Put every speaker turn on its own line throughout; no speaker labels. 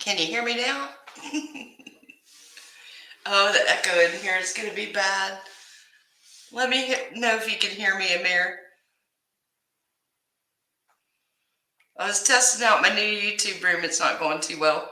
Can you hear me now? Oh, the echo in here is going to be bad. Let me know if you can hear me, Amir. I was testing out my new YouTube room. It's not going too well.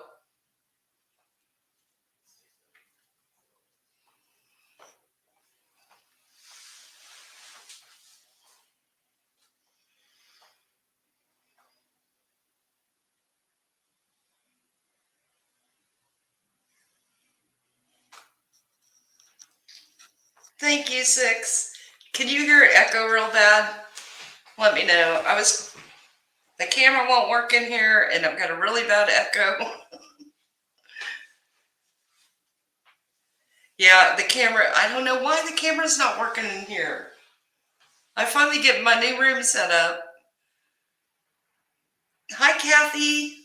Thank you, Six. Can you hear it echo real bad? Let me know. The camera won't work in here and I've got a really bad echo. Yeah, the camera, I don't know why the camera's not working in here. I finally get my new room set up. Hi, Kathy.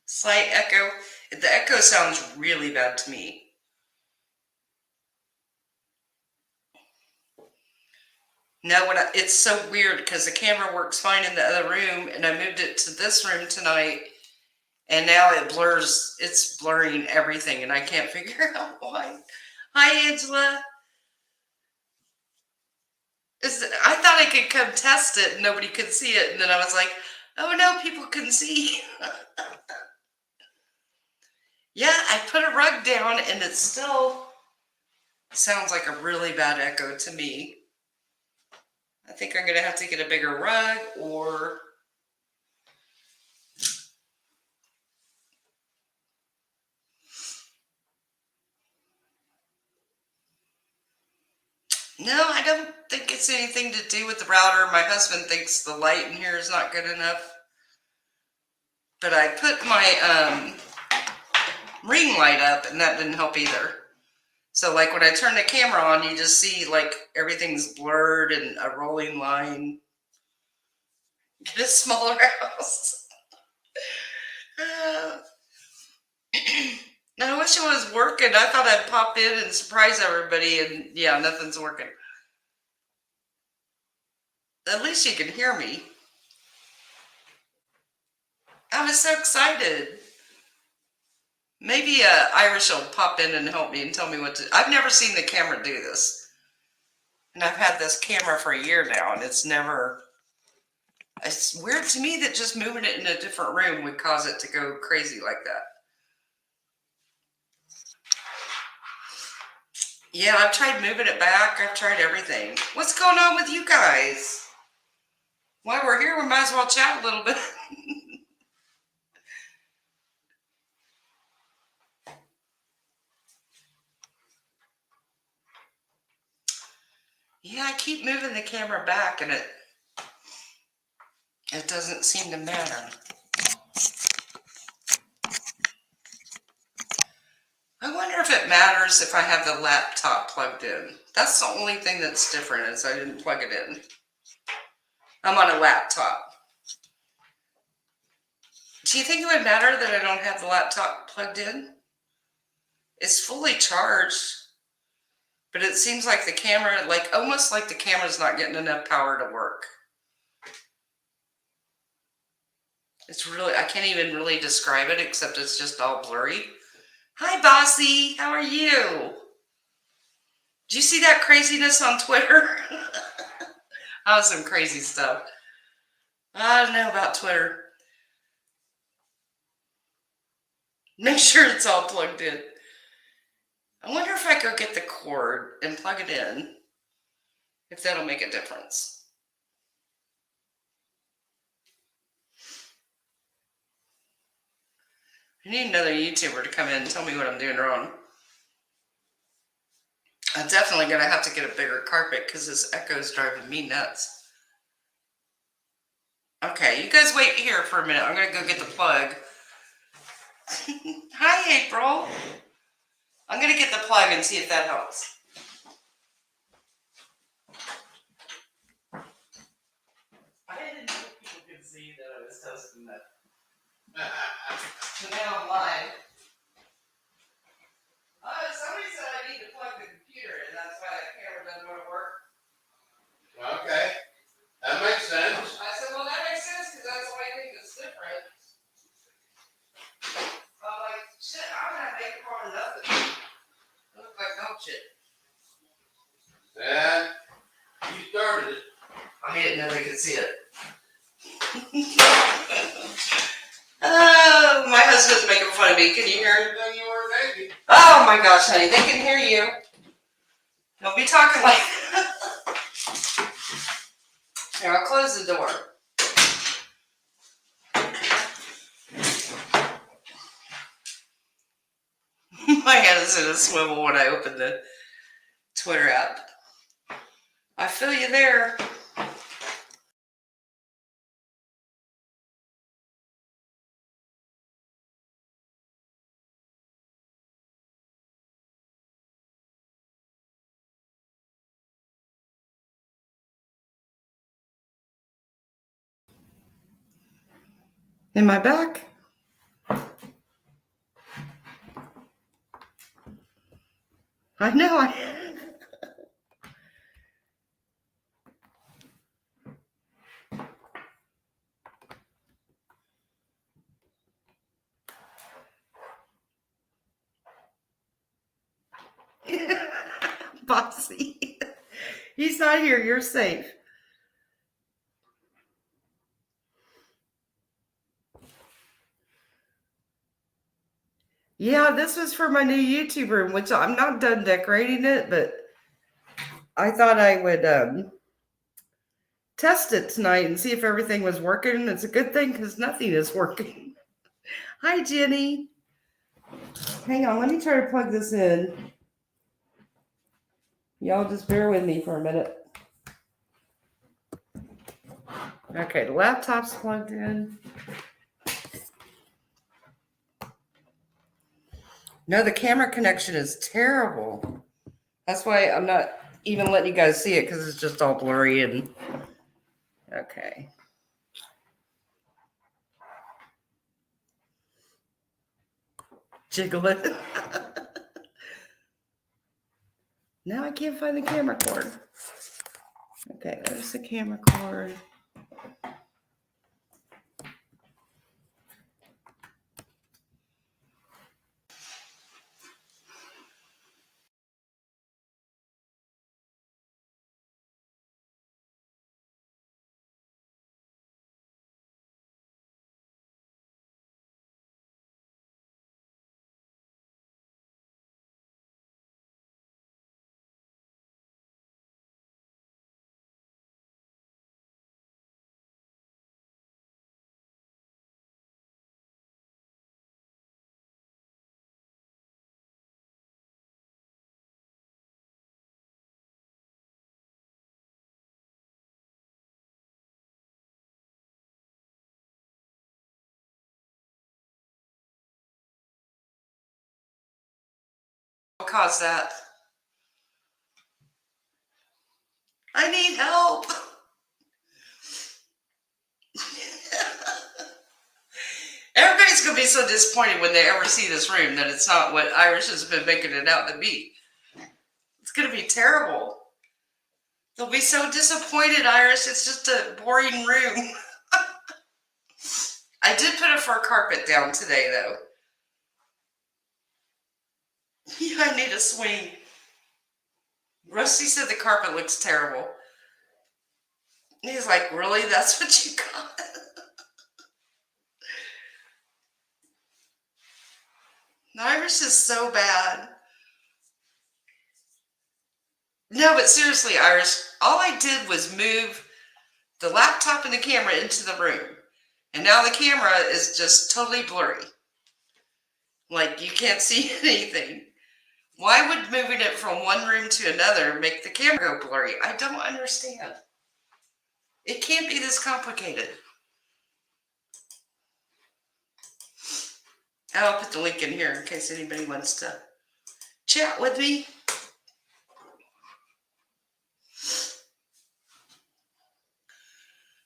Slight echo. The echo sounds really bad to me. No, it's so weird because the camera works fine in the other room and I moved it to this room tonight and now it's blurring everything and I can't figure out why. Hi, Angela. I thought I could come test it and nobody could see it, and then I was like, oh no, people can see. Yeah, I put a rug down and it still sounds like a really bad echo to me. I think I'm gonna have to get a bigger rug or no, I don't think it's anything to do with the router. My husband thinks the light in here is not good enough. But I put my ring light up and that didn't help either. So like when I turn the camera on, you just see like everything's blurred and a rolling line. Get a smaller house. I wish it was working. I thought I'd pop in and surprise everybody, and yeah, nothing's working. At least you can hear me. I was so excited. Maybe Irish will pop in and help me and tell me what to. I've never seen the camera do this, and I've had this camera for a year now, and it's never. It's weird to me that just moving it in a different room would cause it to go crazy like that. Yeah, I've tried moving it back. I've tried everything. What's going on with you guys? While we're here, we might as well chat a little bit. Yeah, I keep moving the camera back and it doesn't seem to matter. I wonder if it matters if I have the laptop plugged in. That's the only thing that's different is I didn't plug it in. I'm on a laptop. Do you think it would matter that I don't have the laptop plugged in? It's fully charged, but it seems like the camera, like almost like the camera's not getting enough power to work. It's really, I can't even really describe it except it's just all blurry. Hi, Bossy. How are you? Did you see that craziness on Twitter? That was some crazy stuff. I don't know about Twitter. Make sure it's all plugged in. I wonder if I go get the cord and plug it in, if that'll make a difference. I need another YouTuber to come in and tell me what I'm doing wrong. I'm definitely going to have to get a bigger carpet because this echo is driving me nuts. Okay, you guys wait here for a minute. I'm going to go get the plug. Hi, April. I'm going to get the plug and see if that helps. I didn't know people could see that I was testing that. So now I'm live. Somebody said I need to plug the computer and that's why that camera doesn't want to work.
Okay, that makes sense.
I said, well, that makes sense because that's why I think it's different. it.
Yeah, you started it.
I didn't know they could see it. Oh, my husband's making fun of me. Can you hear him?
Everything you were thinking.
Oh my gosh, honey, they can hear you. Don't be talking like that. Here, I'll close the door. My head is in a swivel when I open the Twitter app. I feel you there. Am I back? I know. Bossy. He's not here. You're safe. Yeah, this was for my new YouTube room, which I'm not done decorating it, but I thought I would test it tonight and see if everything was working. It's a good thing because nothing is working. Hi, Jenny. Hang on, let me try to plug this in. Y'all just bear with me for a minute. Okay, the laptop's plugged in. No, the camera connection is terrible. That's why I'm not even letting you guys see it because it's just all blurry and okay. Jiggle it. Now I can't find the camera cord. Okay, there's the camera cord. What caused that? I need help. Everybody's going to be so disappointed when they ever see this room that it's not what Irish has been making it out to be. It's going to be terrible. They'll be so disappointed, Irish. It's just a boring room. I did put a fur carpet down today, though. Yeah, I need a swing. Rusty said the carpet looks terrible. He's like, really? That's what you got? Irish is so bad. No, but seriously, Irish, all I did was move the laptop and the camera into the room. And now the camera is just totally blurry. Like, you can't see anything. Why would moving it from one room to another make the camera go blurry? I don't understand. It can't be this complicated. I'll put the link in here in case anybody wants to chat with me.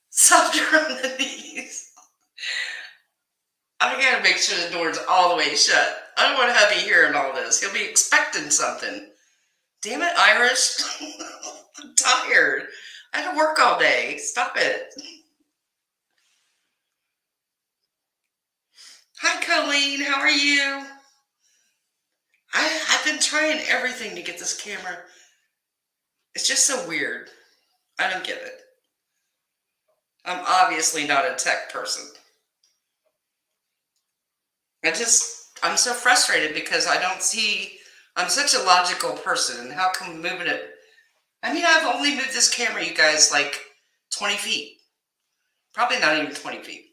Softer on the knees. I gotta make sure the door's all the way shut. I don't want hubby hearing all this. He'll be expecting something. Damn it, Irish. I'm tired. I had to work all day. Stop it. Hi, Colleen. How are you? I've been trying everything to get this camera. It's just so weird. I don't get it. I'm obviously not a tech person. I'm so frustrated because I don't see, I'm such a logical person. And how come moving it? I mean, I've only moved this camera, you guys, like 20 feet. Probably not even 20 feet.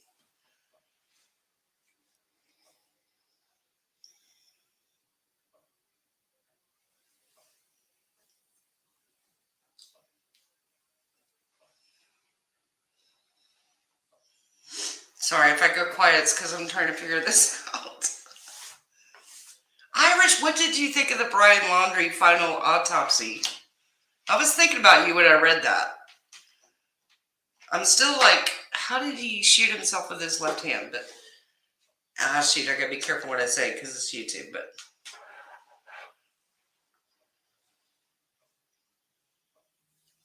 Sorry, if I go quiet, it's because I'm trying to figure this out. Irish, what did you think of the Brian Laundrie final autopsy? I was thinking about you when I read that. I'm still like, how did he shoot himself with his left hand? But, shoot, I gotta be careful what I say because it's YouTube, but.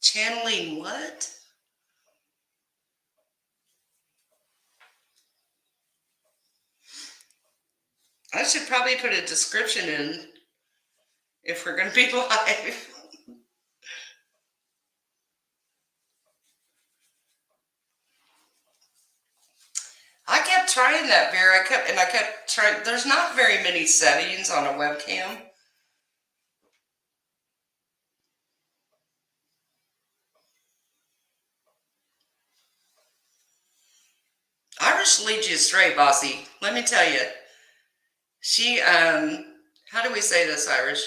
Channeling what? I should probably put a description in if we're going to be live. I kept trying that, Vera. I kept trying. There's not very many settings on a webcam. Irish leads you astray, bossy. Let me tell you. She, how do we say this, Irish?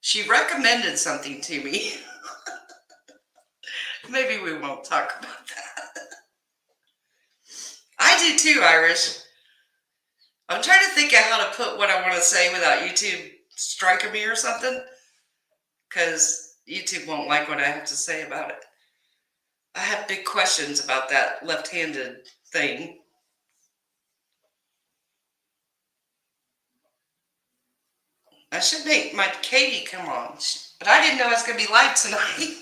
She recommended something to me. Maybe we won't talk about that. I do too, Irish. I'm trying to think of how to put what I want to say without YouTube striking me or something. Because YouTube won't like what I have to say about it. I have big questions about that left-handed thing. I should make my Katie come on. But I didn't know I was going to be live tonight.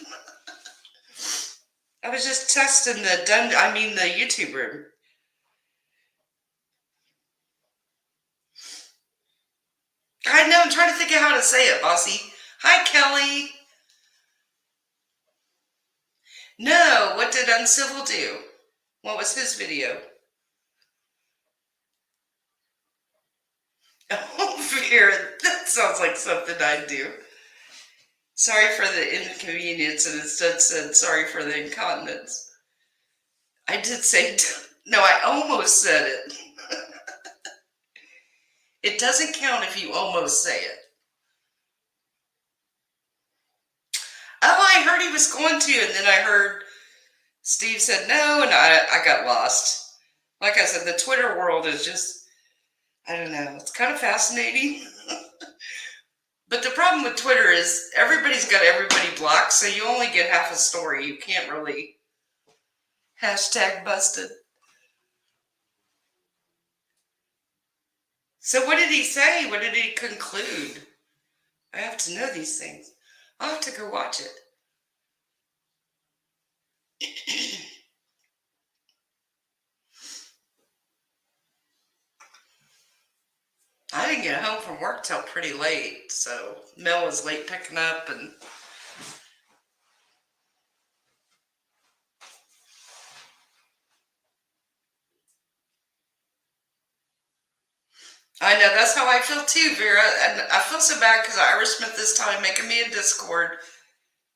I was just testing the YouTube room. I know, I'm trying to think of how to say it, bossy. Hi, Kelly. No, what did Uncivil do? What was his video? Oh, Vera, that sounds like something I'd do. Sorry for the inconvenience, and instead said sorry for the incontinence. I did say, no, I almost said it. It doesn't count if you almost say it. Oh, I heard he was going to, and then I heard Steve said no, and I got lost. Like I said, the Twitter world is just, I don't know, it's kind of fascinating. But the problem with Twitter is everybody's got everybody blocked, so you only get half a story. You can't really #busted. So what did he say? What did he conclude? I have to know these things. I'll have to go watch it. I didn't get home from work till pretty late, so Mel was late picking up, and I know that's how I feel too, Vera. And I feel so bad because Irish Smith this time making me a Discord,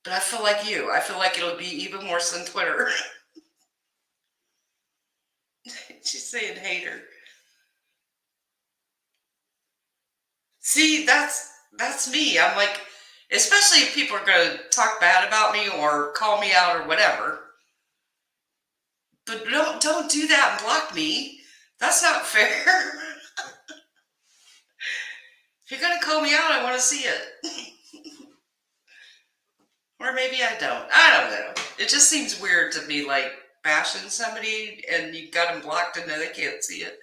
but I feel like you. I feel like it'll be even worse than Twitter. She's saying hater. See, that's me. I'm like, especially if people are going to talk bad about me or call me out or whatever. But don't do that and block me. That's not fair. If you're going to call me out, I want to see it. Or maybe I don't. I don't know. It just seems weird to be like bashing somebody and you got them blocked and now they can't see it.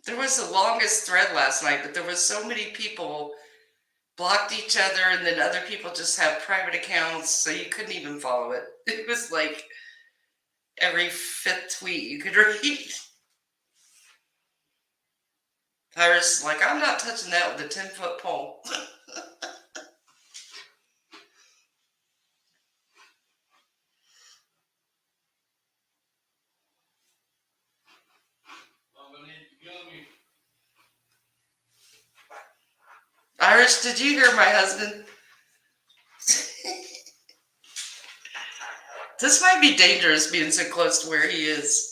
There was the longest thread last night, but there was so many people blocked each other, and then other people just have private accounts, so you couldn't even follow it. It was like every fifth tweet you could read. Iris is like, I'm not touching that with a 10-foot pole.
I'm gonna need the gummy.
Iris, did you hear my husband? This might be dangerous being so close to where he is.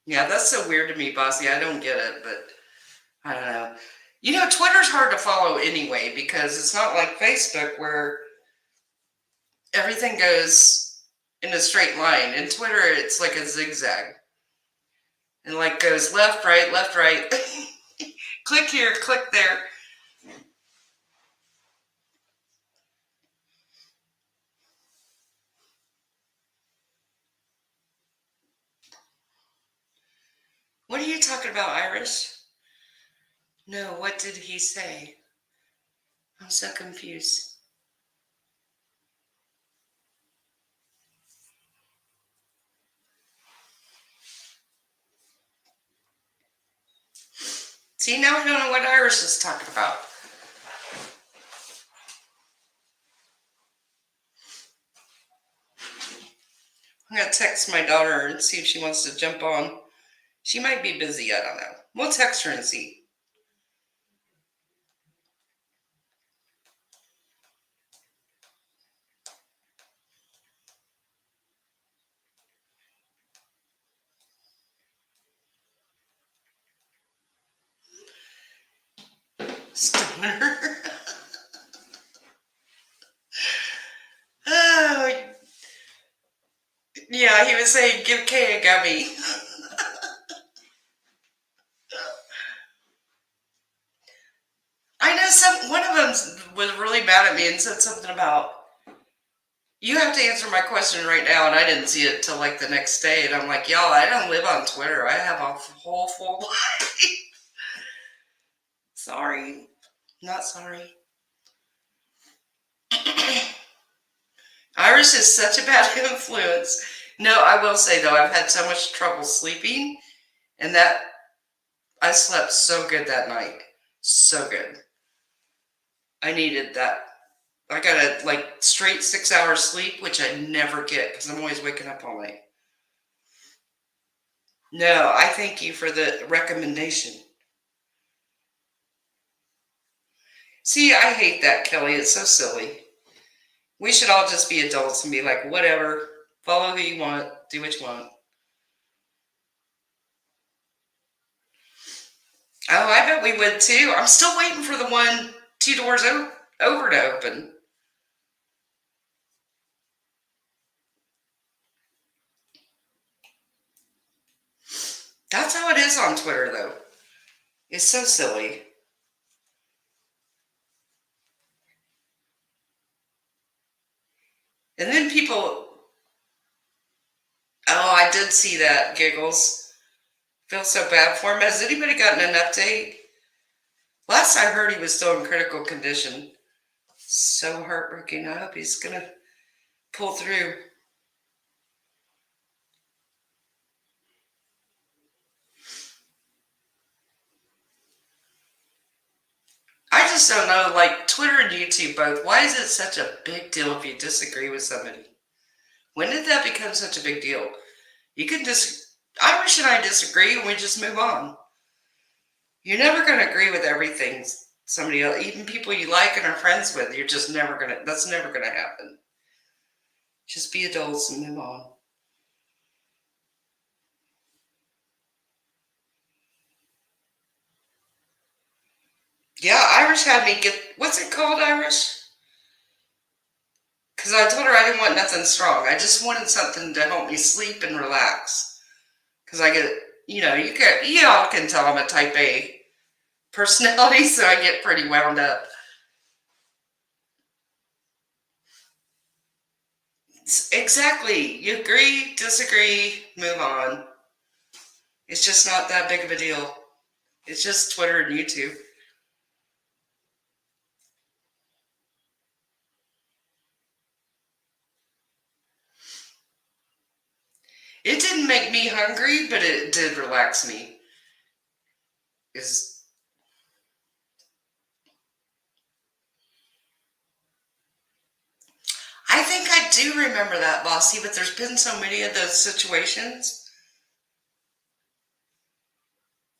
Yeah, that's so weird to me, Bossy. I don't get it, but I don't know. You know, Twitter's hard to follow anyway because it's not like Facebook where everything goes in a straight line. In Twitter, it's like a zigzag. And like goes left, right, left, right. Click here, click there. What are you talking about, Iris? No, what did he say? I'm so confused. See, now I don't know what Iris is talking about. I'm going to text my daughter and see if she wants to jump on. She might be busy, I don't know. We'll text her and see. Stoner. Oh, yeah, he was saying give Kay a gummy. I know one of them was really mad at me and said something about, you have to answer my question right now, and I didn't see it till like the next day, and I'm like, y'all, I don't live on Twitter. I have a whole full life. Sorry. Not sorry. Iris is such a bad influence. No, I will say though, I've had so much trouble sleeping, and that I slept so good that night. So good. I needed that. I got a like straight 6 hours sleep, which I never get because I'm always waking up all night. No, I thank you for the recommendation. See, I hate that, Kelly. It's so silly. We should all just be adults and be like, whatever, follow who you want, do what you want. Oh, I bet we would too. I'm still waiting for the one 2 doors over to open. That's how it is on Twitter, though. It's so silly. And then people, oh, I did see that, Giggles. Feel so bad for him. Has anybody gotten an update? Last I heard, he was still in critical condition. So heartbreaking. I hope he's going to pull through. I just don't know, like Twitter and YouTube both, why is it such a big deal if you disagree with somebody? When did that become such a big deal? You can Irish and I disagree and we just move on. You're never going to agree with everything somebody else, even people you like and are friends with, you're just never going to, that's never going to happen. Just be adults and move on. Yeah, Irish had me get, what's it called, Irish? Because I told her I didn't want nothing strong. I just wanted something to help me sleep and relax. Because I get, you all can tell I'm a type A personality, so I get pretty wound up. Exactly. You agree, disagree, move on. It's just not that big of a deal. It's just Twitter and YouTube. It didn't make me hungry, but it did relax me. Is I think I do remember that, Bossy, but there's been so many of those situations.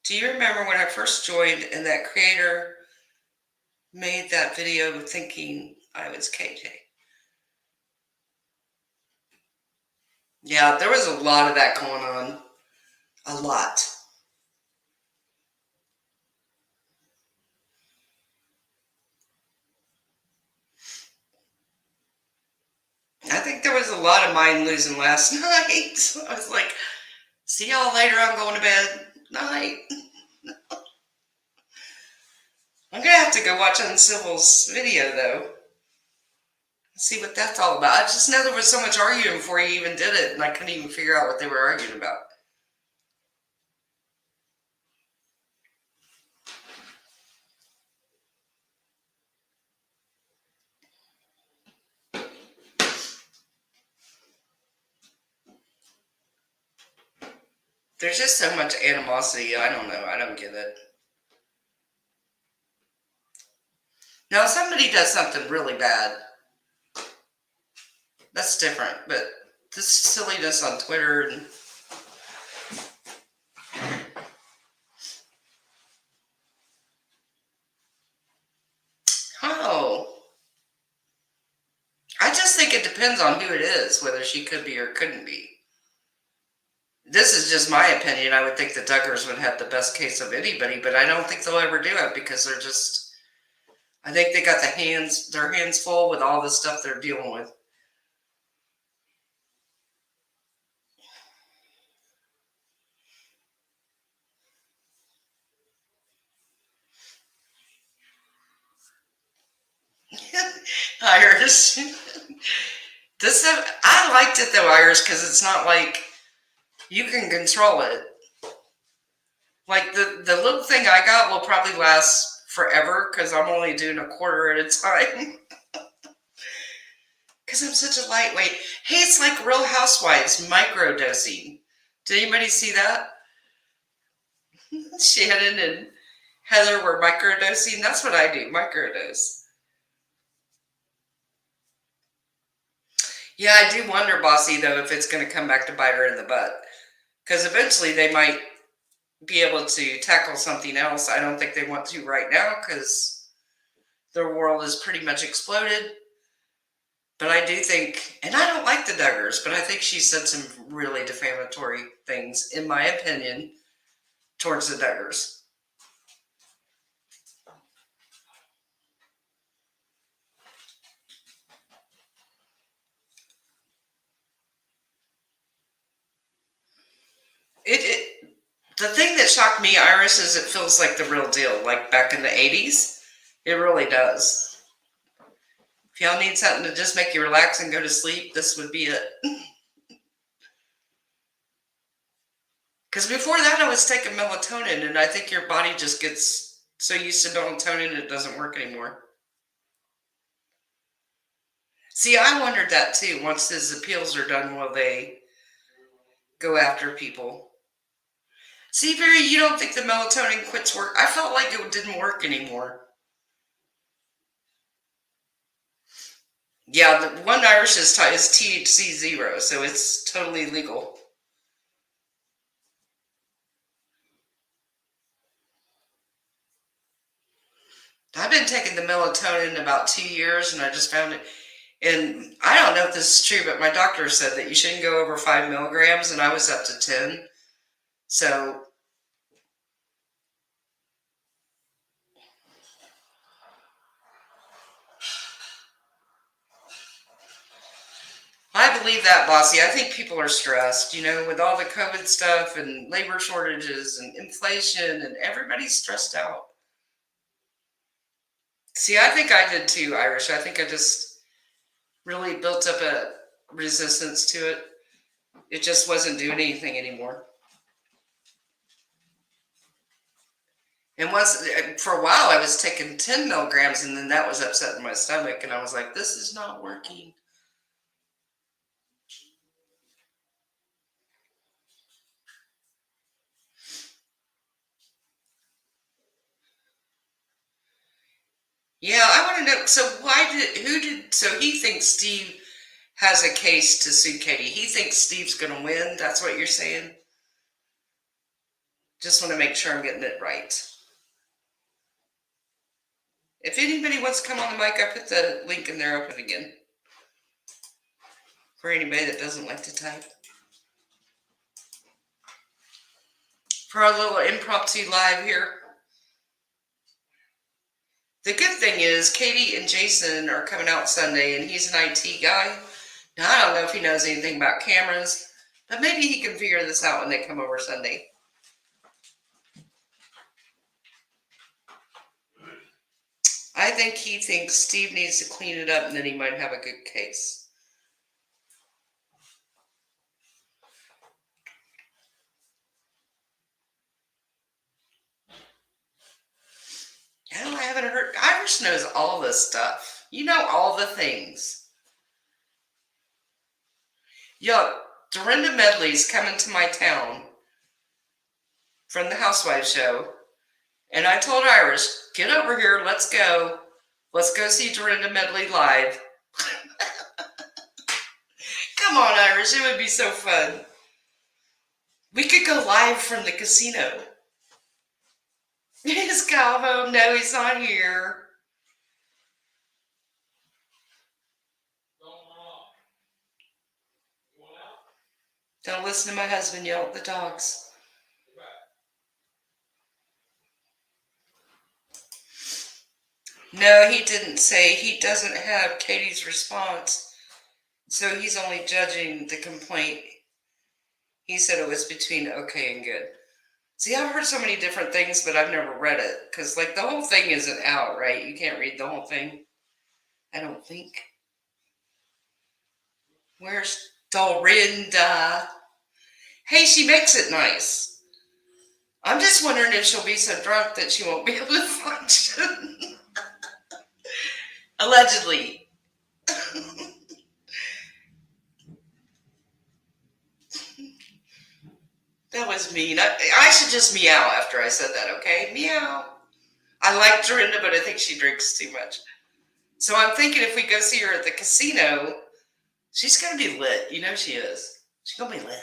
Do you remember when I first joined and that creator made that video thinking I was KJ? Yeah, there was a lot of that going on. A lot. I think there was a lot of mind losing last night. So I was like, see y'all later, I'm going to bed. Night. I'm going to have to go watch Uncivil's video, though. See what that's all about. I just know there was so much arguing before he even did it, and I couldn't even figure out what they were arguing about. There's just so much animosity. I don't know. I don't get it. Now, if somebody does something really bad, that's different. But this silliness on Twitter and oh, I just think it depends on who it is, whether she could be or couldn't be. This is just my opinion. I would think the Duggars would have the best case of anybody, but I don't think they'll ever do it because they're just. I think they got their hands full with all the stuff they're dealing with. Iris. I liked it though, Iris, because it's not like you can control it. Like the little thing I got will probably last forever because I'm only doing a quarter at a time. Because I'm such a lightweight. Hey, it's like Real Housewives microdosing. Did anybody see that? Shannon and Heather were microdosing. That's what I do, microdose. Yeah, I do wonder, Bossy, though, if it's going to come back to bite her in the butt. Because eventually they might be able to tackle something else. I don't think they want to right now because their world is pretty much exploded. But I do think, and I don't like the Duggars, but I think she said some really defamatory things, in my opinion, towards the Duggars. The thing that shocked me, Iris, is it feels like the real deal, like back in the 80s. It really does. If y'all need something to just make you relax and go to sleep, this would be it. Because before that, I was taking melatonin, and I think your body just gets so used to melatonin it doesn't work anymore. See, I wondered that too. Once his appeals are done, will they go after people? See, Barry, you don't think the melatonin quits work? I felt like it didn't work anymore. Yeah, the one Irish is THC 0, so it's totally legal. I've been taking the melatonin about 2 years, and I just found it. And I don't know if this is true, but my doctor said that you shouldn't go over 5 milligrams, and I was up to 10. So I believe that, Bossy. I think people are stressed, with all the COVID stuff and labor shortages and inflation, and everybody's stressed out. See, I think I did too, Irish. I think I just really built up resistance to it. It just wasn't doing anything anymore. And once, for a while, I was taking 10 milligrams, and then that was upsetting my stomach, and I was like, this is not working. Yeah, I want to know, so so he thinks Steve has a case to sue Katie. He thinks Steve's going to win. That's what you're saying? Just want to make sure I'm getting it right. If anybody wants to come on the mic, I put the link in there open again. For anybody that doesn't like to type. For our little impromptu live here. The good thing is Katie and Jason are coming out Sunday, and he's an IT guy. Now, I don't know if he knows anything about cameras, but maybe he can figure this out when they come over Sunday. I think he thinks Steve needs to clean it up, and then he might have a good case. No, I haven't heard. Irish knows all this stuff. You know all the things. Yo, Dorinda Medley's coming to my town from the Housewives show. And I told Irish, get over here, let's go. Let's go see Dorinda Medley live. Come on, Irish, it would be so fun. We could go live from the casino. He's gone home. No, he's not here. Don't listen to my husband yell at the dogs. No, he didn't say. He doesn't have Katie's response. So he's only judging the complaint. He said it was between okay and good. See, I've heard so many different things, but I've never read it. Because, like, the whole thing isn't out, right? You can't read the whole thing. I don't think. Where's Dorinda? Hey, she makes it nice. I'm just wondering if she'll be so drunk that she won't be able to function. Allegedly. That was mean. I should just meow after I said that, okay? Meow. I like Dorinda, but I think she drinks too much. So I'm thinking if we go see her at the casino, she's going to be lit. You know she is. She's going to be lit.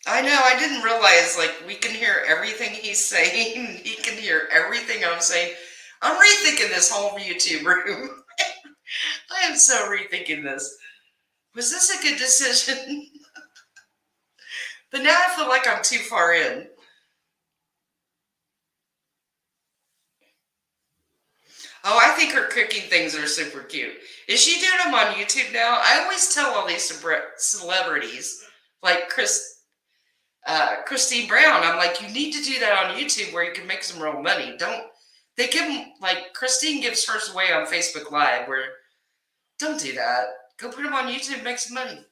I know. I didn't realize, like, we can hear everything he's saying. He can hear everything I'm saying. I'm rethinking this whole YouTube room. I am so rethinking this. Was this a good decision? But now I feel like I'm too far in. Oh, I think her cooking things are super cute. Is she doing them on YouTube now? I always tell all these celebrities, like Christine Brown, I'm like, you need to do that on YouTube where you can make some real money. They give them, like, Christine gives hers away on Facebook Live, where, don't do that. Go put them on YouTube and make some money.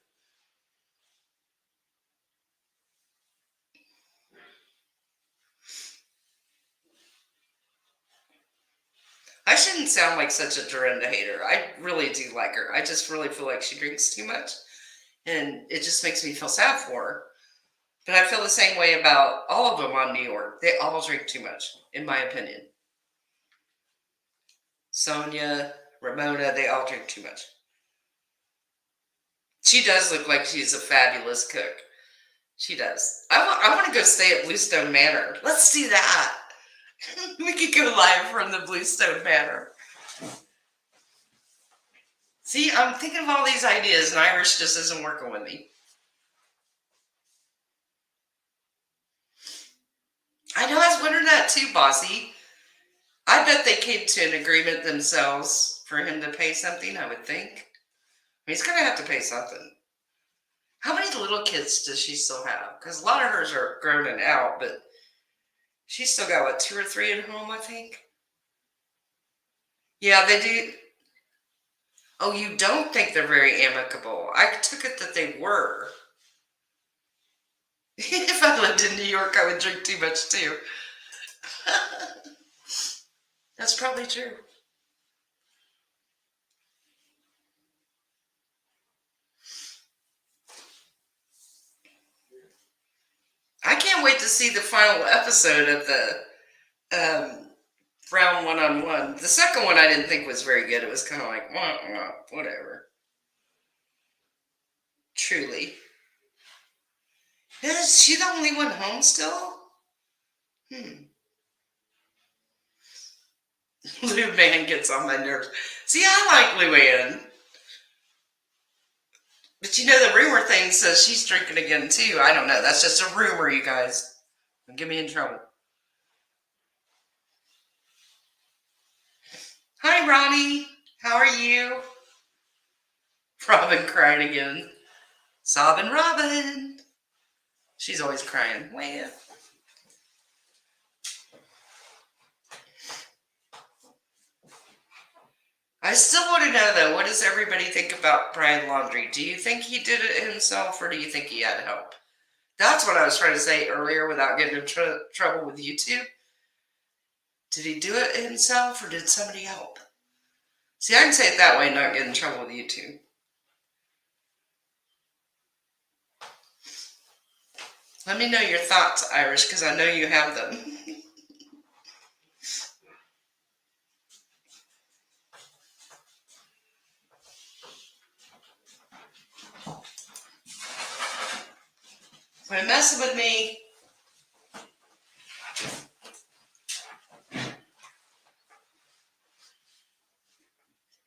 I shouldn't sound like such a Dorinda hater. I really do like her. I just really feel like she drinks too much. And it just makes me feel sad for her. But I feel the same way about all of them on New York. They all drink too much, in my opinion. Sonia, Ramona, they all drink too much. She does look like she's a fabulous cook. She does. I want to go stay at Bluestone Manor. Let's do that. We could go live from the Bluestone Manor. See, I'm thinking of all these ideas, and Irish just isn't working with me. I know, I was wondering that too, Bossy. I bet they came to an agreement themselves for him to pay something, I would think. He's going to have to pay something. How many little kids does she still have? Because a lot of hers are grown and out, but she's still got, what, 2 or 3 at home, I think? Yeah, they do. Oh, you don't think they're very amicable? I took it that they were. If I lived in New York, I would drink too much too. That's probably true. I can't wait to see the final episode of the round one-on-one. The second one I didn't think was very good. It was kind of like, wah, wah, whatever. Truly. Is she the only one home still? Lou Man gets on my nerves. See, I like Lou Ann. But you know, the rumor thing says she's drinking again too. I don't know. That's just a rumor, you guys. Don't get me in trouble. Hi, Ronnie. How are you? Robin crying again. Sobbing Robin. She's always crying. Well. I still want to know, though, what does everybody think about Brian Laundrie? Do you think he did it himself, or do you think he had help? That's what I was trying to say earlier without getting in trouble with YouTube. Did he do it himself, or did somebody help? See, I can say it that way and not get in trouble with YouTube. Let me know your thoughts, Irish, because I know you have them. Quit messing with me.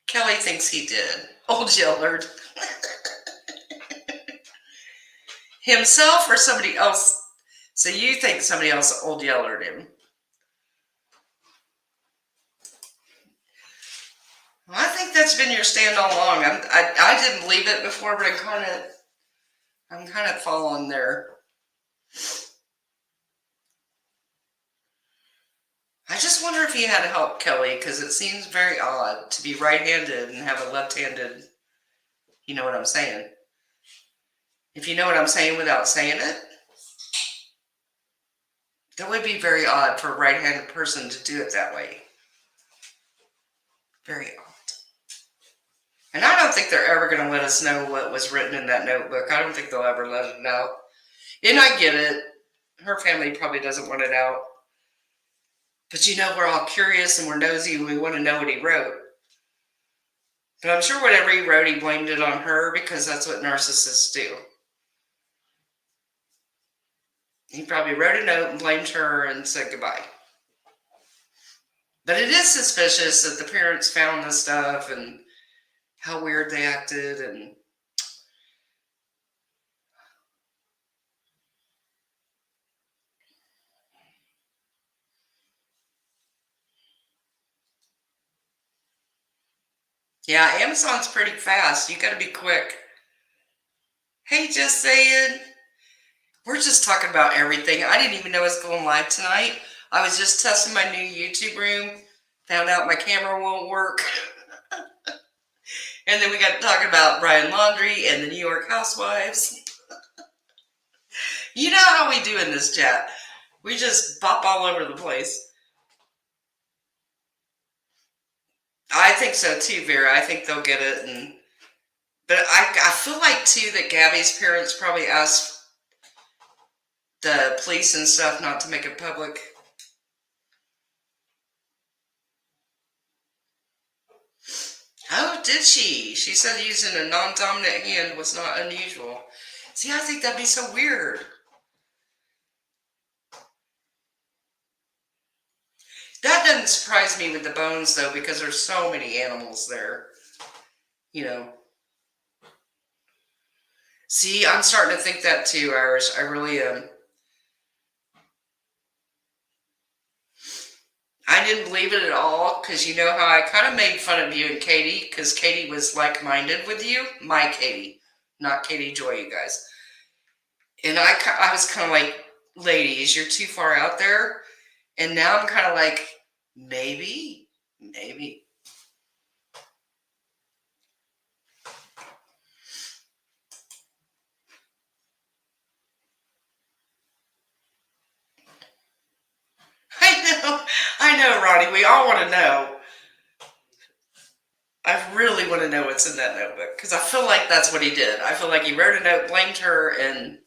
Kelly thinks he did. Old Yellard. Himself or somebody else? So you think somebody else Old Yellered him? Well, I think that's been your stand all along. I didn't believe it before, but I'm kind of following there. I just wonder if he had to help Kelly, because it seems very odd to be right-handed and have a left-handed. You know what I'm saying? If you know what I'm saying without saying it, that would be very odd for a right-handed person to do it that way. Very odd. And I don't think they're ever going to let us know what was written in that notebook. I don't think they'll ever let it out. And I get it. Her family probably doesn't want it out. But you know, we're all curious and we're nosy and we want to know what he wrote. But I'm sure whatever he wrote, he blamed it on her, because that's what narcissists do. He probably wrote a note and blamed her and said goodbye. But it is suspicious that the parents found this stuff and how weird they acted, and yeah, Amazon's pretty fast. You gotta be quick. Hey, just saying. We're just talking about everything. I didn't even know it was going live tonight. I was just testing my new YouTube room. Found out my camera won't work. And then we got talking about Brian Laundrie and the New York Housewives. You know how we do in this chat. We just pop all over the place. I think so too, Vera. I think they'll get it. But I feel like too that Gabby's parents probably asked the police and stuff not to make it public. Oh, did she? She said using a non-dominant hand was not unusual. See, I think that'd be so weird. That doesn't surprise me with the bones, though, because there's so many animals there. You know. See, I'm starting to think that too, Irish. I really am. I didn't believe it at all, because you know how I kind of made fun of you and Katie, because Katie was like-minded with you. My Katie, not Katie Joy, you guys. And I was kind of like, ladies, you're too far out there. And now I'm kind of like, maybe. I know, Ronnie. We all want to know. I really want to know what's in that notebook because I feel like that's what he did. I feel like he wrote a note, blamed her, and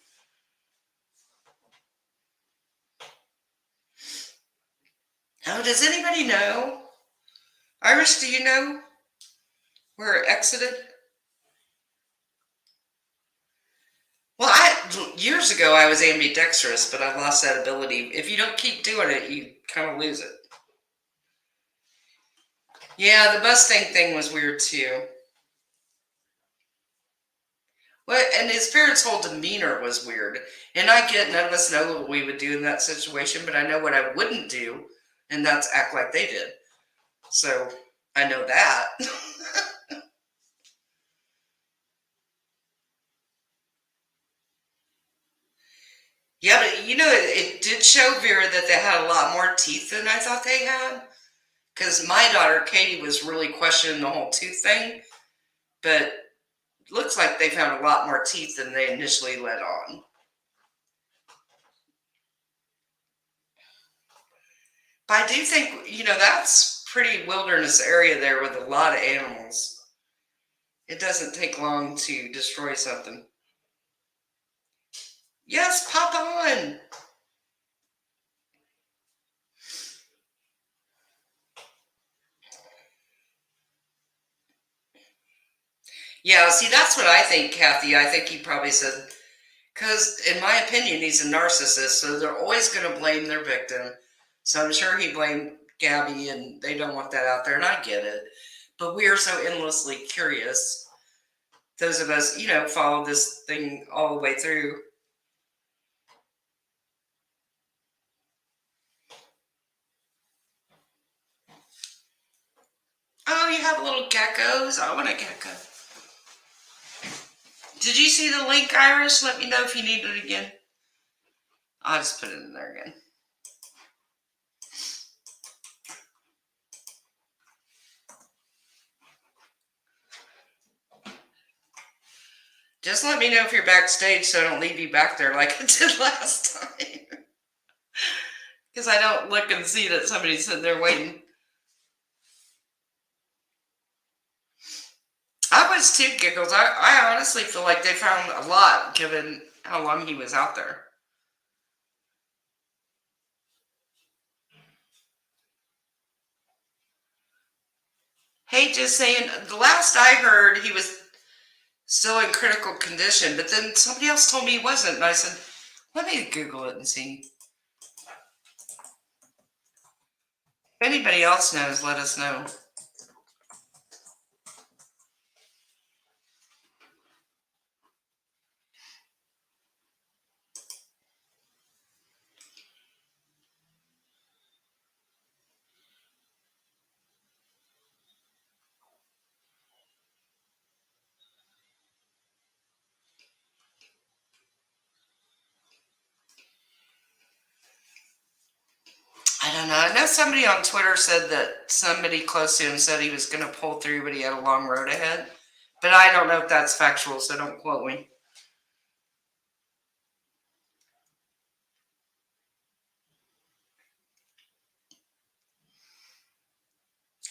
oh, does anybody know? Iris, do you know where it exited? Well, years ago I was ambidextrous, but I lost that ability. If you don't keep doing it, you kind of lose it. Yeah, the Mustang thing was weird too. Well, and his parents' whole demeanor was weird. And I get none of us know what we would do in that situation, but I know what I wouldn't do, and that's act like they did. So I know that. Yeah, but you know, it did show Vera that they had a lot more teeth than I thought they had. Because my daughter, Katie, was really questioning the whole tooth thing. But looks like they found a lot more teeth than they initially let on. But I do think, you know, that's pretty wilderness area there with a lot of animals. It doesn't take long to destroy something. Yes, pop on. Yeah, see, that's what I think, Kathy. I think he probably said, because in my opinion, he's a narcissist, so they're always going to blame their victim. So I'm sure he blamed Gabby, and they don't want that out there, and I get it. But we are so endlessly curious. Those of us, you know, follow this thing all the way through. Oh, you have little geckos? I want a gecko. Did you see the link, Iris? Let me know if you need it again. I'll just put it in there again. Just let me know if you're backstage so I don't leave you back there like I did last time. Because I don't look and see that somebody's sitting there waiting. I was too, Giggles. I honestly feel like they found a lot given how long he was out there. Hey, just saying, the last I heard, he was still in critical condition, but then somebody else told me he wasn't, and I said, let me Google it and see. If anybody else knows, let us know. I don't know. I know somebody on Twitter said that somebody close to him said he was going to pull through, but he had a long road ahead. But I don't know if that's factual, so don't quote me.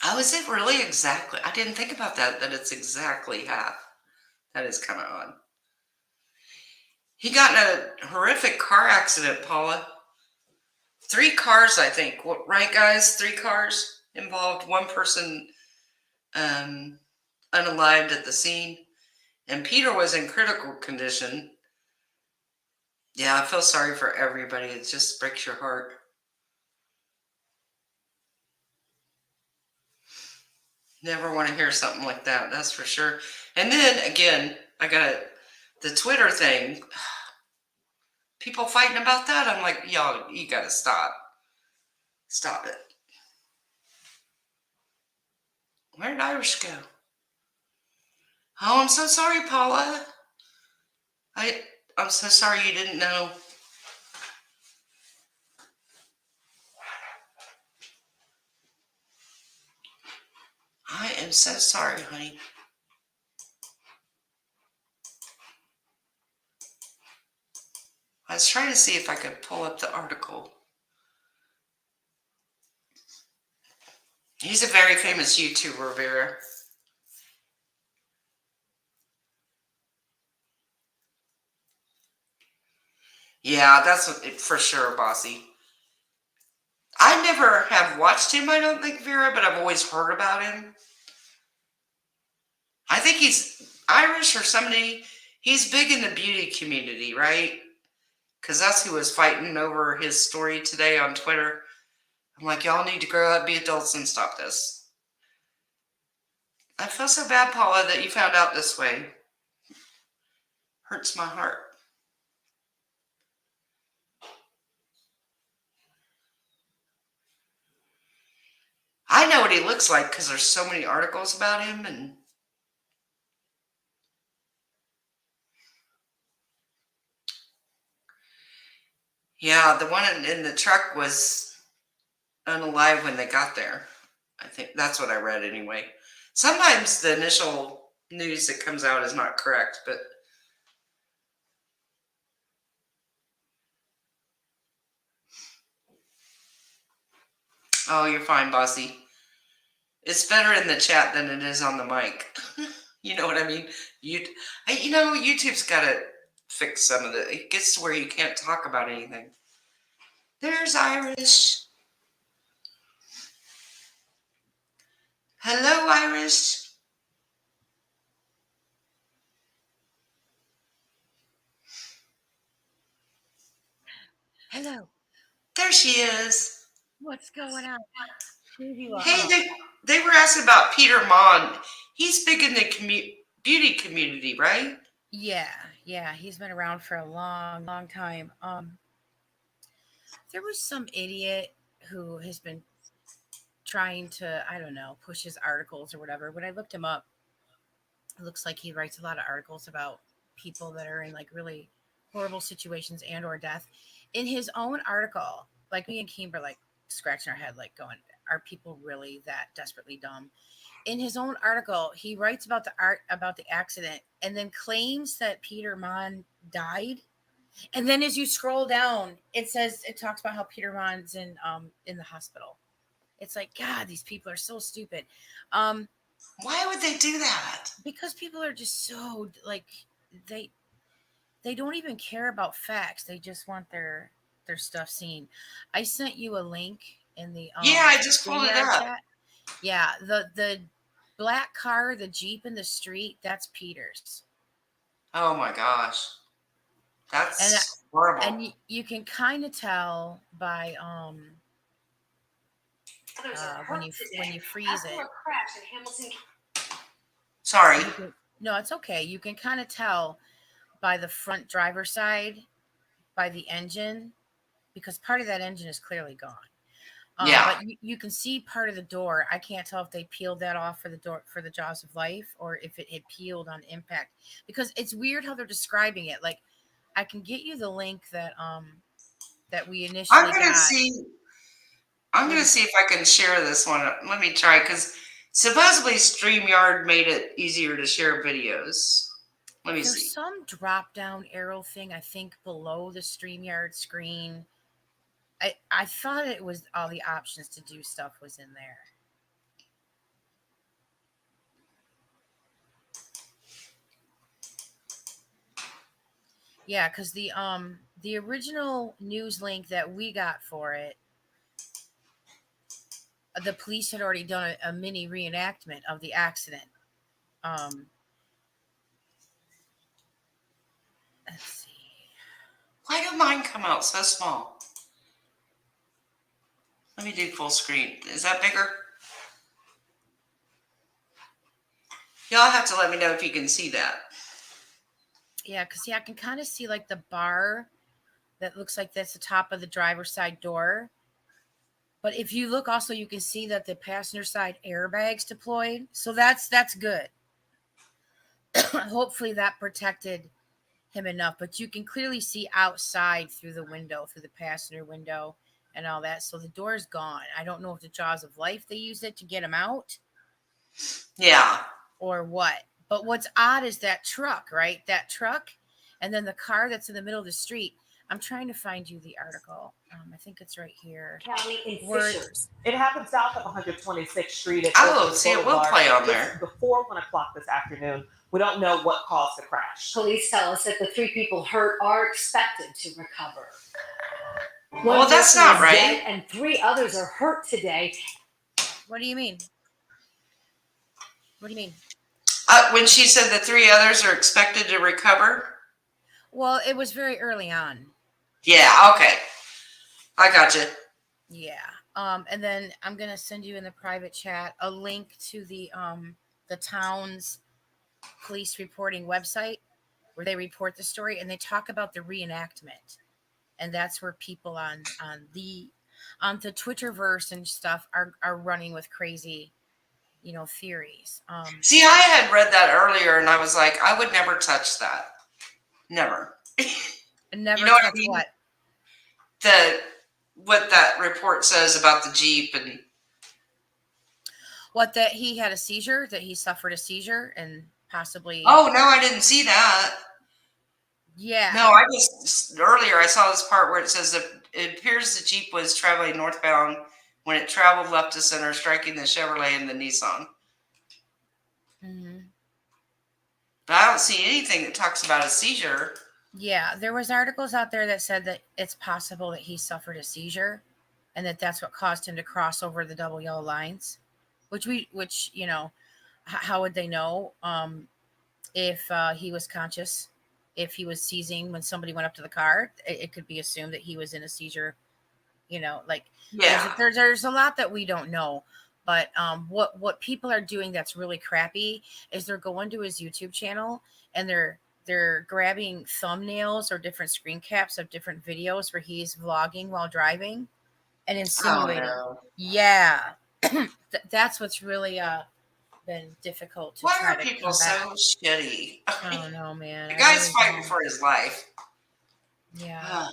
Oh, is it really exactly? I didn't think about that it's exactly half. That is kind of odd. He got in a horrific car accident, Paula. 3 cars, I think. Right, guys? 3 cars involved. One person unalived at the scene. And Peter was in critical condition. Yeah, I feel sorry for everybody. It just breaks your heart. Never want to hear something like that, that's for sure. And then, again, I got the Twitter thing. People fighting about that. I'm like, y'all, you got to stop. Stop it. Where did Irish go? Oh, I'm so sorry, Paula. I'm so sorry you didn't know. I am so sorry, honey. I was trying to see if I could pull up the article. He's a very famous YouTuber, Vera. Yeah, that's for sure, Bossy. I never have watched him, I don't think, Vera, but I've always heard about him. I think he's Irish or somebody. He's big in the beauty community, right? Because that's who was fighting over his story today on Twitter. I'm like, y'all need to grow up, be adults, and stop this. I feel so bad, Paula, that you found out this way. Hurts my heart. I know what he looks like because there's so many articles about him, and yeah, the one in the truck was unalive when they got there. I think that's what I read anyway. Sometimes the initial news that comes out is not correct, but oh, you're fine, Bossy. It's better in the chat than it is on the mic. You know what I mean? YouTube's got to fix some of the. It gets to where you can't talk about anything. There's Irish. Hello, Irish.
Hello.
There she is.
What's going on?
Hey, they were asking about Peter Mon. He's big in the beauty community, right?
Yeah. He's been around for a long time. There was some idiot who has been trying to, I don't know, push his articles or whatever. When I looked him up, it looks like he writes a lot of articles about people that are in like really horrible situations and or death. In his own article, like me and Kimber like scratching our head, like going, are people really that desperately dumb? In his own article, he writes about the accident and then claims that Peter Mon died. And then as you scroll down, it talks about how Peter Mon's in the hospital. It's like, God, these people are so stupid.
Why would they do that?
Because people are just so like they they don't even care about facts. They just want their stuff seen. I sent you a link in the
Yeah, I just pulled it up.
chat. Yeah, the black car, the Jeep in the street, that's Peter's.
Oh my gosh.
And
That's horrible.
and you can kind of tell by when you freeze it.
Sorry.
No, it's okay. You can kind of tell by the front driver's side, by the engine, because part of that engine is clearly gone.
Yeah.
But you can see part of the door. I can't tell if they peeled that off for the door for the jaws of life or if it had peeled on impact. Because it's weird how they're describing it. Like I can get you the link that we initially
I'm gonna see if I can share this one. Let me try because supposedly StreamYard made it easier to share videos. Let me see.
There's some drop down arrow thing, I think, below the StreamYard screen. I thought it was all the options to do stuff was in there. Yeah, because the original news link that we got for it, the police had already done a mini reenactment of the accident. Let's see.
Why do mine come out so small? Let me do full screen. Is that bigger? Y'all have to let me know if you can see that.
Yeah, because I can kind of see like the bar that looks like that's the top of the driver's side door. But if you look also, you can see that the passenger side airbags deployed. So that's good. Hopefully that protected him enough. But you can clearly see outside through the window, through the passenger window and all that. So the door is gone. I don't know if the jaws of life, they used it to get him out.
Yeah.
Or what. But what's odd is that truck, right? That truck and then the car that's in the middle of the street. I'm trying to find you the article. I think it's right here.
County in
Word-
Fishers. It happened south of 126th Street at
Oh,
Oakland
see, it will
Boulevard.
play on
It's
there.
before 1 o'clock this afternoon. We don't know what caused the crash.
Police tell us that the 3 people hurt are expected to recover.
Well,
One
that's
person
not
is
right.
dead and 3 others are hurt today.
What do you mean? What do you mean?
When she said the 3 others are expected to recover?
Well, it was very early on.
Yeah, okay. I got you.
Yeah. And then I'm gonna send you in the private chat a link to the town's police reporting website where they report the story and they talk about the reenactment. And that's where people on the Twitterverse and stuff are running with crazy, theories.
See, I had read that earlier and I was like, I would never touch that. Never.
Never
You know what I
touch
mean?
what?
What that report says about the Jeep and
What, that he had a seizure, that he suffered a seizure and possibly.
oh no, I didn't see that.
Yeah.
No, I just earlier I saw this part where it says that it appears the Jeep was traveling northbound when it traveled left to center, striking the Chevrolet and the Nissan.
Mhm.
But I don't see anything that talks about a seizure.
Yeah, there was articles out there that said that it's possible that he suffered a seizure and that's what caused him to cross over the double yellow lines, which how would they know if he was conscious, if he was seizing when somebody went up to the car? It could be assumed that he was in a seizure,
Yeah.
there's a lot that we don't know. But what people are doing that's really crappy is they're going to his YouTube channel and they're grabbing thumbnails or different screen caps of different videos where he's vlogging while driving and insinuating.
Oh, no.
Yeah. That's what's really been difficult to
Why
try
are
to
people
combat.
so shitty?
I don't know, man.
The
I
guy's
really
fighting
don't.
for his life.
Yeah.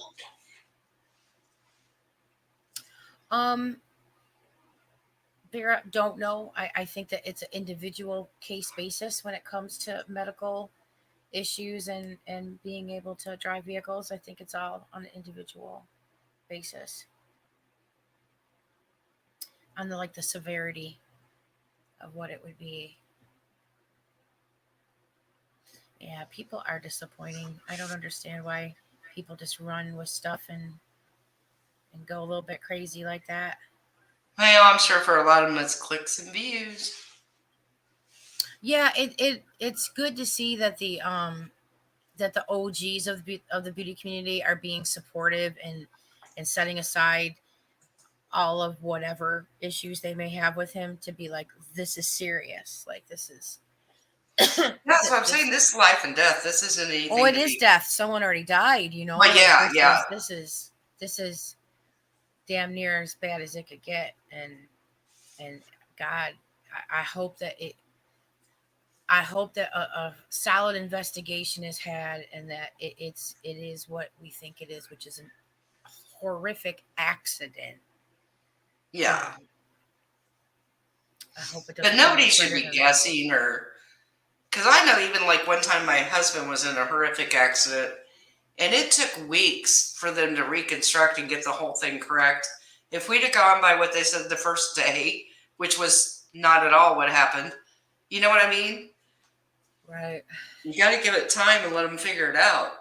Vera, don't know. I think that it's an individual case basis when it comes to medical issues and being able to drive vehicles. I think it's all on an individual basis on the severity of what it would be. Yeah, people are disappointing. I don't understand why people just run with stuff and go a little bit crazy like that.
Well, I'm sure for a lot of them it's clicks and views.
Yeah, it's good to see that the OGs of the beauty community are being supportive and setting aside all of whatever issues they may have with him to be like, this is serious. Like, this is.
That's what I'm saying. This is life and death. This isn't anything.
Oh, it is death. Someone already died.
But yeah, yeah.
This is damn near as bad as it could get. And God, I hope that a solid investigation is had and that it is what we think it is, which is a horrific accident.
Yeah.
I hope it doesn't.
But nobody should be guessing because I know even like one time my husband was in a horrific accident and it took weeks for them to reconstruct and get the whole thing correct. If we'd have gone by what they said the first day, which was not at all what happened, you know what I mean?
Right.
You got to give it time and let them figure it out.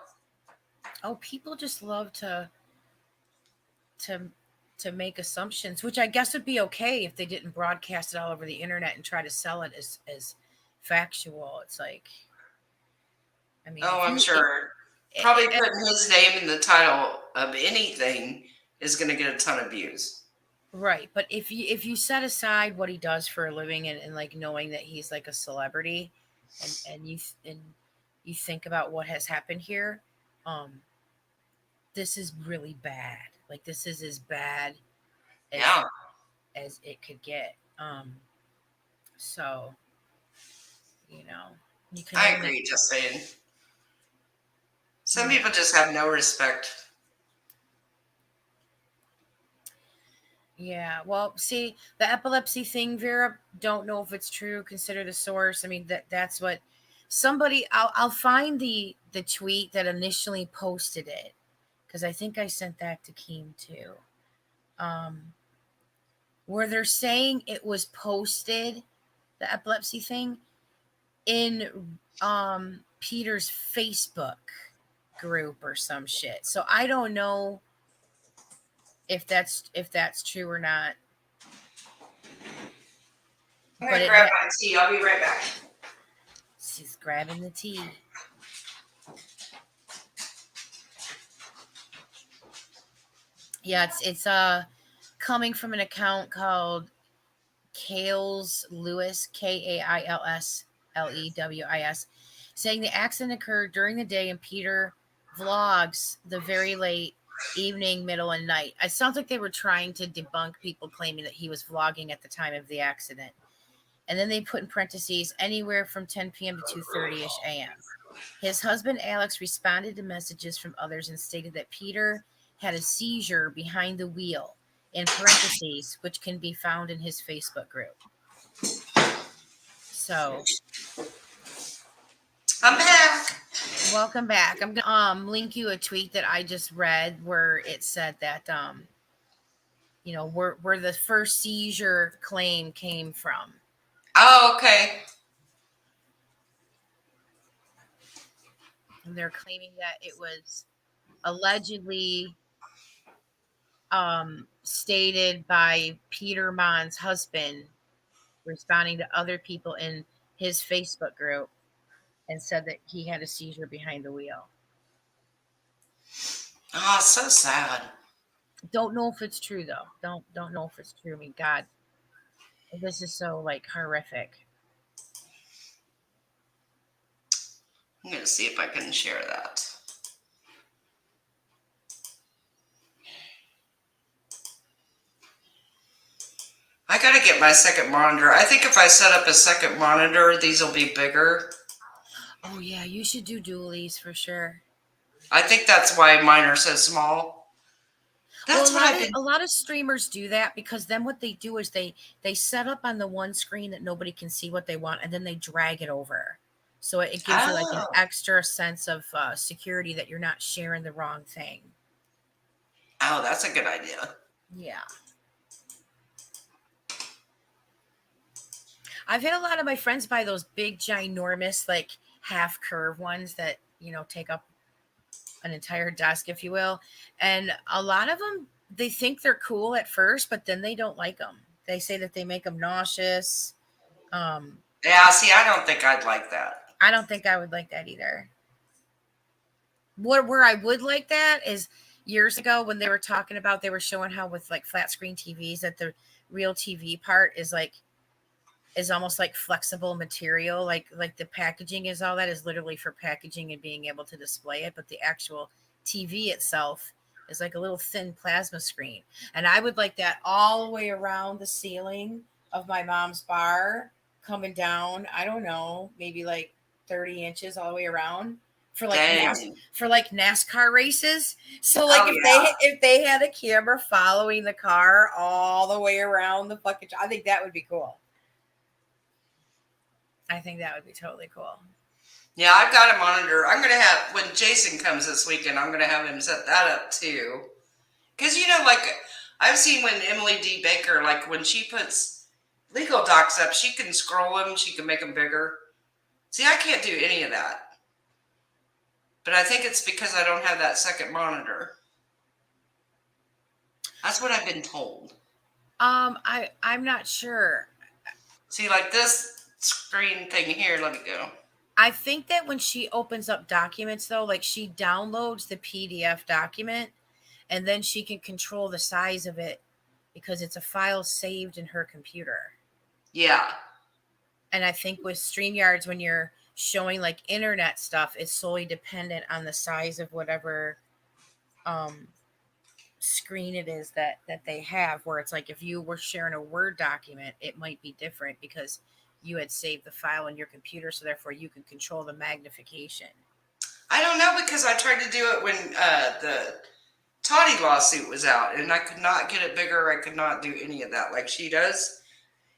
Oh, people just love to make assumptions, which I guess would be okay if they didn't broadcast it all over the internet and try to sell it as factual. It's like, I mean,
I'm sure. Probably putting his name in the title of anything is going to get a ton of views.
Right, but if you set aside what he does for a living and like knowing that he's like a celebrity, and you think about what has happened here, this is really bad. Like, this is as bad as it could get. So, you can.
I agree. Just saying. Some people just have no respect.
Yeah, well, see, the epilepsy thing, Vera, don't know if it's true. Consider the source. I mean, that's what somebody. I'll find the tweet that initially posted it, because I think I sent that to Keem too. Where they're saying it was posted, the epilepsy thing, in Peter's Facebook group or some shit. So I don't know if that's true or not.
I'm
But
gonna
it
grab my tea. I'll be right back.
she's grabbing the tea. Yeah, it's coming from an account called Kales Lewis, KAILSLEWIS, saying the accident occurred during the day and Peter vlogs the very late evening, middle, and night. It sounds like they were trying to debunk people claiming that he was vlogging at the time of the accident. And then they put in parentheses anywhere from 10 p.m. to 2:30ish a.m. His husband Alex responded to messages from others and stated that Peter had a seizure behind the wheel, in parentheses, which can be found in his Facebook group. So,
I'm back.
welcome back. I'm gonna link you a tweet that I just read where it said that where the first seizure claim came from.
Oh, okay.
And they're claiming that it was allegedly stated by Peter Mon's husband responding to other people in his Facebook group and said that he had a seizure behind the wheel.
Oh, so sad.
Don't know if it's true though. Don't know if it's true. I mean, God, this is so like horrific.
I'm gonna see if I can share that. I gotta get my second monitor. I think if I set up a second monitor, these will be bigger.
Oh yeah, you should do dualies for sure.
I think that's why mine are so small. That's
Well,
what I've been.
a lot of streamers do that because then what they do is they set up on the one screen that nobody can see what they want, and then they drag it over. So it gives you like an
Oh.
extra sense of security that you're not sharing the wrong thing.
Oh, that's a good idea.
Yeah. I've had a lot of my friends buy those big, ginormous, like half curve ones that, take up an entire desk, if you will. And a lot of them, they think they're cool at first, but then they don't like them. They say that they make them nauseous.
Yeah, see, I don't think I'd like that.
I don't think I would like that either. Where I would like that is years ago when they were talking about, they were showing how with like flat screen TVs that the real TV part is almost like flexible material. Like the packaging is all that is literally for packaging and being able to display it. But the actual TV itself is like a little thin plasma screen. And I would like that all the way around the ceiling of my mom's bar coming down. I don't know, maybe like 30 inches all the way around for like
Dang.
NASCAR races. So like
Oh,
if they had a camera following the car all the way around the fucking, I think that would be cool. I think that would be totally cool.
Yeah, I've got a monitor. I'm going to have, when Jason comes this weekend, I'm going to have him set that up too. Because, like, I've seen when Emily D. Baker, like, when she puts legal docs up, she can scroll them, she can make them bigger. See, I can't do any of that. But I think it's because I don't have that second monitor. That's what I've been told.
I'm not sure.
See, like this screen thing here, let me go.
I think that when she opens up documents, though, like she downloads the PDF document and then she can control the size of it because it's a file saved in her computer.
Yeah.
And I think with StreamYards, when you're showing like internet stuff, it's solely dependent on the size of whatever screen it is that they have, where it's like if you were sharing a Word document, it might be different because you had saved the file in your computer, so therefore you can control the magnification.
I don't know, because I tried to do it when the Toddy lawsuit was out, and I could not get it bigger. I could not do any of that like she does.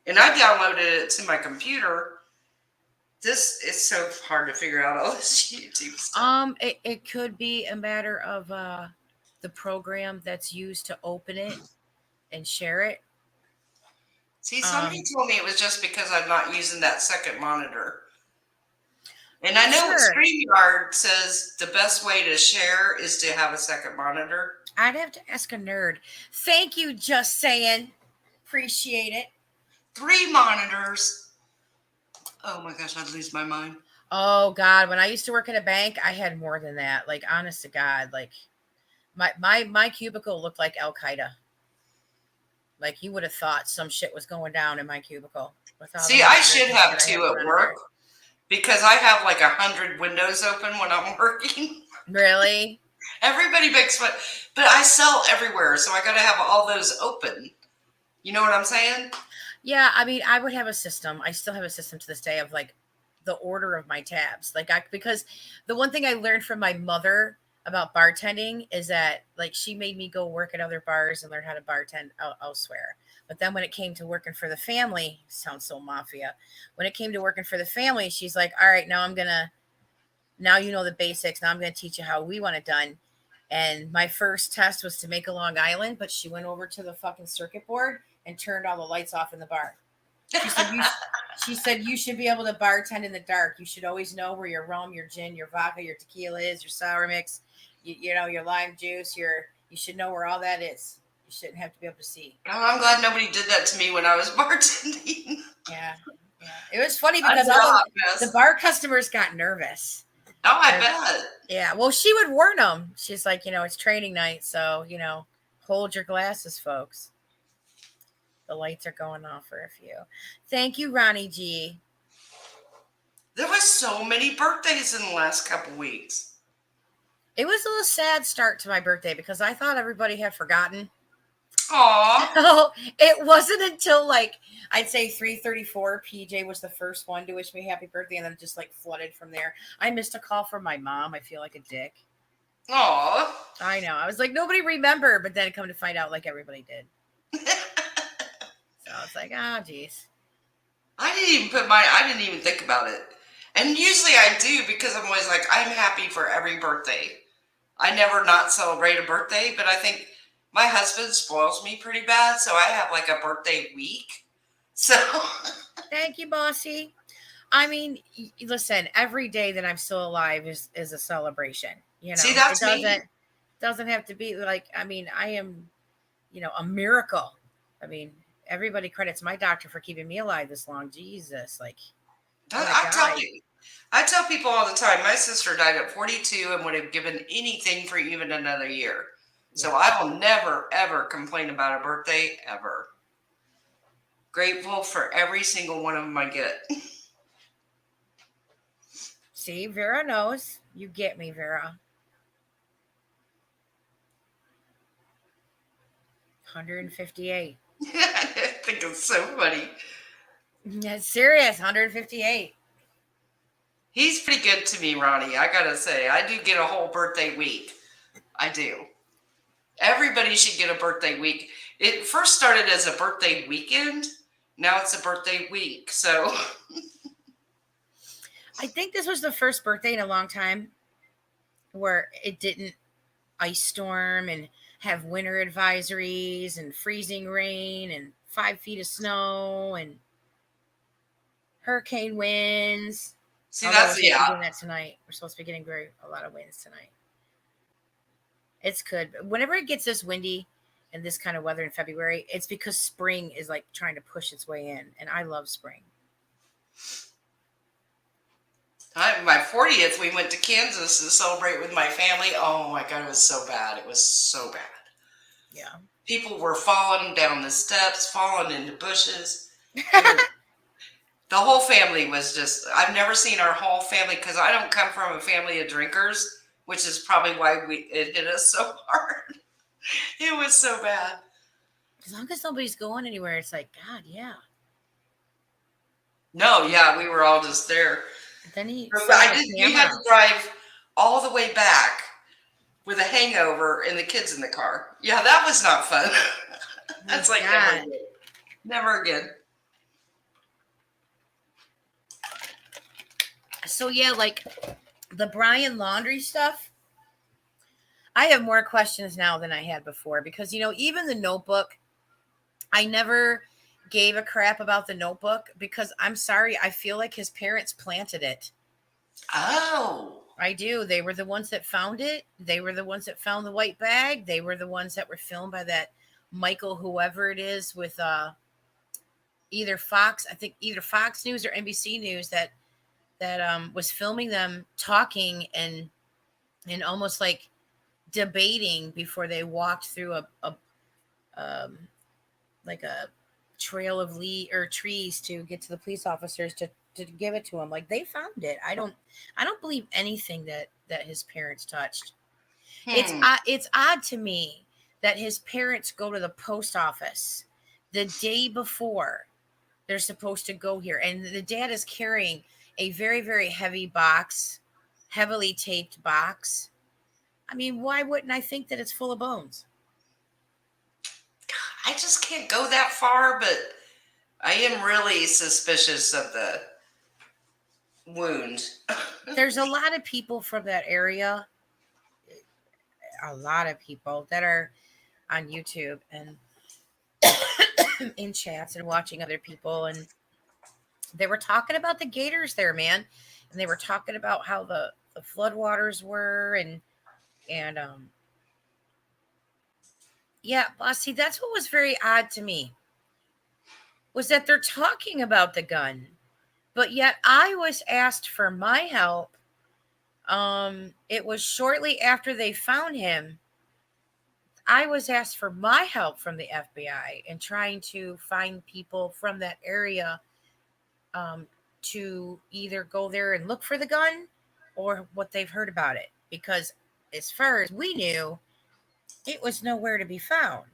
And I downloaded it to my computer. This is so hard to figure out all this YouTube stuff.
It could be a matter of the program that's used to open it and share it.
See, somebody told me it was just because I'm not using that second monitor. And I know
Sure.
StreamYard says the best way to share is to have a second monitor.
I'd have to ask a nerd. Thank you, just saying. Appreciate it.
3 monitors. Oh my gosh, I'd lose my mind.
Oh God, when I used to work at a bank, I had more than that. Like, honest to God, like my cubicle looked like Al Qaeda. Like, you would have thought some shit was going down in my cubicle.
See, I should have 2 at work because I have like 100 windows open when I'm working.
Really?
Everybody makes fun, but I sell everywhere, so I got to have all those open. You know what I'm saying?
Yeah, I mean, I would have a system. I still have a system to this day of like the order of my tabs. Like, because the one thing I learned from my mother about bartending is that, like, she made me go work at other bars and learn how to bartend elsewhere. But then when it came to working for the family, sounds so mafia. When it came to working for the family, she's like, all right, now you know the basics. Now I'm going to teach you how we want it done. And my first test was to make a Long Island, but she went over to the fucking circuit board and turned all the lights off in the bar. She said you should be able to bartend in the dark. You should always know where your rum, your gin, your vodka, your tequila is, your sour mix, you know, your lime juice, you should know where all that is. You shouldn't have to be able to see.
Oh, I'm glad nobody did that to me when I was bartending.
Yeah. It was funny because the bar customers got nervous.
Oh, I bet.
Yeah. Well, she would warn them. She's like, it's training night. So, hold your glasses, folks. The lights are going off for a few. Thank you, Ronnie G.
There was so many birthdays in the last couple weeks.
It was a little sad start to my birthday because I thought everybody had forgotten.
Aw.
So it wasn't until I'd say 3:34, PJ was the first one to wish me happy birthday, and then it just flooded from there. I missed a call from my mom. I feel like a dick.
Aw.
I know. I was like, nobody remembered, but then come to find out everybody did. So it's like, geez.
I didn't even think about it. And usually I do because I'm always like, I'm happy for every birthday. I never not celebrate a birthday, but I think my husband spoils me pretty bad, so I have a birthday week. So
thank you, bossy. I mean, listen, every day that I'm still alive is a celebration.
See, that's
it doesn't have to be I am, a miracle. I mean, everybody credits my doctor for keeping me alive this long. Jesus,
I tell people all the time, my sister died at 42 and would have given anything for even another year. So I will never, ever complain about a birthday, ever. Grateful for every single one of them I get.
See, Vera knows. You get me, Vera. 158.
I think it's so funny.
That's serious, 158.
He's pretty good to me, Ronnie. I gotta say, I do get a whole birthday week. I do. Everybody should get a birthday week. It first started as a birthday weekend. Now it's a birthday week. So
I think this was the first birthday in a long time where it didn't ice storm and have winter advisories and freezing rain and 5 feet of snow and hurricane winds.
See, that's
we're doing that tonight. We're supposed to be getting a lot of winds tonight. It's good. But whenever it gets this windy and this kind of weather in February, it's because spring is trying to push its way in, and I love spring.
My 40th, we went to Kansas to celebrate with my family. Oh my God, it was so bad. It was so bad.
Yeah.
People were falling down the steps, falling into bushes. The whole family was just, I've never seen our whole family, because I don't come from a family of drinkers, which is probably why it hit us so hard. It was so bad.
As long as nobody's going anywhere, it's like, God, yeah.
No, yeah, we were all just there.
Then we
had to drive all the way back with a hangover and the kids in the car. Yeah, that was not fun. That's never again.
So yeah, the Brian Laundrie stuff. I have more questions now than I had before because, even the notebook, I never gave a crap about the notebook because I'm sorry, I feel like his parents planted it.
Oh.
I do. They were the ones that found it. They were the ones that found the white bag. They were the ones that were filmed by that Michael, whoever it is, with either Fox, I think either Fox News or NBC News that was filming them talking and almost like debating before they walked through a like a trail of trees to get to the police officers to give it to him. Like they found it. I don't believe anything that his parents touched.
Hmm.
It's odd to me that his parents go to the post office the day before they're supposed to go here, and the dad is carrying a very, very heavy box, heavily taped box. I mean, why wouldn't I think that it's full of bones?
I just can't go that far, but I am really suspicious of the wound.
There's a lot of people from that area, a lot of people that are on YouTube and in chats and watching other people, and they were talking about the gators there, man, and they were talking about how the floodwaters were, and yeah, see, that's what was very odd to me, was that they're talking about the gun, but yet I was asked for my help. It was shortly after they found him. I was asked for my help from the FBI in trying to find people from that area, to either go there and look for the gun or what they've heard about it. Because as far as we knew, it was nowhere to be found.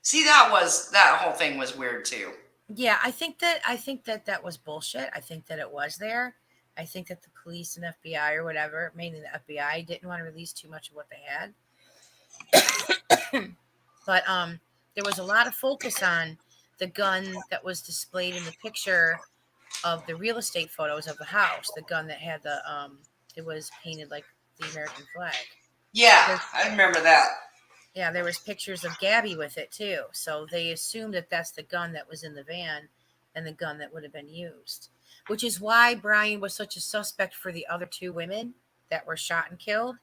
See, that whole thing was weird too.
Yeah, I think that was bullshit. I think that it was there. I think that the police and FBI or whatever, mainly the FBI, didn't want to release too much of what they had. But there was a lot of focus on the gun that was displayed in the picture of the real estate photos of the house. The gun that had it was painted like the American flag.
Yeah, I remember that.
Yeah, there was pictures of Gabby with it too. So they assumed that that's the gun that was in the van and the gun that would have been used. Which is why Brian was such a suspect for the other two women that were shot and killed,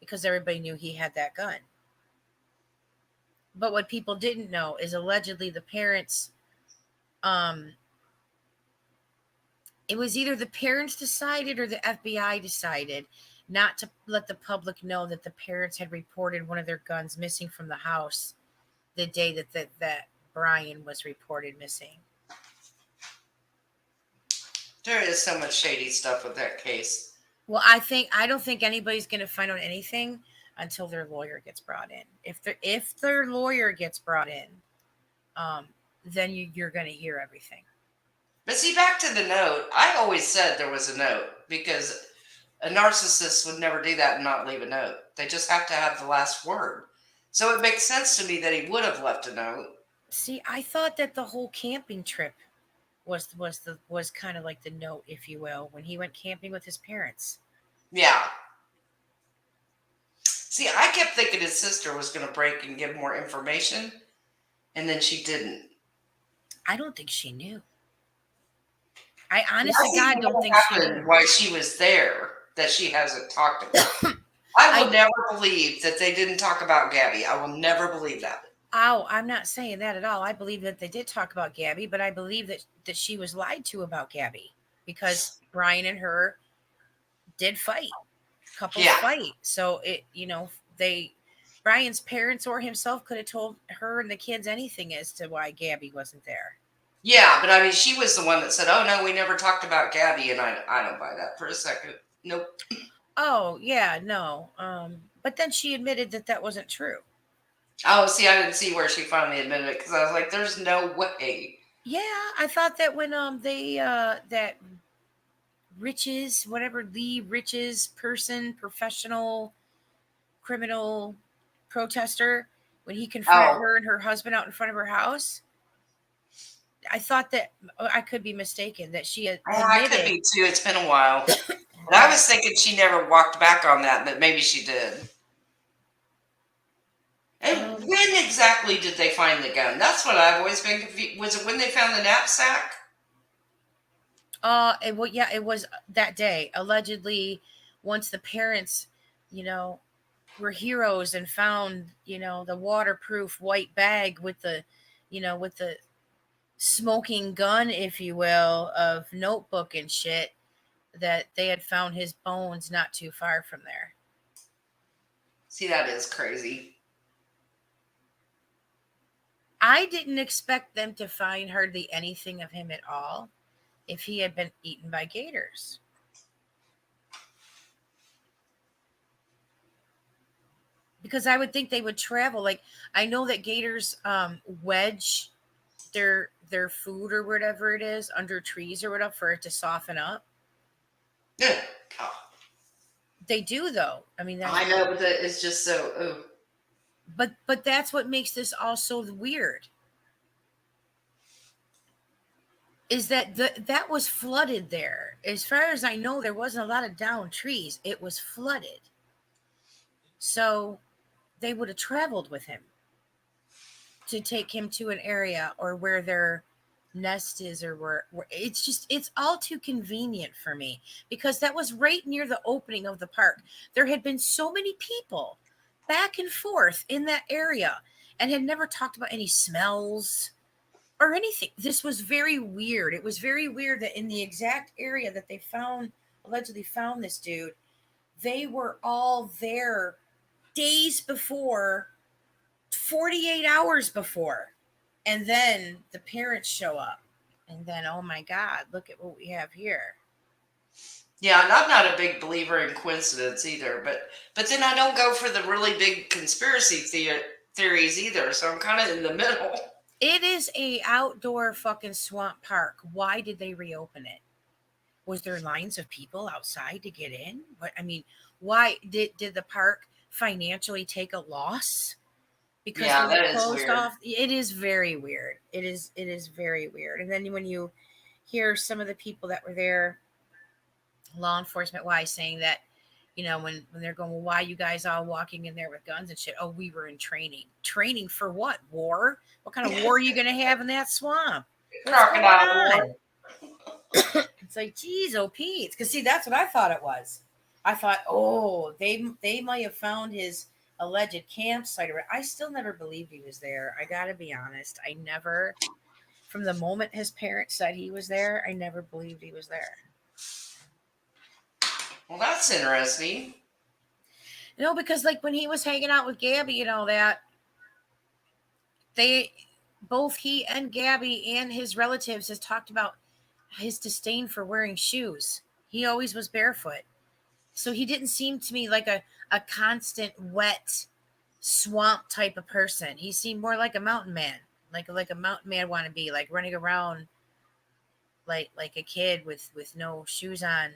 because everybody knew he had that gun. But what people didn't know is allegedly the parents, it was either the parents decided or the FBI decided not to let the public know that the parents had reported one of their guns missing from the house the day that Brian was reported missing.
There is so much shady stuff with that case.
Well, I don't think anybody's going to find out anything until their lawyer gets brought in. If their lawyer gets brought in, then you're going to hear everything.
But see, back to the note, I always said there was a note because a narcissist would never do that and not leave a note. They just have to have the last word. So it makes sense to me that he would have left a note.
See, I thought that the whole camping trip was kind of like the note, if you will, when he went camping with his parents.
Yeah. See, I kept thinking his sister was going to break and give more information, and then she didn't.
I don't think she knew. I honestly, God, don't think she knew.
Why she was there that she hasn't talked about. I will never believe that they didn't talk about Gabby. I will never believe that.
Oh, I'm not saying that at all. I believe that they did talk about Gabby, but I believe that she was lied to about Gabby because Brian and her did fight. Couples fight. So Brian's parents or himself could have told her and the kids anything as to why Gabby wasn't there.
Yeah, but I mean, she was the one that said, "Oh no, we never talked about Gabby," and I don't buy that for a second. Nope.
Oh yeah, no. But then she admitted that wasn't true.
Oh, see, I didn't see where she finally admitted it because I was like, "There's no way."
Yeah, I thought that when that Riches, whatever Lee Riches person, professional criminal protester, when he confronted her and her husband out in front of her house, I thought that I could be mistaken that she admitted,
I could be too. It's been a while. And I was thinking she never walked back on that, but maybe she did. And when exactly did they find the gun? That's what I've always been confused. Was it when they found the knapsack?
It was that day. Allegedly, once the parents, you know, were heroes and found, the waterproof white bag with the smoking gun, if you will, of notebook and shit, that they had found his bones not too far from there.
See, that is crazy.
I didn't expect them to find hardly anything of him at all if he had been eaten by gators. Because I would think they would travel. Like, I know that gators wedge their food or whatever it is under trees or whatever for it to soften up.
Yeah.
They do, though. I mean,
I know, but it's just so. Oh.
But that's what makes this all so weird. Is that that was flooded there? As far as I know, there wasn't a lot of down trees. It was flooded. So they would have traveled with him to take him to an area or where their nest is, or where it's all too convenient for me, because that was right near the opening of the park. There had been so many people back and forth in that area and had never talked about any smells or anything. This was very weird. It was very weird that in the exact area that they allegedly found this dude, they were all there days before, 48 hours before. And then the parents show up. And then, oh my God, look at what we have here.
Yeah, and I'm not a big believer in coincidence either, but then I don't go for the really big conspiracy theories either, so I'm kind of in the middle.
It is a outdoor fucking swamp park. Why did they reopen it? Was there lines of people outside to get in? But I mean, why did the park financially take a loss? Because
Yeah,
they
that is
closed
weird.
off. It is very weird. It is very weird. And then when you hear some of the people that were there, law enforcement wise, saying that, when they're going, well, why you guys all walking in there with guns and shit? Oh, we were in training. Training for what? War? What kind of war are you going to have in that swamp? What's going
Crocodile
on? It's like, geez, oh, Pete. Because see, that's what I thought it was. I thought, oh, they might have found his alleged campsite. I still never believed he was there. I got to be honest. I never, from the moment his parents said he was there, I never believed he was there.
Well, that's interesting.
Because like when he was hanging out with Gabby and all that, both he and Gabby and his relatives has talked about his disdain for wearing shoes. He always was barefoot. So he didn't seem to me like a constant wet swamp type of person. He seemed more like a mountain man, like a mountain man wannabe, like running around like a kid with no shoes on.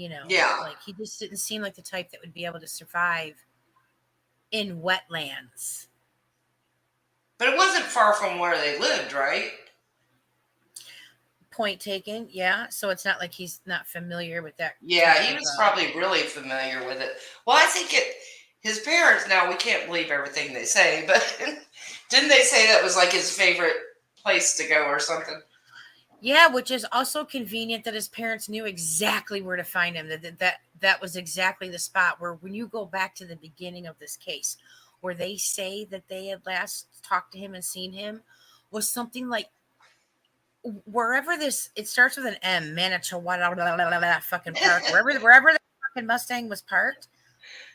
Yeah.
Like he just didn't seem like the type that would be able to survive in wetlands.
But it wasn't far from where they lived, right?
Point taken, yeah. So it's not like he's not familiar with that.
Yeah, he was probably really familiar with it. Well, I think his parents, now we can't believe everything they say, but didn't they say that was like his favorite place to go or something?
Yeah, which is also convenient that his parents knew exactly where to find him. That was exactly the spot where, when you go back to the beginning of this case, where they say that they had last talked to him and seen him, was something like wherever it starts with an M, Manitowoc fucking park, wherever the fucking Mustang was parked,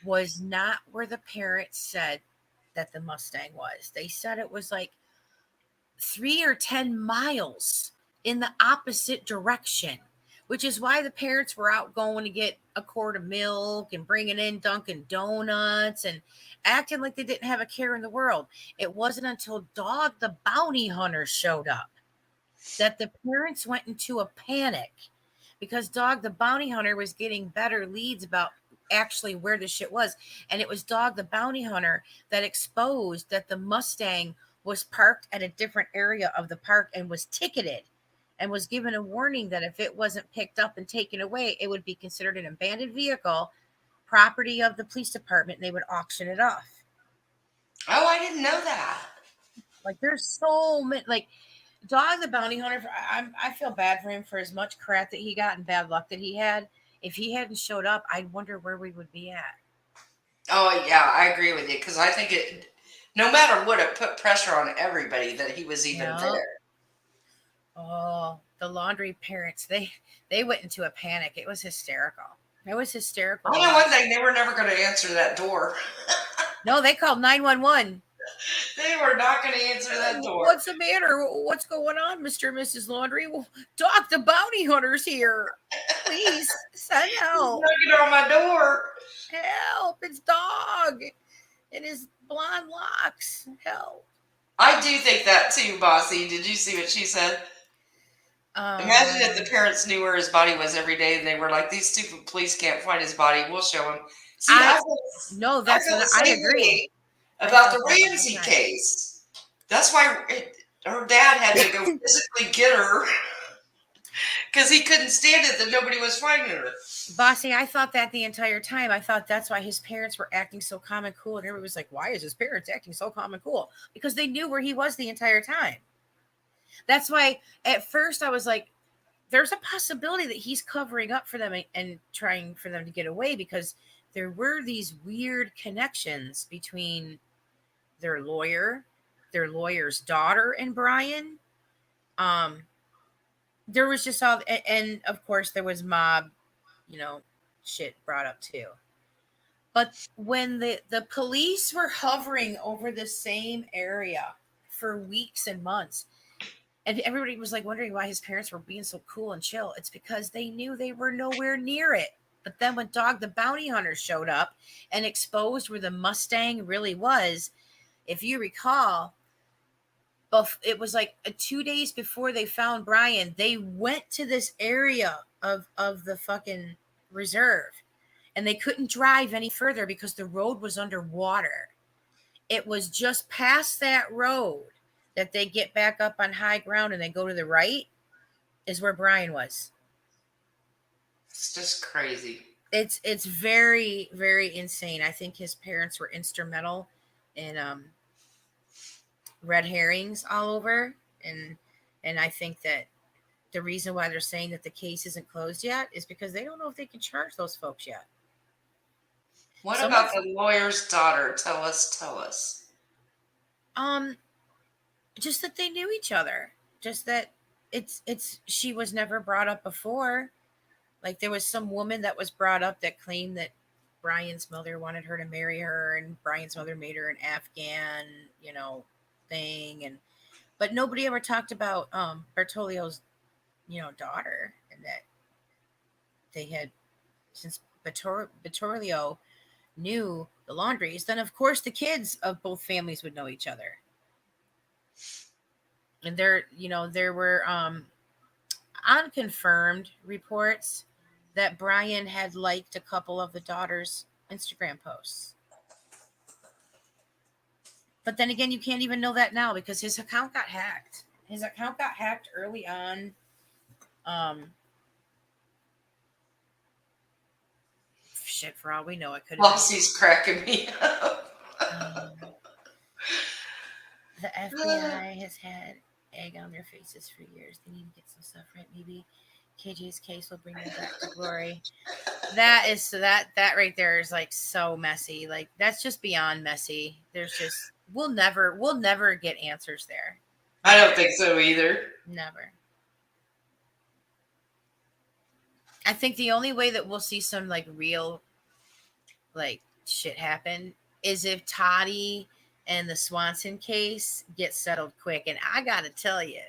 was not where the parents said that the Mustang was. They said it was like 3 or 10 miles in the opposite direction, which is why the parents were out going to get a quart of milk and bringing in Dunkin' Donuts and acting like they didn't have a care in the world. It wasn't until Dog the Bounty Hunter showed up that the parents went into a panic, because Dog the Bounty Hunter was getting better leads about actually where the shit was. And it was Dog the Bounty Hunter that exposed that the Mustang was parked at a different area of the park and was ticketed and was given a warning that if it wasn't picked up and taken away, it would be considered an abandoned vehicle, property of the police department, and they would auction it off.
Oh, I didn't know that.
Like there's so many, like Dog the Bounty Hunter. I feel bad for him for as much crap that he got and bad luck that he had. If he hadn't showed up, I'd wonder where we would be at.
Oh, yeah, I agree with you because I think it, no matter what, it put pressure on everybody that he was even
Yeah.
there.
Oh, the Laundrie parents, they went into a panic. It was hysterical. It was hysterical.
I know one thing, they were never going to answer that door.
No, they called 911.
They were not going to answer that door.
What's the matter? What's going on, Mr. and Mrs. Laundrie? Well, Doc the Bounty Hunter's here. Please send help.
Knocking on my door.
Help. It's Dog and his blonde locks. Help.
I do think that too, Bossy. Did you see what she said? Imagine if the parents knew where his body was every day and they were like, these stupid police can't find his body. We'll show him. See,
no, that's what I agree.
About the Ramsey case. That's why her dad had to go physically get her because he couldn't stand it that nobody was finding her.
Bossy, I thought that the entire time. I thought that's why his parents were acting so calm and cool. And everybody was like, why is his parents acting so calm and cool? Because they knew where he was the entire time. That's why at first I was like, there's a possibility that he's covering up for them and trying for them to get away, because there were these weird connections between their lawyer's daughter, and Brian. There was just all, and of course there was mob, shit brought up too. But when the police were hovering over the same area for weeks and months, and everybody was like wondering why his parents were being so cool and chill, it's because they knew they were nowhere near it. But then when Dog the Bounty Hunter showed up and exposed where the Mustang really was, if you recall, it was like 2 days before they found Brian, they went to this area of the fucking reserve, and they couldn't drive any further because the road was underwater. It was just past that road that they get back up on high ground and they go to the right is where Brian was.
It's just crazy.
It's very, very insane. I think his parents were instrumental in red herrings all over, and I think that the reason why they're saying that the case isn't closed yet is because they don't know if they can charge those folks yet.
What about the lawyer's daughter? Tell us.
Just that they knew each other. Just that she was never brought up before. Like there was some woman that was brought up that claimed that Brian's mother wanted her to marry her, and Brian's mother made her an Afghan, thing, but nobody ever talked about Bertoglio's, daughter, and that they had, since Bertoglio knew the Laundries, then of course the kids of both families would know each other. And there were unconfirmed reports that Brian had liked a couple of the daughter's Instagram posts. But then again, you can't even know that now because his account got hacked. His account got hacked early on. Shit, for all we know, it could have
Bossy's cracking me up.
The FBI has had egg on their faces for years. They need to get some stuff right. Maybe KJ's case will bring them back to glory. That right there is like so messy. Like that's just beyond messy. There's just we'll never get answers there.
I don't think so either.
Never. I think the only way that we'll see some like real like shit happen is if Toddy and the Swanson case get settled quick. And I gotta tell you,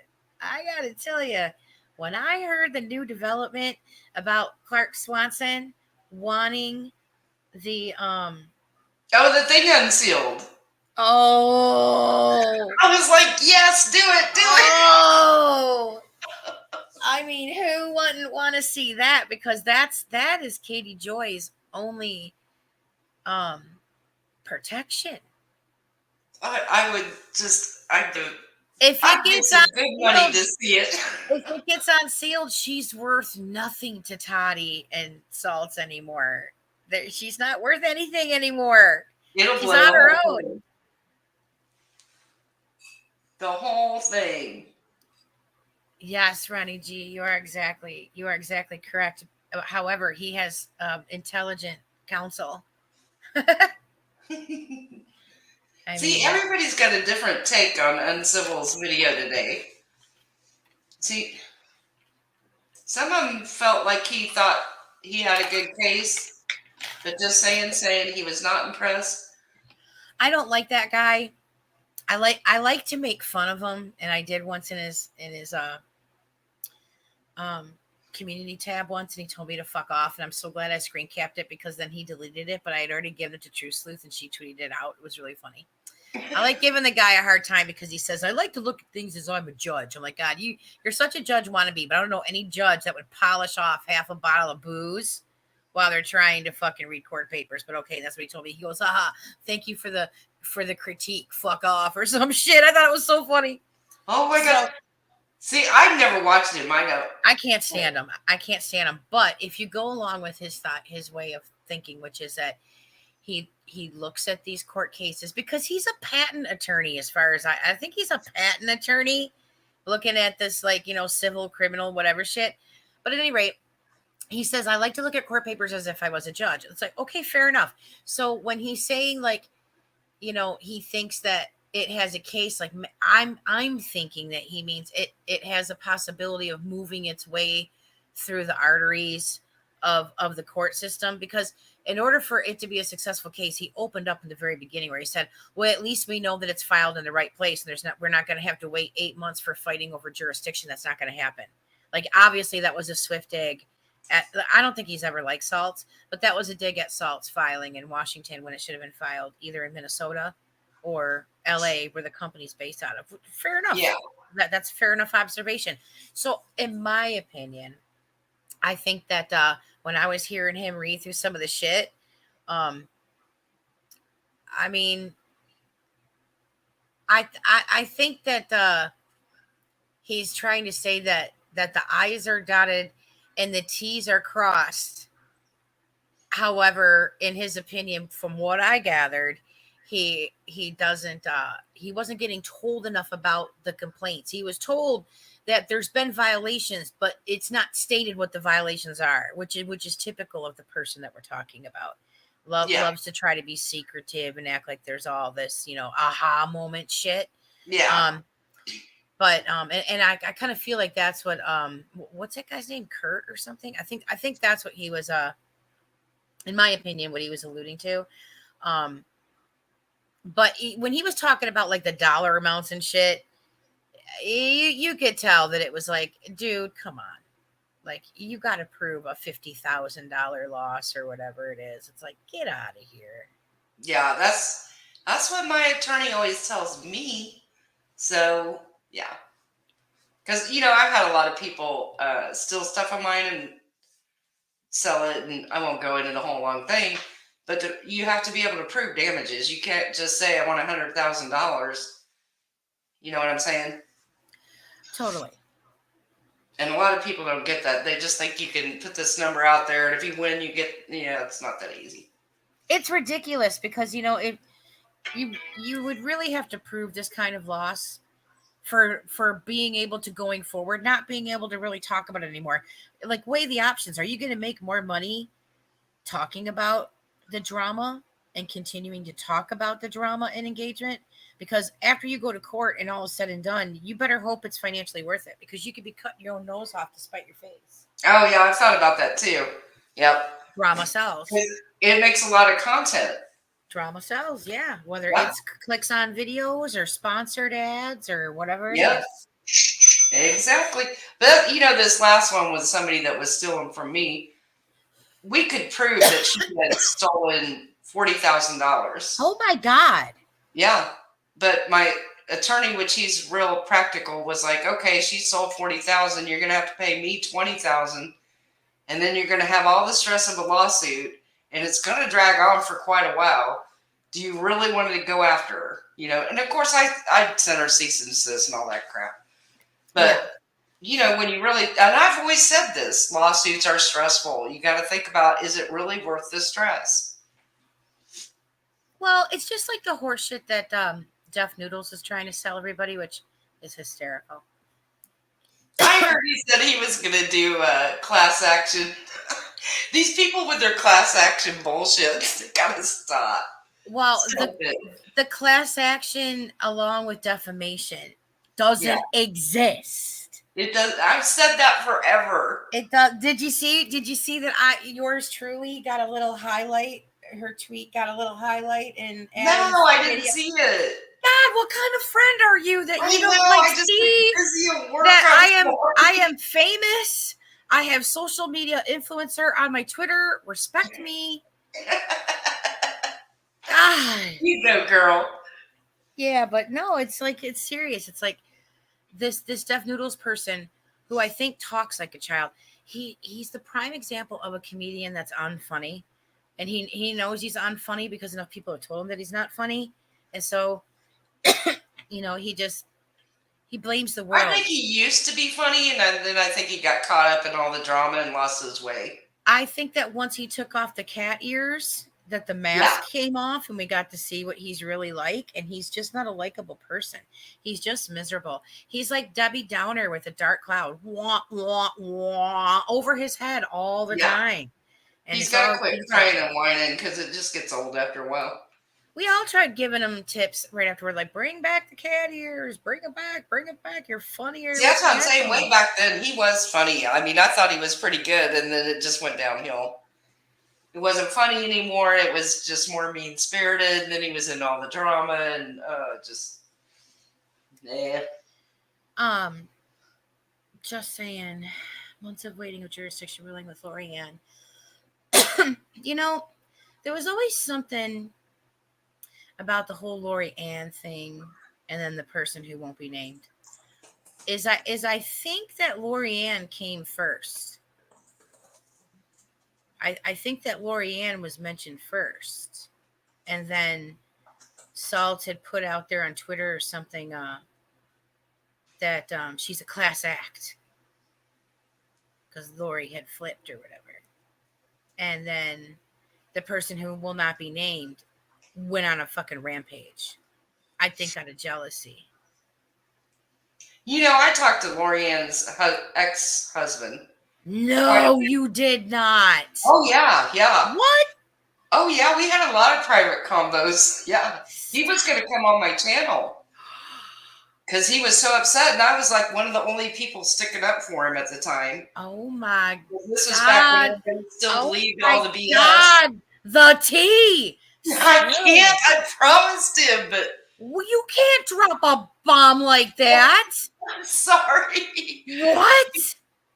when I heard the new development about Clark Swanson wanting the
the thing unsealed.
Oh,
I was like, yes, do it.
Oh, I mean, who wouldn't want to see that? Because that is Katie Joy's only protection.
I would just,
If
I'd
it
pay
gets
some
on
big money to
sealed,
see it.
if it gets on sealed, she's worth nothing to Toddy and Salts anymore. She's not worth anything anymore.
It'll
She's
blow
on
the
her
whole
own.
thing. The whole thing.
Yes, Ronnie G, you are exactly correct. However, he has intelligent counsel. I
See,
mean,
everybody's got a different take on Uncivil's video today. See, some of them felt like he thought he had a good case, but just saying he was not impressed.
I don't like that guy. I like to make fun of him, and I did once in his community tab once, and he told me to fuck off, and I'm so glad I screen capped it because then he deleted it, but I had already given it to True Sleuth, and she tweeted it out. It was really funny. I like giving the guy a hard time because he says, I like to look at things as I'm a judge. I'm like, God, you're such a judge wannabe, but I don't know any judge that would polish off half a bottle of booze while they're trying to fucking read court papers. But okay, that's what he told me. He goes, haha, thank you for the critique, fuck off, or some shit. I thought it was so funny.
Oh my God. See, I've never watched him. I know.
I can't stand him. But if you go along with his way of thinking, which is that he looks at these court cases because he's a patent attorney, as far as I think he's a patent attorney looking at this, like, civil, criminal, whatever shit. But at any rate, he says, I like to look at court papers as if I was a judge. It's like, okay, fair enough. So when he's saying, like, he thinks that it has a case, like, I'm thinking that he means it has a possibility of moving its way through the arteries of the court system, because in order for it to be a successful case, he opened up in the very beginning where he said, well, at least we know that it's filed in the right place, and we're not going to have to wait 8 months for fighting over jurisdiction. That's not going to happen. Like, obviously that was a swift dig I don't think he's ever liked Salts, but that was a dig at Salts filing in Washington when it should have been filed either in Minnesota or LA, where the company's based out of. Fair enough.
Yeah.
That's fair enough observation. So in my opinion, I think that when I was hearing him read through some of the shit, I mean, I think that he's trying to say that the I's are dotted and the T's are crossed. However, in his opinion, from what I gathered, he wasn't getting told enough about the complaints. He was told that there's been violations, but it's not stated what the violations are, which is typical of the person that we're talking about. Loves to try to be secretive and act like there's all this, aha moment shit.
Yeah.
But I kind of feel like that's what what's that guy's name, Kurt or something? I think that's what he was in my opinion, what he was alluding to. But when he was talking about, like, the dollar amounts and shit, you could tell that it was like, dude, come on. Like, you got to prove a $50,000 loss or whatever it is. It's like, get out of here.
Yeah, that's what my attorney always tells me. So, yeah. Because, I've had a lot of people steal stuff of mine and sell it, and I won't go into the whole long thing, but you have to be able to prove damages. You can't just say, I want $100,000. You know what I'm saying?
Totally.
And a lot of people don't get that. They just think you can put this number out there, and if you win, you get, it's not that easy.
It's ridiculous because, if you would really have to prove this kind of loss for being able to going forward, not being able to really talk about it anymore. Like, weigh the options. Are you going to make more money talking about the drama and continuing to talk about the drama and engagement? Because after you go to court and all is said and done, you better hope it's financially worth it, because you could be cutting your own nose off to spite your face.
Oh, yeah, I've thought about that too. Yep.
Drama sells.
It makes a lot of content.
Drama sells, yeah. Whether it's clicks on videos or sponsored ads or whatever it is.
Exactly. But, this last one was somebody that was stealing from me. We could prove that she had stolen $40,000.
Oh, my God.
Yeah. But my attorney, which he's real practical, was like, okay, she sold $40,000. You're going to have to pay me $20,000. And then you're going to have all the stress of a lawsuit. And it's going to drag on for quite a while. Do you really want to go after her? You know, and of course I'd send her cease and desist and all that crap. But, you know, when you really, and I've always said this, lawsuits are stressful. You got to think about, is it really worth the stress?
Well, it's just like the horse shit that Jeff Noodles is trying to sell everybody, which is hysterical.
I heard he said he was going to do class action. These people with their class action bullshit, they got to stop.
Well,
Stop it.
the class action along with defamation doesn't exist.
It does. I've said that forever.
It does. Did you see that yours truly got a little highlight? Her tweet got a little highlight and
No, I didn't see it.
God, what kind of friend are you that you don't
I
like
just
see
been busy at work.
that I am famous? I have social media influencer on my Twitter. Respect me. God.
You go, girl.
Yeah, but no, it's like, it's serious. It's like this Jeff Noodles person who I think talks like a child. He's the prime example of a comedian that's unfunny. And he knows he's unfunny because enough people have told him that he's not funny. And so, you know, he blames the world.
I think he used to be funny, and then I think he got caught up in all the drama and lost his way.
I think that once he took off the cat ears, that the mask came off and we got to see what he's really like. And he's just not a likable person. He's just miserable. He's like Debbie Downer with a dark cloud wah, wah, wah, over his head all the time. And
he's got to quit crying and whining because it just gets old after a while.
We all tried giving him tips right afterward, like, bring back the cat ears, bring it back. You're funnier.
See, that's what I'm saying. Way back then, he was funny. I mean, I thought he was pretty good, and then it just went downhill. It wasn't funny anymore. It was just more mean-spirited, and then he was in all the drama, and
just saying, months of waiting of jurisdiction ruling with Lorianne. You know, there was always something about the whole Lorianne thing, and then the person who won't be named. Is I think that Lorianne came first. I think that Lorianne was mentioned first, and then Salt had put out there on Twitter or something that she's a class act because Lori had flipped or whatever. And then the person who will not be named went on a fucking rampage. I think out of jealousy.
You know, I talked to Lorianne's ex-husband.
No, you did not.
Oh, yeah.
What?
Oh, yeah, we had a lot of private combos. Yeah. He was going to come on my channel because he was so upset, and I was like one of the only people sticking up for him at the time.
Oh, my
This was
God.
back when I still believed all the BS.
God, the tea.
I can't. I promised him, but...
Well, you can't drop a bomb like that.
I'm sorry.
What?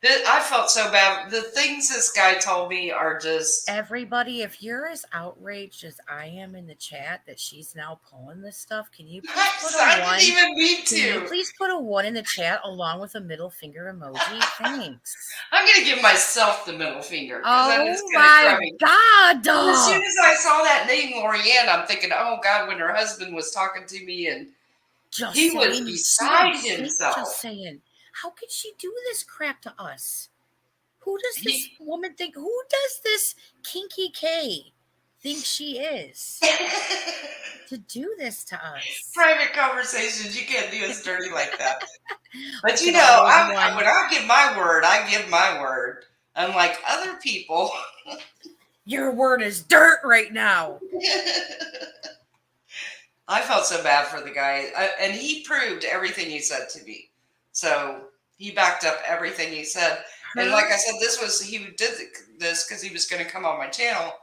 I felt so bad. The things this guy told me are just...
Everybody, if you're as outraged as I am in the chat that she's now pulling this stuff, can you please put a one?
I didn't even mean to.
Can you please put a one in the chat along with a middle finger emoji? Thanks.
I'm going to give myself the middle finger.
Oh my God.
As soon as I saw that name, Lorianne, I'm thinking, oh God, when her husband was talking to me and he was beside himself.
Just saying. How could she do this crap to us? Who does this woman think? Who does this kinky K think she is to do this to us?
Private conversations. You can't do us dirty like that. But you know, when I give my word, I give my word. Unlike other people.
Your word is dirt right now.
I felt so bad for the guy. And he proved everything he said to me. So he backed up everything he said. And like I said, he did this because he was going to come on my channel.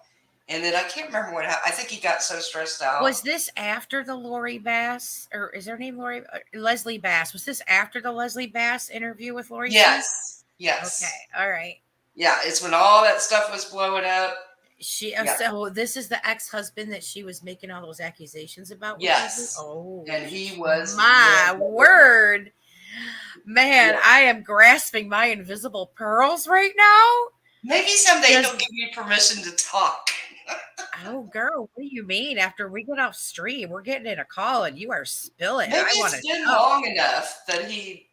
And then I can't remember what happened. I think he got so stressed out.
Was this after the Lori Bass? Or is her name Lori? Leslie Bass. Was this after the Leslie Bass interview with Lori?
Yes.
Okay. All right.
Yeah. It's when all that stuff was blowing up.
So this is the ex-husband that she was making all those accusations about?
Yes.
Oh.
And he was.
My word. Man, yeah. I am grasping my invisible pearls right now.
Maybe someday he'll give me permission to talk.
Oh, girl, what do you mean? After we get off stream, we're getting in a call and you are spilling.
Maybe
I want
it's
to
been
know.
long enough that he.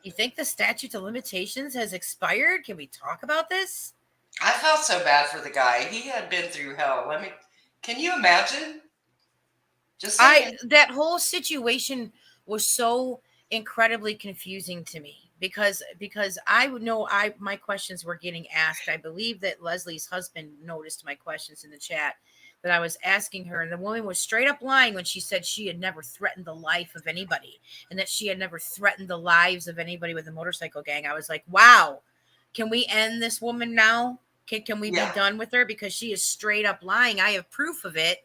You think the statute of limitations has expired? Can we talk about this?
I felt so bad for the guy. He had been through hell. Can you imagine? Just saying.
That whole situation was so incredibly confusing to me because I would know my questions were getting asked. I believe that Leslie's husband noticed my questions in the chat that I was asking her, and the woman was straight up lying when she said she had never threatened the life of anybody and that she had never threatened the lives of anybody with a motorcycle gang. I was like, wow, can we end this woman now? Can we
Yeah.
be done with her? Because she is straight up lying. I have proof of it.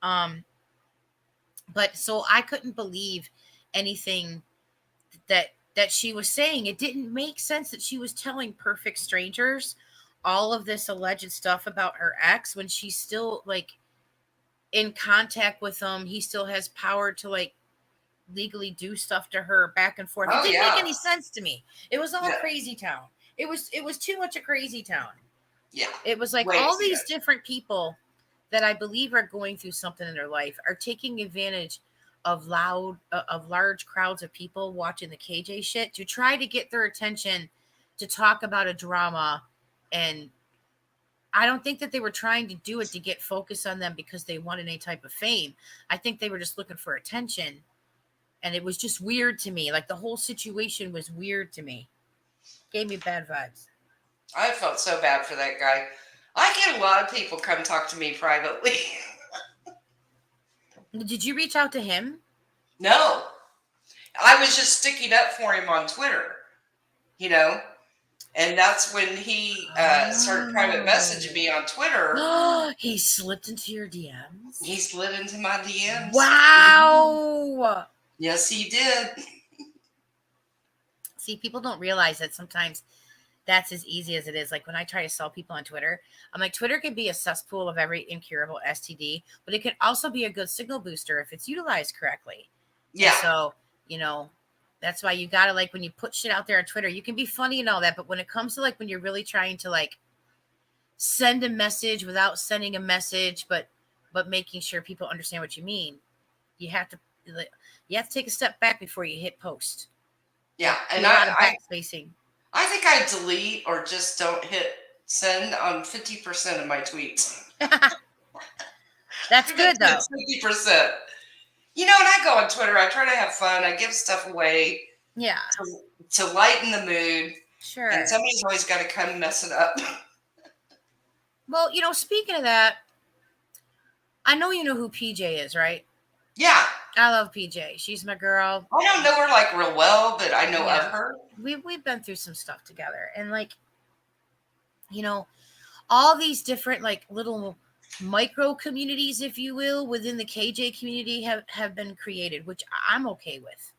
But so I couldn't believe anything that she was saying. It didn't make sense that she was telling perfect strangers all of this alleged stuff about her ex when she's still like in contact with him. He still has power to like legally do stuff to her back and forth.
Oh,
It didn't
yeah.
make any sense to me. It was all
Yeah.
crazy town. It was too much a crazy town.
Yeah.
It was like
Way
all
too
these
much.
different people that I believe are going through something in their life are taking advantage of large crowds of people watching the KJ shit to try to get their attention to talk about a drama. And I don't think that they were trying to do it to get focus on them because they wanted any type of fame. I think they were just looking for attention. And it was just weird to me. Like the whole situation was weird to me. Gave me bad vibes.
I felt so bad for that guy. I get a lot of people come talk to me privately.
Did you reach out to him?
No. I was just sticking up for him on Twitter, you know? And that's when he started private messaging me on Twitter.
He slipped into your DMs.
He slid into my DMs.
Wow.
Yes, he did.
See, people don't realize that sometimes that's as easy as it is. Like when I try to sell people on Twitter, I'm like, Twitter can be a cesspool of every incurable STD, but it can also be a good signal booster if it's utilized correctly.
Yeah.
And so, you know, that's why you gotta like when you put shit out there on Twitter, you can be funny and all that, but when it comes to like when you're really trying to like send a message without sending a message, but making sure people understand what you mean, you have to take a step back before you hit post.
Yeah. And
a lot of backspacing.
I think I delete or just don't hit send on 50% of my tweets.
That's good though.
50%. You know, when I go on Twitter, I try to have fun. I give stuff away.
Yeah.
To lighten the mood.
Sure.
And somebody's always got to come mess it up.
Well, you know, speaking of that, I know you know who PJ is, right?
Yeah.
I love PJ. She's my girl.
I don't know her like real well, but I know of her.
We've been through some stuff together. And like, you know, all these different like little micro communities, if you will, within the KJ community have been created, which I'm okay with.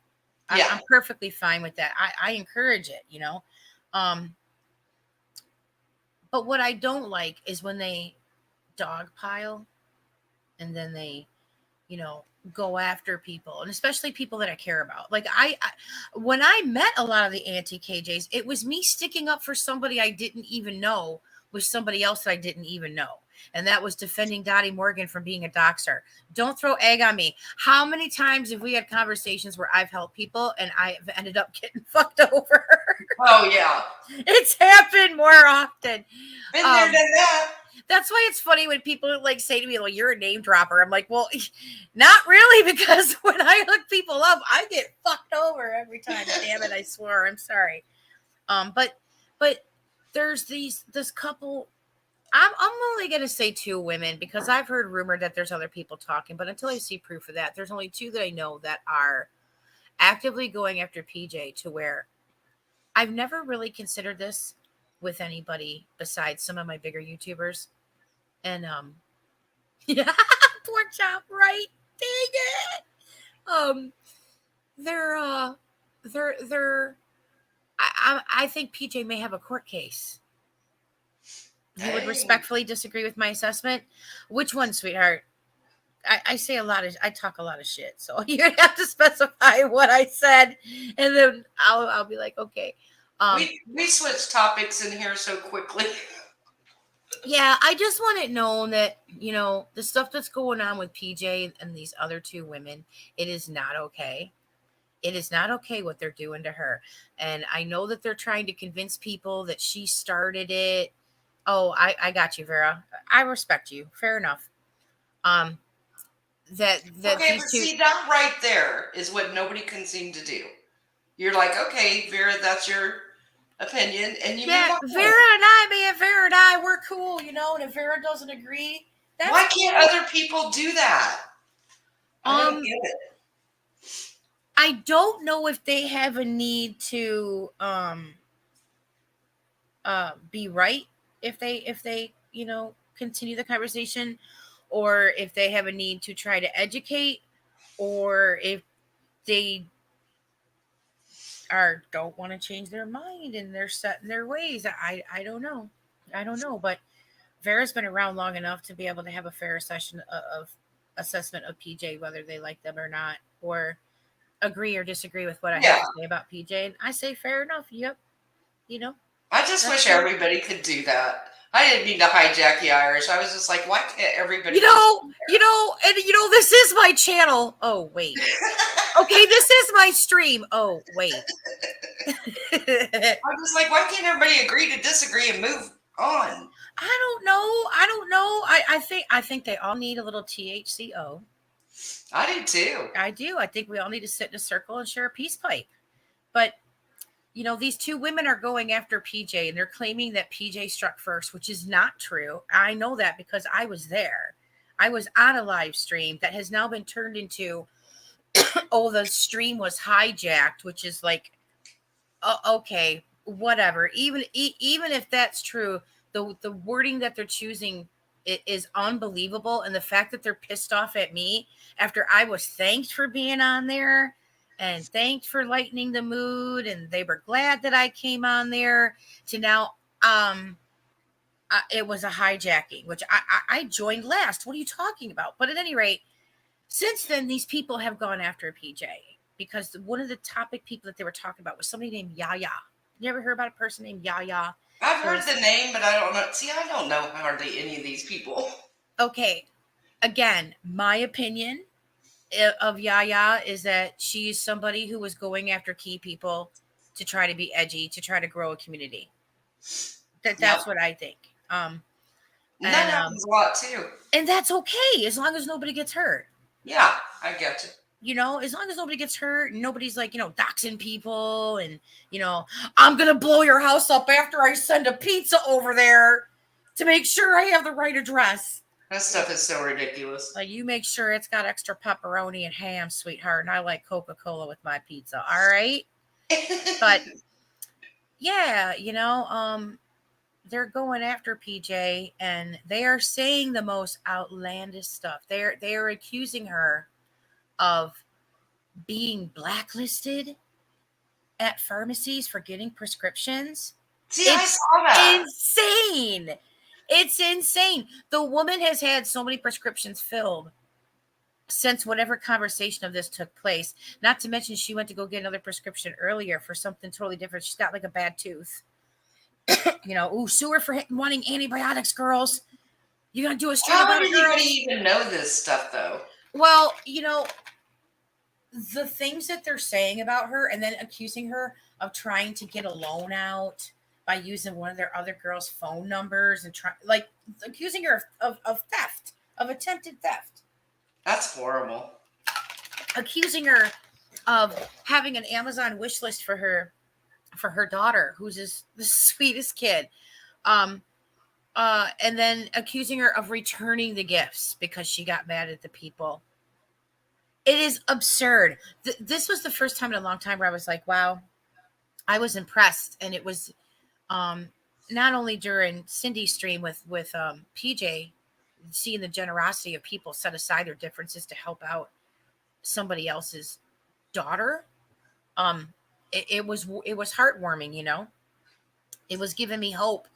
Yeah.
I'm perfectly fine with that. I encourage it, you know. But what I don't like is when they dogpile and then they, you know, go after people, and especially people that I care about. Like I when I met a lot of the anti-KJs, it was me sticking up for somebody I didn't even know with somebody else that I didn't even know. And that was defending Dottie Morgan from being a doxer. Don't throw egg on me. How many times have we had conversations where I've helped people and I've ended up getting fucked over?
Oh, yeah.
It's happened more often.
Been there, done that.
That's why it's funny when people like say to me, well, you're a name dropper. I'm like, well, not really, because when I hook people up, I get fucked over every time. Damn it, I swore. I'm sorry. But there's this couple. I'm only gonna say 2 women because I've heard rumored that there's other people talking, but until I see proof of that, there's only 2 that I know that are actively going after PJ, to where I've never really considered this with anybody besides some of my bigger YouTubers. And yeah, pork chop, right? Dang it. I think PJ may have a court case. You would respectfully disagree with my assessment? Which one, sweetheart? I talk a lot of shit, so you have to specify what I said, and then I'll be like, okay.
We switched topics in here so quickly.
Yeah, I just want it known that, the stuff that's going on with PJ and these other two women, it is not okay. It is not okay what they're doing to her. And I know that they're trying to convince people that she started it. Oh, I got you, Vera. I respect you. Fair enough. Um, that
Okay,
these
but
two.
see, that right there is what nobody can seem to do. You're like, okay, Vera, that's your opinion, and you
Yeah,
move on.
Vera and I, we're cool, and if Vera doesn't agree, that's
Why can't
cool.
other people do that? I don't
Um,
get it.
I don't know if they have a need to be right if they continue the conversation, or if they have a need to try to educate, or if they don't want to change their mind and they're set in their ways. I don't know. I don't know, but Vera's been around long enough to be able to have a fair session of assessment of PJ, whether they like them or not, or agree or disagree with what I have
Yeah,
to say about PJ. And I say fair enough. Yep.
I just
That's
wish
fair.
everybody could do that. I didn't mean to hijack the Irish. I was just like, why can't everybody?
And this is my channel. Oh, wait. Okay, this is my stream. Oh, wait.
I'm just like, why can't everybody agree to disagree and move on?
I don't know. I think they all need a little THCO.
I do too.
I do. I think we all need to sit in a circle and share a peace pipe. But these two women are going after PJ and they're claiming that PJ struck first, which is not true. I know that because I was there. I was on a live stream that has now been turned into, oh, the stream was hijacked, which is like, okay, whatever. Even if that's true, the wording that they're choosing is unbelievable, and the fact that they're pissed off at me after I was thanked for being on there and thanked for lightening the mood, and they were glad that I came on there, to now it was a hijacking, which I joined last. What are you talking about? But at any rate, since then these people have gone after PJ because one of the topic people that they were talking about was somebody named Yaya. You ever heard about a person named Yaya?
I've heard the name, but I don't know. See, I don't know hardly any of these people.
Okay, again, my opinion of Yaya is that she's somebody who was going after key people to try to be edgy, to try to grow a community. That's
Yep.
what I think.
And that happens a lot too.
And that's okay as long as nobody gets hurt.
Yeah, I get you.
As long as nobody gets hurt and nobody's like, doxing people and, I'm going to blow your house up after I send a pizza over there to make sure I have the right address.
That stuff is so ridiculous.
Like, you make sure it's got extra pepperoni and ham, sweetheart, and I like Coca-Cola with my pizza. All right. But yeah, they're going after PJ and they are saying the most outlandish stuff. They are accusing her of being blacklisted at pharmacies for getting prescriptions.
See, I saw that.
Insane. It's insane. The woman has had so many prescriptions filled since whatever conversation of this took place. Not to mention she went to go get another prescription earlier for something totally different. She's got like a bad tooth. Sue her for wanting antibiotics, girls. You gonna do a straight
How
about
did
it, girls?
anybody even know this stuff, though?
Well, the things that they're saying about her and then accusing her of trying to get a loan out by using one of their other girls' phone numbers and accusing her of theft, of attempted theft.
That's horrible.
Accusing her of having an Amazon wish list for her daughter, who's the sweetest kid. And then accusing her of returning the gifts because she got mad at the people. It is absurd. This was the first time in a long time where I was like, wow, I was impressed. And it was not only during Cindy's stream with PJ, seeing the generosity of people set aside their differences to help out somebody else's daughter. It was heartwarming, It was giving me hope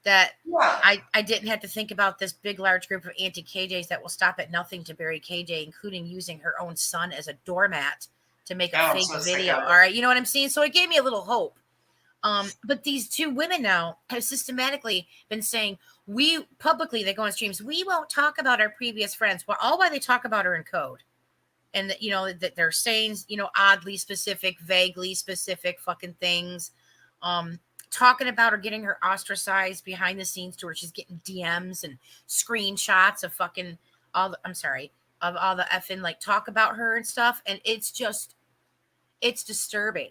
that I didn't have to think about this big, large group of anti-KJs that will stop at nothing to bury KJ, including using her own son as a doormat to make a fake video. All right. You know what I'm saying? So it gave me a little hope. But these two women now have systematically been saying, we publicly, they go on streams, we won't talk about our previous friends. Well, all while they talk about her in code. And that, you know, that they're saying, you know, oddly specific, vaguely specific fucking things. Talking about her getting her ostracized behind the scenes to where she's getting DMs and screenshots of fucking of all the effing like talk about her and stuff. And it's disturbing.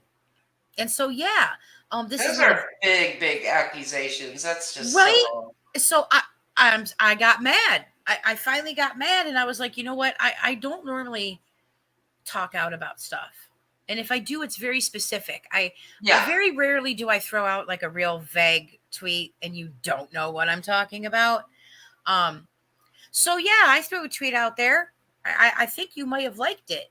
And so, yeah, this
Those
is
are big accusations. That's just
right.
so wrong.
So I got mad. I finally got mad, and I was like, you know what? I don't normally talk out about stuff. And if I do, it's very specific. Very rarely do I throw out like a real vague tweet and you don't know what I'm talking about. So yeah, I threw a tweet out there. I think you might have liked it.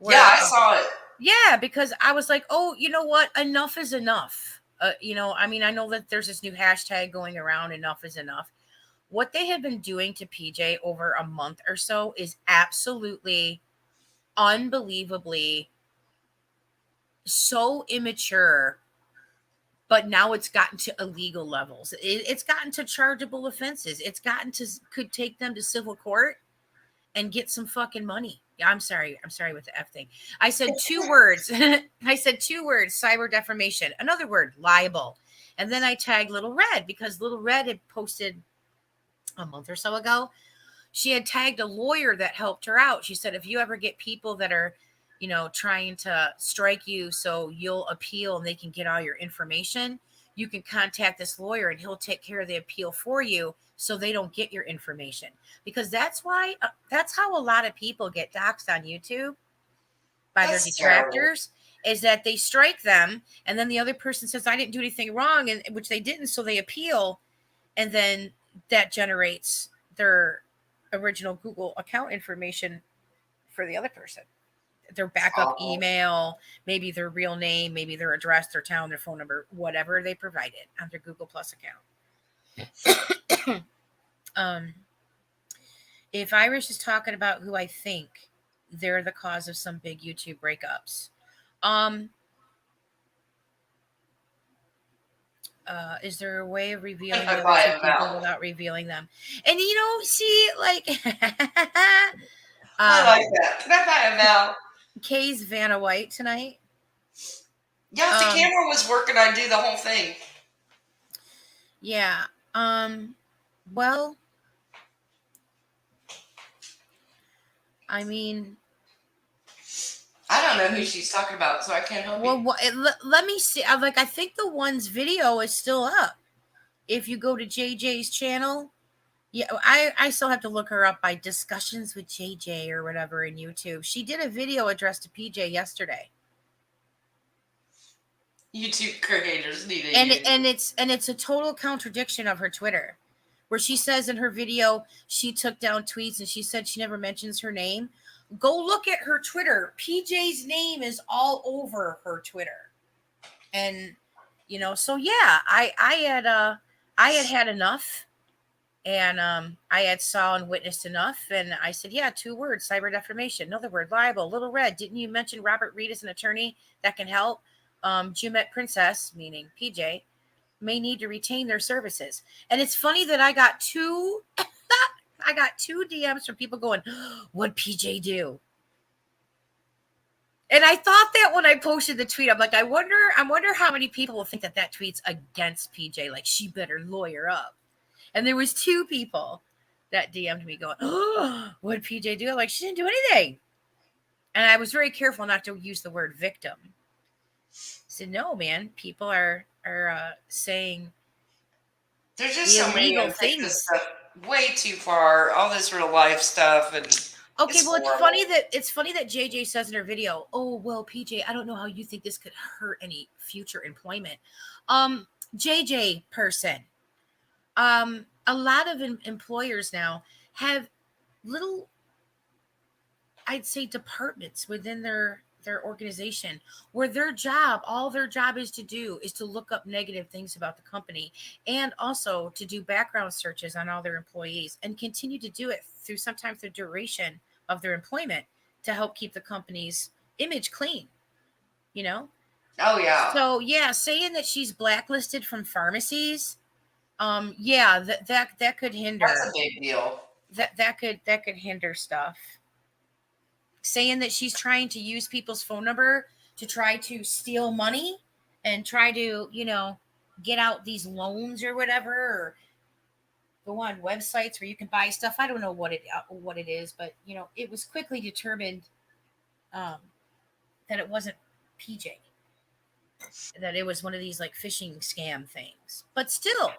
I saw it.
Yeah, because I was like, oh, you know what? Enough is enough. You know, I mean, I know that there's this new hashtag going around, enough is enough. What they have been doing to PJ over a month or so is absolutely unbelievably so immature, but now it's gotten to illegal levels. It's gotten to chargeable offenses. It's gotten to, could take them to civil court and get some fucking money. I'm sorry with the F thing. I said two words. I said two words, cyber defamation. Another word, libel. And then I tagged Little Red because Little Red had posted a month or so ago. She had tagged a lawyer that helped her out. She said, if you ever get people that are, you know, trying to strike you so you'll appeal and they can get all your information, you can contact this lawyer and he'll take care of the appeal for you so they don't get your information. Because that's how a lot of people get doxxed on YouTube by their detractors, is that they strike them and then the other person says, I didn't do anything wrong, and which they didn't, so they appeal, and then that generates their original Google account information for the other person. Their backup email, maybe their real name, maybe their address, their town, their phone number, whatever they provided on their Google Plus account. If Irish is talking about who I think they're the cause of some big YouTube breakups, is there a way of revealing the other two people without revealing them? And you know, see, like
I like that. Can I buy him out?
Kay's Vanna White tonight.
Yeah, if the camera was working, I'd do the whole thing.
Yeah. Well, I mean,
I don't know who she's talking about, so I can't help you.
Let me see. I think the one's video is still up. If you go to JJ's channel, yeah, I still have to look her up by Discussions with JJ or whatever in YouTube. She did a video addressed to PJ yesterday.
YouTube creators need it.
And it's a total contradiction of her Twitter, where she says in her video she took down tweets and she said she never mentions her name. Go look at her Twitter. PJ's name is all over her Twitter. And you know, so yeah, I had enough. And I had saw and witnessed enough. And I said, yeah, 2 words, cyber defamation. Another word, libel. Little Red, didn't you mention Robert Reed as an attorney that can help? Jumette Princess, meaning PJ, may need to retain their services. And it's funny that I got 2 DMs from people going, what'd PJ do? And I thought that when I posted the tweet, I'm like, I wonder how many people will think that tweet's against PJ. Like, she better lawyer up. And there was 2 people that DM'd me going, oh, what did PJ do? I'm like, she didn't do anything. And I was very careful not to use the word victim. I said, no, man, people are saying
there's just so many things. This stuff way too far. All this real life stuff and
okay, well, it's funny that JJ says in her video, oh, well, PJ, I don't know how you think this could hurt any future employment. JJ person. A lot of employers now have little, I'd say, departments within their organization where all their job is to do is to look up negative things about the company and also to do background searches on all their employees and continue to do it through sometimes the duration of their employment to help keep the company's image clean, you know?
Oh yeah.
So yeah, saying that she's blacklisted from pharmacies, yeah, that could
That's a
hinder
big deal.
that could hinder stuff. Saying that she's trying to use people's phone number to try to steal money and try to, get out these loans or whatever, or go on websites where you can buy stuff. I don't know what it is, but it was quickly determined um, that it wasn't PJ, that it was one of these like phishing scam things. But still,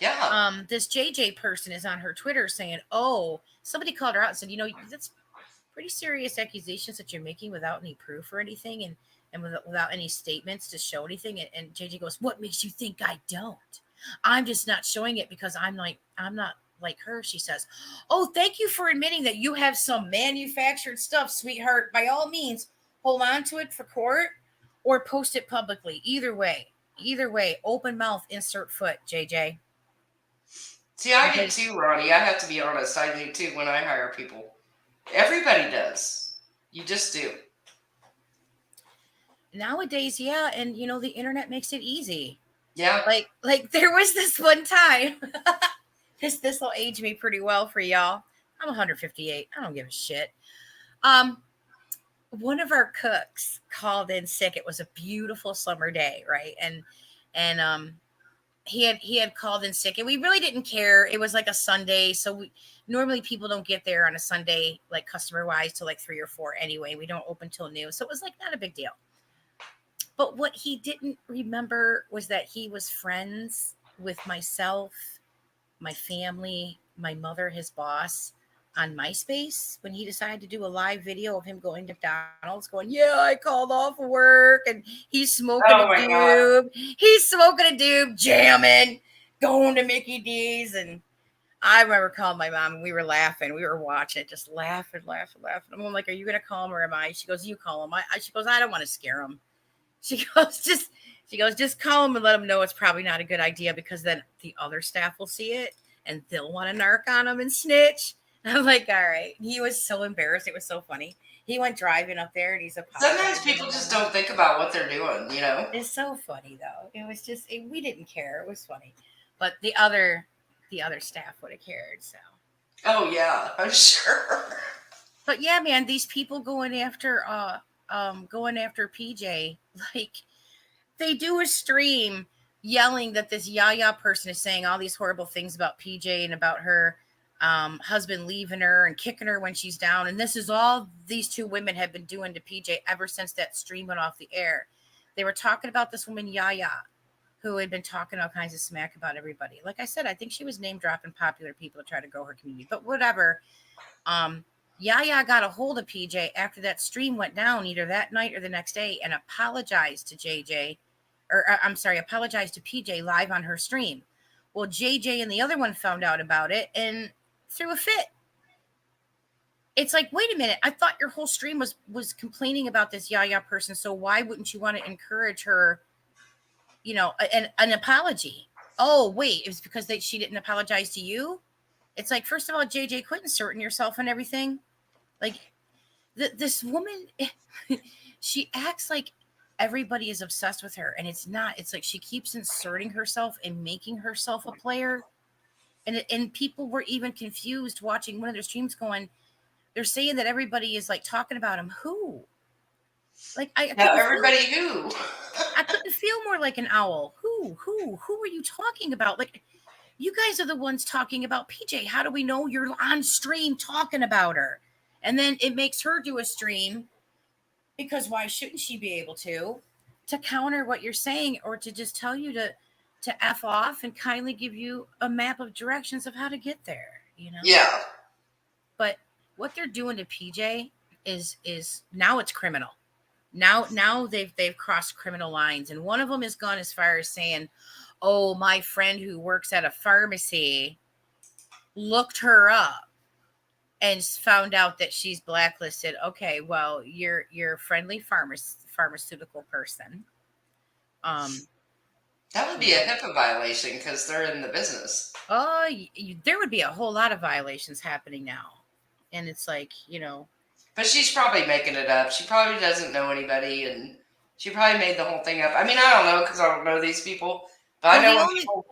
Yeah.
this JJ person is on her Twitter saying, "Oh, somebody called her out and said, that's pretty serious accusations that you're making without any proof or anything, and without any statements to show anything." And JJ goes, "What makes you think I don't? I'm just not showing it because I'm not like her." She says, "Oh, thank you for admitting that you have some manufactured stuff, sweetheart. By all means, hold on to it for court or post it publicly. Either way, open mouth, insert foot, JJ."
See, I do
Because
too, Ronnie. I have to be honest. I do too when I hire people. Everybody does. You just do.
nowadays, yeah, and the internet makes it easy.
Yeah.
Like there was this one time. This will age me pretty well for y'all. I'm 158. I don't give a shit. Um, One of our cooks called in sick. It was a beautiful summer day, right? And he had called in sick, and we really didn't care. It was like a Sunday, so normally people don't get there on a Sunday, like customer wise, till like 3 or 4 anyway. We don't open till noon, so it was like not a big deal. But what he didn't remember was that he was friends with myself, my family, my mother, his boss, on MySpace when he decided to do a live video of him going to McDonald's, going, "Yeah, I called off work and he's smoking
Oh
a
my God.
doob. He's smoking a doob, jamming, going to Mickey D's." And I remember calling my mom and we were laughing. We were watching it, just laughing. I'm like, "Are you going to call him or am I?" She goes, "You call him." She goes, "I don't want to scare him." She goes, just call him and let him know it's probably not a good idea because then the other staff will see it and they'll want to narc on him and snitch. And I'm like, all right. He was so embarrassed. It was so funny. He went driving up there and he's
Sometimes
apologizing.
people just don't think about what they're doing, you know?
It's so funny though. It was just we didn't care. It was funny, but the other staff would have cared. So,
Oh yeah, I'm sure.
but yeah, man, these people going after PJ, like they do a stream yelling that this Yaya person is saying all these horrible things about PJ and about her husband leaving her and kicking her when she's down. And this is all these two women have been doing to PJ ever since that stream went off the air. They were talking about this woman, Yaya, who had been talking all kinds of smack about everybody. Like I said, I think she was name dropping popular people to try to grow her community, but whatever. Yaya got a hold of PJ after that stream went down, either that night or the next day, and apologized to JJ, or I'm sorry, apologized to PJ live on her stream. Well, JJ and the other one found out about it and threw a fit. It's like, wait a minute, I thought your whole stream was complaining about this Yaya person, so why wouldn't you want to encourage her, an apology? Oh, wait, it was because she didn't apologize to you? It's like, first of all, JJ, quit inserting yourself and everything. Like, this woman, she acts like everybody is obsessed with her, and it's not. It's like she keeps inserting herself and making herself a player. And people were even confused watching one of their streams going, they're saying that everybody is like talking about him. Who? Like,
Now everybody who?
I couldn't feel more like an owl. Who are you talking about? Like, you guys are the ones talking about PJ. How do we know you're on stream talking about her? And then it makes her do a stream, because why shouldn't she be able to counter what you're saying, or to just tell you to F off and kindly give you a map of directions of how to get there,
Yeah.
But what they're doing to PJ is now it's criminal. Now they've crossed criminal lines, and one of them has gone as far as saying, "Oh, my friend who works at a pharmacy looked her up and found out that she's blacklisted." Okay, well, you're a friendly pharmaceutical person.
That would be a HIPAA violation because they're in the business.
Oh, there would be a whole lot of violations happening now, and it's like,
But she's probably making it up. She probably doesn't know anybody, and She probably made the whole thing up. I mean, I don't know because I don't know these people, but I
Well,
know
the
when
only
people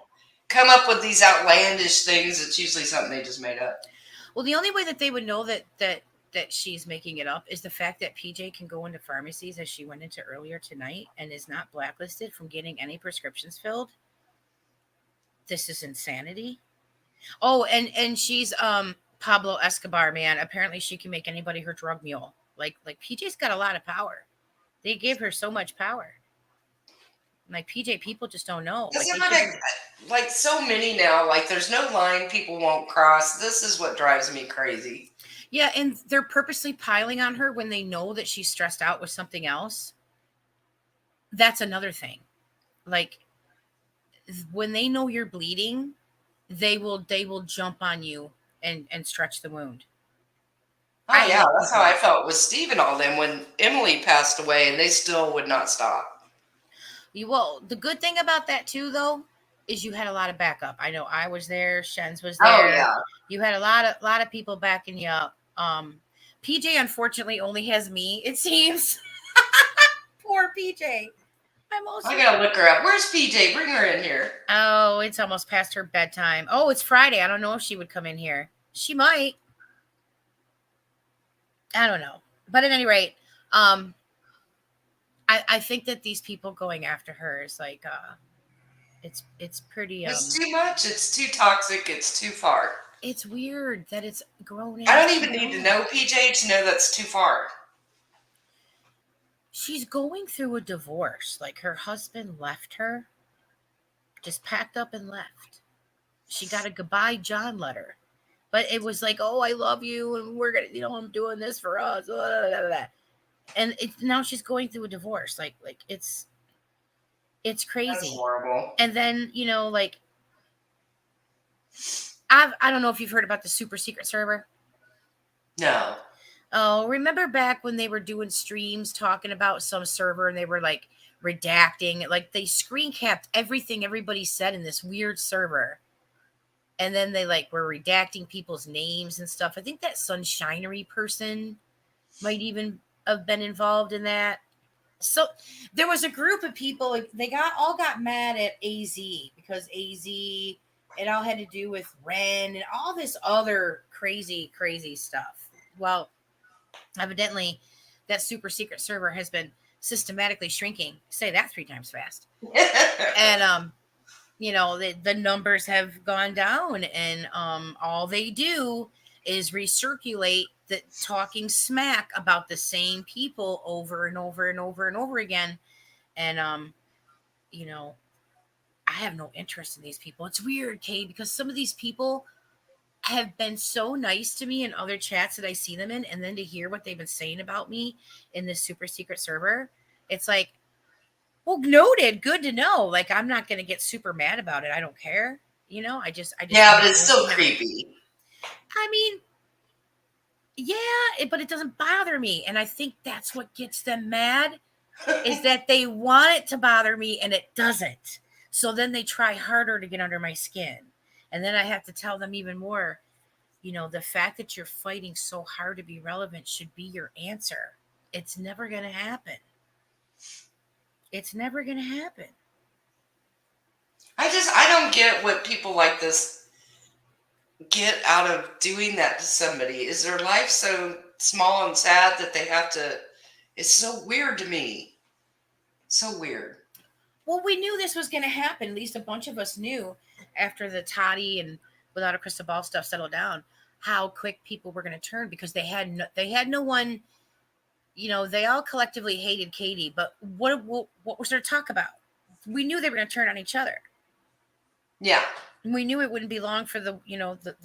come up with these outlandish things, it's usually something they just made up.
well, the only way that they would know that she's making it up is the fact that PJ can go into pharmacies as she went into earlier tonight and is not blacklisted from getting any prescriptions filled. This is insanity. Oh, and she's Pablo Escobar, man. Apparently she can make anybody her drug mule. Like PJ's got a lot of power. They give her so much power. Like PJ, people just don't know. Like
Doesn't
they should be.
like so many now? Like there's no line people won't cross. This is what drives me crazy.
Yeah, and they're purposely piling on her when they know that she's stressed out with something else. That's another thing. Like when they know you're bleeding, they will jump on you and stretch the wound.
Oh
I
yeah,
hate
that's how
people.
I felt with Steve and all them when Emily passed away, and they still would not stop.
Well, the good thing about that too, though, is you had a lot of backup. I know I was there, Shens was
Oh
there.
yeah,
You had a lot of people backing you up. PJ unfortunately only has me. It seems. Poor PJ. I'm also.
I gotta look her up. Where's PJ? Bring her in here.
Oh, it's almost past her bedtime. Oh, it's Friday. I don't know if she would come in here. She might. I don't know. But at any rate, um, I think that these people going after her is like it's pretty
It's too much. It's too toxic. It's too far.
it's weird that it's grown
I
ass
don't even need to
people.
know PJ to know that's too far.
She's going through a divorce. Like her husband left her, just packed up and left. She got a goodbye John letter. But it was like, oh, I love you, and we're gonna, I'm doing this for us. Blah, blah, blah, blah. And now she's going through a divorce. Like it's
That's
crazy.
horrible.
And then like I don't know if you've heard about the super secret server.
No.
Oh, remember back when they were doing streams talking about some server and they were like redacting, like they screen capped everything everybody said in this weird server. And then they like were redacting people's names and stuff. I think that sunshinery person might even have been involved in that. So there was a group of people, like, they all got mad at AZ because AZ, it all had to do with Ren and all this other crazy stuff. Well, evidently that super secret server has been systematically shrinking. Say that 3 times fast. And the numbers have gone down, and all they do is recirculate the talking smack about the same people over and over and over and over again. And I have no interest in these people. It's weird, Kay, because some of these people have been so nice to me in other chats that I see them in, and then to hear what they've been saying about me in this super secret server, it's like, well, noted, good to know. Like, I'm not going to get super mad about it. I don't care. I just
Yeah, but it's still creepy.
I mean, yeah, but it doesn't bother me. And I think that's what gets them mad is that they want it to bother me and it doesn't. So then they try harder to get under my skin. And then I have to tell them even more, the fact that you're fighting so hard to be relevant should be your answer. It's never going to happen. It's never going to happen.
I don't get what people like this get out of doing that to somebody. Is their life so small and sad that they have to? It's so weird to me. So weird.
Well, we knew this was going to happen. At least a bunch of us knew after the Toddy and Without a Crystal Ball stuff settled down, how quick people were going to turn because they had no one. They all collectively hated Katie, but what was there to talk about? We knew they were going to turn on each other.
Yeah.
We knew it wouldn't be long for the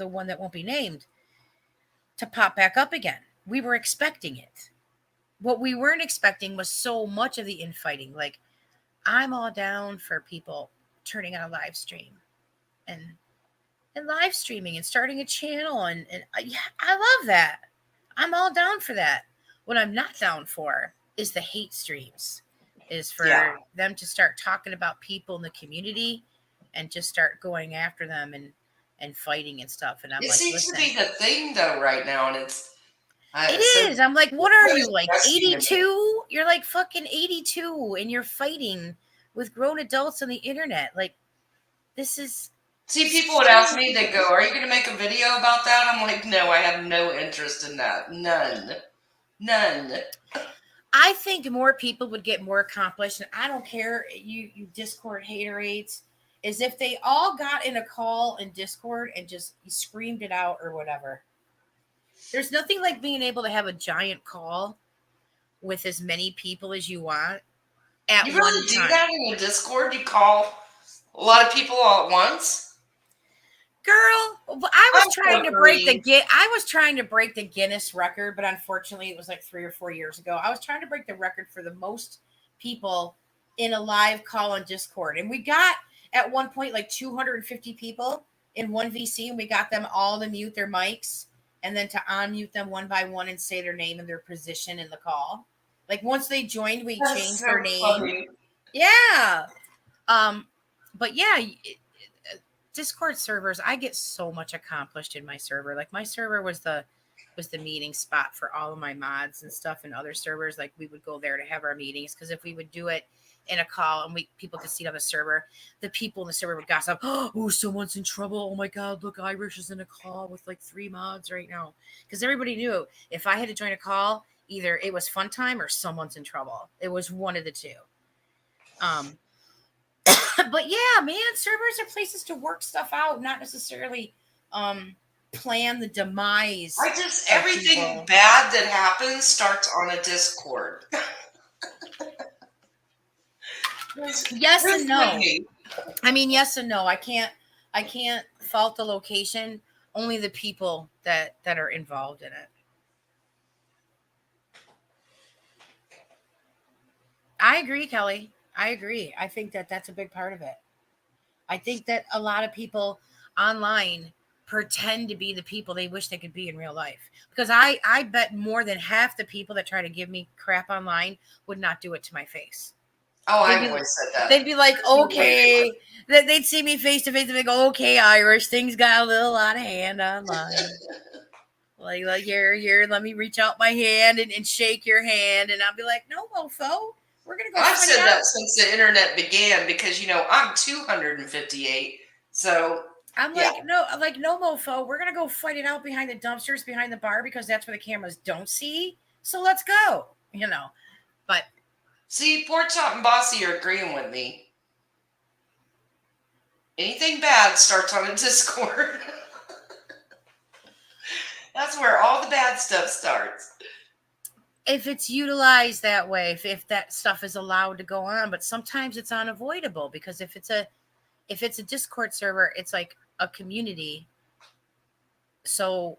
one that won't be named to pop back up again. We were expecting it. What we weren't expecting was so much of the infighting. Like, I'm all down for people turning on a live stream and live streaming and starting a channel. And I love that. I'm all down for that. What I'm not down for is the hate streams, is for them to start talking about people in the community and just start going after them and fighting and stuff. And I'm
It
like,
seems
listen,
to be the thing though right now, and it's
It
So
is. I'm like, what are you, like
disgusting to me.
82? You're like fucking 82 and you're fighting with grown adults on the internet. Like, this is.
See, people would ask me, they go, "Are you going to make a video about that?" I'm like, "No, I have no interest in that. None. None."
I think more people would get more accomplished, and I don't care, you Discord haterades, is if they all got in a call in Discord and just screamed it out or whatever. There's nothing like being able to have a giant call with as many people as you want at
You
one
really do
time.
that in a Discord? You call a lot of people all at once?
Girl, I was trying to break
agree.
the Guinness record, but unfortunately it was like 3 or 4 years ago. I was trying to break the record for the most people in a live call on Discord. And we got at one point like 250 people in one VC, and we got them all to mute their mics and then to unmute them one by one and say their name and their position in the call. Like once they joined, we
That's
changed
so
their name.
funny.
Yeah. But yeah, Discord servers, I get so much accomplished in my server. Like my server was the meeting spot for all of my mods and stuff, and other servers. Like we would go there to have our meetings, because if we would do it in a call and people could see it on the server, the people in the server would gossip. Oh, someone's in trouble. Oh my God, look, Irish is in a call with like 3 mods right now. Because everybody knew if I had to join a call, either it was fun time or someone's in trouble. It was one of the two. But yeah, man, servers are places to work stuff out, not necessarily plan the demise.
Everything
people.
bad that happens starts on a Discord.
Yes and no.
Really.
I mean, yes and no. I can't fault the location, only the people that are involved in it. I agree, Kelly. I agree. I think that's a big part of it. I think that a lot of people online pretend to be the people they wish they could be in real life. Because I bet more than half the people that try to give me crap online would not do it to my face.
Oh, I've always said that.
They'd be like, okay. They'd see me face to face and they go, okay, Irish, things got a little out of hand online. like here, let me reach out my hand and shake your hand. And I'll be like, no, mofo. We're gonna go.
I've said that since the internet began, because I'm 258, so
I'm like, no, mofo. We're gonna go fight it out behind the dumpsters, behind the bar, because that's where the cameras don't see. So let's go. But
see, Pork Chop and Bossy are agreeing with me. Anything bad starts on a Discord. That's where all the bad stuff starts.
If it's utilized that way, if that stuff is allowed to go on, but sometimes it's unavoidable, because if it's a Discord server, it's like a community. So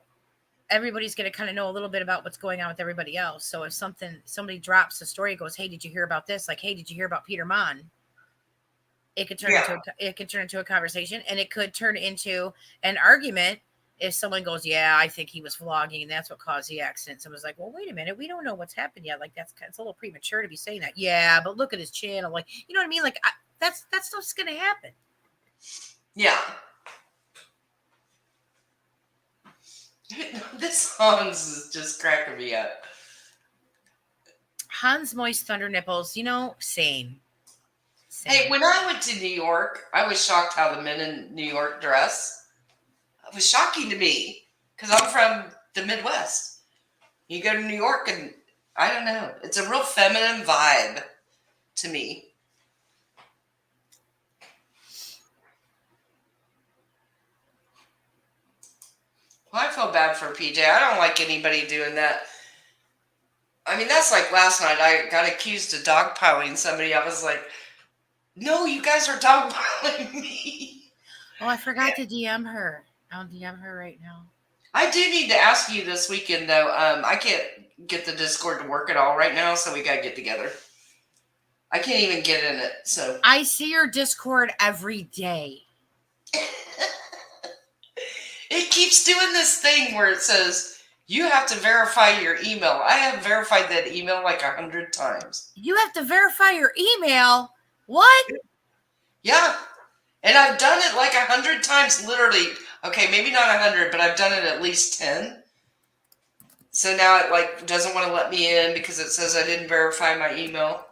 everybody's going to kind of know a little bit about what's going on with everybody else. So if somebody drops a story, goes, hey, did you hear about this? Like, hey, did you hear about Peter Mon? It could turn into a conversation, and it could turn into an argument. If someone goes, yeah, I think he was vlogging and that's what caused the accident. Someone's like, well, wait a minute. We don't know what's happened yet. Like, it's a little premature to be saying that. Yeah, but look at his channel. Like, you know what I mean? Like, that stuff's going to happen.
Yeah. This Hans is just cracking me up.
Hans Moist Thunder Nipples, same.
Hey, when I went to New York, I was shocked how the men in New York dress. It was shocking to me, because I'm from the Midwest. You go to New York and I don't know. It's a real feminine vibe to me. Well, I feel bad for PJ. I don't like anybody doing that. I mean, that's like last night. I got accused of dogpiling somebody. I was like, no, you guys are dogpiling me.
Oh, I forgot to DM her. I'll DM her right now.
I do need to ask you this weekend, though. I can't get the Discord to work at all right now, so we got to get together. I can't even get in it, so.
I see your Discord every day.
It keeps doing this thing where it says, you have to verify your email. I have verified that email like 100 times.
You have to verify your email? What?
Yeah. And I've done it like 100 times, literally. Okay, maybe not 100, but I've done it at least 10. So now it like doesn't want to let me in because it says I didn't verify my email.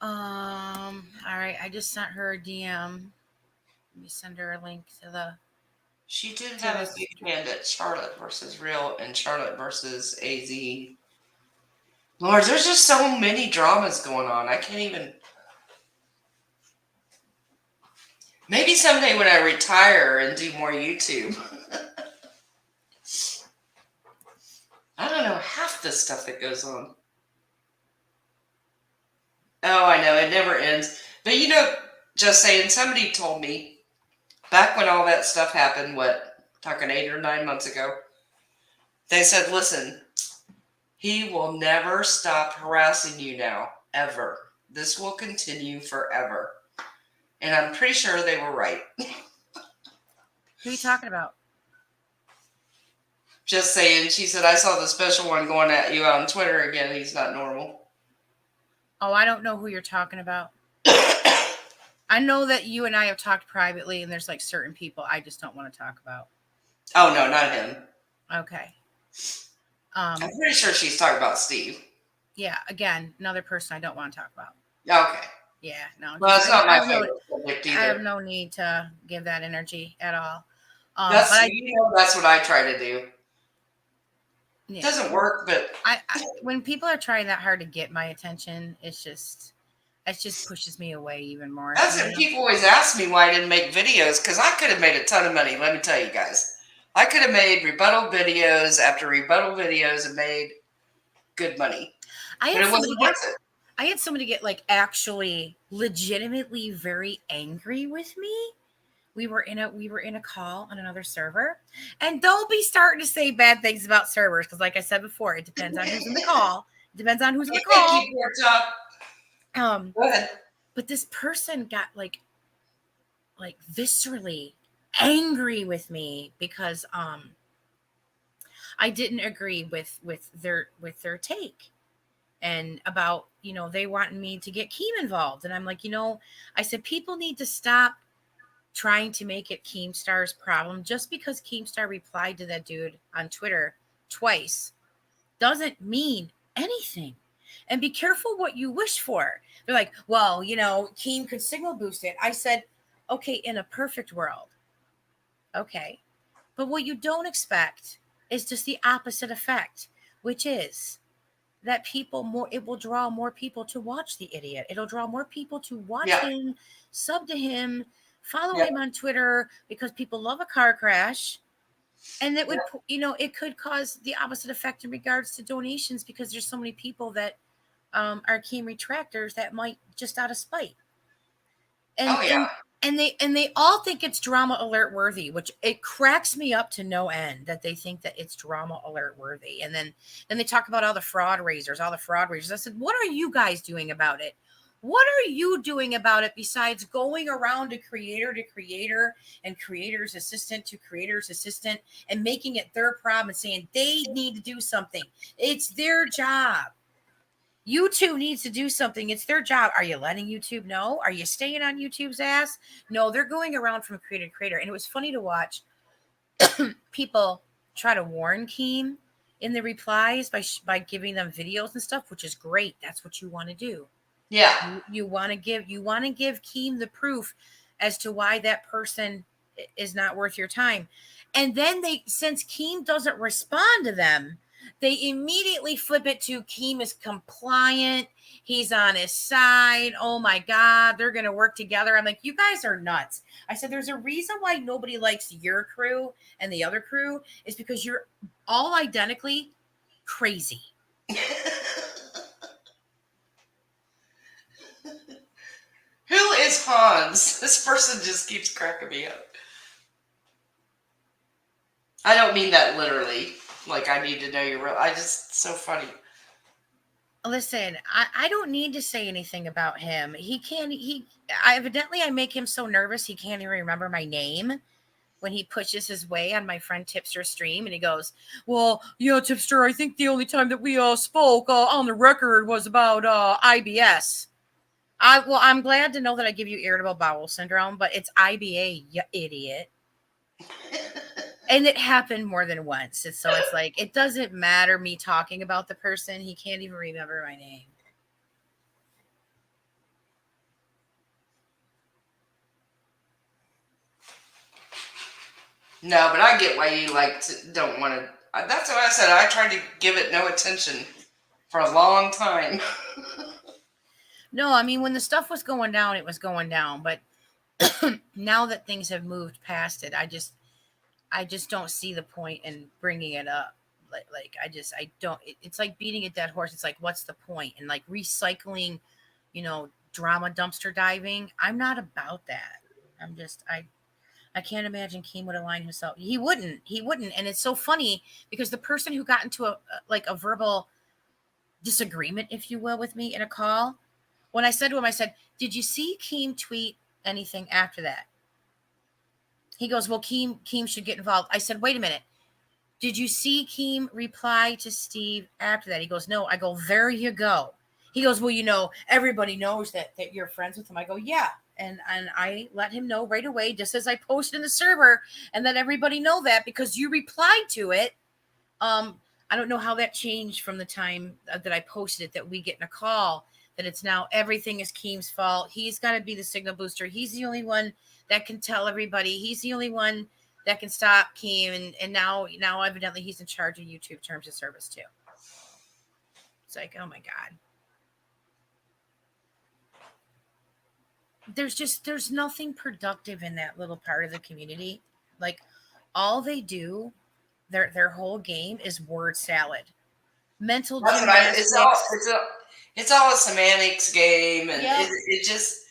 All right. I just sent her a DM. Let me send her a link to the.
She did
To
have a
this-
big hand at Charlotte versus Real and Charlotte versus AZ. Lord, there's just so many dramas going on. I can't even. Maybe someday when I retire and do more YouTube. I don't know half the stuff that goes on. Oh, I know, it never ends. But you know, just saying, somebody told me back when all that stuff happened, talking 8 or 9 months ago, they said, listen, he will never stop harassing you now, ever. This will continue forever. And I'm pretty sure they were right.
Who are you talking about?
Just saying, she said, I saw the special one going at you on Twitter again. He's not normal.
Oh, I don't know who you're talking about. I know that you and I have talked privately, and there's like certain people I just don't want to talk about.
Oh, no, not him.
Okay.
I'm pretty sure she's talking about Steve.
Yeah, again, another person I don't want to talk about.
Okay.
Yeah, no.
Well, it's not
I
my
have
favorite subject
I have
either.
no need to give that energy at all.
That's,
but
that's what I try to do.
Yeah.
It doesn't work, but
I when people are trying that hard to get my attention, it just pushes me away even more.
that's it. People always ask me why I didn't make videos, because I could have made a ton of money. Let me tell you guys. I could have made rebuttal videos after rebuttal videos and made good money. But it wasn't worth it.
I had somebody get like actually legitimately very angry with me. We were in a call on another server, and they'll be starting to say bad things about servers because, like I said before, it depends on who's in the call. It depends on who's in the call.
Go ahead.
But this person got like viscerally angry with me because I didn't agree with their take. And about, they wanted me to get Keem involved. And I'm like, I said, people need to stop trying to make it Keemstar's problem. Just because Keemstar replied to that dude on Twitter twice doesn't mean anything. And be careful what you wish for. They're like, well, Keem could signal boost it. I said, okay, in a perfect world. Okay. But what you don't expect is just the opposite effect, which is that it will draw more people to watch the idiot. It'll draw more people to watch him, sub to him, follow him on Twitter, because people love a car crash. And that would, it could cause the opposite effect in regards to donations, because there's so many people that are Keem retractors that might just out of spite. And they all think it's drama alert worthy, which it cracks me up to no end that they think that it's drama alert worthy. And then they talk about all the fraud raisers. I said, what are you guys doing about it? What are you doing about it besides going around to creator and creator's assistant to creator's assistant and making it their problem and saying they need to do something? It's their job. YouTube needs to do something. It's their job. Are you letting YouTube know? Are you staying on YouTube's ass? No, they're going around from creator to creator. And it was funny to watch people try to warn Keem in the replies by giving them videos and stuff, which is great. That's what you want to do.
Yeah.
You want to give Keem the proof as to why that person is not worth your time. And then since Keem doesn't respond to them, they immediately flip it to Keem is compliant. He's on his side. Oh my God, they're going to work together. I'm like, you guys are nuts. I said, there's a reason why nobody likes your crew and the other crew is because you're all identically crazy.
Who is Hans? This person just keeps cracking me up. I don't mean that literally. Like, I need to know you're real. So funny.
Listen, I don't need to say anything about him. I make him so nervous he can't even remember my name when he pushes his way on my friend Tipster's stream, and he goes, well, yeah, Tipster, I think the only time that we spoke on the record was about IBS. I'm glad to know that I give you irritable bowel syndrome, but it's IBA, you idiot. And it happened more than once. So it's like, it doesn't matter me talking about the person. He can't even remember my name.
No, but I get why you don't want to. That's what I said. I tried to give it no attention for a long time.
No, I mean, when the stuff was going down, it was going down. But now that things have moved past it, I just don't see the point in bringing it up. I don't. It's like beating a dead horse. It's like, what's the point? And like recycling, drama dumpster diving. I'm not about that. I can't imagine Keem would align himself. He wouldn't. And it's so funny because the person who got into a verbal disagreement, if you will, with me in a call, when I said to him, I said, "Did you see Keem tweet anything after that?" He goes, "Well, Keem should get involved." I said, "Wait a minute. Did you see Keem reply to Steve after that?" He goes, "No." I go, "There you go." He goes, "Well, everybody knows that you're friends with him." I go, "Yeah." And I let him know right away, just as I posted in the server, and let everybody know that because you replied to it. I don't know how that changed from the time that I posted it, that we get in a call, that it's now everything is Keem's fault. He's got to be the signal booster. He's the only one that can tell everybody. He's the only one that can stop Keem. And now evidently he's in charge of YouTube terms of service too. It's like, oh my God. There's nothing productive in that little part of the community. Like, all they do, their whole game is word salad, mental
That's what
gymnastics.
it's all a semantics game, and
Yep.
it just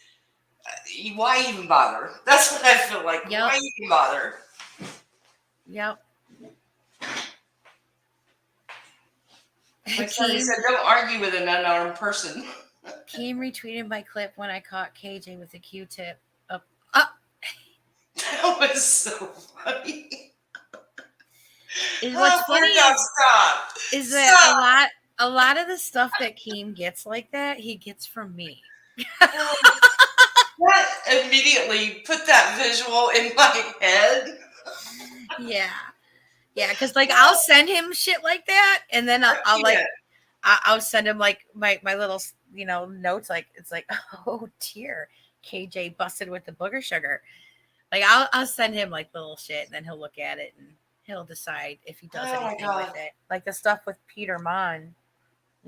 why even bother? That's what I feel like.
Yep.
Why even bother?
Yep.
Like somebody said, don't argue with an unarmed person.
Keem retweeted my clip when I caught KJ with a Q-tip up.
That was so funny.
What's funny
stop.
is that a lot of the stuff that Keem gets like that, he gets from me.
That immediately put that visual in my head.
Yeah, because like I'll send him shit like that, and then I'll send him like my little notes, like it's like, oh dear, KJ busted with the booger sugar. Like I'll send him like little shit, and then he'll look at it and he'll decide if he does anything with it. Like the stuff with Peter Mon,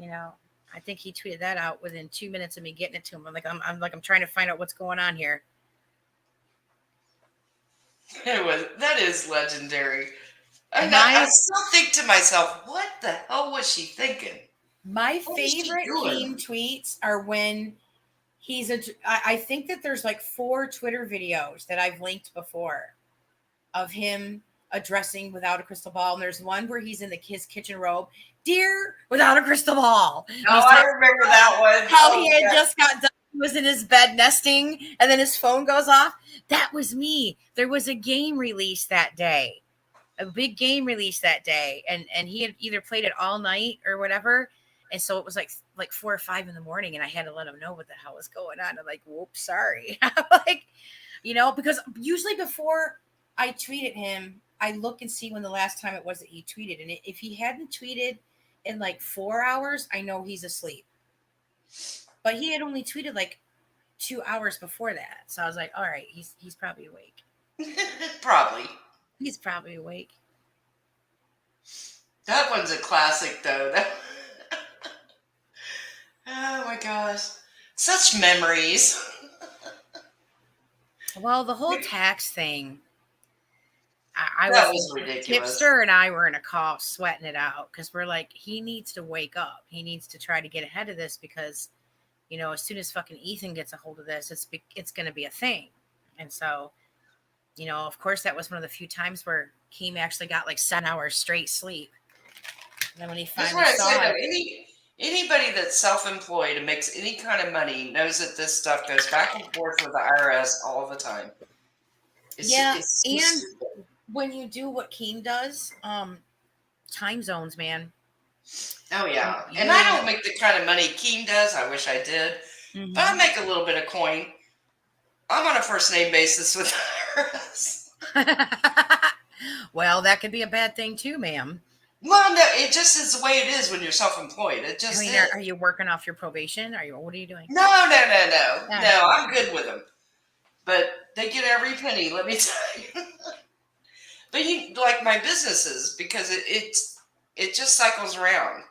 I think he tweeted that out within 2 minutes of me getting it to him. I'm trying to find out what's going on here.
That is legendary. I still think to myself, what the hell was she thinking?
My favorite Keem tweets are when he's I think that there's like 4 Twitter videos that I've linked before of him addressing Without a Crystal Ball. And there's one where he's in his kitchen robe. "Dear Without a Crystal Ball."
I remember that one.
How he had just got done. He was in his bed nesting, and then his phone goes off. That was me. There was a game release that day. A big game release that day. And he had either played it all night or whatever. And so it was like 4 or 5 in the morning, and I had to let him know what the hell was going on. I'm like, whoops, sorry. Because usually before I tweeted him, I look and see when the last time it was that he tweeted. And if he hadn't tweeted in like 4 hours, I know he's asleep. But he had only tweeted like 2 hours before that. So I was like, all right, he's probably awake.
Probably.
He's probably awake.
That one's a classic, though. Oh my gosh. Such memories.
Well, the whole tax thing,
That was ridiculous.
Tipster and I were in a call sweating it out because we're like, he needs to wake up. He needs to try to get ahead of this because, as soon as fucking Ethan gets a hold of this, it's going to be a thing. And so, of course, that was one of the few times where Keem actually got like 7 hours straight sleep. And then when he finally saw it,
anybody that's self-employed and makes any kind of money knows that this stuff goes back and forth with the IRS all the time. It's so stupid.
When you do what Keem does, time zones, man.
Oh yeah, and I don't make the kind of money Keem does. I wish I did, but I make a little bit of coin. I'm on a first name basis with IRS.
Well, that could be a bad thing too, ma'am.
Well, no, it just is the way it is when you're self-employed. It
I
just
mean,
is.
are you working off your probation? What are you doing?
No, no, no, no,
Ah,
no.
okay.
I'm good with them, but they get every penny. Let me tell you. But you like my businesses because it just cycles around.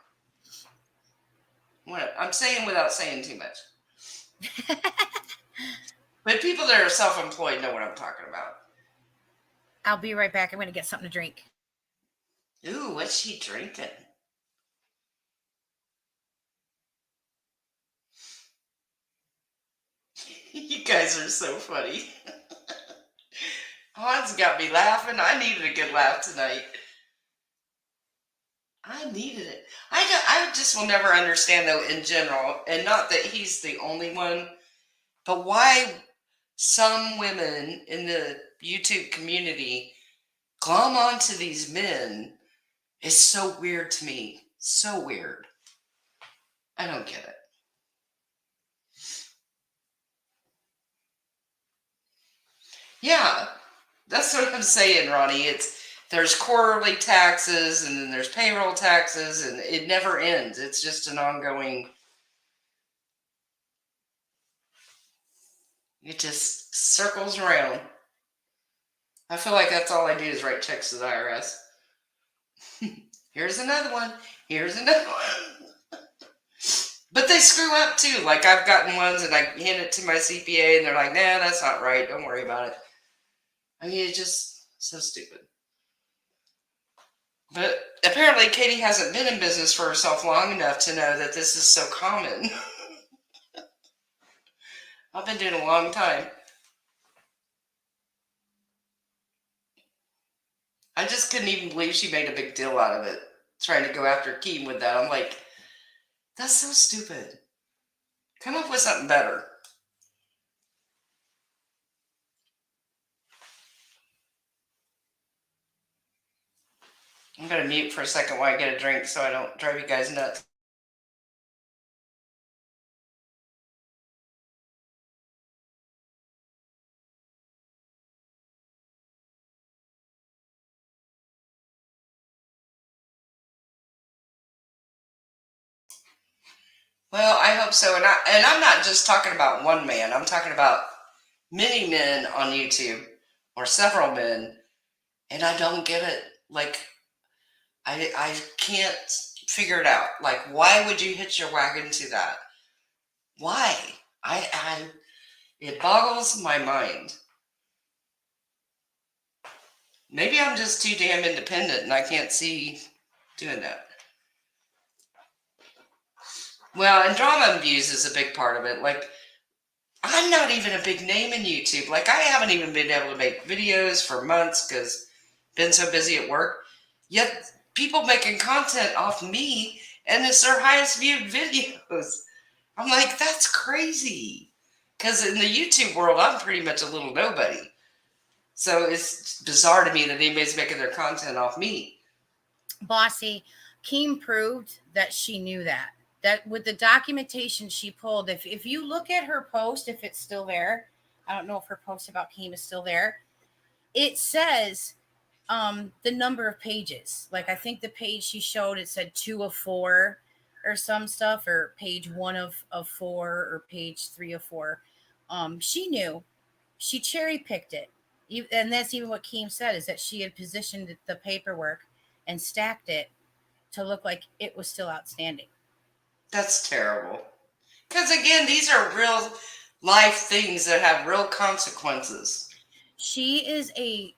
What I'm saying without saying too much. But people that are self-employed know what I'm talking about.
I'll be right back. I'm going to get something to drink.
Ooh, what's she drinking? You guys are so funny. Hans got me laughing. I needed a good laugh tonight. I needed it. I just will never understand though in general, and not that he's the only one, but why some women in the YouTube community glom onto these men is so weird to me. So weird. I don't get it. Yeah, that's what I'm saying, Ronnie. There's quarterly taxes and then there's payroll taxes and it never ends. It's just an ongoing. It just circles around. I feel like that's all I do is write checks to the IRS. Here's another one. Here's another one. But they screw up too. Like I've gotten ones and I hand it to my CPA and they're like, nah, that's not right. Don't worry about it. I mean, it's just so stupid. But apparently Katie hasn't been in business for herself long enough to know that this is so common. I've been doing it a long time. I just couldn't even believe she made a big deal out of it, trying to go after Keem with that. I'm like, that's so stupid. Come up with something better. I'm going to mute for a second while I get a drink so I don't drive you guys nuts. Well, I hope so. And I'm not just talking about one man. I'm talking about many men on YouTube or several men, and I don't get it. Like I can't figure it out. Like why would you hitch your wagon to that? Why? I it boggles my mind. Maybe I'm just too damn independent and I can't see doing that. Well, and drama and views is a big part of it. Like I'm not even a big name in YouTube. Like I haven't even been able to make videos for months because been so busy at work. Yet people making content off me and it's their highest viewed videos. I'm like, that's crazy. Because in the YouTube world, I'm pretty much a little nobody. So it's bizarre to me that anybody's making their content off me.
Bossy, Keem proved that she knew that. That with the documentation she pulled, if you look at her post, if it's still there, I don't know if her post about Keem is still there. It says the number of pages. Like I think the page she showed, it said 2 of 4 or some stuff, or page 1 of 4 or page 3 of 4. She knew. She cherry picked it. And that's even what Keem said, is that she had positioned the paperwork and stacked it to look like it was still outstanding.
That's terrible. Because again, these are real life things that have real consequences.
She is a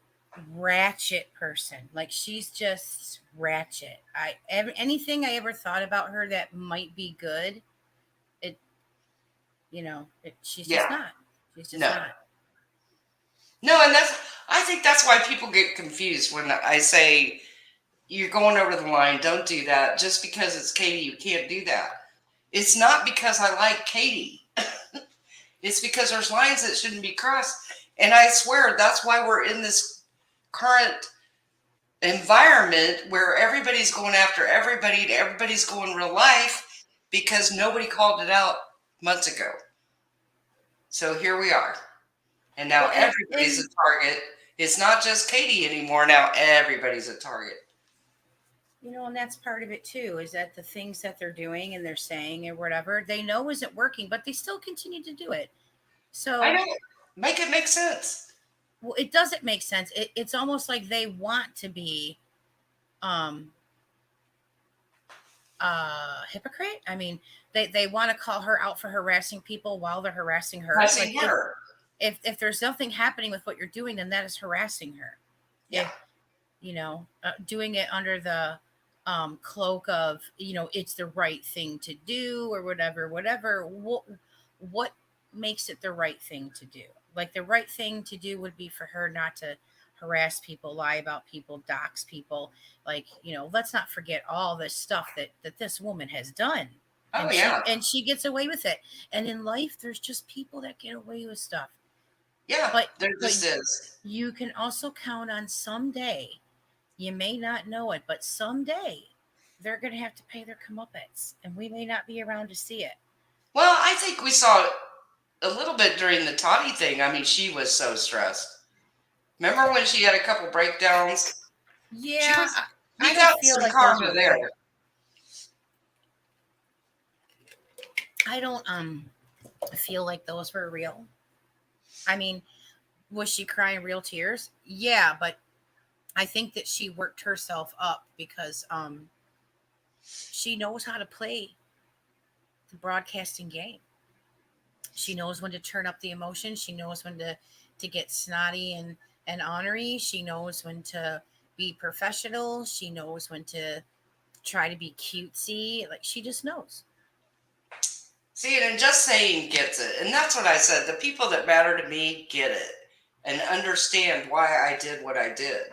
ratchet person. Like she's just ratchet. Anything I ever thought about her that might be good, she's just not. She's just not.
No, and I think that's why people get confused when I say you're going over the line. Don't do that. Just because it's Katie, you can't do that. It's not because I like Katie. It's because there's lines that shouldn't be crossed. And I swear that's why we're in this current environment where everybody's going after everybody and everybody's going real life because nobody called it out months ago. So here we are. And now everybody's a target It's not just Katie anymore. Now everybody's a target.
You know, and that's part of it too, is that the things that they're doing and they're saying or whatever, they know isn't working, but they still continue to do it. So
I don't make it make sense.
well, it doesn't make sense. It's almost like they want to be um hypocrite. I mean, they want to call her out for harassing people while they're harassing her.
I
Like
see her.
if there's nothing happening with what you're doing, then that is harassing her.
Yeah.
If you know, doing it under the cloak of, you know, it's the right thing to do or whatever. What makes it the right thing to do? Like the right thing to do would be for her not to harass people, lie about people, dox people. Like, you know, let's not forget all this stuff that this woman has done.
Oh
And
yeah.
she gets away with it. And in life, there's just people that get away with stuff.
Yeah.
But
There just is.
you can also count on someday, you may not know it, but someday they're going to have to pay their comeuppance, and we may not be around to see it.
Well, I think we saw it a little bit during the Toddy thing. I mean, she was so stressed. Remember when she had a couple breakdowns?
Yeah,
You
I
got
don't feel
some
like
karma
those were
there.
real. I don't feel like those were real. I mean, was she crying real tears? Yeah, but I think that she worked herself up because she knows how to play the broadcasting game. She knows when to turn up the emotion. She knows when to get snotty and ornery. She knows when to be professional. She knows when to try to be cutesy. Like she just knows.
See, and just saying gets it. And that's what I said. The people that matter to me get it and understand why I did what I did.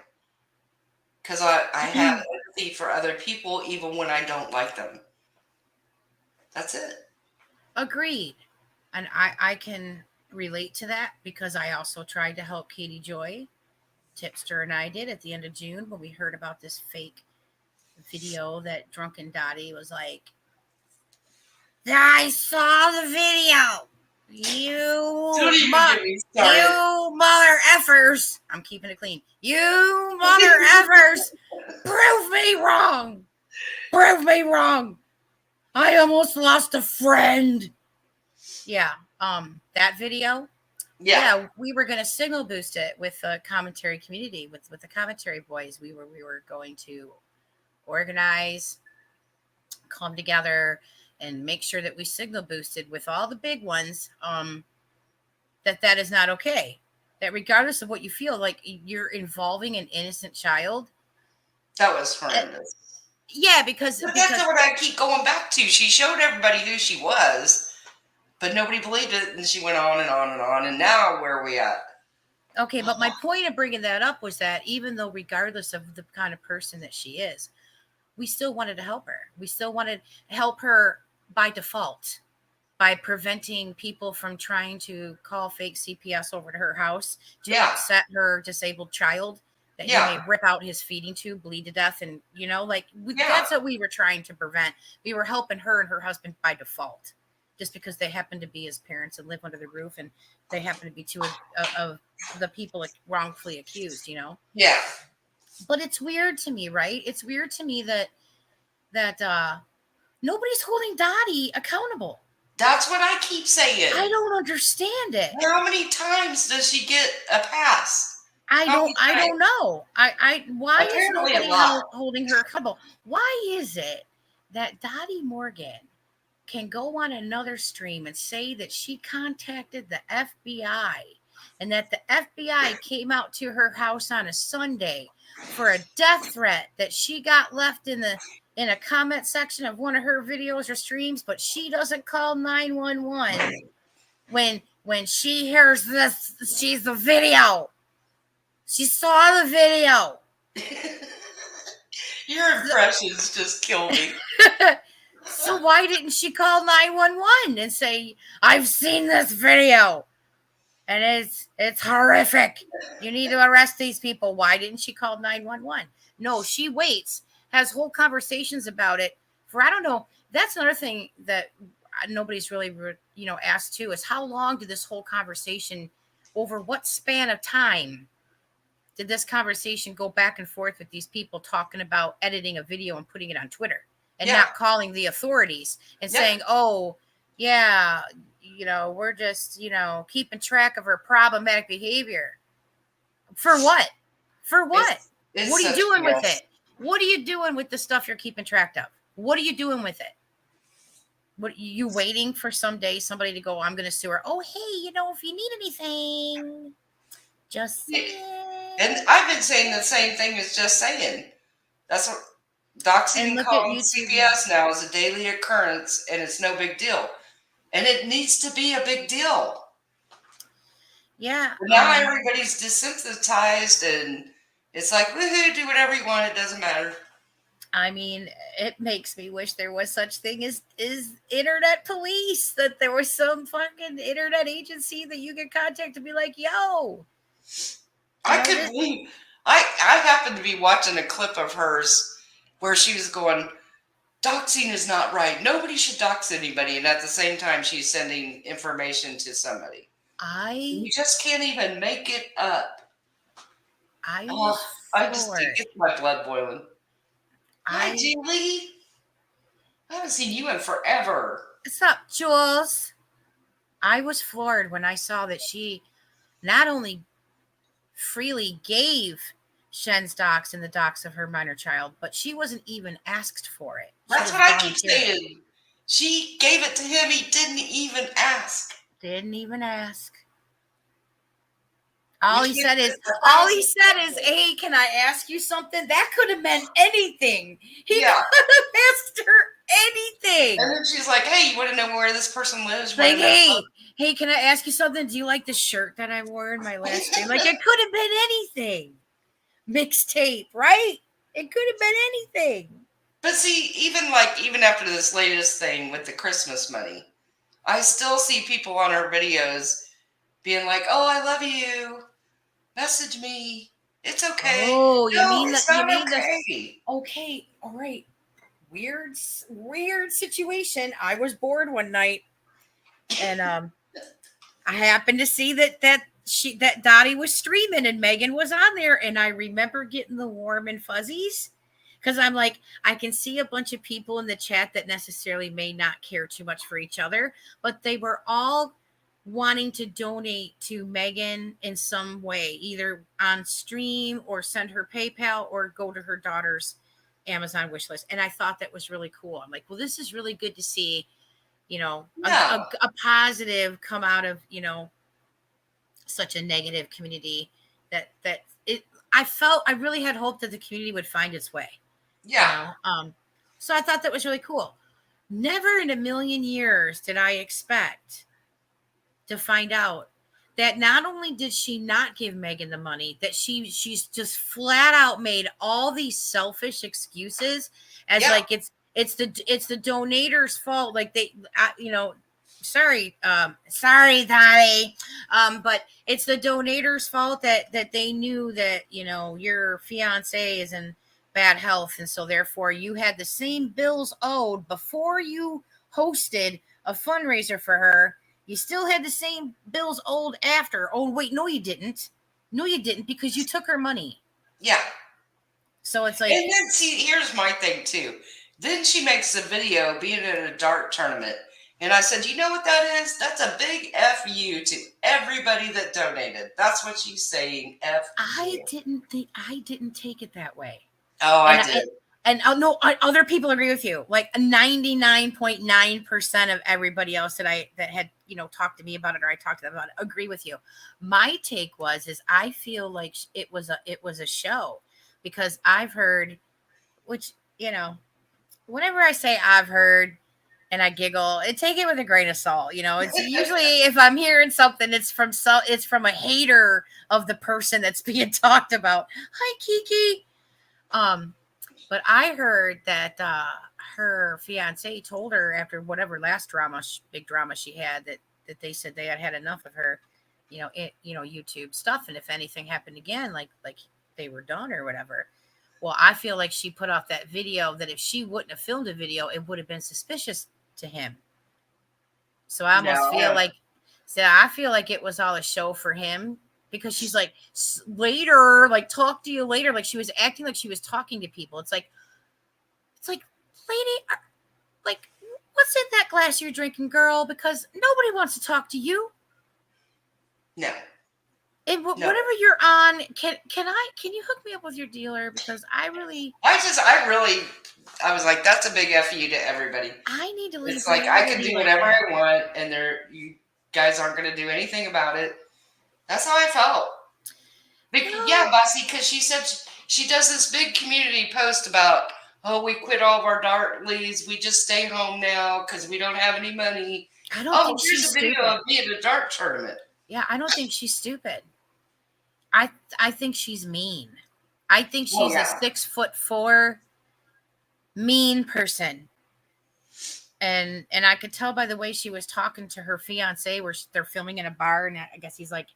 Because I have empathy for other people even when I don't like them. That's it.
Agreed. And I can relate to that because I also tried to help Katie Joy. Tipster and I did at the end of June when we heard about this fake video that Drunken Dottie was like, I saw the video.
Don't even get me started.
You mother effers. I'm keeping it clean. You mother effers. Prove me wrong. Prove me wrong. I almost lost a friend. Yeah. That video.
Yeah.
We were going to signal boost it with the commentary community, with the commentary boys. We were going to organize, come together, and make sure that we signal boosted with all the big ones. That is not okay. That regardless of what you feel, like you're involving an innocent child.
That was horrendous.
Yeah, because
that's what I keep going back to. She showed everybody who she was, but nobody believed it, and she went on and on and on. And now, where are we at?
Okay, but my point of bringing that up was that even though, regardless of the kind of person that she is, we still wanted to help her. We still wanted to help her by default, by preventing people from trying to call fake CPS over to her house to upset her disabled child, that he may rip out his feeding tube, bleed to death. And, you know, like that's what we were trying to prevent. We were helping her and her husband by default, just because they happen to be his parents and live under the roof. And they happen to be two of the people wrongfully accused, you know?
Yeah.
But it's weird to me, right? It's weird to me that nobody's holding Dottie accountable.
That's what I keep saying.
I don't understand it.
How many times does she get a pass?
I don't know. Why
Apparently
is nobody holding her accountable? Why is it that Dottie Morgan can go on another stream and say that she contacted the FBI and that the FBI came out to her house on a Sunday for a death threat that she got left in a comment section of one of her videos or streams, but she doesn't call 911 when she hears this? She's the video. She saw the video.
Your impressions just kill me.
So why didn't she call 911 and say, I've seen this video and it's horrific. You need to arrest these people. Why didn't she call 911? No, she waits, has whole conversations about it for, I don't know. That's another thing that nobody's really, asked too, is how long did this whole conversation, over what span of time did this conversation go back and forth with these people talking about editing a video and putting it on Twitter and
Yeah.
not calling the authorities and
Yeah.
saying, oh, yeah, we're just, keeping track of her problematic behavior. For what? For what?
It's
What are you
such
doing with
BS.
it? What are you doing with the stuff you're keeping track of? What are you doing with it? What you waiting for someday somebody to go, I'm going to sue her. Oh, hey, if you need anything, just say it.
And I've been saying the same thing as just saying. That's what doxing
And
and
look at
calling
YouTube
CPS now is a daily occurrence, and it's no big deal. And it needs to be a big deal.
Yeah.
But now everybody's desensitized, and it's like, woohoo, do whatever you want. It doesn't matter.
I mean, it makes me wish there was such thing as internet police, that there was some fucking internet agency that you could contact to be like, yo.
I could believe. I happened to be watching a clip of hers where she was going, doxing is not right. Nobody should dox anybody. And at the same time, she's sending information to somebody. You just can't even make it up.
I
just get my blood boiling. Hi, Julie. I haven't seen you in forever.
What's up, Jules? I was floored when I saw that she not only freely gave Shen's docs and the docs of her minor child, but she wasn't even asked for it.
That's what I keep saying. She gave it to him. He didn't even ask.
Didn't even ask. All he said is, hey, can I ask you something? That could have meant anything. He could have asked her anything.
And then she's like, hey, you want to know where this person lives?
Like, hey, can I ask you something? Do you like the shirt that I wore in my last stream? Like, it could have been anything. Mixtape, right? It could have been anything.
But see, even after this latest thing with the Christmas money, I still see people on her videos being like, oh, I love you. Message me. It's okay.
Oh, you mean
it's
that?
not okay.
Okay, all right. Weird situation. I was bored one night, and I happened to see that Dottie was streaming and Megan was on there, and I remember getting the warm and fuzzies because I'm like, I can see a bunch of people in the chat that necessarily may not care too much for each other, but they were all wanting to donate to Megan in some way, either on stream or send her PayPal or go to her daughter's Amazon wish list. And I thought that was really cool. I'm like, well, this is really good to see, a positive come out of, such a negative community I really had hoped that the community would find its way.
Yeah.
So I thought that was really cool. Never in a million years did I expect to find out that not only did she not give Megan the money, that she's just flat out made all these selfish excuses as like it's the donator's fault. Like they, sorry, Dottie, but it's the donator's fault that they knew that your fiance is in bad health, and so therefore you had the same bills owed before you hosted a fundraiser for her. You still had the same bills owed after. Oh, wait, no, you didn't. No, you didn't, because you took her money.
Yeah.
So it's like...
And then, see, here's my thing, too. Then she makes a video being at a dart tournament. And I said, you know what that is? That's a big F you to everybody that donated. That's what she's saying, F you.
I didn't take it that way.
Oh, I did.
And no, other people agree with you. Like 99.9% of everybody else that had talked to me about it or I talked to them about it agree with you. My take is I feel like it was a show, because I've heard, which whenever I say I've heard and I giggle, take it with a grain of salt. It's usually if I'm hearing something, it's from a hater of the person that's being talked about. Hi, Kiki. But I heard that her fiance told her after whatever last big drama she had, that they said they had enough of her, YouTube stuff, and if anything happened again, like they were done or whatever. Well, I feel like she put off that video, that if she wouldn't have filmed a video, it would have been suspicious to him. So I almost feel like it was all a show for him, because she's like, later, like, talk to you later. Like, she was acting like she was talking to people. It's like, lady, like, what's in that glass you're drinking, girl? Because nobody wants to talk to you.
No.
And
No.
whatever you're on, can you hook me up with your dealer? Because I
was like, that's a big F you to everybody.
I need to leave.
It's like, I can do whatever I want, and you guys aren't going to do anything about it. That's how I felt. Yeah, Bossy, because she said she does this big community post about, oh, we quit all of our dartlies. We just stay home now because we don't have any money.
I don't think
here's
she's
a video
stupid.
of me at a dart tournament.
Yeah, I don't think she's stupid. I think she's mean. I think she's a 6'4" mean person. And I could tell by the way she was talking to her fiance, where they're filming in a bar, and I guess he's like,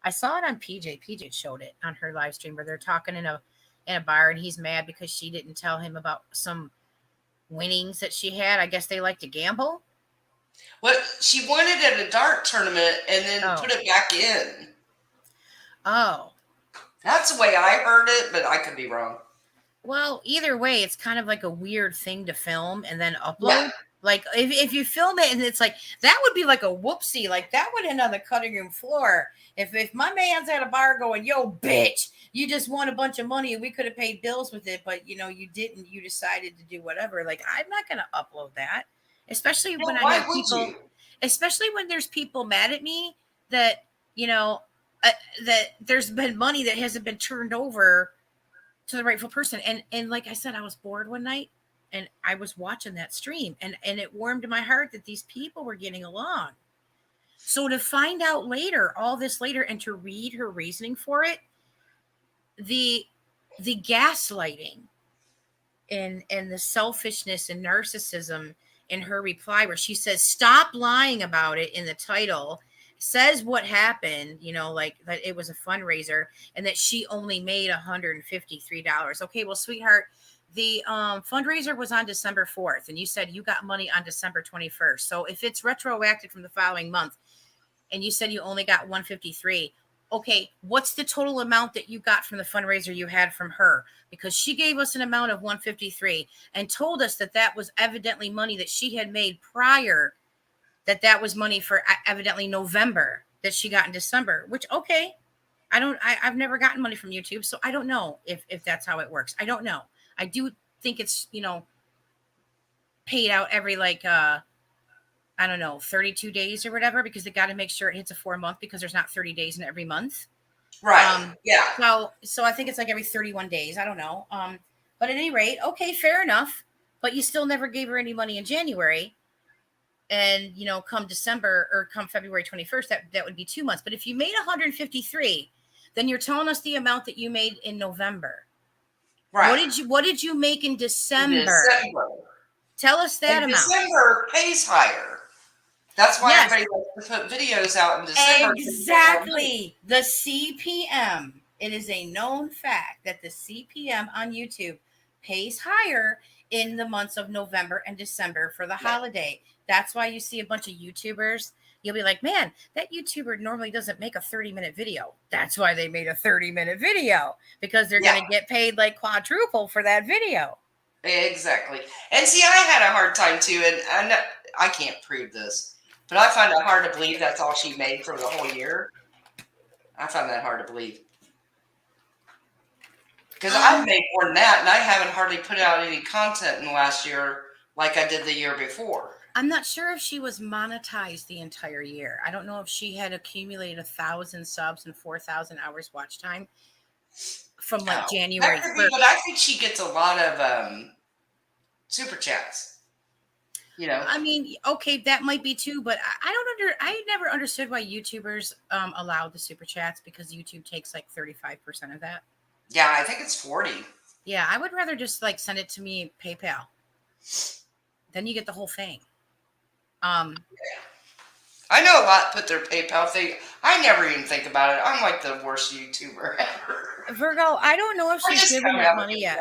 I saw it on PJ. PJ showed it on her live stream where they're talking in a bar, and he's mad because she didn't tell him about some winnings that she had. I guess they like to gamble.
What she won it at a dart tournament and then put it back in.
Oh.
That's the way I heard it, but I could be wrong.
Well, either way, it's kind of like a weird thing to film and then upload.
Yeah.
Like, if you film it and it's like, that would be like a whoopsie. Like, that would end on the cutting room floor. If my man's at a bar going, yo, bitch, you just won a bunch of money and we could have paid bills with it, but, you know, you didn't. You decided to do whatever. Like, I'm not going to upload that. Especially when I have people, especially when there's people mad at me that, you know, that there's been money that hasn't been turned over to the rightful person. And like I said, I was bored one night and I was watching that stream and it warmed my heart that these people were getting along. So to find out later, all this later, and to read her reasoning for it, the gaslighting and the selfishness and narcissism in her reply, where she says, stop lying about it in the title, says what happened, you know, like that it was a fundraiser and that she only made $153. Okay, well, sweetheart, the fundraiser was on December 4th, and you said you got money on December 21st. So if it's retroactive from the following month, and you said you only got 153, okay, what's the total amount that you got from the fundraiser you had from her? Because she gave us an amount of 153 and told us that that was evidently money that she had made prior, that was money for evidently November that she got in December, which, okay, I've never gotten money from YouTube, so I don't know if that's how it works. I don't know. I do think it's, you know, paid out every, like, I don't know, 32 days or whatever, because they got to make sure it hits a 4-month, because there's not 30 days in every month.
Right. Yeah.
So I think it's like every 31 days. I don't know. But at any rate, okay, fair enough. But you still never gave her any money in January. And, you know, come December or come February 21st, that would be 2 months. But if you made 153, then you're telling us the amount that you made in November.
Right.
What did you make in December? Tell us that amount.
December pays higher. That's why everybody likes to put videos out in December.
Exactly. The CPM. It is a known fact that the CPM on YouTube pays higher in the months of November and December for the holiday. That's why you see a bunch of YouTubers. You'll be like, man, that YouTuber normally doesn't make a 30-minute video. That's why they made a 30-minute video, because they're going to get paid like quadruple for that video.
Exactly. And see, I had a hard time too, and I can't prove this, but I find it hard to believe that's all she made for the whole year. I find that hard to believe. Because I've made more than that, and I haven't hardly put out any content in the last year like I did the year before.
I'm not sure if she was monetized the entire year. I don't know if she had accumulated 1,000 subs and 4,000 hours watch time from like January 1st.
But I think she gets a lot of super chats. You know,
I mean, okay, that might be too, but I never understood why YouTubers allow the super chats, because YouTube takes like 35% of that.
Yeah, I think it's 40.
Yeah, I would rather just like send it to me PayPal. Then you get the whole thing.
I know a lot put their PayPal thing. I never even think about it. I'm like the worst YouTuber ever.
Virgo, I don't know if she's giving that money yet.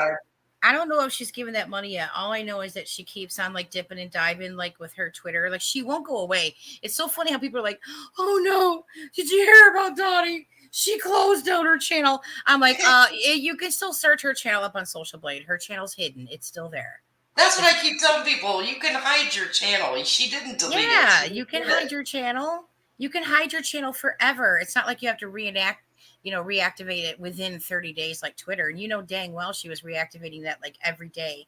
I don't know if she's giving that money yet. All I know is that she keeps on like dipping and diving, like with her Twitter. Like, she won't go away. It's so funny how people are like, oh no, did you hear about Dottie? She closed down her channel. I'm like, you can still search her channel up on Social Blade. Her channel's hidden. It's still there.
That's what I keep telling people. You can hide your channel. She didn't delete it.
Yeah,
She
you can
did it.
hide your channel. You can hide your channel forever. It's not like you have to reactivate it within 30 days like Twitter. And you know dang well she was reactivating that like every day.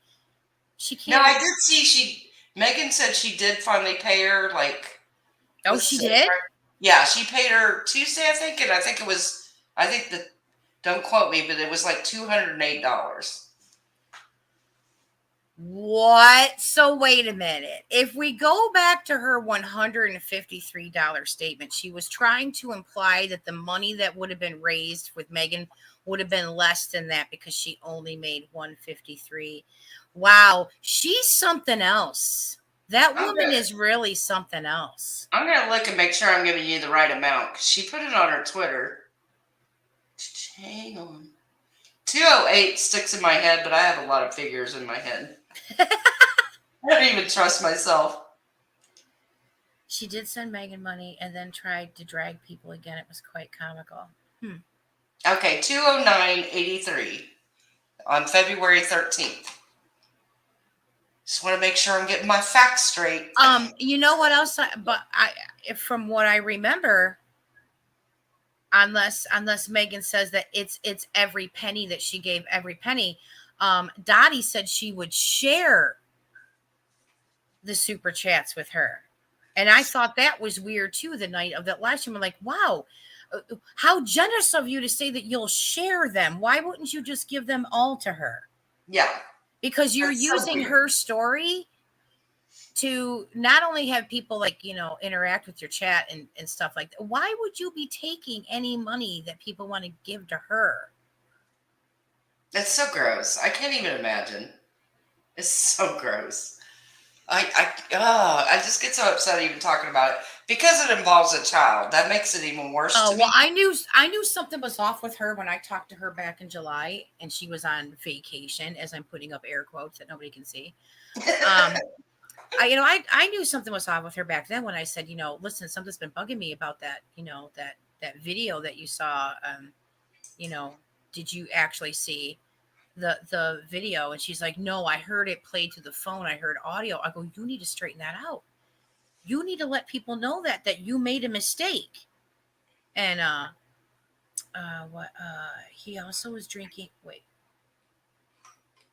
She
No,
can't.
I did see Megan said she did finally pay her, like.
Oh, she did?
Yeah, she paid her Tuesday, I think, and don't quote me, but it was like $208.
What? So wait a minute. If we go back to her $153 statement, she was trying to imply that the money that would have been raised with Megan would have been less than that because she only made $153. Wow, she's something else. That woman is really something else.
I'm gonna look and make sure I'm giving you the right amount because she put it on her Twitter. Hang on. 208 sticks in my head, but I have a lot of figures in my head. I don't even trust myself.
She did send Megan money and then tried to drag people again. It was quite comical.
Okay, 209.83 on February 13th. Just want to make sure I'm getting my facts straight.
You know what else? From what I remember, unless Megan says that it's every penny that she gave, every penny. Dottie said she would share the super chats with her, and I thought that was weird too. The night of that live stream, I'm like, wow, how generous of you to say that you'll share them. Why wouldn't you just give them all to her?
Yeah.
Because you're using her story to not only have people interact with your chat and stuff like that. Why would you be taking any money that people want to give to her?
It's so gross. I can't even imagine. It's so gross. I just get so upset even talking about it because it involves a child. That makes it even worse.
Oh,
to
well,
me.
I knew something was off with her when I talked to her back in July, and she was on vacation, as I'm putting up air quotes that nobody can see. I knew something was off with her back then when I said, listen, something's been bugging me about that, that video that you saw. Did you actually see the video? And she's like, no, I heard it played to the phone. I heard audio. I go, you need to straighten that out. You need to let people know that you made a mistake. And he also was drinking. Wait,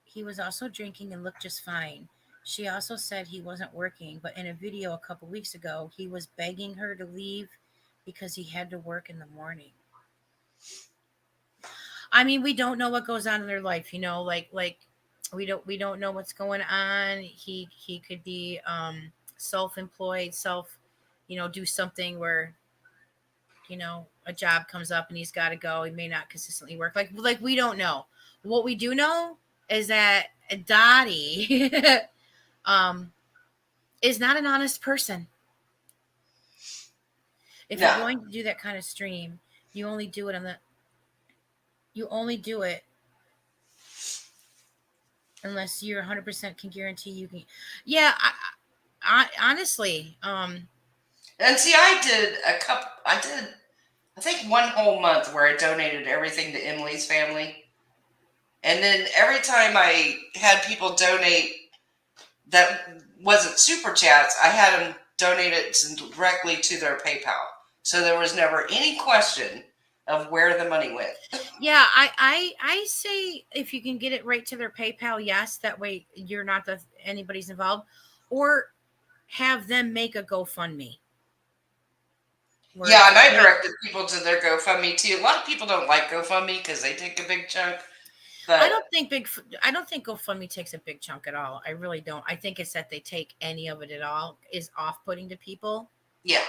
he was also drinking and looked just fine. She also said he wasn't working, but in a video a couple weeks ago, he was begging her to leave because he had to work in the morning. I mean, we don't know what goes on in their life, like we don't know what's going on. He could be self-employed, do something where a job comes up and he's got to go. He may not consistently work. Like we don't know. What we do know is that Dottie is not an honest person. If you're going to do that kind of stream, you only do it unless you're 100% can guarantee you can. Yeah, I honestly.
And see, I did I think one whole month where I donated everything to Emily's family. And then every time I had people donate that wasn't super chats, I had them donate it directly to their PayPal. So there was never any question of where the money went.
Yeah, I say if you can get it right to their PayPal, yes, that way you're not anybody's involved, or have them make a GoFundMe.
Yeah, and I directed people to their GoFundMe too. A lot of people don't like GoFundMe because they take a big chunk. But
I don't think GoFundMe takes a big chunk at all. I really don't. I think it's that they take any of it at all is off-putting to people.
Yeah.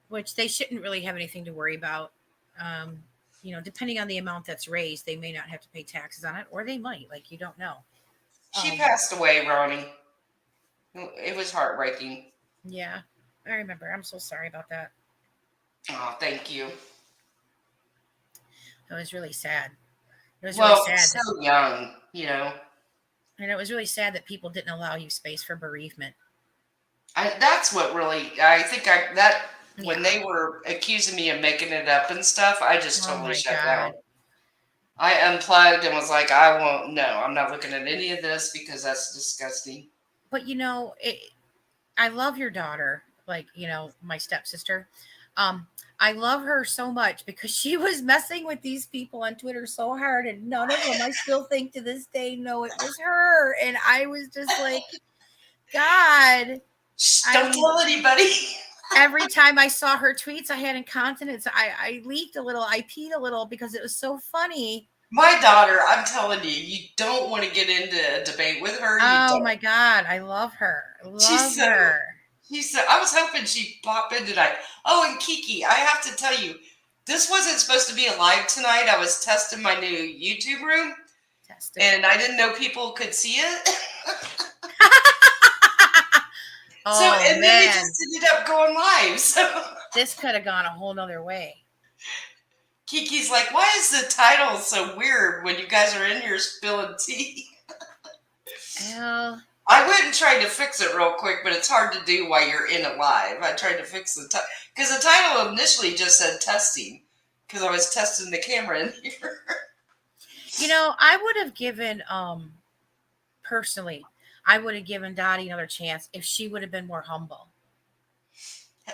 Which they shouldn't really have anything to worry about. Depending on the amount that's raised, they may not have to pay taxes on it, or they might. Like, you don't know.
She passed away, Ronnie. It was heartbreaking.
Yeah, I remember. I'm so sorry about that.
Oh, thank you.
It was really sad. It was
really
sad.
So young,
And it was really sad that people didn't allow you space for bereavement.
That's what really, I think that when
Yeah.
they were accusing me of making it up and stuff, I just
Oh
totally
my
shut
God.
down. I unplugged and was like, I won't, no, I'm not looking at any of this because that's disgusting.
But I love your daughter, like, my stepsister. Um, I love her so much because she was messing with these people on Twitter so hard, and none of them, I still think to this day, know it was her. And I was just like, God,
Shh, don't
I
tell anybody.
every time I saw her tweets, I had incontinence. I leaked a little, I peed a little because it was so funny.
My daughter, I'm telling you, you don't want to get into a debate with her. You
Oh
don't.
my God, I love her. I
She's
love
so,
her.
I was hoping she'd pop in tonight. Oh, and Kiki, I have to tell you, this wasn't supposed to be a live tonight. I was testing my new YouTube room,
Tested.
and I didn't know people could see it.
Oh
And then it
man,
just ended up going live. So
this could have gone a whole nother way.
Kiki's like, why is the title so weird when you guys are in here spilling tea?
Well,
I went and tried to fix it real quick, but it's hard to do while you're in it live. I tried to fix the title because the title initially just said testing because I was testing the camera in here.
I would have given personally, I would have given Dottie another chance if she would have been more humble.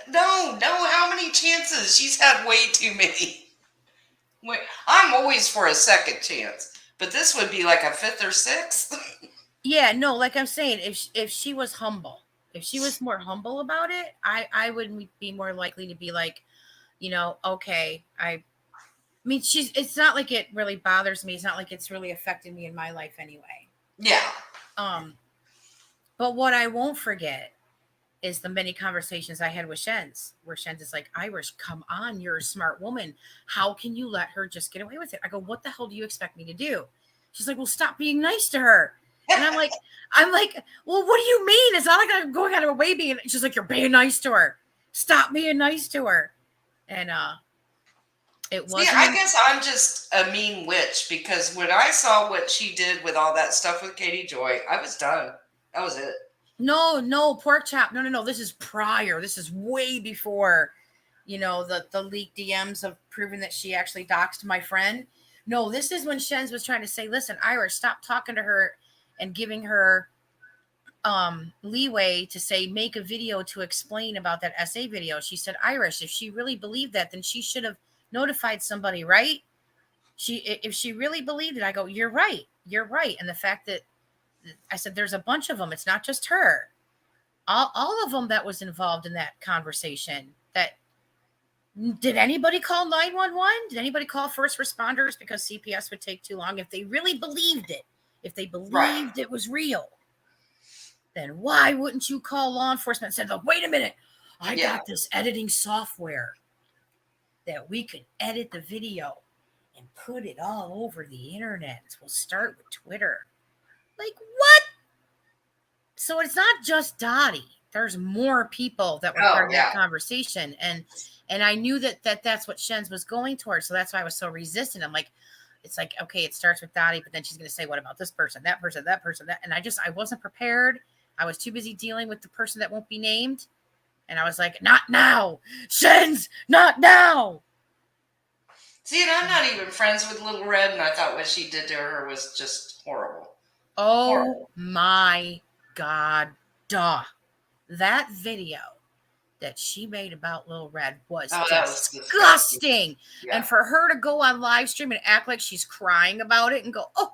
No, how many chances? She's had way too many. I'm always for a second chance, but this would be like a fifth or sixth.
Yeah, no, like I'm saying, if she was humble, if she was more humble about it, I would be more likely to be like, okay, I mean, it's not like it really bothers me. It's not like it's really affected me in my life anyway.
Yeah.
But what I won't forget is the many conversations I had with Shens, where Shens is like, Irish, come on, you're a smart woman. How can you let her just get away with it? I go, what the hell do you expect me to do? She's like, well, stop being nice to her. And I'm like, well, what do you mean? It's not like I'm going out of my way being. She's like, you're being nice to her. Stop being nice to her. And it wasn't.
See, I guess I'm just a mean witch because when I saw what she did with all that stuff with Katie Joy, I was done. That was it.
No, pork chop. No. This is prior. This is way before, the leaked DMs of proving that she actually doxed my friend. No, this is when Shens was trying to say, listen, Irish, stop talking to her and giving her leeway to say, make a video to explain about that SA video. She said, Irish, if she really believed that, then she should have notified somebody, right? If she really believed it, I go, you're right. And the fact that I said, there's a bunch of them. It's not just her. All of them that was involved in that conversation. Did anybody call 911? Did anybody call first responders because CPS would take too long? If they really believed it, if they believed it was real, then why wouldn't you call law enforcement and say, look, wait a minute, I got this editing software that we could edit the video and put it all over the internet. We'll start with Twitter. Like, what? So it's not just Dottie. There's more people that were part of that conversation. And I knew that's what Shens was going towards. So that's why I was so resistant. I'm like, it's like, okay, it starts with Dottie, but then she's going to say, what about this person, that person, that person, that. And I wasn't prepared. I was too busy dealing with the person that won't be named. And I was like, not now. Shens, not now.
See, and I'm not even friends with Little Red, and I thought what she did to her was just horrible.
Oh, horrible. My God, duh. That video that she made about Little Red was disgusting. Yeah. And for her to go on live stream and act like she's crying about it and go, oh,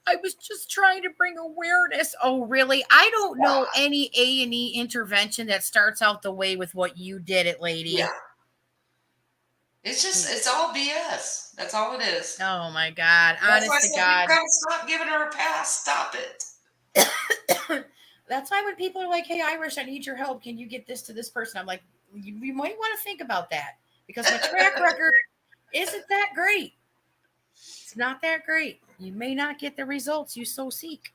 I was just trying to bring awareness. Oh, really? I don't know any A&E intervention that starts out the way with what you did it, lady.
Yeah. It's all BS. That's all it is.
Oh my God. Honest to God.
You've got to stop giving her a pass. Stop it.
That's why when people are like, hey, Irish, I need your help. Can you get this to this person? I'm like, you might want to think about that because my track record isn't that great. It's not that great. You may not get the results you so seek.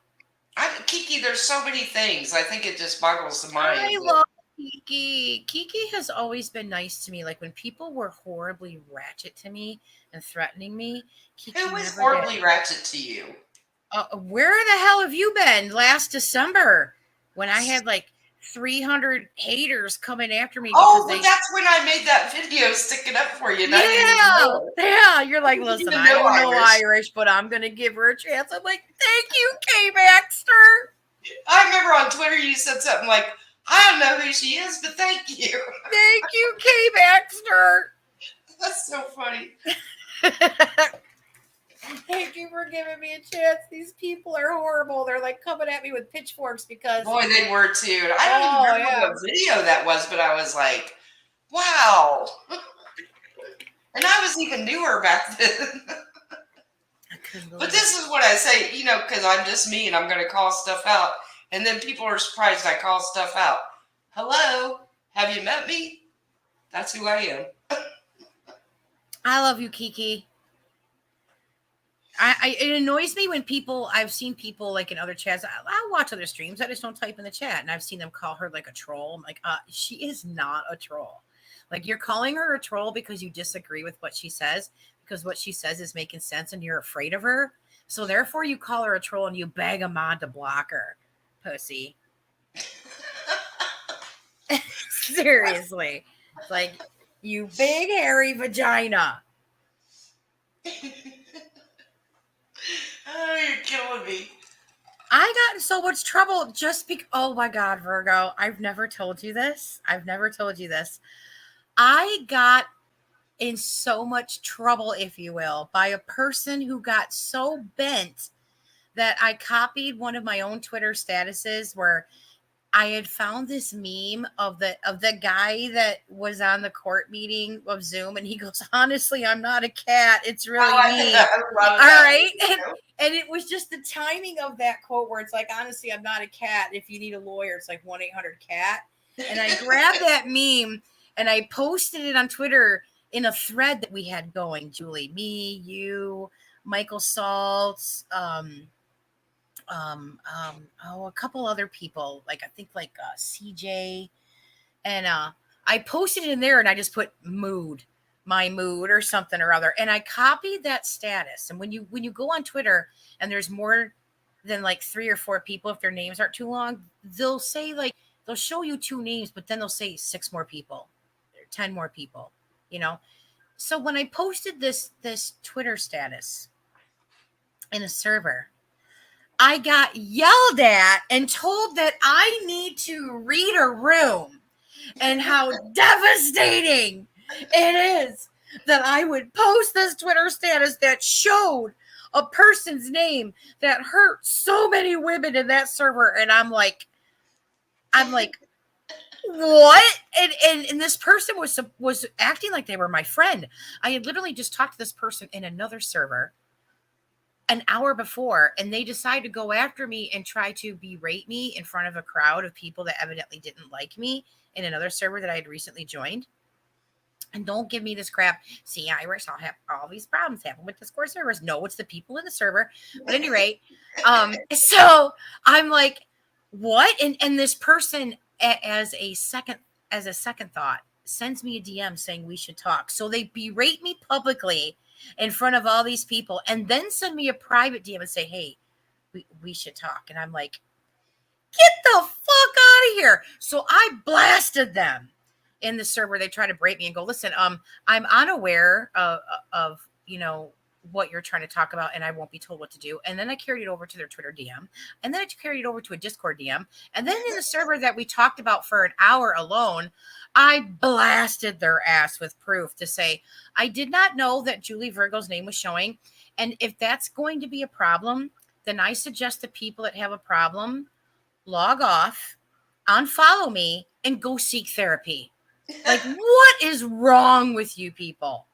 Kiki, there's so many things. I think it just boggles the mind.
I love Kiki. Kiki has always been nice to me. Like when people were horribly ratchet to me and threatening me. Kiki
Who was horribly ratchet to you?
Where the hell have you been last December when I had like 300 haters coming after me.
Oh,
because
but that's when I made that video sticking up for you. And I didn't even
yeah,
know it.
yeah. You're like,
I didn't
listen,
even
I
know
don't know
Irish.
Irish, but I'm gonna give her a chance. I'm like, thank you, Kay Baxter.
I remember on Twitter you said something like, I don't know who she is, but thank you.
Thank you, Kay Baxter.
That's so funny.
Thank you for giving me a chance. These people are horrible. They're like coming at me with pitchforks because
Boy, they were too. And I don't even remember what video that was, but I was like, wow. And I was even newer back then. But this is what I say, you know, because I'm just me and I'm going to call stuff out. And then people are surprised I call stuff out. Hello, have you met me? That's who I am.
I love you, Kiki. It annoys me when I've seen people like in other chats. I'll watch other streams. I just don't type in the chat. And I've seen them call her like a troll. I'm like, she is not a troll. Like, you're calling her a troll because you disagree with what she says, because what she says is making sense and you're afraid of her. So therefore you call her a troll and you beg a mod to block her. Pussy. Seriously. It's like, you big hairy vagina.
Oh, you're killing me.
I got in so much trouble just because, oh my God, Virgo, I've never told you this. I got in so much trouble, if you will, by a person who got so bent that I copied one of my own Twitter statuses where I had found this meme of the guy that was on the court meeting of Zoom, and he goes, honestly, I'm not a cat. It's really me. All right. And it was just the timing of that quote where it's like, honestly, I'm not a cat. If you need a lawyer, it's like 1-800-CAT. And I grabbed that meme and I posted it on Twitter in a thread that we had going, Julie, me, you, Michael Saltz, a couple other people, like I think like CJ, and I posted it in there and I just put my mood or something or other, and I copied that status. And when you go on Twitter and there's more than like 3 or 4 people, if their names aren't too long, they'll say like, they'll show you 2 names, but then they'll say 6 more people, 10 more people, you know. So when I posted this Twitter status in a server, I got yelled at and told that I need to read a room and how devastating it is that I would post this Twitter status that showed a person's name that hurt so many women in that server. And I'm like, what? And this person was acting like they were my friend. I had literally just talked to this person in another server an hour before, and they decided to go after me and try to berate me in front of a crowd of people that evidently didn't like me in another server that I had recently joined. And don't give me this crap. See, Irish, I'll have all these problems happen with Discord servers. No, it's the people in the server. But at any rate, so I'm like, what? And this person, as a second thought, sends me a DM saying we should talk. So they berate me publicly in front of all these people, and then send me a private DM and say, hey, we should talk. And I'm like, get the fuck out of here. So I blasted them in the server. They try to berate me and go, listen, I'm unaware of you know, what you're trying to talk about, and I won't be told what to do. And then I carried it over to their Twitter DM, and then I carried it over to a Discord DM, and then in the server that we talked about for an hour alone, I blasted their ass with proof to say, I did not know that Julie Virgo's name was showing. And if that's going to be a problem, then I suggest to people that have a problem, log off, unfollow me, and go seek therapy. Like, what is wrong with you people?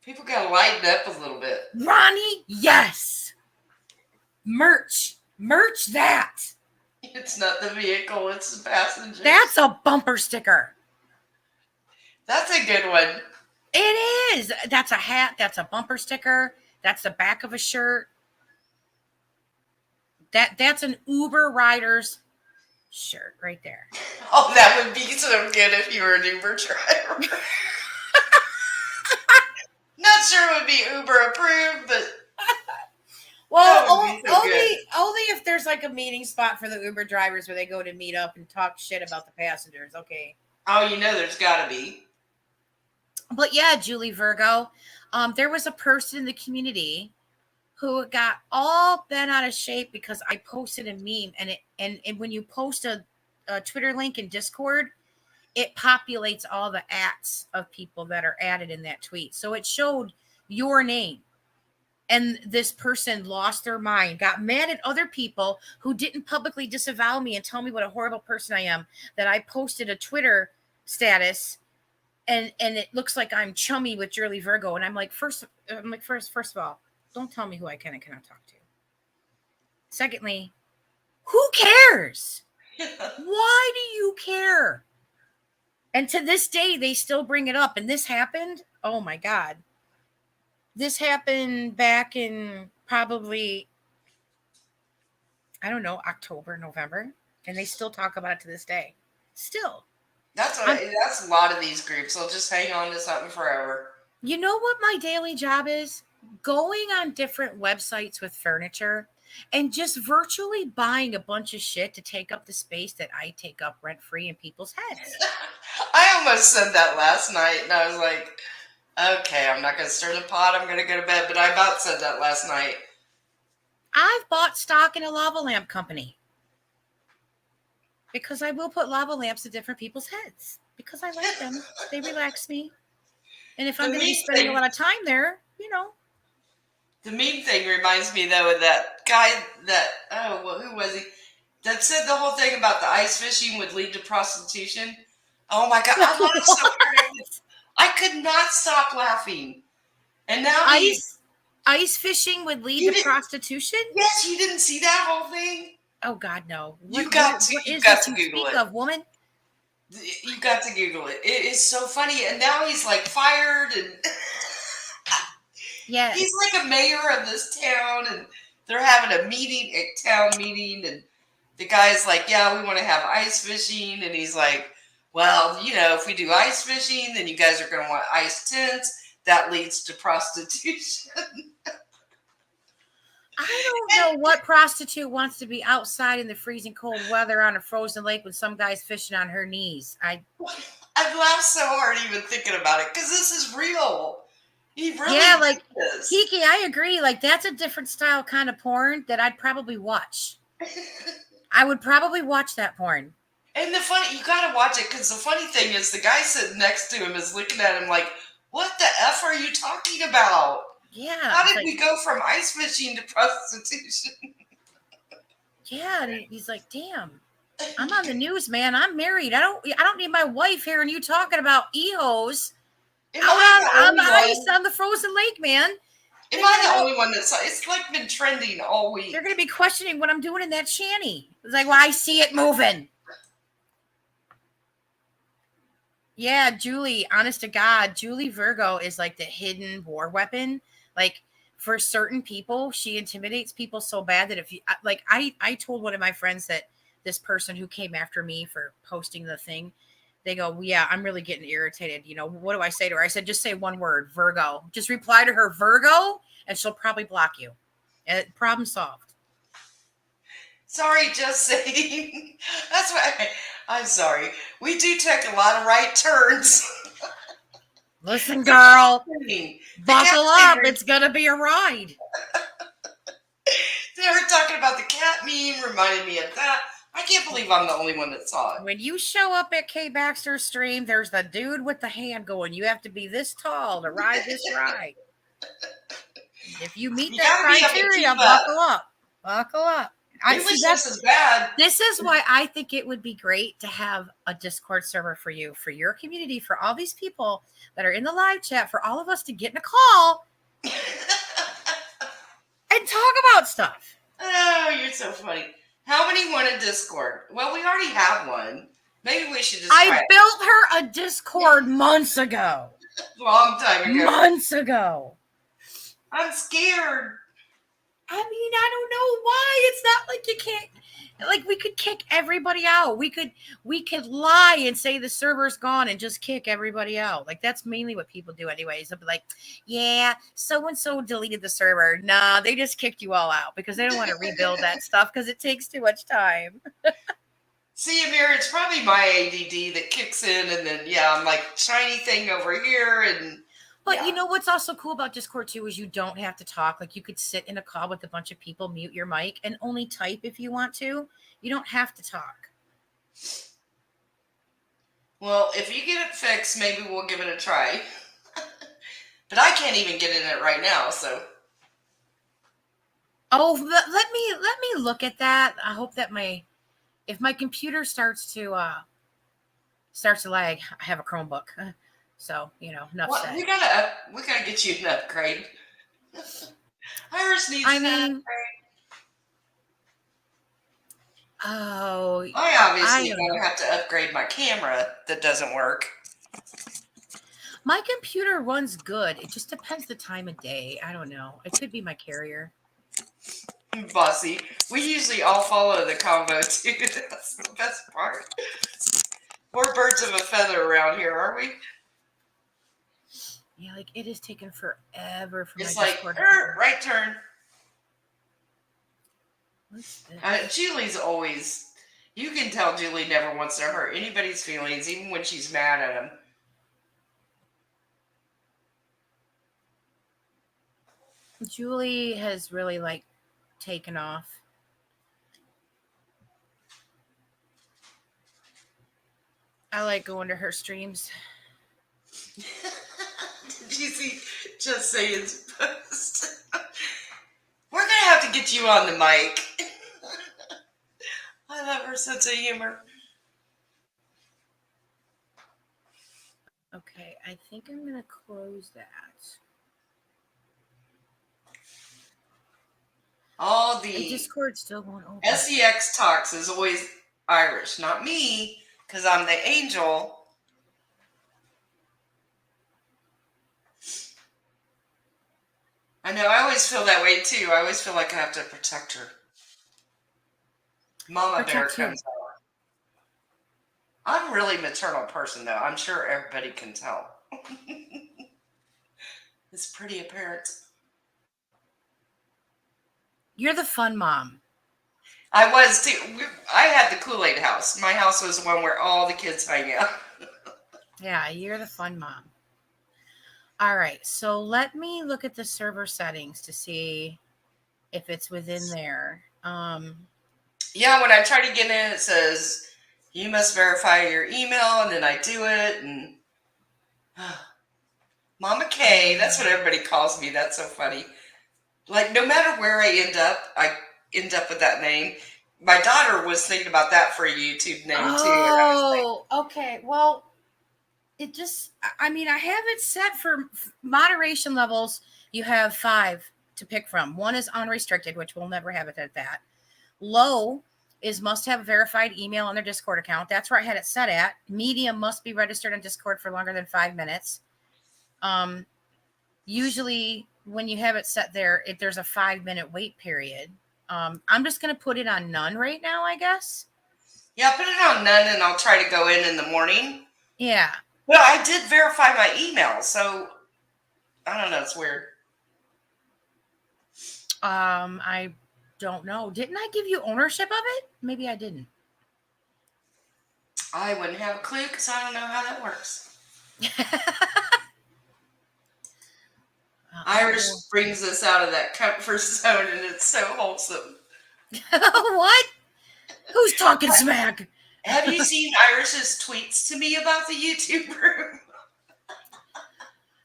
People gotta lighten up a little bit.
Ronnie, yes. Merch that.
It's not the vehicle, it's the passenger.
That's a bumper sticker.
That's a good one.
It is. That's a hat. That's a bumper sticker. That's the back of a shirt. That's an Uber rider's shirt right there.
Oh, that would be so good if you were an Uber driver. Not sure it would be Uber approved, but
Well,
That would be so good.
only if there's like a meeting spot for the Uber drivers where they go to meet up and talk shit about the passengers. Okay.
Oh, there's got to be.
But yeah, Julie Virgo, there was a person in the community who got all bent out of shape because I posted a meme, and when you post a Twitter link in Discord, it populates all the ats of people that are added in that tweet. So it showed your name. And this person lost their mind, got mad at other people who didn't publicly disavow me and tell me what a horrible person I am, that I posted a Twitter status and it looks like I'm chummy with Julie Virgo. And I'm like, first of all, don't tell me who I can and cannot talk to. Secondly, who cares? Why do you care? And to this day, they still bring it up. And this happened. Oh my God. This happened back in probably, I don't know, October, November. And they still talk about it to this day. Still.
That's a lot of these groups. They'll just hang on to something forever.
You know what my daily job is? Going on different websites with furniture and just virtually buying a bunch of shit to take up the space that I take up rent-free in people's heads.
I almost said that last night, and I was like, okay, I'm not going to stir the pot. I'm going to go to bed. But I about said that last night.
I've bought stock in a lava lamp company because I will put lava lamps in different people's heads because I like them. They relax me. And if I'm going to be spending a lot of time there,
The meme thing reminds me, though, of that guy who was he? That said the whole thing about the ice fishing would lead to prostitution. Oh my God, I laughed so hard. I could not stop laughing. And now
ice fishing would lead to prostitution?
Yes, you didn't see that whole thing?
Oh God, no.
You got to Google it.
Woman?
You got to Google it. It is so funny. And now he's like fired and
yeah.
He's like a mayor of this town and they're having a town meeting, and the guy's like, yeah, we want to have ice fishing. And he's like, well, if we do ice fishing, then you guys are going to want ice tents. That leads to prostitution.
I don't know what prostitute wants to be outside in the freezing cold weather on a frozen lake with some guy's fishing on her knees.
I've laughed so hard even thinking about it because this is real. He really is.
Kiki, I agree. Like, that's a different style kind of porn that I'd probably watch. I would probably watch that porn.
And you gotta watch it because the funny thing is the guy sitting next to him is looking at him like, what the F are you talking about?
Yeah.
How did we go from ice fishing to prostitution?
Yeah, and he's like, damn, I'm on the news, man. I'm married. I don't need my wife hearing you talking about EOs on the ice on the frozen lake, man.
Am I the only one it's like been trending all week?
They're gonna be questioning what I'm doing in that shanty. It's like, well, I see it moving. Yeah, Julie, honest to God, Julie Virgo is like the hidden war weapon. Like, for certain people, she intimidates people so bad that if you, like, I told one of my friends that this person who came after me for posting the thing, they go, well, yeah, I'm really getting irritated. What do I say to her? I said, just say one word, Virgo. Just reply to her, Virgo, and she'll probably block you. And problem solved.
Sorry, just saying. That's why I'm sorry. We do take a lot of right turns.
Listen, girl, buckle up. It's going to be a ride.
They were talking about the cat meme, reminded me of that. I can't believe I'm the only one that saw it.
When you show up at Kay Baxter's stream, there's the dude with the hand going, you have to be this tall to ride this ride. If you meet that criteria, buckle up. Buckle up.
This is bad.
This is why I think it would be great to have a Discord server for you, for your community, for all these people that are in the live chat, for all of us to get in a call and talk about stuff.
Oh, you're so funny. How many want a Discord? Well, we already have one. Maybe we should just
I built her a Discord months ago.
Long time ago.
Months ago.
I'm scared.
I mean, I don't know why. It's not like you can't. Like we could kick everybody out. We could lie and say the server's gone and just kick everybody out. Like that's mainly what people do, anyways. They'll be like, "Yeah, so and so deleted the server." Nah, they just kicked you all out because they don't want to rebuild that stuff because it takes too much time.
See, Amir, it's probably my ADD that kicks in, and then I'm like shiny thing over here, and
But
yeah.
you know what's also cool about Discord too is you don't have to talk. Like you could sit in a call with a bunch of people, mute your mic, and only type if you want to. You don't have to talk.
Well, if you get it fixed, maybe we'll give it a try. But I can't even get in it right now, so.
Oh, let me look at that. I hope that if my computer starts to lag, I have a Chromebook. So, enough
What
said.
we gotta get you an upgrade. Iris needs an upgrade.
Oh,
I obviously don't have to upgrade my camera that doesn't work.
My computer runs good. It just depends the time of day. I don't know. It could be my carrier.
Bossy. We usually all follow the combo too. That's the best part. We're birds of a feather around here, aren't we?
Yeah, like it has taken forever for
it's
my
like,
Discord.
Right turn.
What's this?
Julie's always, you can tell Julie never wants to hurt anybody's feelings, even when she's mad at them.
Julie has really taken off. I like going to her streams.
Did you see Just Saying's post? We're going to have to get you on the mic. I love her sense of humor.
Okay, I think I'm going to close that.
All the
Discord still won't open.
SEX talks is always Irish, not me, because I'm the angel. I know, I always feel that way too. I always feel like I have to protect her. Mama Bear comes out. I'm a really maternal person, though. I'm sure everybody can tell. It's pretty apparent.
You're the fun mom.
I was too. I had the Kool-Aid house. My house was the one where all the kids hang out.
Yeah, you're the fun mom. All right, so let me look at the server settings to see if it's within there.
Yeah, when I try to get in, it says you must verify your email, and then I do it, and Mama K, that's what everybody calls me. That's so funny. Like, no matter where I end up with that name. My daughter was thinking about that for a YouTube name, too.
Oh, okay. Well, it just, I mean, I have it set for moderation levels. You have 5 to pick from. 1 is unrestricted, which we'll never have it at that. Low is must have a verified email on their Discord account. That's where I had it set at. Medium must be registered on Discord for longer than 5 minutes. Usually when you have it set there, if there's a 5-minute wait period. I'm just going to put it on none right now, I guess.
Yeah, put it on none, and I'll try to go in the morning.
Yeah.
Well, I did verify my email, so I don't know. It's weird.
I don't know. Didn't I give you ownership of it? Maybe I didn't.
I wouldn't have a clue because I don't know how that works. Irish brings us out of that comfort zone, and it's so wholesome.
What? Who's talking smack?
Have you seen Irish's tweets to me about the YouTube room?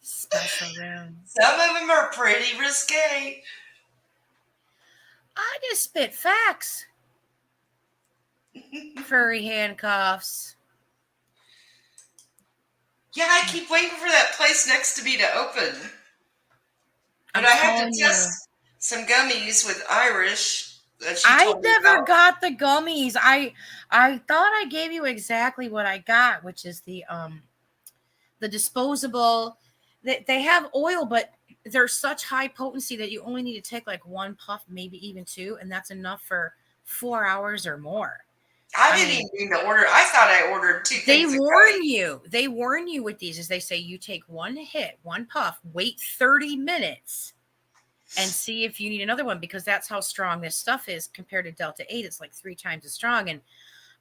Special room.
Some of them are pretty risque.
I just spit facts. Furry handcuffs.
Yeah, I keep waiting for that place next to me to open. But I have to test some gummies with Irish.
I never got the gummies. I thought I gave you exactly what I got, which is the disposable. They have oil, but they're such high potency that you only need to take like one puff, maybe even two, and that's enough for 4 hours or more.
I
I
didn't
mean,
even mean to order. I thought I ordered 2
they
things.
warn you. They warn you with these, as they say, you take one hit, one puff, wait 30 minutes, and see if you need another one, because that's how strong this stuff is compared to Delta 8. It's like 3 times as strong. And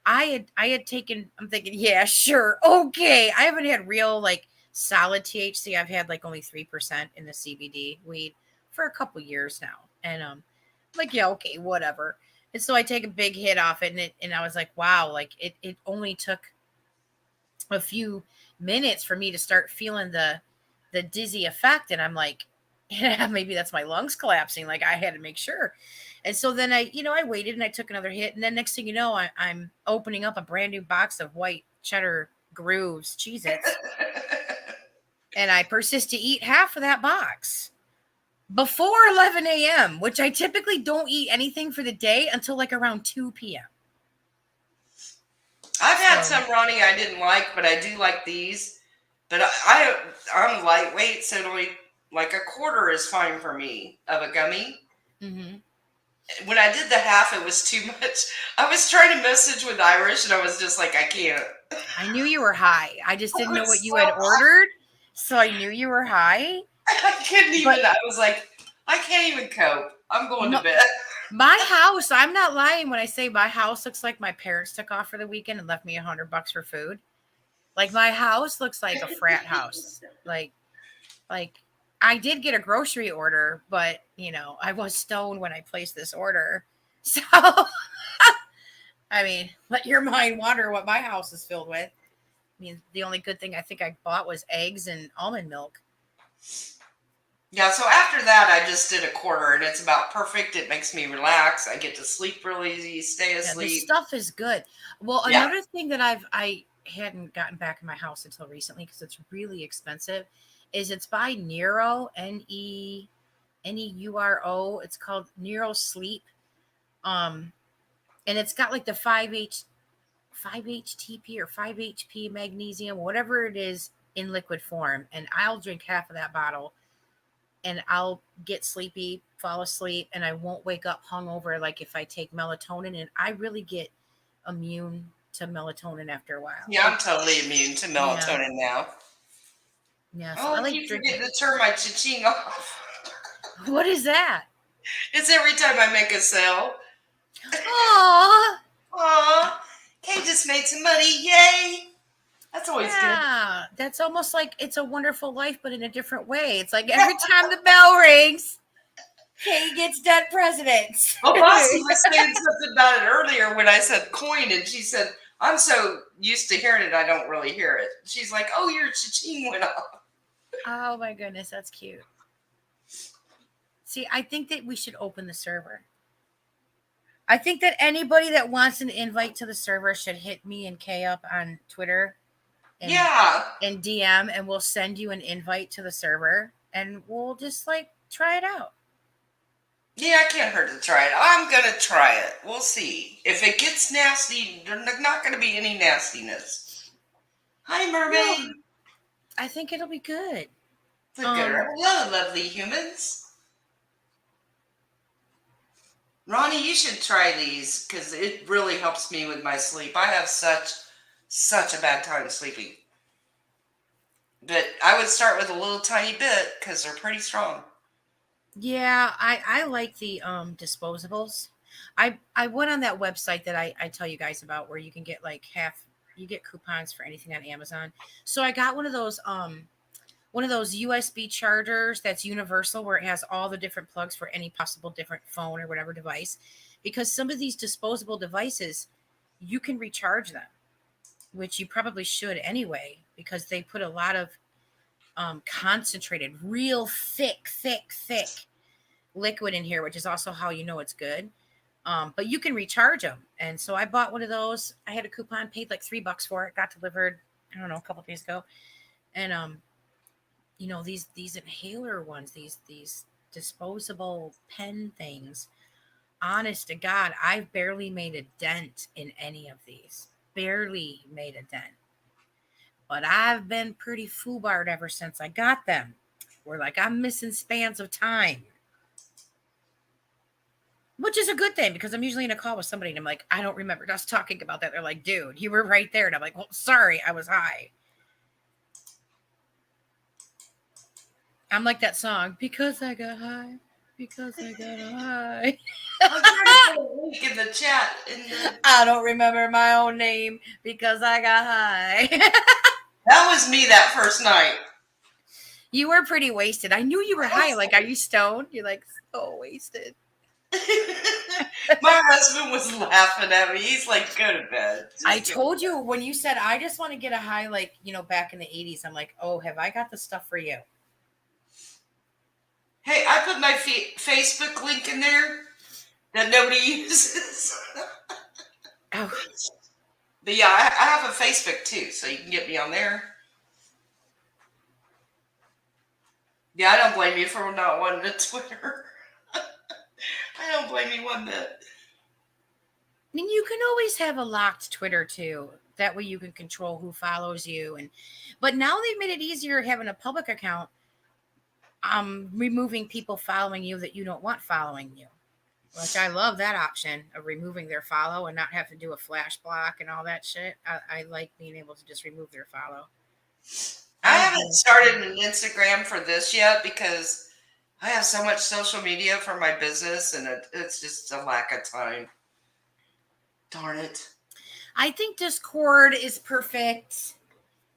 I had taken, I'm thinking, yeah, sure, okay. I haven't had real like solid THC. I've had like only 3% in the CBD weed for a couple years now. And like, yeah, okay, whatever. And so I take a big hit off it, and I was like, wow, like it only took a few minutes for me to start feeling the dizzy effect. And I'm like, yeah, maybe that's my lungs collapsing. Like, I had to make sure. And so then I waited and I took another hit. And then next thing you know, I'm opening up a brand new box of white cheddar grooves, Cheez-Its. And I persist to eat half of that box before 11 a.m., which I typically don't eat anything for the day until like around 2 p.m.
I've had
So-
some Ronnie I didn't like, but I do like these. But I'm lightweight, so only like a quarter is fine for me of a gummy.
Mhm.
When I did the half, it was too much. I was trying to message with Irish, and I was just like, I can't.
I knew you were high. I just didn't know
was
what you
so
had
high.
ordered. So I knew you were high.
I couldn't even.
But-
I was like, I can't even cope. I'm going to bed.
My house, I'm not lying when I say my house looks like my parents took off for the weekend and left me $100 for food. Like, my house looks like a frat house. Like I did get a grocery order, but I was stoned when I placed this order. So I mean, let your mind wander what my house is filled with. I mean, the only good thing I think I bought was eggs and almond milk.
Yeah, so after that, I just did a quarter, and it's about perfect. It makes me relax. I get to sleep real easy, stay
Yeah, this
asleep.
stuff is good. Well,
Yeah.
another thing that I hadn't gotten back in my house until recently, because it's really expensive, is it's by Nero, Neuro. It's called Nero Sleep. And it's got like the 5-HTP or 5 HP magnesium, whatever it is, in liquid form. And I'll drink half of that bottle and I'll get sleepy, fall asleep, and I won't wake up hungover like if I take melatonin. And I really get immune to melatonin after a while.
Yeah, I'm totally immune to melatonin now.
Yeah, so
Oh,
I
I
like
keep
drinking.
forgetting to turn my cha-ching off.
What is that?
It's every time I make a sale.
Aww.
Aw, Kay just made some money. Yay! That's always good.
Yeah, that's almost like It's a Wonderful Life, but in a different way. It's like every time the bell rings, Kay gets dead presidents.
Well, Bossy was saying something about it earlier when I said coin, and she said, I'm so used to hearing it, I don't really hear it. She's like, oh, your cha-ching went off.
Oh my goodness, that's cute. See, I think that we should open the server. I think that anybody that wants an invite to the server should hit me and Kay up on Twitter and,
Yeah.
and DM, and we'll send you an invite to the server, and we'll just like try it out.
Yeah, I can't hurt to try it. I'm going to try it. We'll see. If it gets nasty, there's not going to be any nastiness. Hi, mermaid.
I think it'll be good.
Look at her. Hello, lovely humans. Ronnie, you should try these because it really helps me with my sleep. I have such a bad time sleeping. But I would start with a little tiny bit because they're pretty strong.
Yeah, I like the disposables. I went on that website that I tell you guys about, where you can get like you get coupons for anything on Amazon. So I got one of those USB chargers that's universal, where it has all the different plugs for any possible different phone or whatever device, because some of these disposable devices, you can recharge them, which you probably should anyway, because they put a lot of concentrated, real thick liquid in here, which is also how you know it's good. But you can recharge them. And so I bought one of those. I had a coupon, paid like $3 for it, got delivered, I don't know, a couple of days ago. And these inhaler ones, these disposable pen things, honest to God, I've barely made a dent in any of these. Barely made a dent. But I've been pretty foobarred ever since I got them. We're like, I'm missing spans of time. Which is a good thing because I'm usually in a call with somebody and I'm like, I don't remember us talking about that. They're like, dude, you were right there. And I'm like, well, sorry, I was high. I'm like that song, because I got high, because I got high.
I'm trying to put a link in the chat.
I don't remember my own name because I got high.
That was me that first night.
You were pretty wasted. I knew you were high. Like, are you stoned? You're like, so wasted.
My husband was laughing at me. He's like, go to bed.
I told you when you said, I just want to get a high, like, back in the 80s. I'm like, oh, have I got the stuff for you?
Hey, I put my Facebook link in there that nobody uses.
Oh.
But yeah, I have a Facebook too, so you can get me on there. Yeah, I don't blame you for not wanting a Twitter. I don't blame you one bit.
I mean, you can always have a locked Twitter too. That way you can control who follows you. But now they've made it easier having a public account. Removing people following you that you don't want following you. Which I love that option of removing their follow and not have to do a flash block and all that shit. I like being able to just remove their follow.
I haven't started an Instagram for this yet because I have so much social media for my business and it's just a lack of time. Darn it.
I think Discord is perfect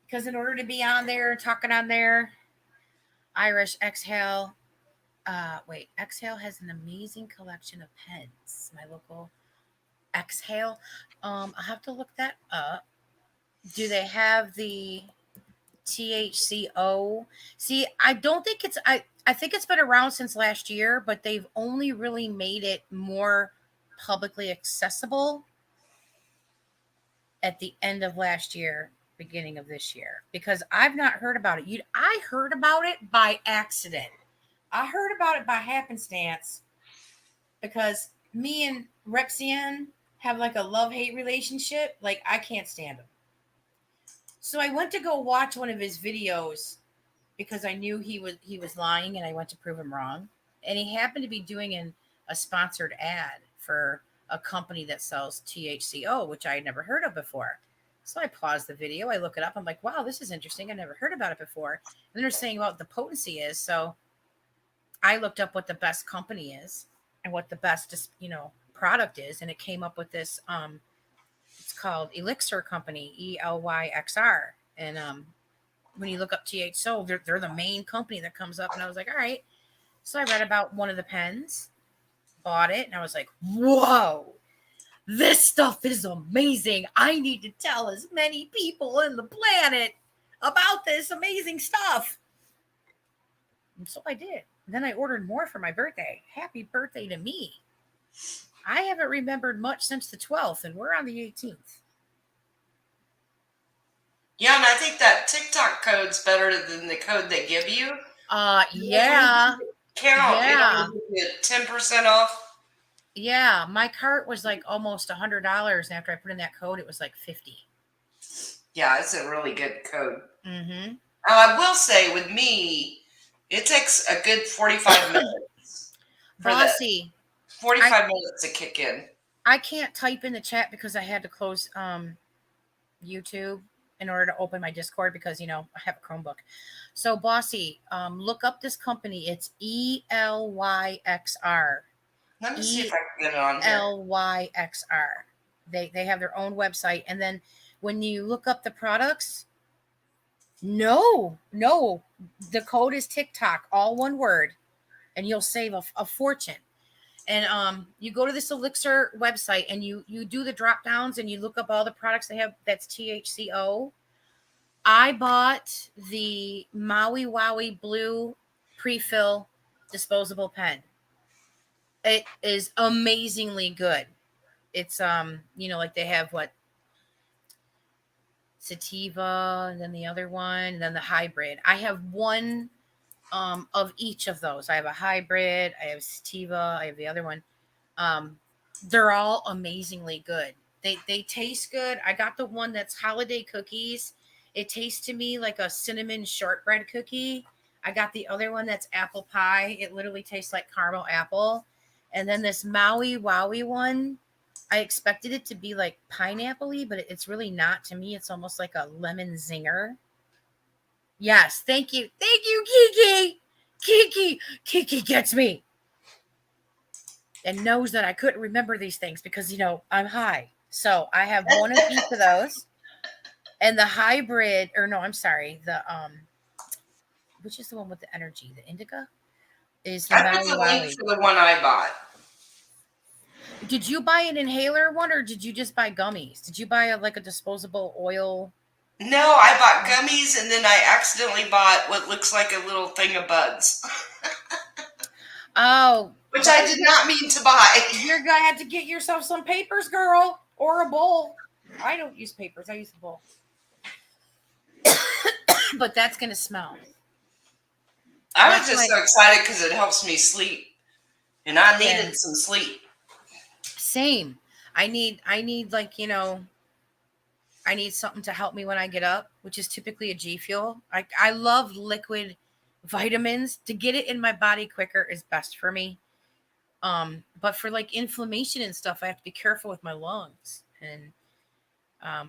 because in order to be on there, talking on there, Irish Exhale. Exhale has an amazing collection of pens. My local Exhale. I'll have to look that up. Do they have the THCO? See, I don't think it's I think it's been around since last year, but they've only really made it more publicly accessible at the end of last year, beginning of this year, because I've not heard about it. I heard about it by accident. I heard about it by happenstance because me and Repsian have like a love-hate relationship. Like, I can't stand him. So I went to go watch one of his videos because I knew he was lying and I went to prove him wrong. And he happened to be doing a sponsored ad for a company that sells THCO, which I had never heard of before. So I paused the video. I look it up. I'm like, wow, this is interesting. I never heard about it before. And they're saying what the potency is. So I looked up what the best company is and what the best, product is. And it came up with this, it's called Elixir Company, ELYXR. And when you look up THCO, they're the main company that comes up. And I was like, all right. So I read about one of the pens, bought it, and I was like, whoa, this stuff is amazing. I need to tell as many people in the planet about this amazing stuff. And so I did. And then I ordered more for my birthday. Happy birthday to me. I haven't remembered much since the 12th, and we're on the 18th.
Yeah, and I think that TikTok code's better than the code they give you.
Yeah.
Count.
Yeah.
You get 10% off.
Yeah, my cart was like almost $100, and after I put in that code, it was like $50.
Yeah, it's a really good code.
Mm-hmm.
I will say, with me, it takes a good 45 minutes.
Bossy.
45 minutes to kick in.
I can't type in the chat because I had to close YouTube in order to open my Discord because, I have a Chromebook. So, Bossy, look up this company. It's ELYXR.
Let me see if I can get it on here.
ELYXR. They have their own website. And then when you look up the products, no, the code is TikTok, all one word, and you'll save a fortune. And you go to this Elixir website and you do the drop downs and you look up all the products they have that's THCO. I bought the Maui Wowie Blue pre-fill disposable pen. It is amazingly good. It's like they have what sativa and then the other one and then the hybrid. I have one of each of those. I have a hybrid, I have sativa, I have the other one. They're all amazingly good. They taste good. I got the one that's holiday cookies. It tastes to me like a cinnamon shortbread cookie. I got the other one that's apple pie. It literally tastes like caramel apple. And then this Maui Wowie one, I expected it to be like pineapple-y, but it's really not. To me, it's almost like a lemon zinger. Yes, thank you. Thank you, Kiki. Kiki gets me. And knows that I couldn't remember these things because, I'm high. So I have one of each of those. And the hybrid, or no, I'm sorry, which is the one with the energy? The indica? Is the
I put
Maui
the link
Wowie.
for the one I bought.
Did you buy an inhaler one or did you just buy gummies? Did you buy a disposable oil?
No, I bought gummies and then I accidentally bought what looks like a little thing of buds.
Oh.
Which I did not mean to buy.
You're going to have to get yourself some papers, girl, or a bowl. I don't use papers. I use a bowl. But that's going to smell.
I was just so excited because it helps me sleep. And I needed some sleep.
Same. I need I need something to help me when I get up, which is typically a G Fuel. I love liquid vitamins. To get it in my body quicker is best for me. But for inflammation and stuff, I have to be careful with my lungs. And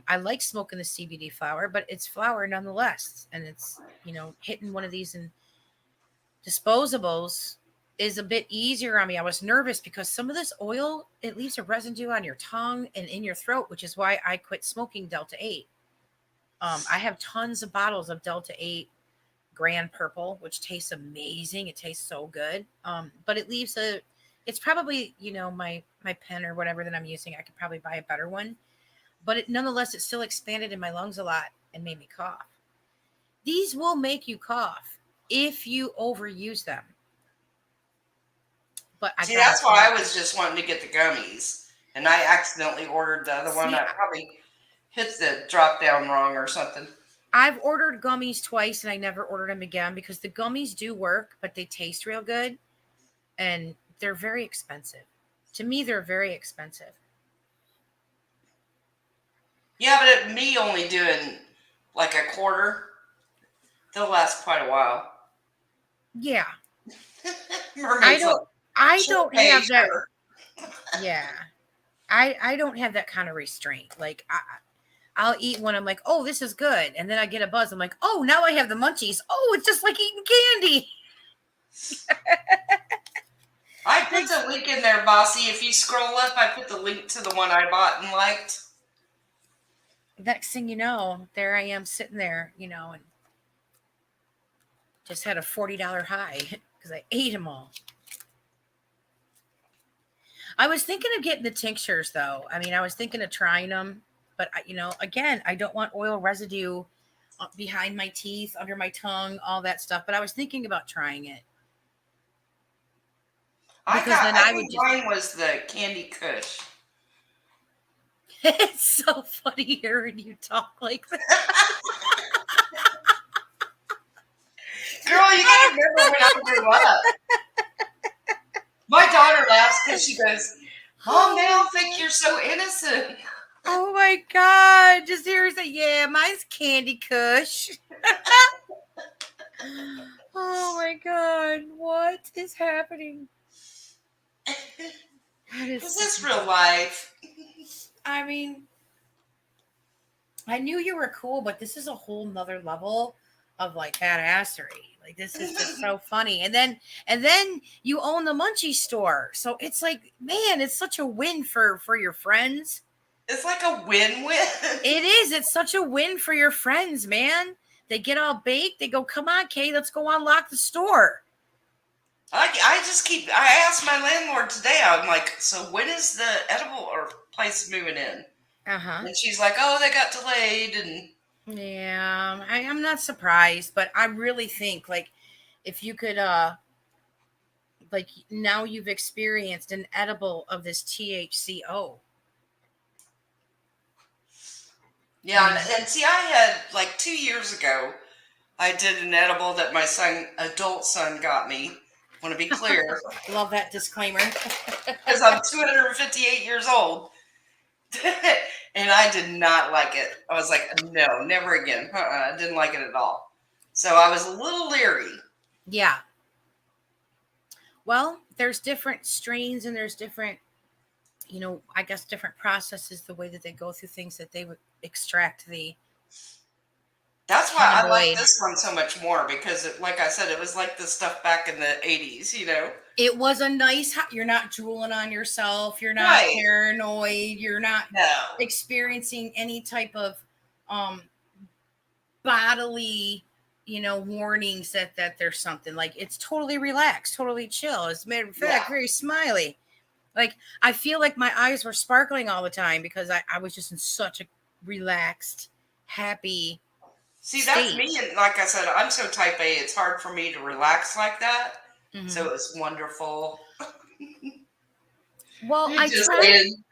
I like smoking the CBD flower, but it's flower nonetheless. And it's, hitting one of these in disposables is a bit easier on me. I was nervous because some of this oil, it leaves a residue on your tongue and in your throat, which is why I quit smoking Delta 8. I have tons of bottles of Delta 8 Grand Purple, which tastes amazing. It tastes so good. But it leaves it's probably, my pen or whatever that I'm using. I could probably buy a better one. But nonetheless, it still expanded in my lungs a lot and made me cough. These will make you cough if you overuse them. But
that's why I was just wanting to get the gummies. And I accidentally ordered the other one. I probably hit the drop down wrong or something.
I've ordered gummies twice and I never ordered them again because the gummies do work, but they taste real good. And they're very expensive. To me, they're very expensive.
Yeah, but me only doing like a quarter, they'll last quite a while.
Yeah.
Mermaids
I don't have that. Yeah. I don't have that kind of restraint. I'll eat one. I'm like, oh, this is good. And then I get a buzz. I'm like, oh, now I have the munchies. Oh, it's just like eating candy.
I put the link in there, Bossy. If you scroll up, I put the link to the one I bought and liked.
Next thing you know, there I am sitting there, and just had a $40 high because I ate them all. I was thinking of getting the tinctures, though. I mean, I was thinking of trying them. But, again, I don't want oil residue behind my teeth, under my tongue, all that stuff. But I was thinking about trying it.
I think mine was the Candy Kush.
It's so funny hearing you talk like that.
Girl, you gotta remember when I grew up. My daughter laughs because she goes, Mom, they all think you're so innocent.
Oh my God. Just hear her say, yeah, mine's Candy Kush. Oh my God. What is happening?
Is this real life?
I mean, I knew you were cool, but this is a whole nother level of badassery. This is just so funny. And then you own the Munchie store. So it's man, it's such a win for your friends.
It's like a win-win.
It is. It's such a win for your friends, man. They get all baked. They go, come on, Kay, let's go unlock the store.
I asked my landlord today, I'm like, so when is the edible or place moving in?
Uh-huh.
And she's like, oh, they got delayed. And
yeah, I'm not surprised, but I really think if you could, now you've experienced an edible of this THCO.
Yeah, and see, I had 2 years ago, I did an edible that my adult son got me. I want to be clear.
Love that disclaimer.
Because I'm 258 years old. And I did not like it. I was like, no, never again. I didn't like it at all. So I was a little leery.
Yeah. Well, there's different strains and there's different, I guess different processes, the way that they go through things that they would extract the
That's why I like
cannabinoid.
this one so much more because, like I said, it was like the stuff back in the 80s,
It was a nice, you're not drooling on yourself. You're not
Right.
paranoid. You're not
No.
experiencing any type of um, bodily, warnings that there's something. Like, it's totally relaxed, totally chill. As a matter of fact,
Yeah.
very smiley. Like, I feel like my eyes were sparkling all the time because I was just in such a relaxed, happy
See, that's
state.
me. And like I said, I'm so type A, it's hard for me to relax like that.
Mhm.
So it was wonderful.
Well, I
Just
tried.
saying,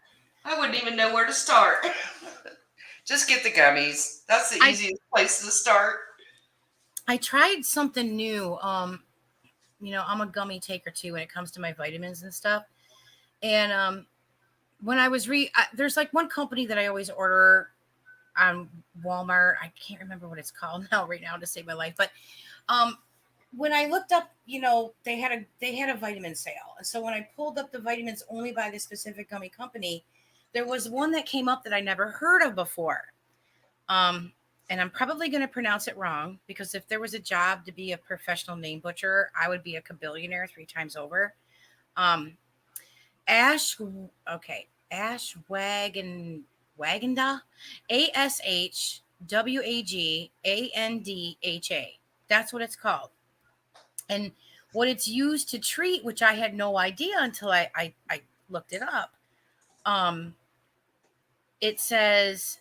I wouldn't even know where to start. Just get the gummies. That's the easiest place to start.
I tried something new. I'm a gummy taker too when it comes to my vitamins and stuff. And when I was there's like one company that I always order on Walmart. I can't remember what it's called right now to save my life. But when I looked up, they had a vitamin sale. And so when I pulled up the vitamins only by the specific gummy company, there was one that came up that I never heard of before. And I'm probably going to pronounce it wrong because if there was a job to be a professional name butcher, I would be a kabillionaire 3 times over. Ashwagandha, ASHWAGANDHA. That's what it's called. And what it's used to treat, which I had no idea until I looked it up. It says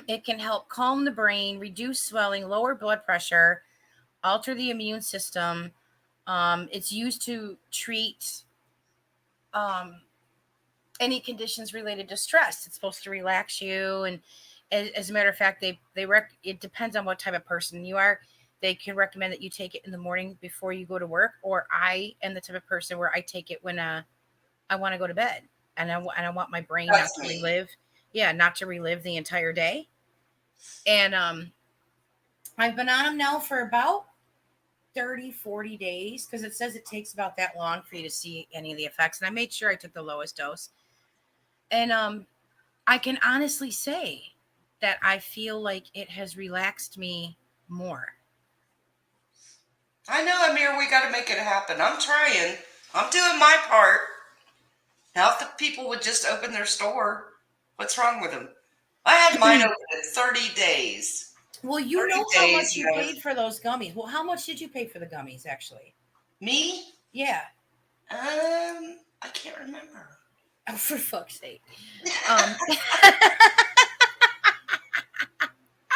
it can help calm the brain, reduce swelling, lower blood pressure, alter the immune system. It's used to treat any conditions related to stress. It's supposed to relax you, and as a matter of fact, it depends on what type of person you are. They can recommend that you take it in the morning before you go to work, or I am the type of person where I take it when I want to go to bed, and I want my brain not
That's
to
me.
relive, not to relive the entire day. And I've been on them now for about 30, 40 days because it says it takes about that long for you to see any of the effects. And I made sure I took the lowest dose. And I can honestly say that I feel like it has relaxed me more.
I know, Amir, we got to make it happen. I'm trying. I'm doing my part. Now, if the people would just open their store, what's wrong with them? I had mine open in 30 days.
Well, you
30
know how
days,
much you paid for those gummies. Well, how much did you pay for the gummies, actually?
Me?
Yeah.
I can't remember.
Oh, for fuck's sake.
Because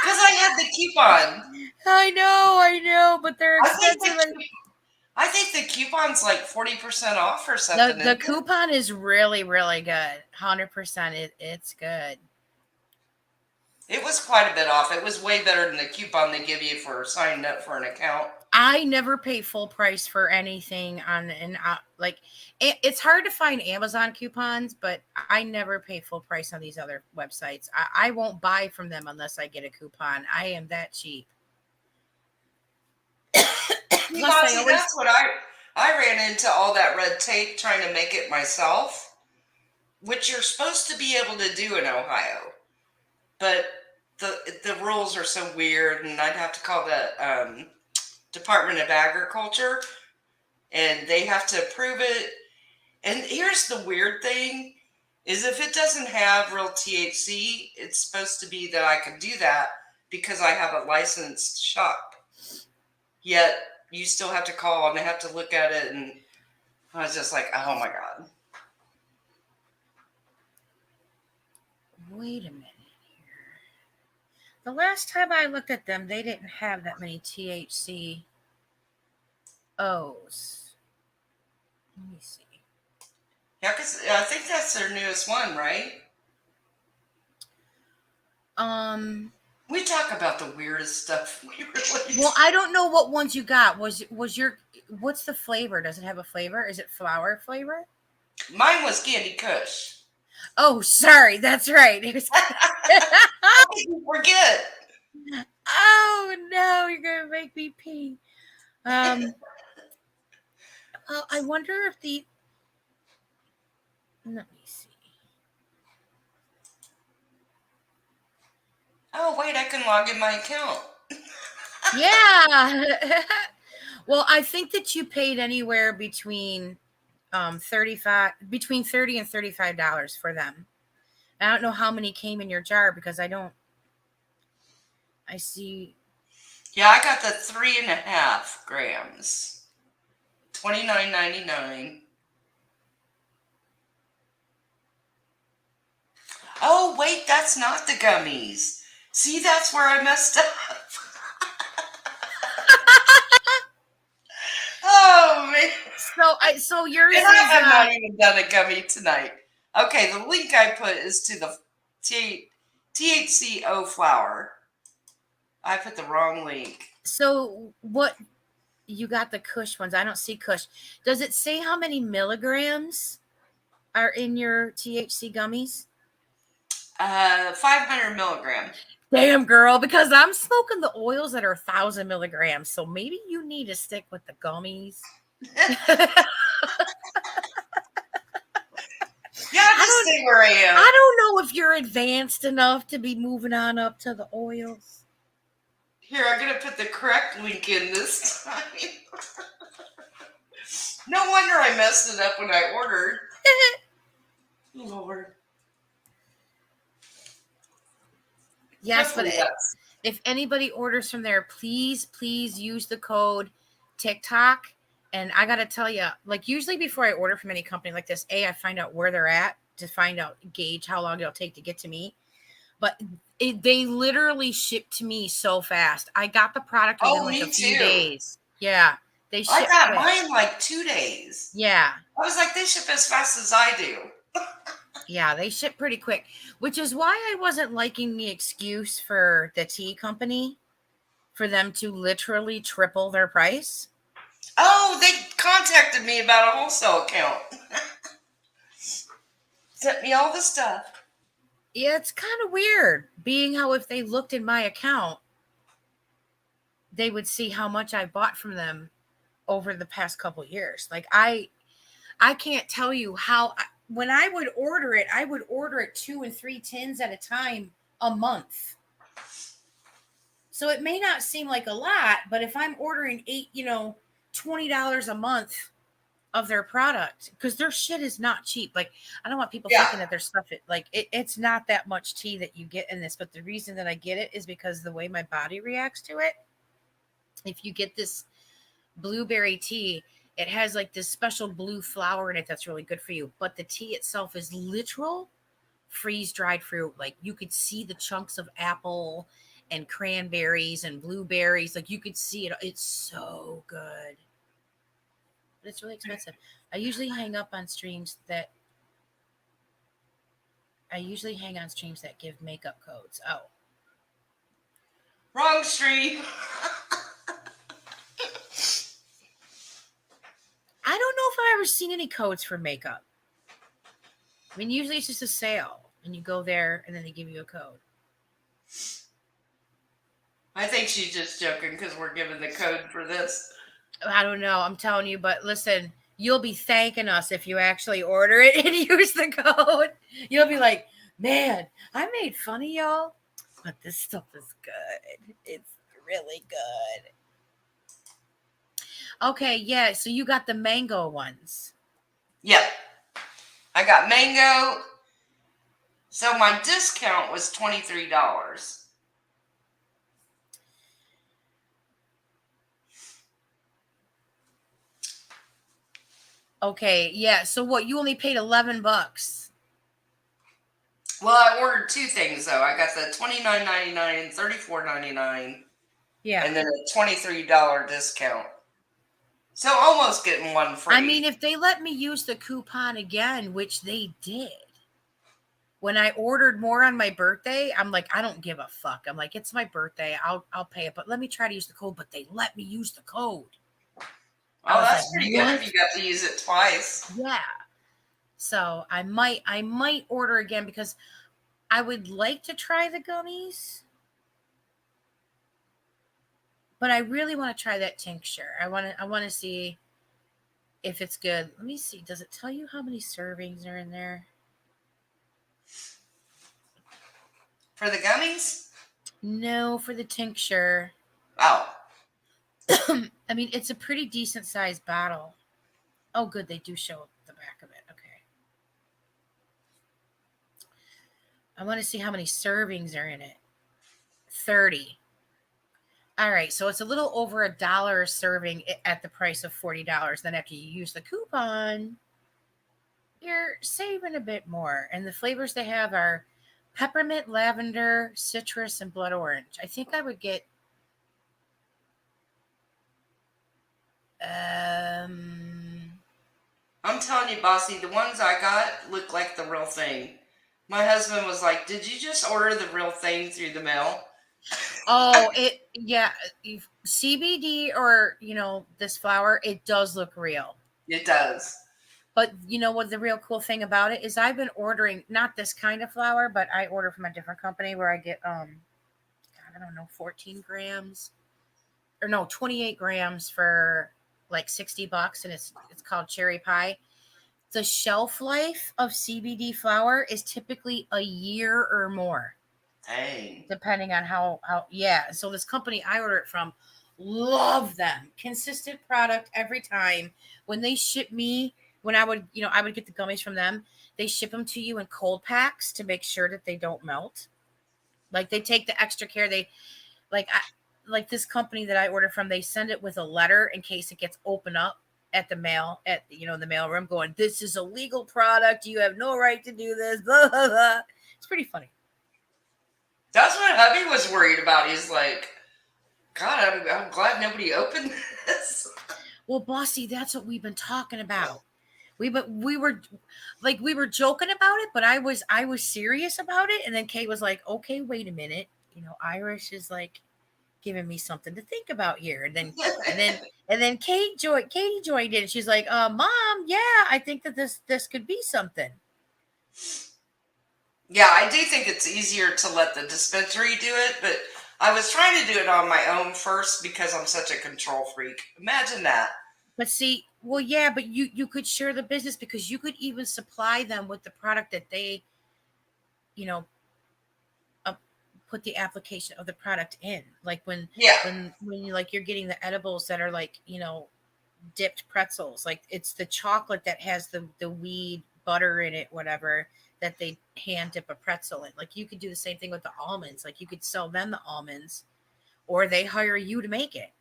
I had the coupon.
I know, but they're expensive.
I think the coupon's like 40% off or something.
The coupon is really, really good. 100%. It's good.
It was quite a bit off. It was way better than the coupon they give you for signing up for an account.
I never pay full price for anything it's hard to find Amazon coupons, but I never pay full price on these other websites. I won't buy from them unless I get a coupon. I am that cheap.
That's what I ran into all that red tape trying to make it myself, which you're supposed to be able to do in Ohio, but the rules are so weird, and I'd have to call the Department of Agriculture, and they have to approve it. And here's the weird thing is if it doesn't have real THC, it's supposed to be that I can do that because I have a licensed shop. Yet you still have to call and they have to look at it, and I was just like, oh my God.
Wait a minute here. The last time I looked at them, they didn't have that many THC O's. Let me see.
Yeah, because I think that's their newest one, right? We talk about the weirdest stuff. We really
Well, I don't know what ones you got. Was what's the flavor? Does it have a flavor? Is it flower flavor?
Mine was Candy Kush.
Oh, sorry. That's right. It was...
Forget.
Oh, no. You're going to make me pee. Well, I wonder if let me see.
Oh, wait, I can log in my account.
Yeah. Well, I think that you paid anywhere between between $30 and $35 for them. I don't know how many came in your jar because I see.
Yeah, I got the 3.5 grams. $29.99. Oh, wait, that's not the gummies. See, that's where I messed up. Oh, man.
So yours
And
is
I have not even done a gummy tonight. Okay, the link I put is to the THCO flower. I put the wrong link.
so what you got the Kush ones. I don't see Kush. Does it say how many milligrams are in your THC gummies?
500 milligram.
Damn, girl, because I'm smoking the oils that are 1,000 milligrams. So maybe you need to stick with the gummies.
Yeah, just stay where I am.
I don't know if you're advanced enough to be moving on up to the oils.
Here, I'm going to put the correct link in this time. No wonder I messed it up when I ordered. Lord.
Yes, but
Hopefully that's-
if anybody orders from there, please use the code TikTok. And I got to tell you, like usually before I order from any company like this, I find out where they're at to gauge how long it'll take to get to me. But they literally shipped to me so fast. I got the product within like a few days. Yeah, they shipped.
I got
quick.
mine like 2 days.
Yeah.
I was like, they ship as fast as I do.
Yeah, they ship pretty quick, which is why I wasn't liking the excuse for the tea company for them to literally triple their price.
Oh, they contacted me about a wholesale account. Sent me all the stuff.
Yeah, it's kind of weird, being how if they looked in my account, they would see how much I bought from them over the past couple of years. Like I can't tell you how when I would order it, I would order it 2 and 3 tins at a time a month. So it may not seem like a lot, but if I'm ordering $20 a month of their product, because their shit is not cheap. Like I don't want people thinking that their stuff it's not that much tea that you get in this, but the reason that I get it is because the way my body reacts to it. If you get this blueberry tea, it has like this special blue flower in it that's really good for you, but the tea itself is literal freeze dried fruit. Like you could see the chunks of apple and cranberries and blueberries. Like you could see it. It's so good. But it's really expensive. I usually hang on streams that give makeup codes. Oh.
Wrong stream.
I don't know if I've ever seen any codes for makeup. I mean, usually it's just a sale and you go there and then they give you a code.
I think she's just joking because we're giving the code for this.
I don't know. I'm telling you, but listen, you'll be thanking us if you actually order it and use the code. You'll be like, man, I made fun of y'all, but this stuff is good. It's really good. Okay, yeah. So you got the mango ones.
Yep. I got mango. So my discount was $23.
Okay, yeah. So what? You only paid $11.
Well, I ordered 2 things though. I got the $29.99, $34.99.
Yeah.
And then a $23 discount. So almost getting one free.
I mean, if they let me use the coupon again, which they did. When I ordered more on my birthday, I'm like, I don't give a fuck. I'm like, it's my birthday. I'll pay it, but let me try to use the code. But they let me use the code.
Oh, that's pretty good if you got to use it twice.
Yeah. So I might order again because I would like to try the gummies. But I really want to try that tincture. I want to see if it's good. Let me see. Does it tell you how many servings are in there?
For the gummies?
No, for the tincture.
Oh.
I mean, it's a pretty decent sized bottle. Oh, good. They do show the back of it. Okay. I want to see how many servings are in it. 30. All right. So it's a little over $1 a serving at the price of $40. Then after you use the coupon, you're saving a bit more. And the flavors they have are peppermint, lavender, citrus, and blood orange. I think I would get
I'm telling you, Bossy, the ones I got look like the real thing. My husband was like, "Did you just order the real thing through the mail?"
CBD or this flower, it does look real.
It does.
But you know what the real cool thing about it is? I've been ordering not this kind of flour, but I order from a different company where I get God, I don't know, 14 grams or no, 28 grams for like $60, and it's called cherry pie. The shelf life of CBD flour is typically a year or more,
Dang.
depending on how. Yeah. So this company I order it from, love them. Consistent product every time. When they ship me, when I would get the gummies from them, they ship them to you in cold packs to make sure that they don't melt. Like they take the extra care. They like this company that I order from, they send it with a letter in case it gets opened up at the mail, at the mailroom, going, "This is a legal product. You have no right to do this." Blah, blah, blah. It's pretty funny.
That's what hubby was worried about. He's like, "God, I'm glad nobody opened this."
Well, Bossy, that's what we've been talking about. We were joking about it, but I was serious about it. And then Kate was like, "Okay, wait a minute. Irish is like giving me something to think about here." And then Katie joined in. She's like, "Mom, yeah, I think that this could be something."
Yeah, I do think it's easier to let the dispensary do it, but I was trying to do it on my own first because I'm such a control freak. Imagine that.
But see, well, yeah, but you could share the business because you could even supply them with the product that they, you know, put the application of the product in. Like when you like you're getting the edibles that are like dipped pretzels. Like it's the chocolate that has the weed butter in it, whatever, that they hand dip a pretzel in. Like you could do the same thing with the almonds. Like you could sell them the almonds, or they hire you to make it.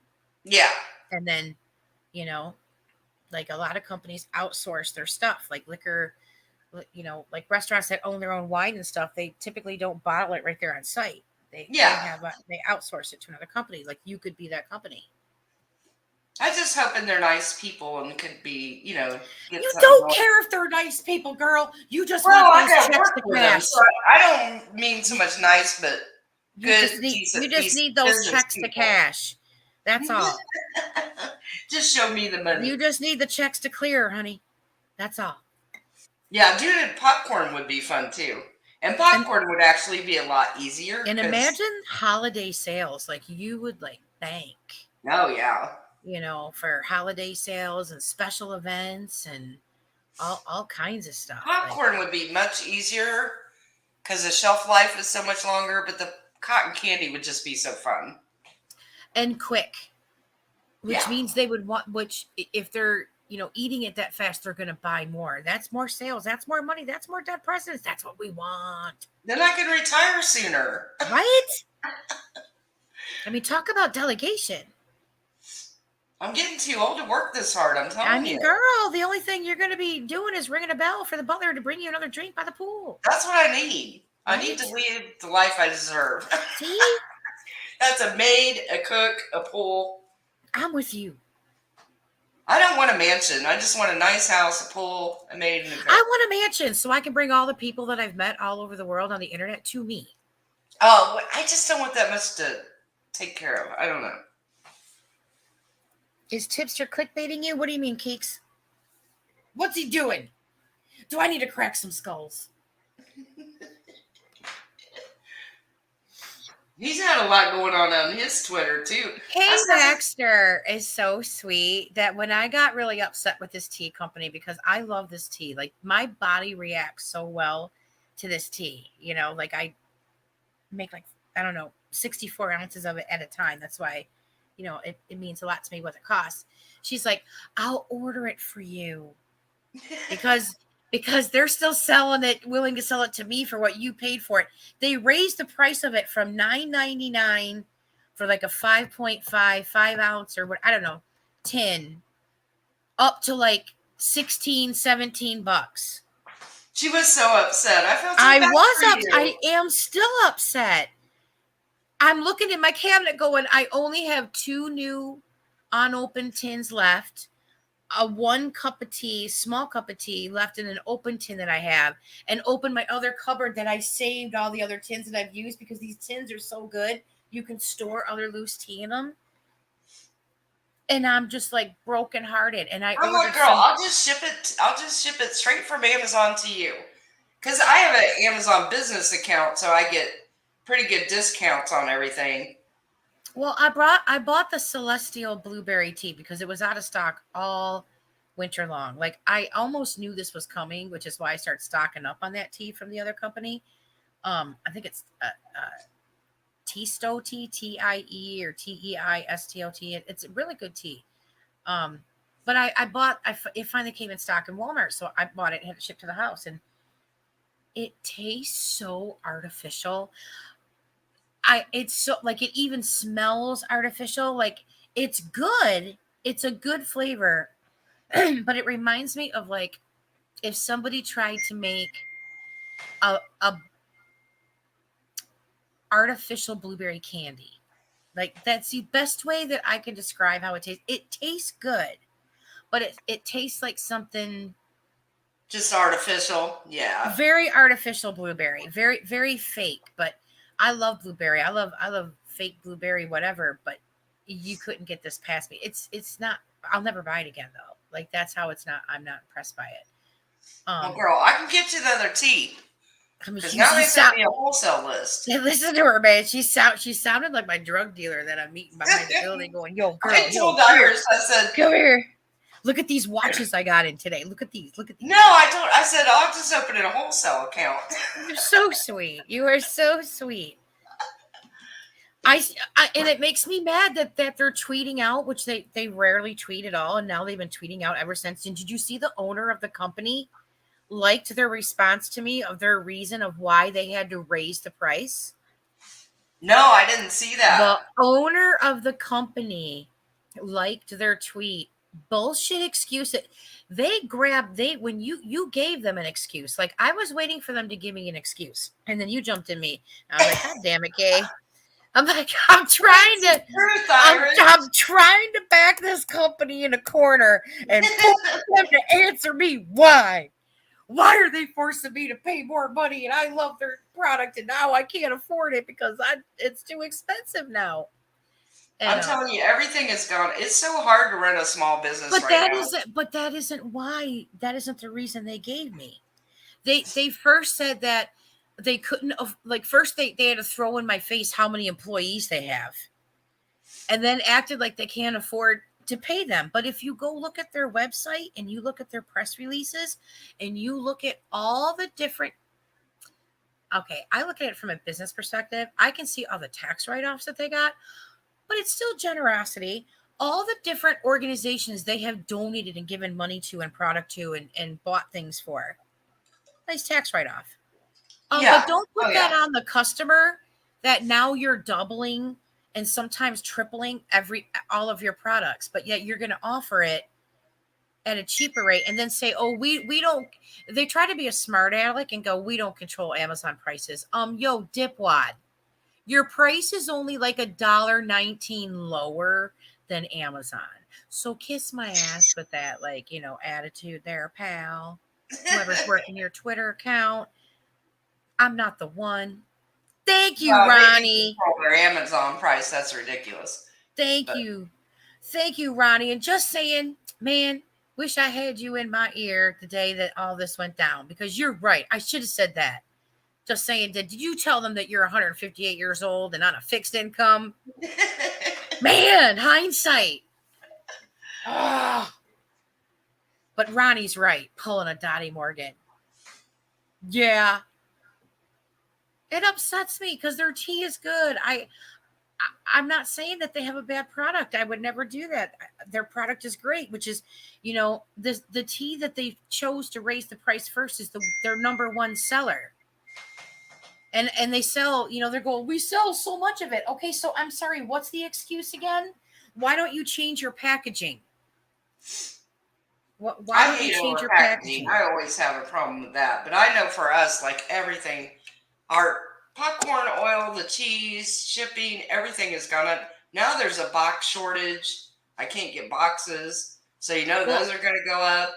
Yeah.
And then, like a lot of companies outsource their stuff, like liquor, like restaurants that own their own wine and stuff. They typically don't bottle it right there on site. They outsource it to another company. Like you could be that company.
I just hoping they're nice people and could be, get
You
something
don't
going.
care if they're nice people, girl. You just
Well, I
want those
got
checks
work
to
with them,
cash.
so I don't mean so much nice, but good, decent,
You just need those
business
checks to
people.
cash. That's all.
Just show me the money.
You just need the checks to clear, honey. That's all.
Yeah, doing popcorn would be fun too. And popcorn would actually be a lot easier.
And imagine holiday sales. Like you would like bank.
Oh yeah.
For holiday sales and special events and all kinds of stuff.
Popcorn would be much easier because the shelf life is so much longer, but the cotton candy would just be so fun.
And quick. Which means they would want, if they're, eating it that fast, they're going to buy more. That's more sales. That's more money. That's more dead presidents. That's what we want.
Then I can retire sooner.
Right? I mean, talk about delegation.
I'm getting too old to work this hard. I'm telling you.
Girl, the only thing you're going to be doing is ringing a bell for the butler to bring you another drink by the pool.
That's what I need. Right? I need to lead the life I deserve.
See?
That's a maid, a cook, a pool.
I'm with you.
I don't want a mansion. I just want a nice house, a pool, a maid, and a cook.
I want a mansion so I can bring all the people that I've met all over the world on the internet to me.
Oh, I just don't want that much to take care of. I don't know.
Is Tipster clickbaiting you? What do you mean, Keeks? What's he doing? Do I need to crack some skulls?
He's had a lot going on his Twitter too.
Kay
That's
Baxter is so sweet that when I got really upset with this tea company, because I love this tea, like my body reacts so well to this tea, like I make like, I don't know, 64 ounces of it at a time. That's why, it means a lot to me what it costs. She's like, I'll order it for you because they're still selling it, willing to sell it to me for what you paid for it. They raised the price of it from $9.99 for like a 5.5 ounce or what, I don't know, tin, up to like 16, 17 bucks.
She was so upset. I felt so
I
bad
was
for
up.
you.
I am still upset. I'm looking in my cabinet going, I only have 2 new unopened tins left. A 1 cup of tea, small cup of tea left in an open tin that I have, and open my other cupboard that I saved all the other tins that I've used because these tins are so good. You can store other loose tea in them. And I'm just like brokenhearted. And
I'm like, girl, I'll just ship it straight from Amazon to you. Because I have an Amazon business account, so I get pretty good discounts on everything.
Well, I bought the Celestial Blueberry tea because it was out of stock all winter long. Like I almost knew this was coming, which is why I started stocking up on that tea from the other company. I think it's Teasto tea, TIE or TEISTOT. It's a really good tea. But it finally came in stock in Walmart, so I bought it and had it shipped to the house, and it tastes so artificial. It's so like it even smells artificial. Like it's good. It's a good flavor, but it reminds me of like if somebody tried to make a artificial blueberry candy. Like that's the best way that I can describe how it tastes. It tastes good, but it tastes like something
just artificial. Yeah.
Very artificial blueberry. Very, very fake. But I love blueberry. I love fake blueberry, whatever, but you couldn't get this past me. It's not, I'll never buy it again though. Like that's how I'm not impressed by it.
Well, girl, I can get you the other tea.
I mean,
Because now they sent me a wholesale list.
Listen to her, man. She sounded like my drug dealer that I'm meeting behind the building going, yo, girl.
I told Iris, I said,
come here. Look at these watches I got in today. Look at these.
No, I said, I'll just open in a wholesale account.
You're so sweet. You are so sweet. And it makes me mad that they're tweeting out, which they rarely tweet at all. And now they've been tweeting out ever since. And did you see the owner of the company liked their response to me of their reason of why they had to raise the price?
No, I didn't see that.
The owner of the company liked their tweet. Bullshit excuse. When you gave them an excuse. Like I was waiting for them to give me an excuse. And then you jumped in me. I was like, God damn it, Kay. I'm like, I'm trying to back this company in a corner and force them to answer me why. Why are they forcing me to pay more money? And I love their product, and now I can't afford it because it's too expensive now. And,
I'm telling you, everything is gone. It's so hard to run a small business right now.
But that isn't why. That isn't the reason they gave me. They first said that they couldn't, like, first they had to throw in my face how many employees they have, and then acted like they can't afford to pay them. But if you go look at their website and you look at their press releases and you look at all the different, okay, I look at it from a business perspective. I can see all the tax write-offs that they got, but it's still generosity. All the different organizations they have donated and given money to and product to and bought things for. Nice tax write-off. But don't put that on the customer that now you're doubling and sometimes tripling all of your products, but yet you're going to offer it at a cheaper rate and then say, oh, we don't, they try to be a smart aleck and go, we don't control Amazon prices. Yo, dipwad, your price is only like $1.19 lower than Amazon. So kiss my ass with that, like, attitude there, pal. Whoever's working your Twitter account. I'm not the one. Thank you, Ronnie.
Their Amazon price, that's ridiculous.
Thank you, Ronnie. And just saying, man, wish I had you in my ear the day that all this went down, because you're right. I should have said that. Just saying, did you tell them that you're 158 years old and on a fixed income? Man, hindsight. Ah. But Ronnie's right, pulling a Dottie Morgan. Yeah. It upsets me because their tea is good. I'm not saying that they have a bad product. I would never do that. Their product is great, which is, the tea that they chose to raise the price first is their number one seller. And they sell, they're going, we sell so much of it. Okay, so I'm sorry, what's the excuse again? Why don't you change your packaging? Why don't you change your packaging?
I always have a problem with that. But I know for us, like everything, our popcorn oil, the cheese, shipping, everything has gone up. Now there's a box shortage. I can't get boxes. So those are going to go up.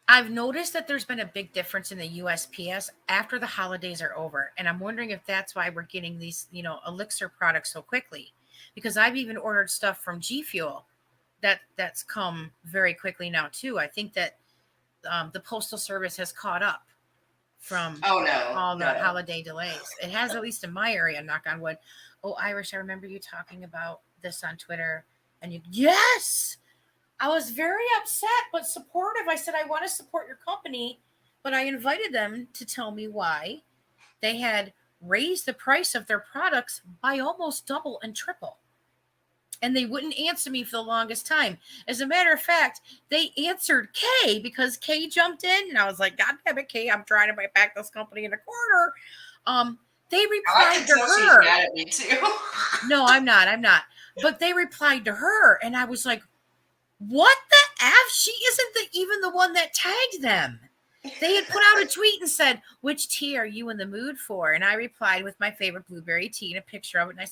I've noticed that there's been a big difference in the USPS after the holidays are over. And I'm wondering if that's why we're getting these, Elixir products so quickly. Because I've even ordered stuff from G Fuel that's come very quickly now too. I think that the Postal Service has caught up from all the holiday delays. It has, at least in my area, knock on wood. Oh, Irish, I remember you talking about this on Twitter. And yes! I was very upset, but supportive. I said, I want to support your company, but I invited them to tell me why they had raised the price of their products by almost double and triple. And they wouldn't answer me for the longest time. As a matter of fact, they answered Kay because Kay jumped in, and I was like, God damn it, Kay, I'm trying to back this company in a corner. They replied to her.
She's mad at me too.
No, I'm not. But they replied to her, and I was like, what the F? She isn't even the one that tagged them. They had put out a tweet and said, which tea are you in the mood for? And I replied with my favorite blueberry tea and a picture of it. And I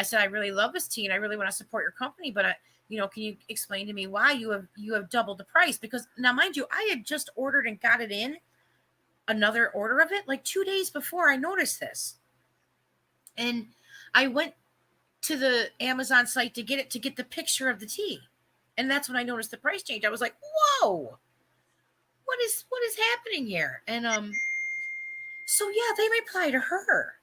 said, I really love this tea and I really want to support your company. But, can you explain to me why you have doubled the price? Because now, mind you, I had just ordered and got it in another order of it like 2 days before I noticed this. And I went to the Amazon site to get the picture of the tea. And that's when I noticed the price change. I was like, whoa, what is happening here? And so yeah, they replied to her.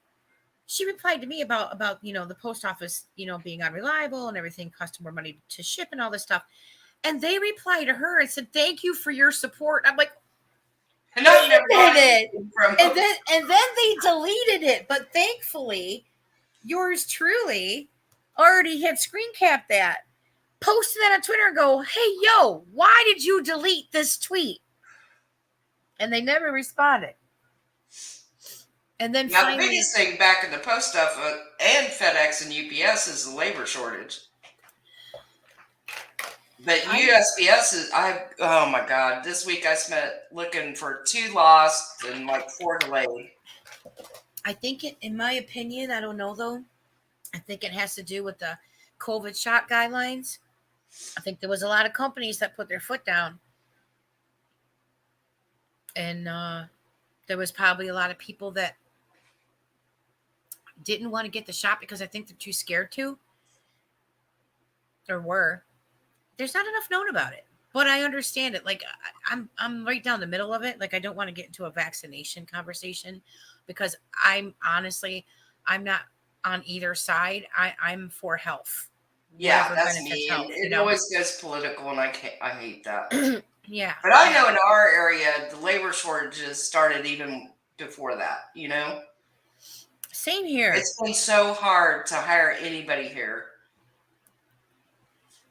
She replied to me about the post office, being unreliable and everything, cost more money to ship and all this stuff. And they replied to her and said, thank you for your support. I'm like,
and I never
did it. And then they deleted it. But thankfully, yours truly already had screen capped that. Posted that on Twitter and go, hey, yo, why did you delete this tweet? And they never responded. And then finally,
the biggest thing back in the post office and FedEx and UPS is the labor shortage. But USPS is, oh my God, this week I spent looking for 2 lost and like 4 delayed.
I think in my opinion, I don't know though, I think it has to do with the COVID shot guidelines. I think there was a lot of companies that put their foot down. And there was probably a lot of people that didn't want to get the shot because I think they're too scared to. Or were. There's not enough known about it. But I understand it. Like, I'm right down the middle of it. Like, I don't want to get into a vaccination conversation because I'm not on either side. I'm for health.
Yeah, that's me. Health, it always goes political, and I hate that.
Yeah.
But I know in our area, the labor shortages started even before that,
Same here.
It's been so hard to hire anybody here.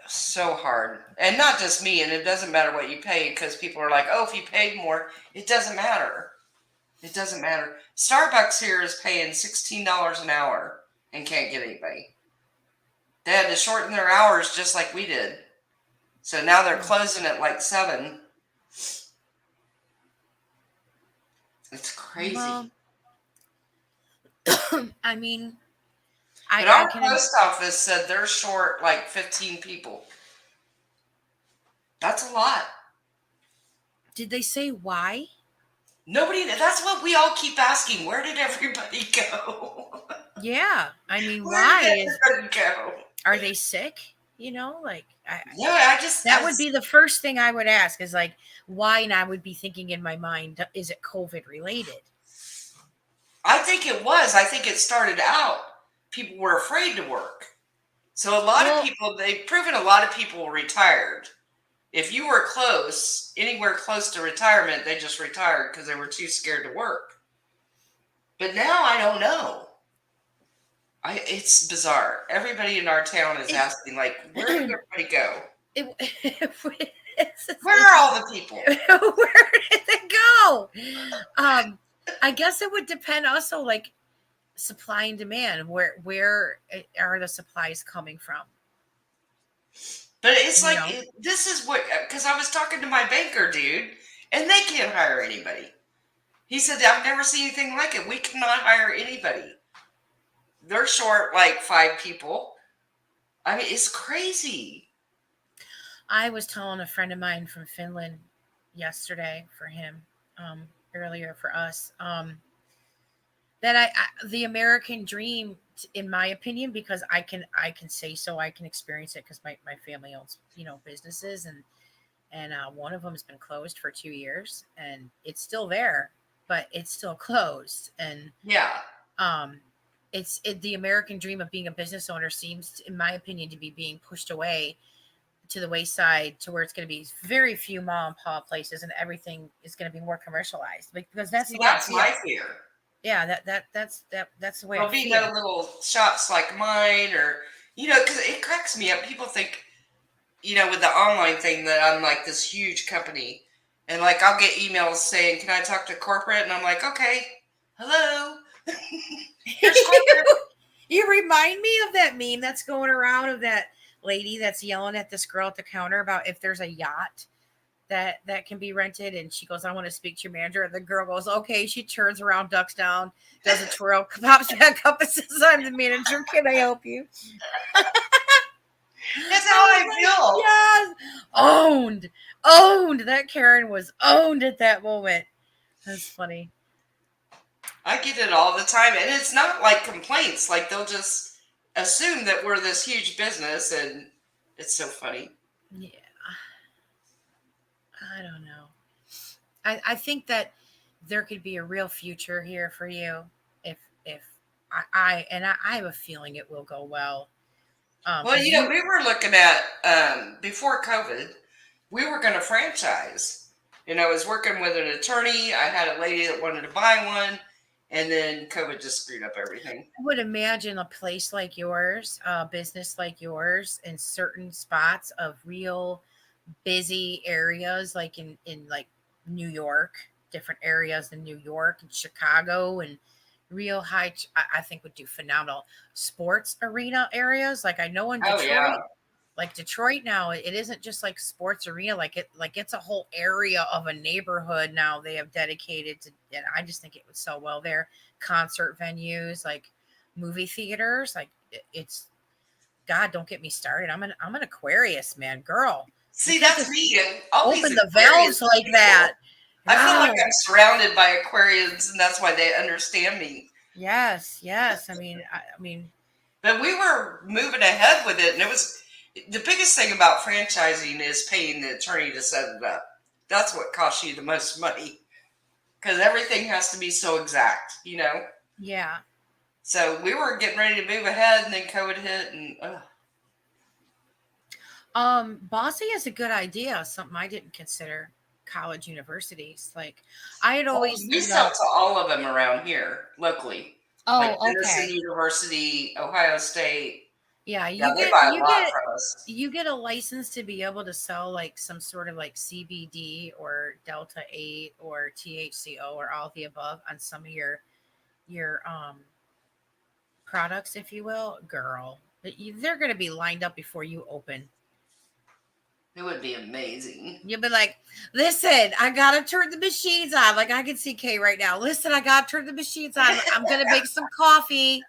So hard. And not just me, and it doesn't matter what you pay, because people are like, oh, if you paid more, it doesn't matter. It doesn't matter. Starbucks here is paying $16 an hour and can't get anybody. They had to shorten their hours just like we did. So now they're closing at like 7. It's crazy.
Well, I mean,
but our post office said they're short like 15 people. That's a lot.
Did they say why?
Nobody. That's what we all keep asking. Where did everybody go?
Yeah, I mean,
why did everybody go?
Are they sick?
That
would be the first thing I would ask is like, why? And I would be thinking in my mind, is it COVID related?
I think it was. I think it started out, people were afraid to work. So a lot of
Well,
people, they've proven a lot of people retired. If you were close, anywhere close to retirement, they just retired because they were too scared to work. But now I don't know. It's bizarre. Everybody in our town is
it,
asking, like, where did everybody go? Where are all the people?
where did they go? I guess it would depend also, like supply and demand. Where are the supplies coming from?
But it's
You
like,
know,
this is what, because I was talking to my banker dude, and they can't hire anybody. He said, I've never seen anything like it. We cannot hire anybody. They're short like 5 people. I mean, it's crazy.
I was telling a friend of mine from Finland yesterday for him, earlier for us, that the American dream, in my opinion, because I can say so, I can experience it because my family owns businesses, and one of them has been closed for 2 years, and it's still there, but it's still closed, and
Yeah.
um the American dream of being a business owner seems, in my opinion, to be being pushed away to the wayside, to where it's going to be very few mom and pop places, and everything is going to be more commercialized, because that's
See,
the way I
that's
feel.
my fear.
Yeah, that's the way I
There'll be no
feel.
little shops like mine, or, because it cracks me up. People think, with the online thing, that I'm like this huge company. And like, I'll get emails saying, can I talk to corporate? And I'm like, okay, hello. Here's corporate.
You remind me of that meme that's going around, of that lady that's yelling at this girl at the counter about if there's a yacht that can be rented, and she goes, I want to speak to your manager, and the girl goes, okay. She turns around, ducks down, does a twirl, pops back up and says, I'm the manager, can I help you?
That's how I feel.
Yes, owned. That Karen was owned at that moment. That's funny.
I get it all the time. And it's not like complaints. Like, they'll just assume that we're this huge business, and it's so funny.
Yeah, I don't know. I think that there could be a real future here for you, if I have a feeling it will go well.
Well,
Because you
we were looking at, before COVID, we were going to franchise. And I was working with an attorney. I had a lady that wanted to buy one. And then COVID just screwed up everything.
would imagine a place like yours, a business like yours, in certain spots of real busy areas, like in like New York, different areas in New York and Chicago, and real high, I think would do phenomenal. Sports arena areas, like I know in
Oh, yeah.
Detroit. Like Detroit now, it isn't just like sports arena, like it's a whole area of a neighborhood now they have dedicated to, and I just think it would sell well there. Concert venues, like movie theaters, like it's, God, don't get me started. I'm an Aquarius, man, girl. You
See,
can't
that's
just
me. All these
open the
Aquarius
valves like
people.
that.
I feel like
No.
I'm surrounded by Aquarians, and that's why they understand me.
Yes. I mean,
But we were moving ahead with it, and it was the biggest thing about franchising is paying the attorney to set it up. That's what costs you the most money, because everything has to be so exact.
yeah.
So we were getting ready to move ahead, and then COVID hit, and
Bossy is a good idea. Something I didn't consider. College universities. Like I had
well,
always,
we sell to all of them around here locally, like
oh,
Denison
okay.
University, Ohio State.
Yeah,
Yeah,
you
they
get
buy a
you
lot
get
from us.
you get a license to be able to sell like some sort of like CBD or Delta 8 or THCO or all of the above on some of your products, if you will, girl. They're going to be lined up before you open.
It would be amazing.
You'll be like, listen, I gotta turn the machines on. Like I can see Kay right now. Listen, I gotta turn the machines on. I'm gonna make some coffee.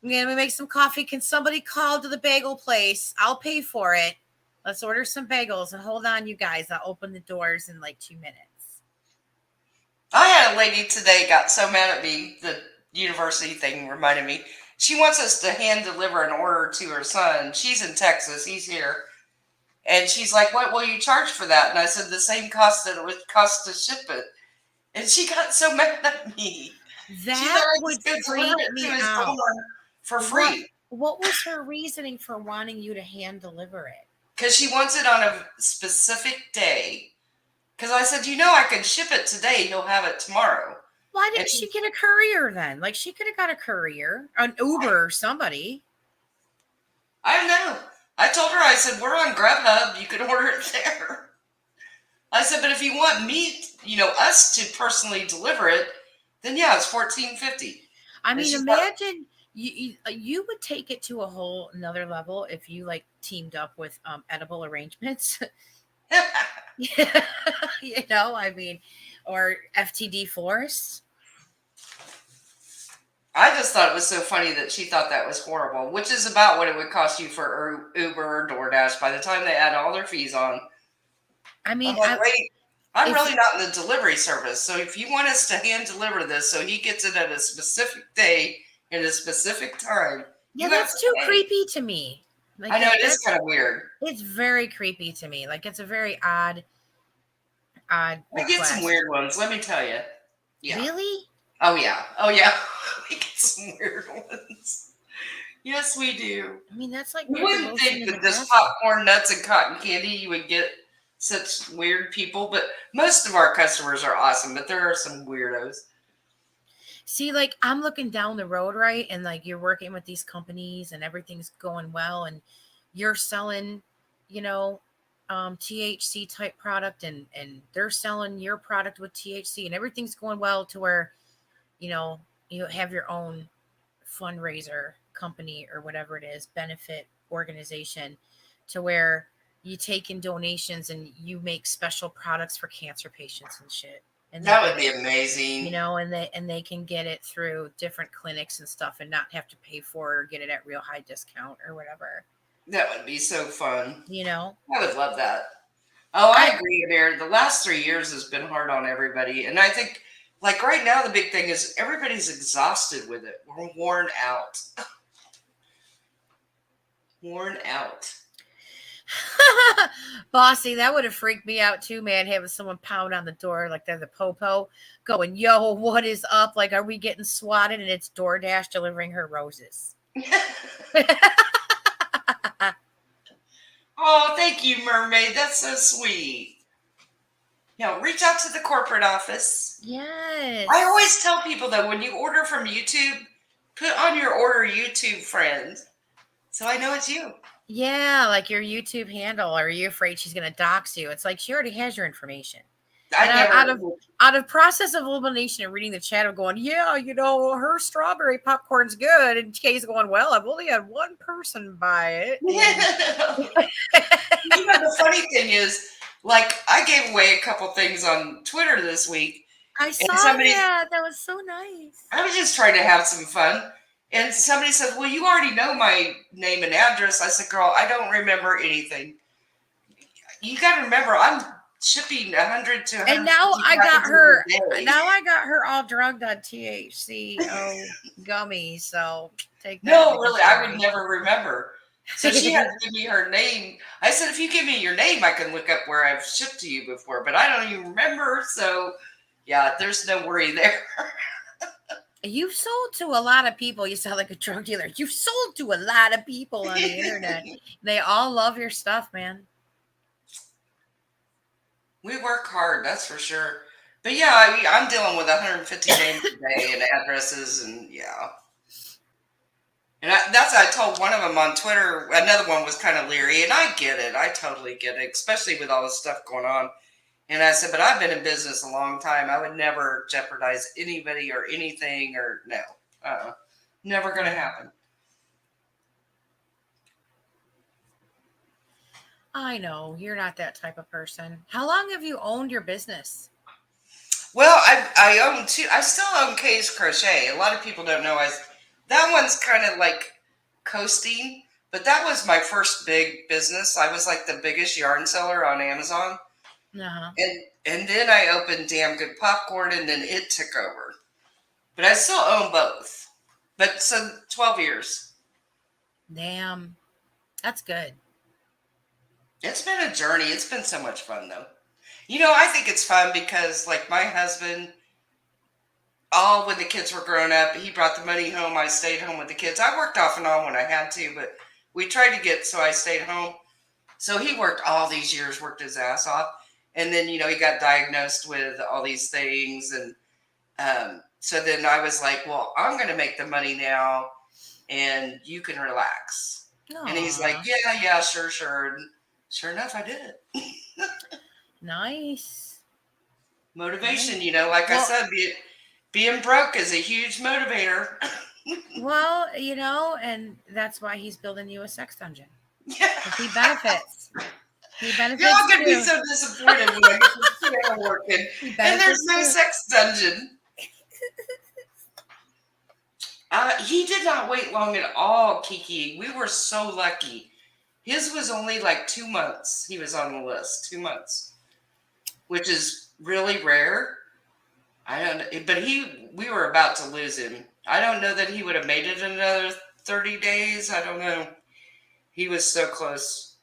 I'm gonna make some coffee. Can somebody call to the bagel place? I'll pay for it. Let's order some bagels, and hold on, you guys. I'll open the doors in like 2 minutes.
I had a lady today got so mad at me. The university thing reminded me. She wants us to hand deliver an order to her son. She's in Texas. He's here. And she's like, what will you charge for that? And I said, the same cost that it would cost to ship it. And she got so mad at me. She thought
That
I
would
just could deliver
freak
it to
me
his
out.
door for free.
What was her reasoning for wanting you to hand deliver it?
Because she wants it on a specific day. Because I said, I can ship it today. You'll have it tomorrow.
Why
And
didn't she get a courier then? Like, she could have got a courier, an Uber or somebody.
I don't know. I told her, I said, we're on Grubhub. You can order it there. I said, but if you want me, us to personally deliver it, then yeah, it's $14.50.
I
And
mean,
she's
imagine you would take it to a whole another level if you like teamed up with edible arrangements.
like,
I mean, or FTD florists.
I just thought it was so funny that she thought that was horrible, which is about what it would cost you for Uber or DoorDash by the time they add all their fees on.
I mean,
I'm like, wait, I'm
if-
really not in the delivery service. So if you want us to hand deliver this so he gets it at a specific day in a specific time.
yeah,
you have
that's
to
too
pay.
creepy to me. Like,
I know it is kind of weird.
It's very creepy to me. Like, it's a very odd
I get some
request.
weird ones, let me tell you. Yeah.
Really?
Oh yeah. Oh yeah. We get some weird ones. Yes, we do.
I mean, that's like
You wouldn't
lotion
think
in
that
the
just
basket.
popcorn, nuts, and cotton candy you would get such weird people, but most of our customers are awesome, but there are some weirdos.
See, like, I'm looking down the road, right? And like, you're working with these companies and everything's going well, and you're selling, THC type product, and they're selling your product with THC, and everything's going well to where, you have your own fundraiser company or whatever it is, benefit organization, to where you take in donations and you make special products for cancer patients and shit. And
That would be amazing.
and they can get it through different clinics and stuff and not have to pay for it or get it at real high discount or whatever.
That would be so fun.
I
I would love that. Oh, I agree, Amir. The last 3 years has been hard on everybody. And I think, like right now, the big thing is everybody's exhausted with it. We're worn out. Worn out.
Bossy, that would have freaked me out too, man, having someone pound on the door like they're the popo going, yo, what is up? Like, are we getting swatted? And it's DoorDash delivering her roses.
Oh, thank you, Mermaid. That's so sweet. Reach out to the corporate office.
Yes.
I always tell people that when you order from YouTube, put on your order YouTube friend, so I know it's you.
Yeah, like your YouTube handle. Are you afraid she's going to dox you? It's like she already has your information. Out of process of elimination and reading the chat of going, yeah, her strawberry popcorn's good. And Kay's going, well, I've only had one person buy it.
The funny thing is, like, I gave away a couple things on Twitter this week.
I saw that. That was so nice.
I was just trying to have some fun. And somebody said, well, you already know my name and address. I said, girl, I don't remember anything. You got to remember, I'm shipping 100 to 100.
And now I got her. Now I got her all drugged on THC gummies. So take that.
No, really, I would never remember. So she had to give me her name. I said, if you give me your name, I can look up where I've shipped to you before. But I don't even remember. So, yeah, there's no worry there.
You've sold to a lot of people. You sound like a drug dealer. You've sold to a lot of people on the internet. They all love your stuff, man.
We work hard, that's for sure. But yeah, I'm dealing with 150 names a day and addresses, and yeah. And I told one of them on Twitter. Another one was kind of leery, and I get it. I totally get it, especially with all this stuff going on. And I said, but I've been in business a long time. I would never jeopardize anybody or anything, or no. Never going to happen.
I know. You're not that type of person. How long have you owned your business?
Well, I own two. I still own Kay's Crochet. A lot of people don't know. That one's kind of like coasting, but that was my first big business. I was like the biggest yarn seller on Amazon.
Uh-huh.
And then I opened Damn Good Popcorn, and then it took over. But I still own both. But so 12 years.
Damn. That's good.
It's been a journey. It's been so much fun, though. I think it's fun because, like, my husband, all when the kids were growing up. He brought the money home. I stayed home with the kids. I worked off and on when I had to, but we tried to get so I stayed home. So he worked all these years, worked his ass off. And then, he got diagnosed with all these things. And so then I was like, well, I'm going to make the money now and you can relax. And he's like, yeah, sure. And sure enough, I did it.
Nice.
Motivation, like I said, being broke is a huge motivator.
Well, and that's why he's building you a sex dungeon.
Yeah.
He benefits. He benefits.
Y'all gonna be
too.
so disappointed when I get this channel working. And there's no sex dungeon. He did not wait long at all, Kiki. We were so lucky. His was only like 2 months. He was on the list, 2 months, which is really rare. I don't know, but we were about to lose him. I don't know that he would have made it another 30 days. I don't know. He was so close.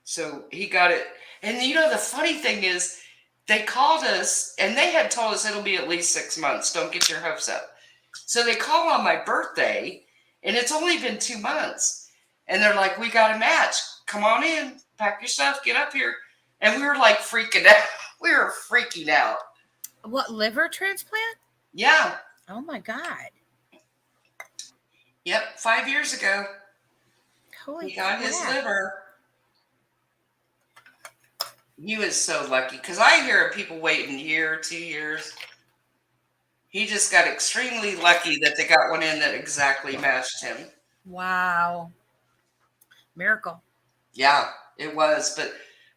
So he got it. And the funny thing is, they called us and they had told us it'll be at least 6 months. Don't get your hopes up. So they call on my birthday and it's only been 2 months. And they're like, we got a match. Come on in, pack your stuff, get up here. And we were like freaking out. We were freaking out.
What, liver transplant?
Yeah.
Oh my God.
Yep, 5 years ago.
Holy
He got his
crap.
liver. He was so lucky because I hear of people waiting a year, 2 years. He just got extremely lucky that they got one in that exactly matched him.
Wow. Miracle.
Yeah, it was. But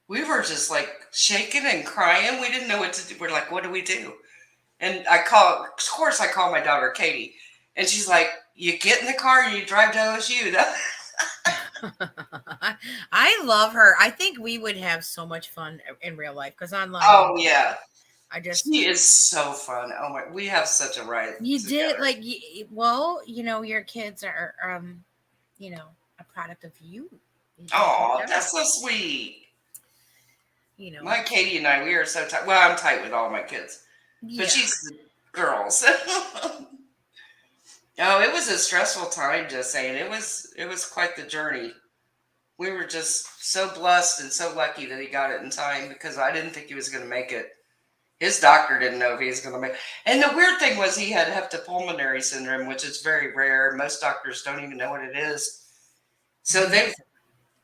we were just like shaking and crying. We didn't know what to do. We're like, what do we do? And of course, I call my daughter Katie. And she's like, you get in the car and you drive to OSU.
I love her. I think we would have so much fun in real life because online.
Oh, yeah.
She
is so fun. Oh my, we have such a ride.
You
together.
did like, your kids are, a product of you.
Oh, that's so sweet. My Katie and I, we are so tight. Well, I'm tight with all my kids, but she's the girls. Oh, it was a stressful time. Just saying, it was quite the journey. We were just so blessed and so lucky that he got it in time because I didn't think he was going to make it. His doctor didn't know if he was going to make it. And the weird thing was he had hepatopulmonary syndrome, which is very rare. Most doctors don't even know what it is. So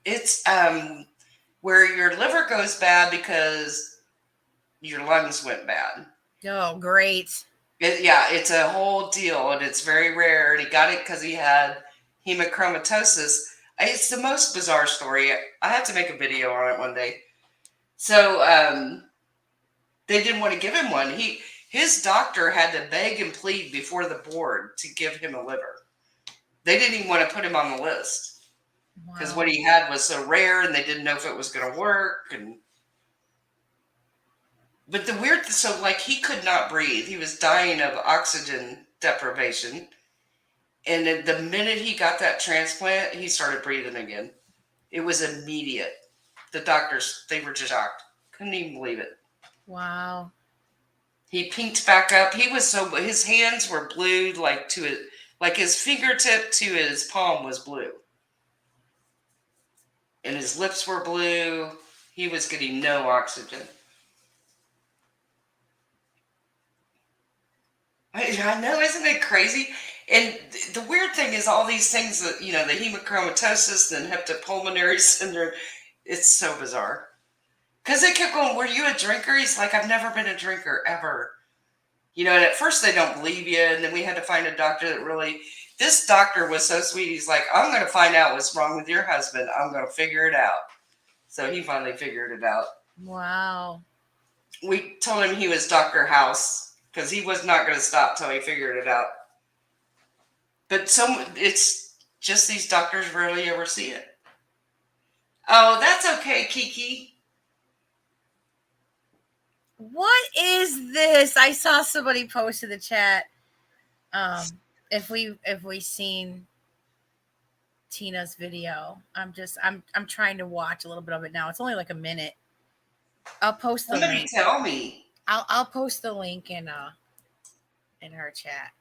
it's where your liver goes bad because your lungs went bad.
Oh, great.
It's a whole deal, and it's very rare. And he got it because he had hemochromatosis. It's the most bizarre story. I have to make a video on it one day. So they didn't want to give him one. His doctor had to beg and plead before the board to give him a liver. They didn't even want to put him on the list because what he had was so rare, and they didn't know if it was going to work. But the weird, so like he could not breathe. He was dying of oxygen deprivation. And then the minute he got that transplant, he started breathing again. It was immediate. The doctors, they were just shocked. Couldn't even believe it.
Wow.
He pinked back up. His hands were blue, like his fingertip to his palm was blue. And his lips were blue. He was getting no oxygen. I know, isn't it crazy? And the weird thing is all these things that, the hemochromatosis and hepatopulmonary syndrome, it's so bizarre. Because they kept going, were you a drinker? He's like, I've never been a drinker, ever. And at first they don't believe you. And then we had to find a doctor this doctor was so sweet. He's like, I'm going to find out what's wrong with your husband. I'm going to figure it out. So he finally figured it out.
Wow.
We told him he was Dr. House. Because he was not going to stop till he figured it out. But it's just these doctors rarely ever see it. Oh, that's okay, Kiki.
What is this? I saw somebody post in the chat. If we seen Tina's video, I'm trying to watch a little bit of it now. It's only like a minute. I'll post the link.
Tell me.
I'll post the link in in our chat.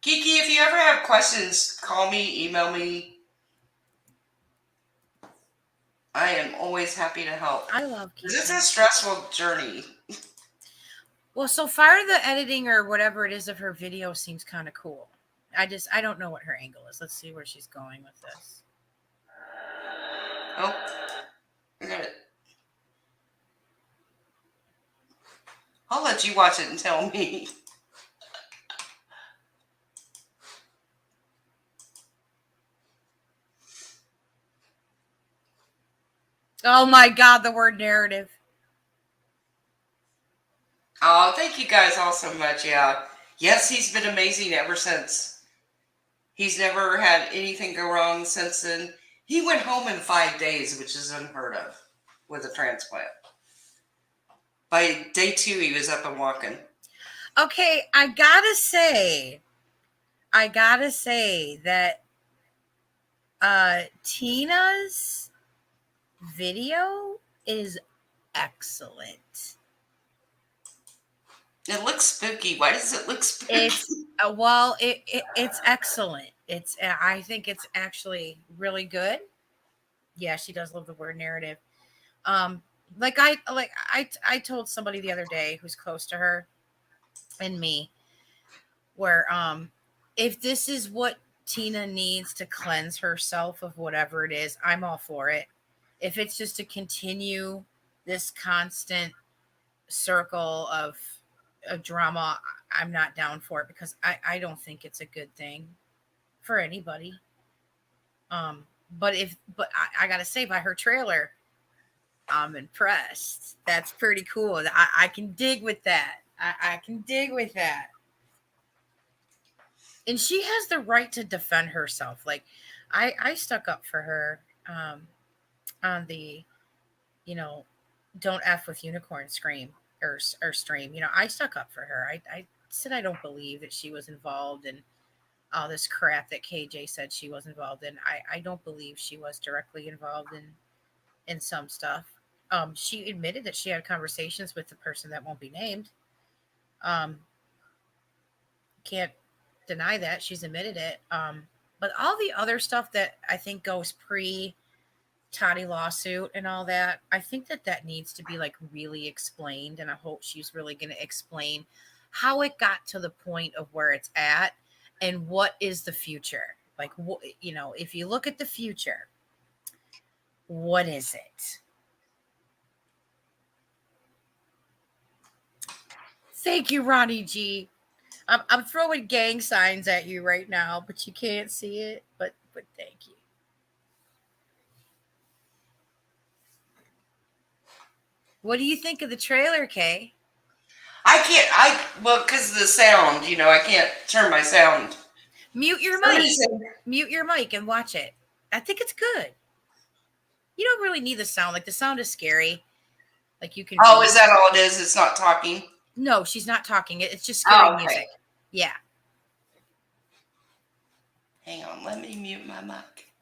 Kiki, if you ever have questions, call me, email me. I am always happy to help.
I love Kiki.
It's a stressful journey.
Well, so far the editing or whatever it is of her video seems kind of cool. I don't know what her angle is. Let's see where she's going with this.
Oh, I got it. I'll let you watch it and tell me.
Oh my God, the word narrative.
Oh, thank you guys all so much. Yeah. Yes, he's been amazing ever since. He's never had anything go wrong since then. He went home in 5 days, which is unheard of with a transplant. By day 2, he was up and walking.
Okay, I gotta say that Tina's video is excellent.
It looks spooky. Why does it look spooky?
It's excellent. I think it's actually really good. Yeah, she does love the word narrative. I told somebody the other day who's close to her and me, where if this is what Tina needs to cleanse herself of whatever it is, I'm all for it. If it's just to continue this constant circle of drama, I'm not down for it, because I don't think it's a good thing for anybody. But I gotta say, by her trailer, I'm impressed. That's pretty cool. I can dig with that. I can dig with that. And she has the right to defend herself. Like, I stuck up for her on the, don't F with unicorn scream or stream. I stuck up for her. I said I don't believe that she was involved in all this crap that KJ said she was involved in. I don't believe she was directly involved in some stuff. She admitted that she had conversations with the person that won't be named. Can't deny that. She's admitted it. But all the other stuff that I think goes pre Toddy lawsuit and all that, I think that needs to be like really explained. And I hope she's really going to explain how it got to the point of where it's at and what is the future. Like, if you look at the future, what is it? Thank you, Ronnie G. I'm throwing gang signs at you right now, but you can't see it. But thank you. What do you think of the trailer, Kay?
Because of the sound, I can't turn my sound.
Mute your mic. Mute your mic and watch it. I think it's good. You don't really need the sound. Like, the sound is scary. Like, you can.
Oh, is that all it is? It's not talking?
No, she's not talking. It's just scary music. Yeah.
Hang on. Let me mute my mic.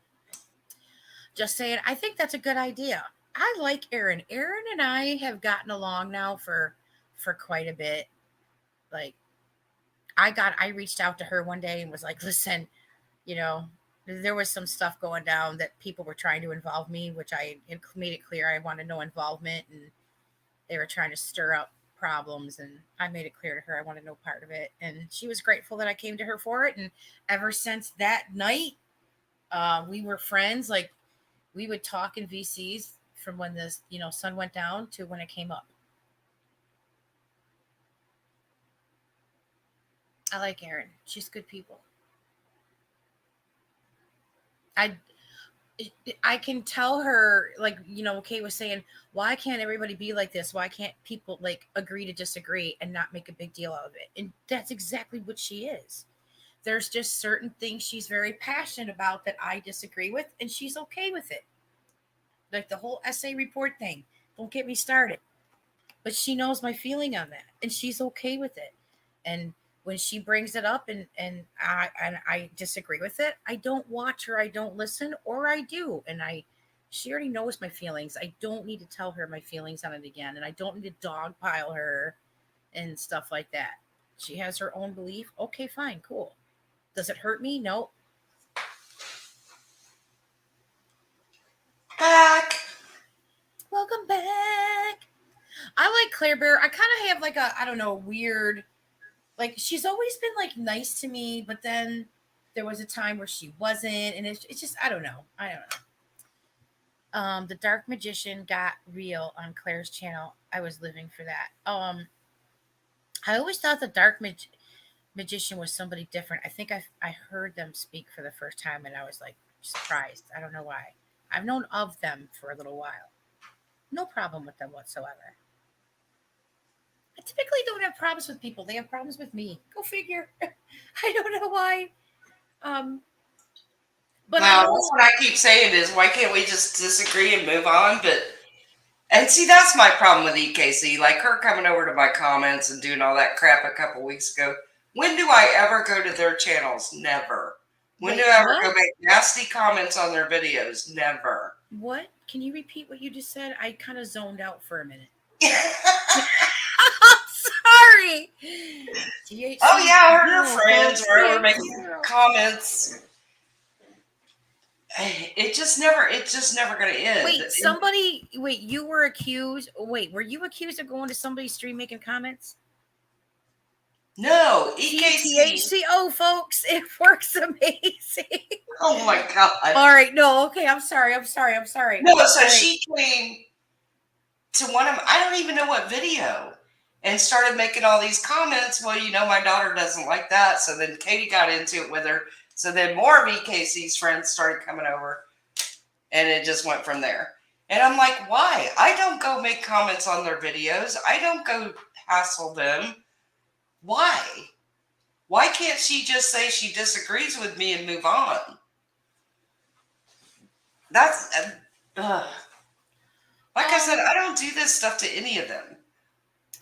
Just saying, I think that's a good idea. I like Erin. Erin and I have gotten along now for quite a bit. Like, I reached out to her one day and was like, listen, there was some stuff going down that people were trying to involve me, which I made it clear I wanted no involvement, and they were trying to stir up problems, and I made it clear to her I wanted no part of it, and she was grateful that I came to her for it. And ever since that night, we were friends. Like, we would talk in VCs from when the sun went down to when it came up. I like Erin. She's good people. I can tell her, like, Kay was saying, why can't everybody be like this? Why can't people like agree to disagree and not make a big deal out of it? And that's exactly what she is. There's just certain things she's very passionate about that I disagree with, and she's okay with it. Like the whole essay report thing. Don't get me started. But she knows my feeling on that, and she's okay with it. And when she brings it up and I disagree with it, I don't watch her, I don't listen, or I do. And she already knows my feelings. I don't need to tell her my feelings on it again. And I don't need to dogpile her and stuff like that. She has her own belief. Okay, fine, cool. Does it hurt me? No.
Back.
Welcome back. I like Claire Bear. I kind of have like a, I don't know, weird, like she's always been like nice to me, but then there was a time where she wasn't, and it's just, I don't know. The Dark Magician got real on Claire's channel. I was living for that. I always thought the Dark Magician was somebody different. I think I heard them speak for the first time, and I was like surprised. I don't know why. I've known of them for a little while. No problem with them whatsoever. I typically don't have problems with people. They have problems with me. Go figure. I don't know why. But
Now, that's what I keep saying is, why can't we just disagree and move on? And see, that's my problem with EKC. Like her coming over to my comments and doing all that crap a couple weeks ago. When do I ever go to their channels? Never. When
Wait,
do I ever
what?
go make nasty comments on their videos? Never.
What? Can you repeat what you just said? I kind of zoned out for a minute. Sorry.
Oh yeah, her friends were ever making comments. It's just never gonna end.
Wait, you were accused. Wait, were you accused of going to somebody's stream making comments?
No, EKC.
THCO, folks, it works amazing.
Oh my god.
All right, no, okay, I'm sorry.
No, so she came to one of, I don't even know what video, and started making all these comments. Well, my daughter doesn't like that. So then Katie got into it with her. So then more of EKC's friends started coming over, and it just went from there. And I'm like, why? I don't go make comments on their videos. I don't go hassle them. Why? Why can't she just say she disagrees with me and move on? That's, like I said, I don't do this stuff to any of them.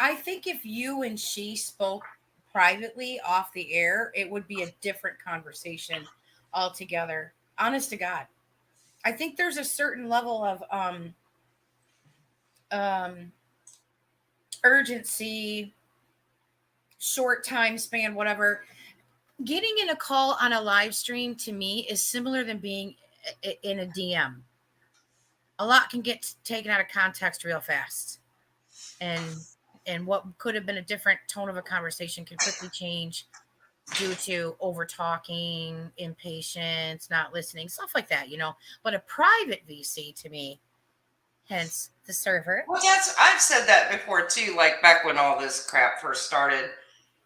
I think if you and she spoke privately off the air, it would be a different conversation altogether. Honest to God. I think there's a certain level of urgency, short time span, whatever. Getting in a call on a live stream to me is similar than being in a DM. A lot can get taken out of context real fast. And what could have been a different tone of a conversation can quickly change due to over talking, impatience, not listening, stuff like that, But a private VC to me, hence the server.
Well, I've said that before too, like back when all this crap first started.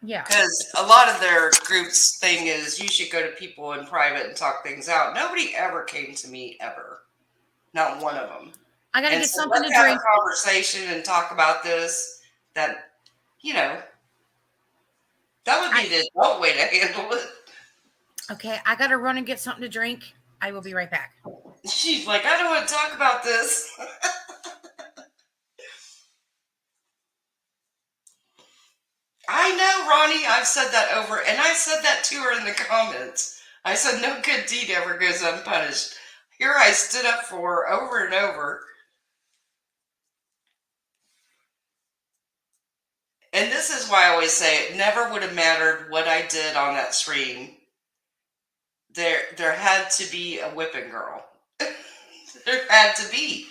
Yeah.
Because a lot of their group's thing is you should go to people in private and talk things out. Nobody ever came to me, ever. Not one of them.
I got to get something to
let's have
drink.
a conversation and talk about this. That, that would be the adult way to handle it.
Okay, I got to run and get something to drink. I will be right back.
She's like, I don't want to talk about this. I know, Ronnie. I've said that over, and I said that to her in the comments. I said, no good deed ever goes unpunished. Here I stood up for her over and over. And this is why I always say it never would have mattered what I did on that stream. There had to be a whipping girl. There had to be.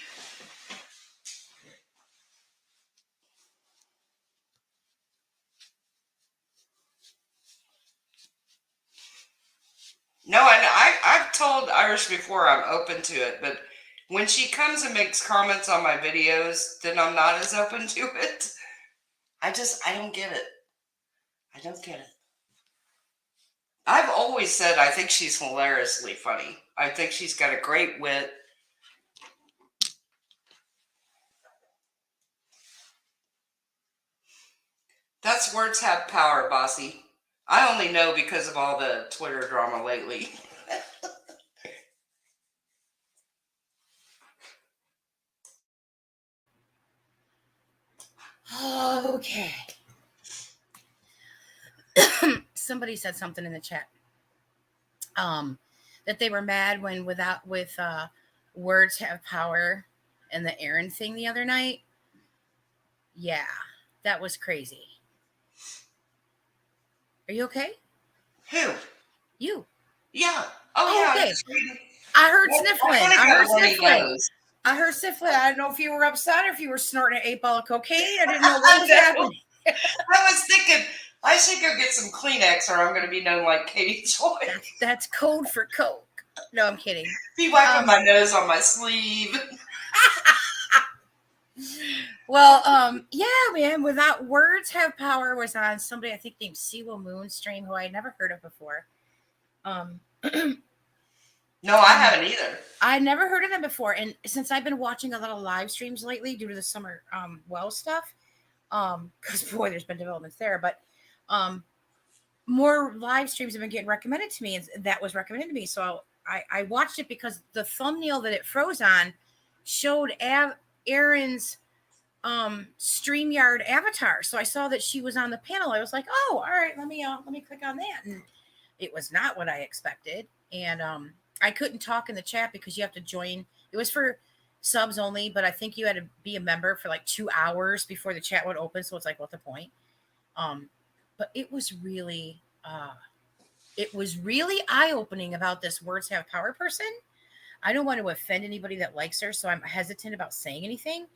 No, I've told Irish before I'm open to it, but when she comes and makes comments on my videos, then I'm not as open to it. I don't get it. I don't get it. I've always said I think she's hilariously funny. I think she's got a great wit. That's words have power, Bossy. I only know because of all the Twitter drama lately.
Okay. Somebody said something in the chat. That they were mad when with words have power and the Aaron thing the other night. Yeah, that was crazy. Are you okay?
Who?
You.
Yeah. Oh,
Oh,
yeah.
okay.
It's really-
I heard
I
sniffling.
kinda
I
got
heard
a runny
sniffling.
nose.
I heard sniffling. I don't know if you were upset or if you were snorting an 8-ball of cocaine. I didn't know what was
I know.
happening.
I was thinking, I should go get some Kleenex or I'm going to be known like Katie Joy.
That's code for coke. No, I'm kidding.
Be wiping my nose on my sleeve.
Well, yeah, man. Without Words Have Power was on somebody I think named Siwa Moonstream, who I had never heard of before.
No, I haven't either.
I never heard of them before, and since I've been watching a lot of live streams lately due to the summer well stuff, because boy, there's been developments there, but more live streams have been getting recommended to me, and that was recommended to me. So I watched it because the thumbnail that it froze on showed Erin's StreamYard avatar. So I saw that she was on the panel. I was like, oh, all right, let me click on that. And it was not what I expected. And I couldn't talk in the chat because you have to join. It was for subs only, but I think you had to be a member for like 2 hours before the chat would open. So it's like, what's the point? But it was really eye-opening about this Words Have Power person. I don't want to offend anybody that likes her, so I'm hesitant about saying anything.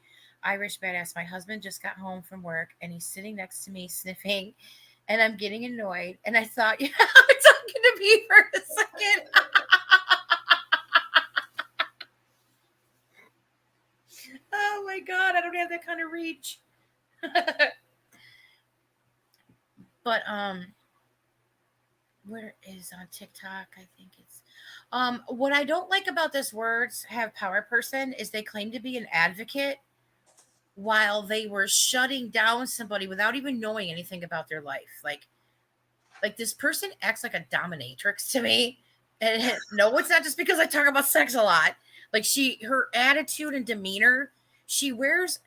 Irish badass. My husband just got home from work and he's sitting next to me sniffing, and I'm getting annoyed. And I thought, yeah, I'm talking to me for a second. Oh my God, I don't have that kind of reach. But where is on TikTok? I think it's what I don't like about this Words Have Power person is they claim to be an advocate while they were shutting down somebody without even knowing anything about their life. Like this person acts like a dominatrix to me. And no, it's not just because I talk about sex a lot. Like her attitude and demeanor, she wears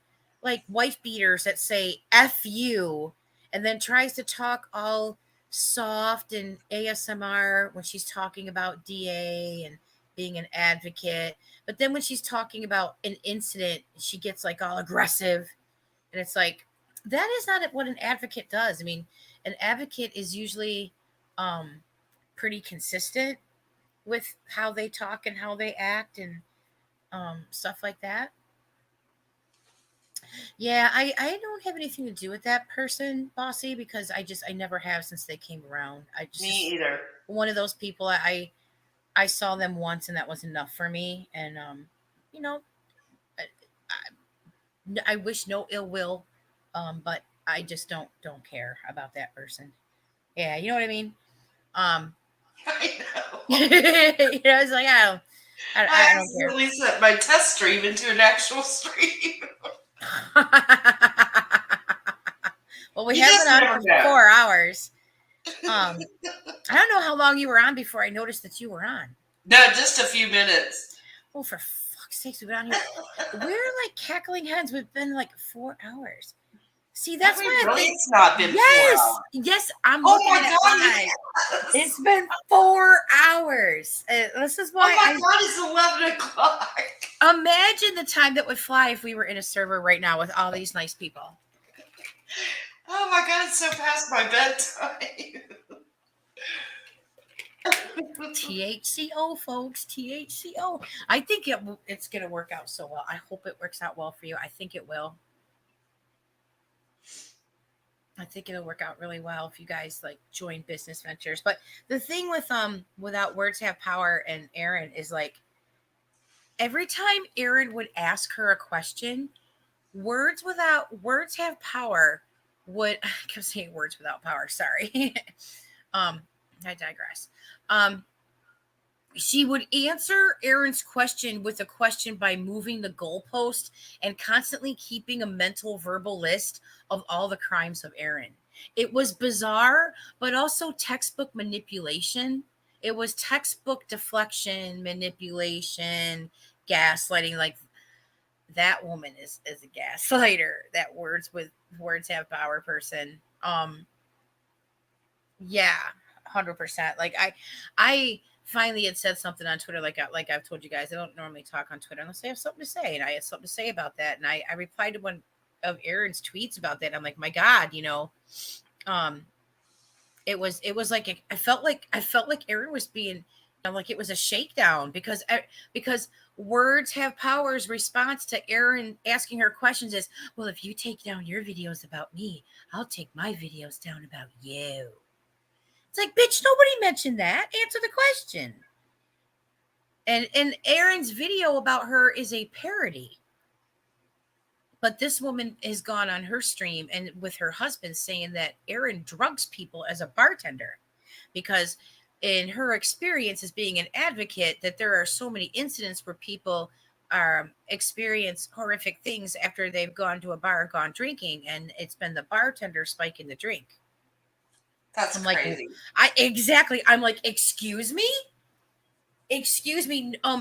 like wife beaters that say F you, and then tries to talk all soft and ASMR when she's talking about DA and being an advocate. But then when she's talking about an incident, she gets like all aggressive. And it's like, that is not what an advocate does. I mean, an advocate is usually pretty consistent with how they talk and how they act and stuff like that. Yeah, I don't have anything to do with that person, Bossy, because I never have since they came around.
Me either.
One of those people. I saw them once and that was enough for me. And you know, I wish no ill will, but I just don't care about that person. Yeah, you know what I mean.
I know.
It's like I don't care.
Accidentally set my test stream into an actual stream.
Well, we
You
have
just
been on
never
for
know.
4 hours. I don't know how long you were on before I noticed that you were on.
No, just a few minutes.
Oh, for fuck's sakes, we've been on here. We're like cackling heads. We've been like 4 hours. See, that's why I think
It's not been 4 hours.
Yes, I'm
Oh
looking
my
at
God!
it.
Yes.
It's been 4 hours. This is why.
Oh my God! It's 11 o'clock.
Imagine the time that would fly if we were in a server right now with all these nice people.
Oh my God! It's so past my bedtime.
THCO, folks. THCO. I think it's going to work out so well. I hope it works out well for you. I think it will. I think it'll work out really well if you guys like join business ventures. But the thing with Without Words Have Power and Erin is like every time Erin would ask her a question, Words Have Power would I kept saying Words Without Power, sorry. I digress. She would answer Erin's question with a question by moving the goalpost and constantly keeping a mental verbal list of all the crimes of Erin. It was bizarre, but also textbook manipulation. It was textbook deflection, manipulation, gaslighting. Like that woman is a gaslighter. That Words Have Power person. Yeah, 100%. Like I finally had said something on Twitter, like I've told you guys, I don't normally talk on Twitter unless I have something to say, and I had something to say about that, and I replied to one of Erin's tweets about that. I'm like, my God, It was like I felt like Erin was being like it was a shakedown because words have powers. Response to Erin asking her questions is, well, if you take down your videos about me, I'll take my videos down about you. It's like, bitch, nobody mentioned that. Answer the question. And Erin's video about her is a parody. But this woman has gone on her stream and with her husband saying that Erin drugs people as a bartender because in her experience as being an advocate that there are so many incidents where people experience horrific things after they've gone to a bar and gone drinking, and it's been the bartender spiking the drink.
That's
I'm
crazy.
I'm like, excuse me,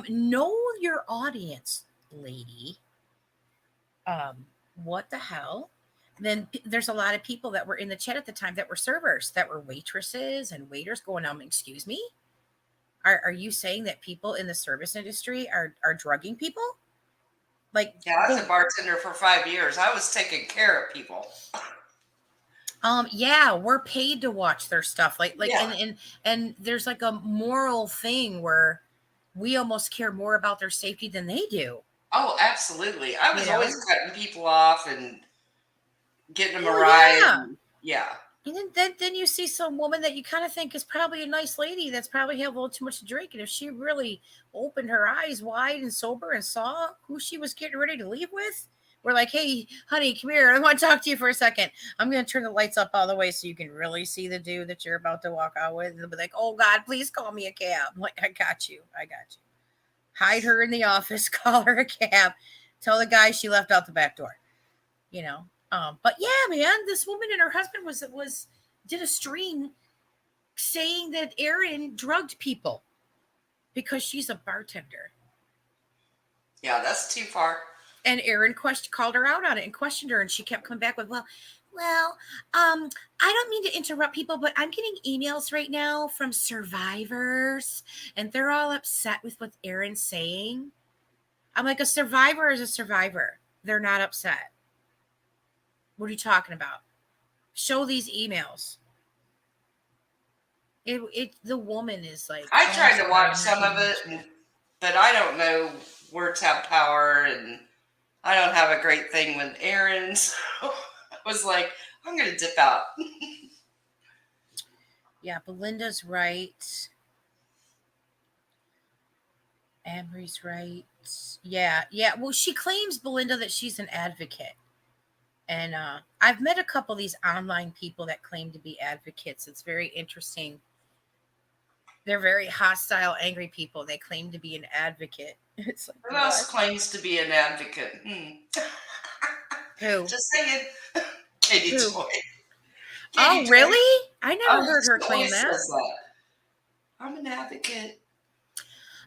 know your audience, lady. What the hell? Then there's a lot of people that were in the chat at the time that were servers, that were waitresses and waiters going, excuse me? Are you saying that people in the service industry are drugging people? Like,
Yeah, I was a bartender for 5 years. I was taking care of people.
Yeah, we're paid to watch their stuff.
Yeah.
And there's like a moral thing where we almost care more about their safety than they do.
Oh, absolutely. I was
You know?
always cutting people off and getting them a
Oh,
ride.
yeah.
And, yeah.
And then you see some woman that you kind of think is probably a nice lady that's probably had a little too much to drink. And if she really opened her eyes wide and sober and saw who she was getting ready to leave with, we're like, hey, honey, come here. I want to talk to you for a second. I'm going to turn the lights up all the way so you can really see the dude that you're about to walk out with. And they'll be like, oh, God, please call me a cab. I'm like, I got you. Hide her in the office, call her a cab, tell the guy she left out the back door, you know. But yeah, man, this woman and her husband did a stream saying that Erin drugged people because she's a bartender.
Yeah, that's too far.
And Erin called her out on it and questioned her, and she kept coming back with, I don't mean to interrupt people, but I'm getting emails right now from survivors, and they're all upset with what Erin's saying. I'm like, a survivor is a survivor. They're not upset. What are you talking about? Show these emails. The woman is like,
I tried to watch some of it, but I don't know words have power, and I don't have a great thing with Erin. So I was like, I'm going to dip out.
Yeah, Belinda's right. Amory's right. Yeah. Well, she claims, Belinda, that she's an advocate. And I've met a couple of these online people that claim to be advocates. It's very interesting. They're very hostile, angry people. They claim to be an advocate. It's like,
Who else claims to be an advocate?
Who?
Just saying. Katie
Who?
Joy.
Oh, really? I never heard her claim that.
Says that. I'm an advocate.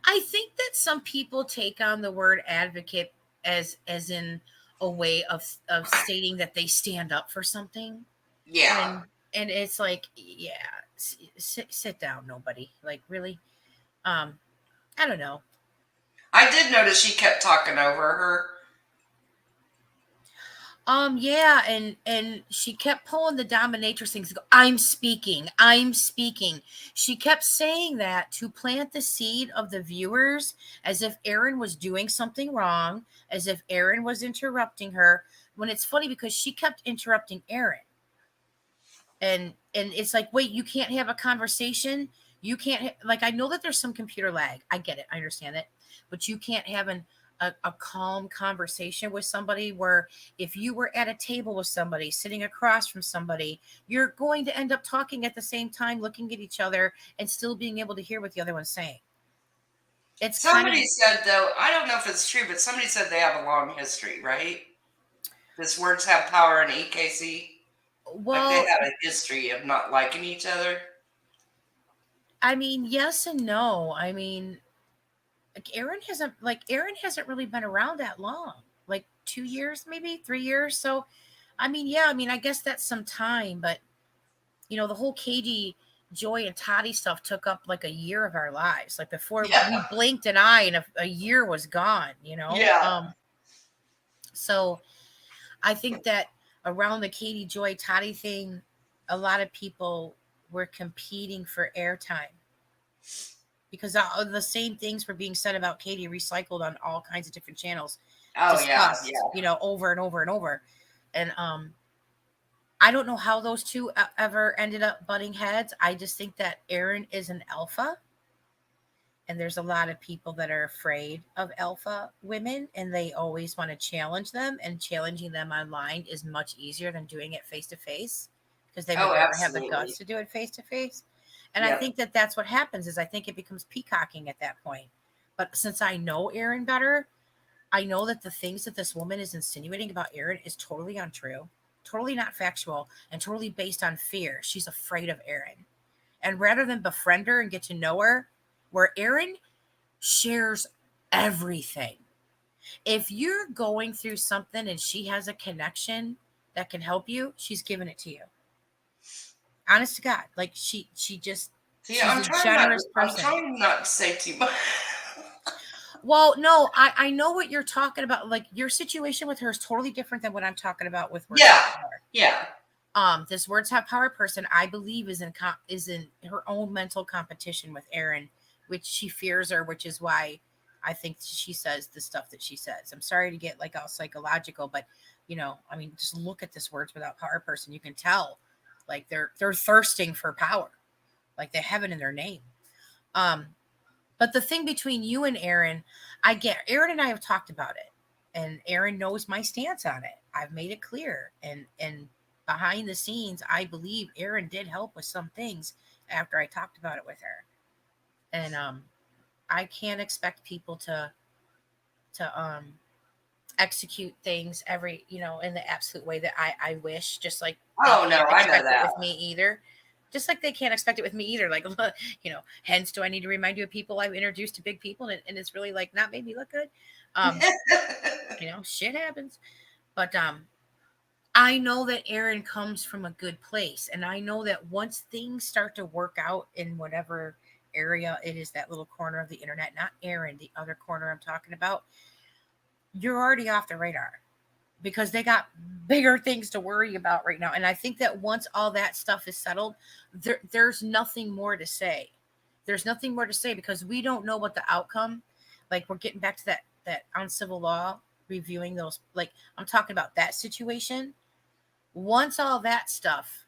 I think that some people take on the word advocate as in a way of stating that they stand up for something.
Yeah.
And it's like, yeah, sit down, nobody. Like, really? I don't know.
I did notice she kept talking over her.
Yeah, and she kept pulling the dominatrix things. I'm speaking. She kept saying that to plant the seed of the viewers, as if Erin was doing something wrong, as if Erin was interrupting her. When it's funny because she kept interrupting Erin, and it's like, wait, you can't have a conversation. You can't like, I know that there's some computer lag. I get it. I understand it, but you can't have a calm conversation with somebody where if you were at a table with somebody sitting across from somebody, you're going to end up talking at the same time, looking at each other and still being able to hear what the other one's saying. It's
somebody said, though, I don't know if it's true, but somebody said they have a long history, right? This words have power in EKC.
Well,
like they had a history of not liking each other.
I mean, yes and no. I mean, Erin hasn't really been around that long, like 2 years, maybe 3 years. So, I mean, yeah, I guess that's some time, but the whole Katie, Joy, and Toddy stuff took up like a year of our lives. Like before we blinked an eye and a year was gone,
Yeah.
So I think that around the Katie, Joy, Toddy thing, a lot of people we're competing for airtime. Because all the same things were being said about Katie recycled on all kinds of different channels,
Oh yeah,
discussed,
yeah.
over and over and over. And I don't know how those two ever ended up butting heads. I just think that Aaron is an alpha. And there's a lot of people that are afraid of alpha women and they always want to challenge them. And challenging them online is much easier than doing it face to face because they would
Oh,
never have the
absolutely.
guts to do it face to face. And I
Yep.
think that that's what happens is I think it becomes peacocking at that point. But since I know Aaron better, I know that the things that this woman is insinuating about Aaron is totally untrue, totally not factual, and totally based on fear. She's afraid of Aaron. And rather than befriend her and get to know her, where Aaron shares everything. If you're going through something and she has a connection that can help you, she's giving it to you. Honest to God, like she just
See,
she's
I'm
a
trying
generous
I'm
person.
trying not to say too much.
Well, no, I know what you're talking about. Like your situation with her is totally different than what I'm talking about with Words
Yeah.
Have Power.
Yeah.
This Words Have Power person, I believe, is in her own mental competition with Aaron, which she fears her, which is why I think she says the stuff that she says. I'm sorry to get like all psychological, but I mean, just look at this Words Without Power person. You can tell, like they're thirsting for power, like they have it in their name. But the thing between you and Aaron, Aaron and I have talked about it, and Aaron knows my stance on it. I've made it clear, and behind the scenes, I believe Aaron did help with some things after I talked about it with her, and I can't expect people to execute things every in the absolute way that I wish, just like they
Oh no,
can't
I know
expect it
that.
with me either. Just like they can't expect it with me either. Like, hence do I need to remind you of people I've introduced to big people and it's really like not made me look good. Shit happens. But I know that Aaron comes from a good place. And I know that once things start to work out in whatever area it is, that little corner of the internet, not Aaron, the other corner I'm talking about, you're already off the radar because they got bigger things to worry about right now. And I think that once all that stuff is settled, there's nothing more to say. There's nothing more to say because we don't know what the outcome. Like we're getting back to that on civil law, reviewing those. Like I'm talking about that situation. Once all that stuff,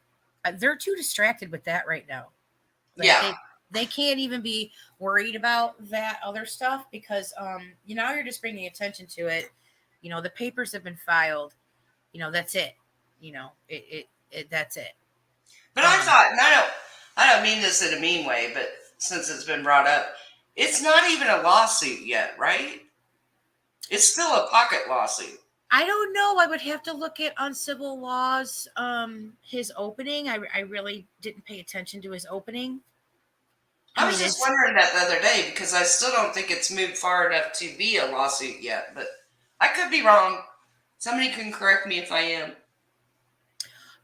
they're too distracted with that right now. Like
Yeah.
they can't even be worried about that other stuff because you're just bringing attention to it. The papers have been filed. That's it. That's it.
But I thought, and I don't mean this in a mean way, but since it's been brought up, it's not even a lawsuit yet, right? It's still a pocket lawsuit.
I don't know. I would have to look at on civil laws. His opening. I really didn't pay attention to his opening.
I was just wondering that the other day because I still don't think it's moved far enough to be a lawsuit yet, but I could be wrong. Somebody can correct me if I am.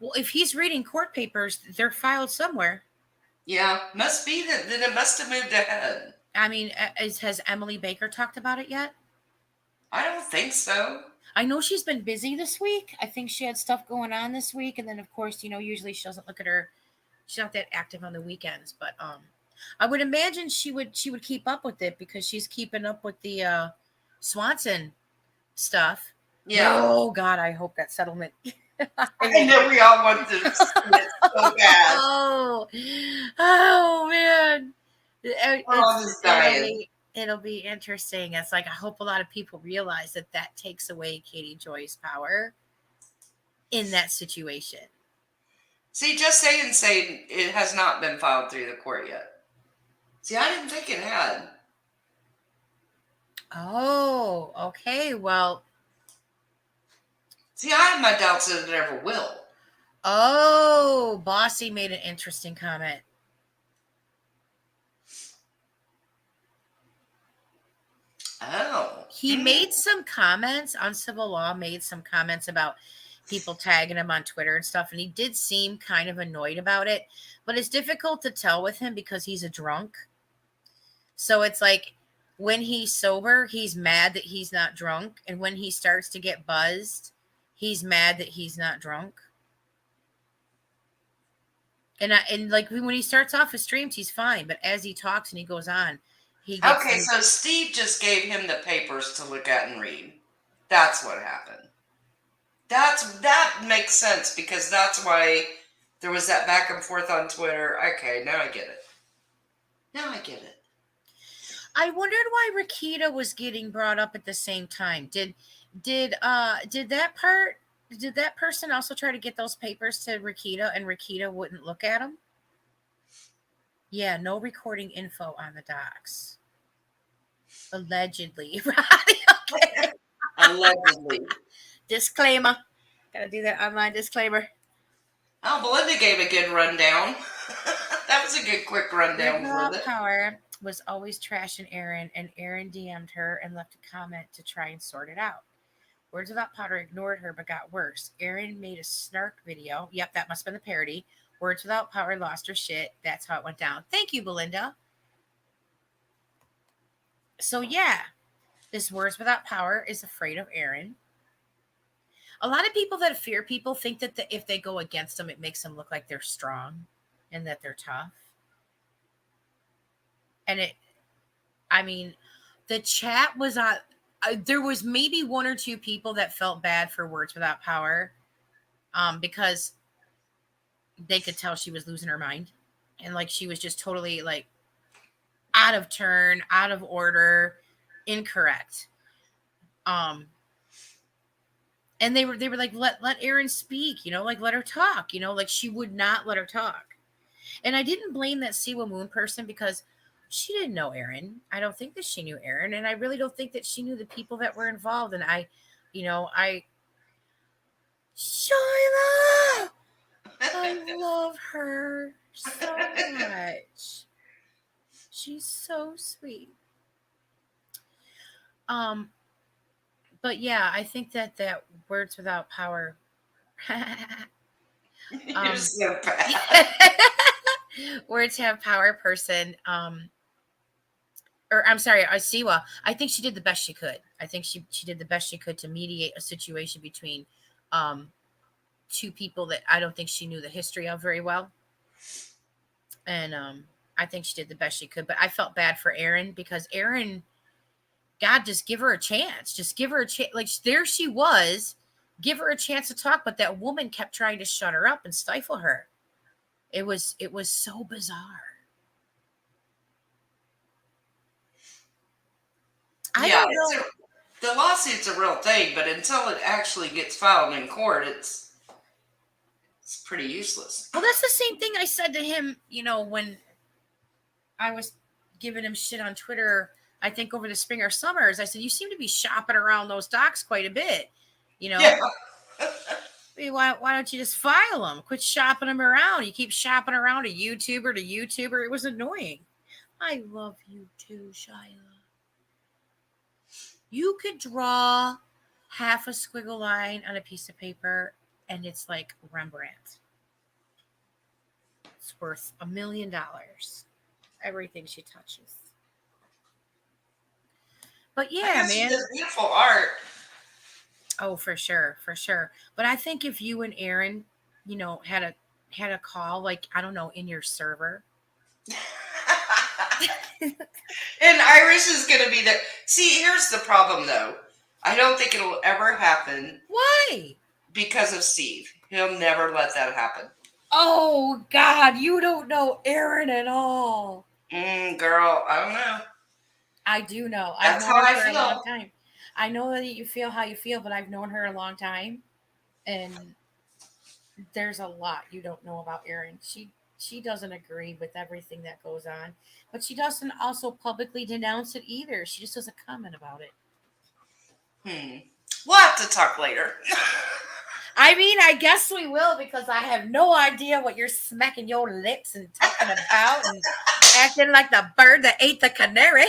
Well, if he's reading court papers, they're filed somewhere.
Yeah, must be that. Then it must have moved ahead.
I mean, has Emily Baker talked about it yet?
I don't think so.
I know she's been busy this week. I think she had stuff going on this week, and then of course, usually she doesn't look at her. She's not that active on the weekends, but I would imagine she would keep up with it because she's keeping up with the Swanson stuff.
Yeah.
Oh God, I hope that settlement.
I know we all want to see it so bad.
Oh man.
I'm just dying.
It'll be interesting. It's like I hope a lot of people realize that takes away Katie Joy's power in that situation.
See, just saying it has not been filed through the court yet. See, I didn't think it had.
Oh, okay. Well,
see, I have my doubts that it ever will.
Oh, Bossy made an interesting comment.
Oh.
He made some comments on civil law, made some comments about people tagging him on Twitter and stuff, and he did seem kind of annoyed about it. But it's difficult to tell with him because he's a drunk. So it's like when he's sober, he's mad that he's not drunk. And when he starts to get buzzed, he's mad that he's not drunk. And like when he starts off his streams, he's fine, but as he talks and he goes on, he gets
Okay, so Steve just gave him the papers to look at and read. That's what happened. That makes sense because that's why there was that back and forth on Twitter. Okay, now I get it. Now I get it.
I wondered why Rakita was getting brought up at the same time. Did that person also try to get those papers to Rakita and Rakita wouldn't look at them? Yeah, no recording info on the docs. Allegedly. Okay.
Allegedly.
Disclaimer. Gotta do that online disclaimer.
Oh, Belinda gave a good rundown. That was a good quick rundown, Belinda.
Power was always trashing Aaron, and Aaron DM'd her and left a comment to try and sort it out. Words Without Powder ignored her but got worse. Aaron made a snark video. Yep, that must have been the parody. Words Without Power lost her shit. That's how it went down. Thank you, Belinda. So yeah, this Words Without Power is afraid of Aaron. A lot of people that fear people think that if they go against them, it makes them look like they're strong and that they're tough. And the chat was on. There was maybe one or two people that felt bad for Words Without Power, because they could tell she was losing her mind, and like she was just totally like out of turn, out of order, incorrect. And they were like, let Aaron speak, like let her talk, like she would not let her talk. And I didn't blame that Siwa Moon person because she didn't know Aaron. I don't think that she knew Aaron, and I really don't think that she knew the people that were involved. And Shyla, I love her so much. She's so sweet. But yeah, I think that Words Without Power.
You're so bad.
Words Have Power person. Or I'm sorry, Siwa. I think she did the best she could. I think she did the best she could to mediate a situation between two people that I don't think she knew the history of very well. And I think she did the best she could. But I felt bad for Aaron because Aaron, God, just give her a chance. Just give her a chance. Like there she was. Give her a chance to talk. But that woman kept trying to shut her up and stifle her. It was so bizarre. I don't know.
The lawsuit's a real thing, but until it actually gets filed in court, it's pretty useless.
Well, that's the same thing I said to him, when I was giving him shit on Twitter, I think over the spring or summers. I said, you seem to be shopping around those docs quite a bit,
Yeah.
Why don't you just file them? Quit shopping them around. You keep shopping around a YouTuber to YouTuber. It was annoying. I love you too, Shyla. You could draw half a squiggle line on a piece of paper and it's like Rembrandt. It's worth $1 million. Everything she touches. But yeah, man.
She does beautiful art.
Oh, for sure. But I think if you and Aaron, had a call, like, I don't know, in your server.
And Irish is going to be there. See, here's the problem, though. I don't think it'll ever happen.
Why?
Because of Steve. He'll never let that happen.
Oh, God, you don't know Aaron at all.
Girl, I don't know.
I do know.
That's
I've known
how
her
I
for a
feel.
long time. I know that you feel how you feel, but I've known her a long time. And there's a lot you don't know about Aaron. She doesn't agree with everything that goes on, but she doesn't also publicly denounce it either. She just doesn't comment about it.
We'll have to talk later.
I guess we will because I have no idea what you're smacking your lips and talking about and acting like the bird that ate the canary.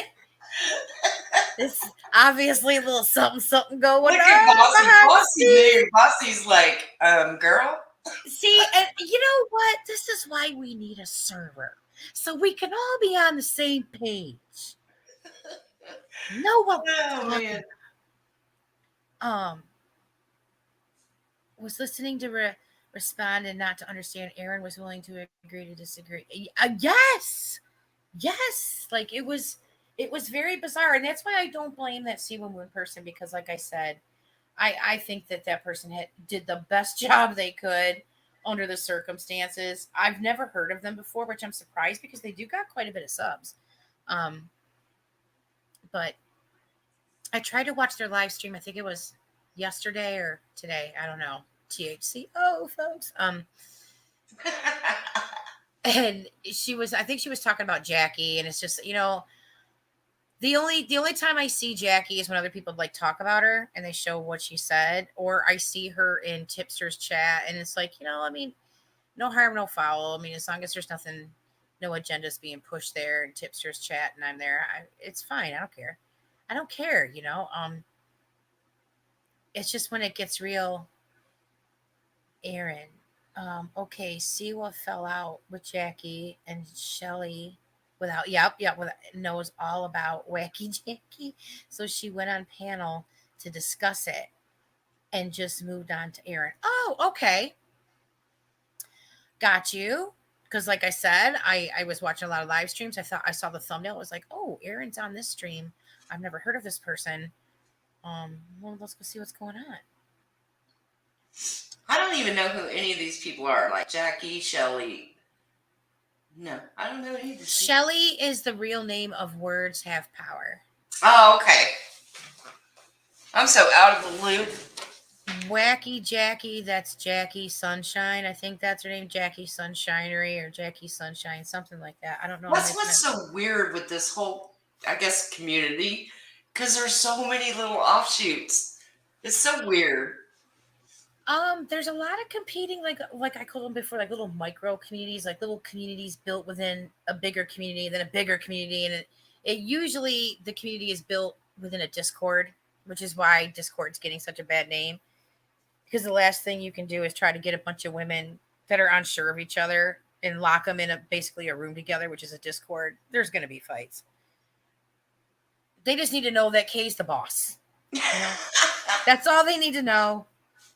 This obviously a little something going
Look at
on.
Bossy's like, girl.
See, and you know what? This is why we need a server. So we can all be on the same page. Know what we're talking about. Was listening to responded not to understand. Aaron was willing to agree to disagree. Yes, yes. Like it was very bizarre, and that's why I don't blame that Seawood Moon person because, like I said, I think that that person did the best job they could under the circumstances. I've never heard of them before, which I'm surprised because they do got quite a bit of subs. Um, but I tried to watch their live stream. I think it was yesterday or today. I don't know. THCO, folks. And I think she was talking about Jackie, and it's just, the only time I see Jackie is when other people like talk about her and they show what she said, or I see her in Tipster's chat, and it's like, I mean, no harm, no foul. I mean, as long as there's nothing, no agendas being pushed there in Tipster's chat, and I'm there, it's fine. I don't care. I don't care. It's just when it gets real. Aaron, okay, see what fell out with Jackie and Shelly yep, knows all about Wacky Jackie. So she went on panel to discuss it and just moved on to Aaron. Oh, okay. Got you. Because like I said, I was watching a lot of live streams. I saw the thumbnail. It was like, oh, Aaron's on this stream. I've never heard of this person. Well, let's go see what's going on.
I don't even know who any of these people are. Like Jackie, Shelly. No, I don't know any of these.
Shelly is the real name of Words Have Power.
Oh, okay. I'm so out of the loop.
Wacky Jackie, that's Jackie Sunshine. I think that's her name, Jackie Sunshinery or Jackie Sunshine, something like that. I don't know.
What's so weird with this whole, I guess, community? Because there's so many little offshoots. It's so weird.
There's a lot of competing, like I called them before, like little micro communities, like little communities built within a bigger community, then a bigger community, and it usually the community is built within a Discord, which is why Discord's getting such a bad name. Because the last thing you can do is try to get a bunch of women that are unsure of each other and lock them in basically a room together, which is a Discord. There's going to be fights. They just need to know that Kay's the boss. That's all they need to know.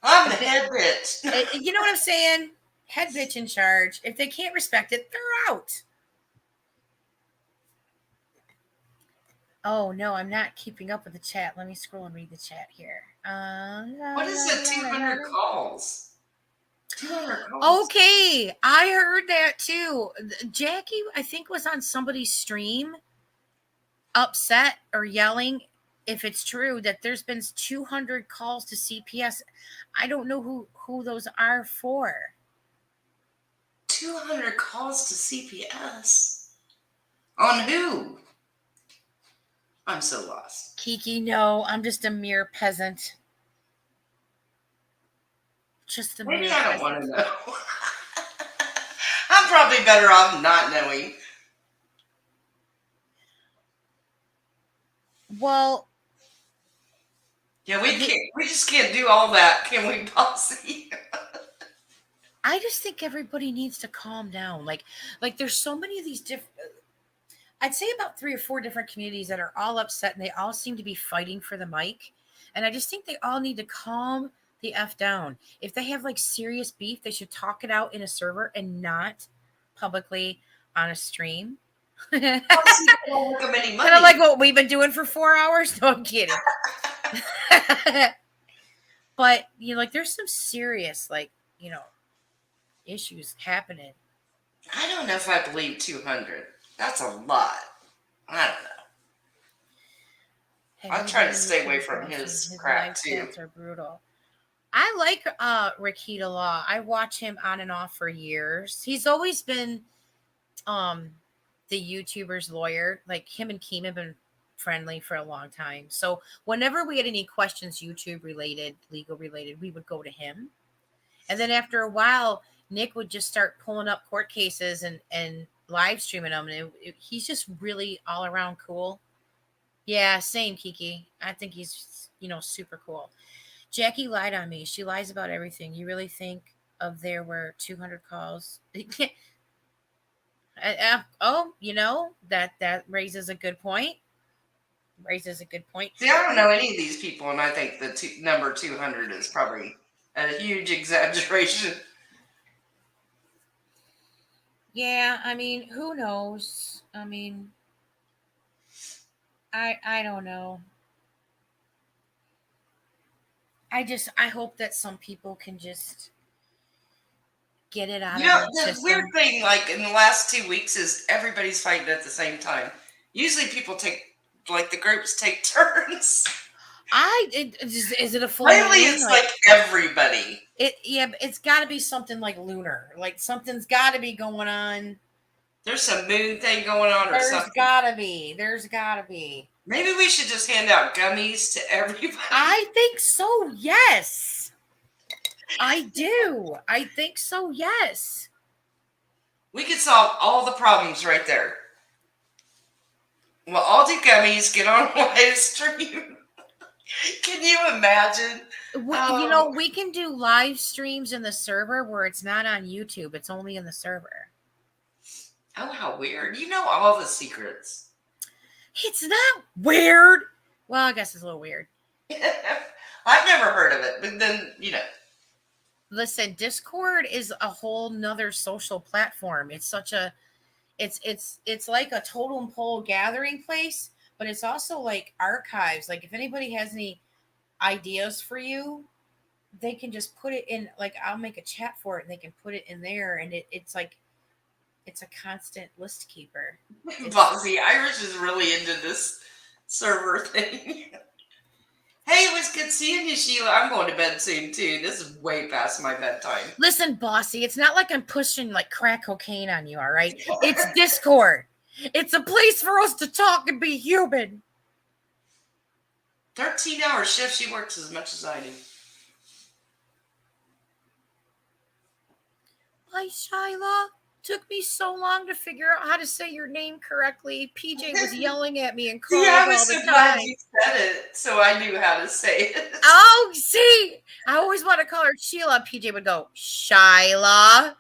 I'm the head bitch.
You know what I'm saying? Head bitch in charge. If they can't respect it, they're out. Oh, no, I'm not keeping up with the chat. Let me scroll and read the chat here.
What is it? 200 calls. 200 calls.
Okay, I heard that too. Jackie, I think, was on somebody's stream upset or yelling, if it's true, that there's been 200 calls to CPS. I don't know who those are for.
200 calls to CPS? On who? I'm so lost.
Kiki, no, I'm just a mere peasant.
Maybe I don't want to know. I'm probably better off not knowing.
Well,
yeah, we just can't do all that, can we, Posse?
I just think everybody needs to calm down. Like there's so many of these different. I'd say about 3 or 4 different communities that are all upset, and they all seem to be fighting for the mic. And I just think they all need to calm the F down. If they have like serious beef, they should talk it out in a server and not publicly on a stream. Kind of like what we've been doing for 4 hours. No, I'm kidding. But there's some serious issues happening.
I don't know if I believe 200. That's a lot. I don't know. I'm trying to stay away from his crap too.
Are brutal. I like Rakita Law. I watch him on and off for years. He's always been the YouTuber's lawyer. Like him and Keem have been friendly for a long time. So whenever we had any questions YouTube related, legal related, we would go to him. And then after a while, Nick would just start pulling up court cases and live streaming them. And he's just really all around cool. Yeah, same, Kiki. I think he's, super cool. Jackie lied on me. She lies about everything. You really think there were 200 calls? That raises a good point.
See, I don't know any of these people, and I think the number 200 is probably a huge exaggeration.
Yeah, I mean, who knows? I mean, I don't know. I hope that some people can just get it out
You
of
know,
their
the weird
system.
thing, like in the last 2 weeks, is everybody's fighting at the same time. Usually, people take like the groups take turns.
Is it a full
Lately,
moon?
it's like everybody.
Yeah, but it's got to be something like lunar. Like something's got to be going on.
There's some moon thing going on or
There's
something.
got to be. There's got to be.
Maybe we should just hand out gummies to everybody.
I think so. Yes, I do. I think so. Yes.
We could solve all the problems right there. Well, all do gummies, get on live stream. Can you imagine?
We can do live streams in the server where it's not on YouTube. It's only in the server.
Oh, how weird. You know all the secrets.
It's not weird. Well, I guess it's a little weird.
I've never heard of it, but then,
Listen, Discord is a whole nother social platform. It's such a it's like a totem pole gathering place, but it's also like archives. Like if anybody has any ideas for you, they can just put it in, like I'll make a chat for it and they can put it in there, and it's like it's a constant list keeper.
Bossy Irish is really into this server thing. Hey, it was good seeing you, Sheila. I'm going to bed soon, too. This is way past my bedtime.
Listen, bossy, it's not like I'm pushing like crack cocaine on you, all right? It's Discord. It's a place for us to talk and be human.
13-hour shift. She works as much as I do.
Hi, Shyla. Took me so long to figure out how to say your name correctly. PJ was yelling at me and calling
I
all
was
the
so
time.
glad you said it, so I knew how to say it.
Oh, see, I always want to call her Sheila. PJ would go, Shyla.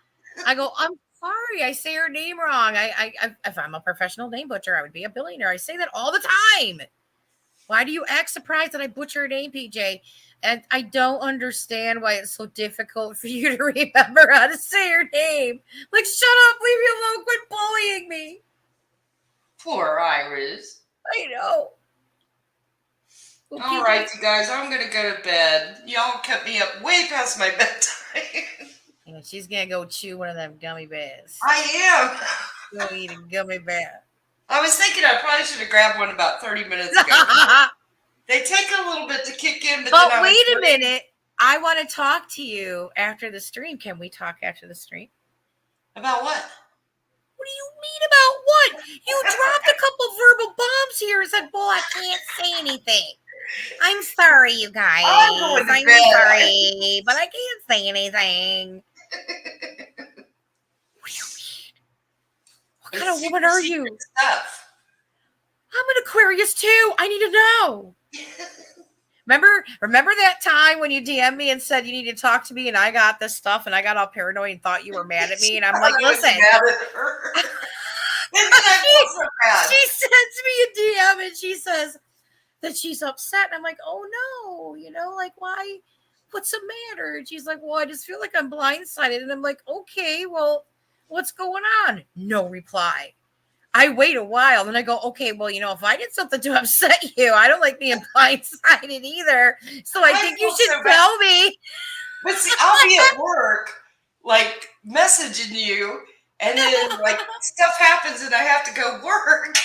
I go, I'm sorry, I say her name wrong. If I'm a professional name butcher, I would be a billionaire. I say that all the time. Why do you act surprised that I butcher her name, PJ? And I don't understand why it's so difficult for you to remember how to say her name. Like, shut up, leave me alone, quit bullying me.
Poor Iris.
I know.
Well, all right, you guys, I'm going to go to bed. Y'all kept me up way past my bedtime.
And she's going to go chew one of them gummy bears.
I am.
Go eat a gummy bear.
I was thinking I probably should have grabbed one about 30 minutes ago. They take a little bit to kick in, but then
wait a minute. I want to talk to you after the stream. Can we talk after the stream?
About what?
What do you mean about what? You dropped a couple verbal bombs here and said, well, I can't say anything. I'm sorry, you guys. I'm sorry, but I can't say anything. What do you mean? What kind of woman are you?
Stuff.
I'm an Aquarius too. I need to know. Remember that time when you DM'd me and said you need to talk to me, and I got this stuff and I got all paranoid and thought you were mad at me, and I'm like, listen. She sends me a DM and she says that she's upset, and I'm like, oh no, like why? What's the matter? And she's like, well, I just feel like I'm blindsided, and I'm like, okay, well, what's going on? No reply. I wait a while, and I go, okay, well, if I did something to upset you, I don't like being blindsided either. So I think you should tell me.
But see, I'll be at work, like, messaging you, and then, like, stuff happens, and I have to go work.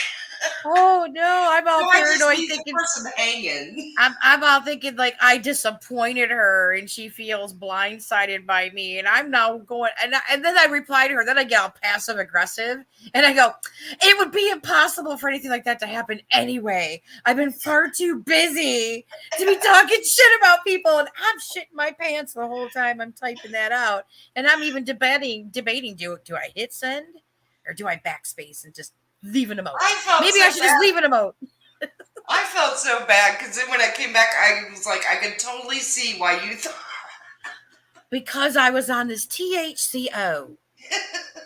Oh, no, I'm all paranoid
thinking. Person hanging.
I'm all thinking, like, I disappointed her, and she feels blindsided by me, and I'm now going, and then I reply to her, then I get all passive-aggressive, and I go, it would be impossible for anything like that to happen anyway. I've been far too busy to be talking shit about people, and I'm shitting my pants the whole time I'm typing that out, and I'm even debating, do I hit send, or do I backspace and just leave an emote? Maybe I should just leave an emote.
I felt so bad because then when I came back, I was like, I could totally see why you thought.
Because I was on this THCO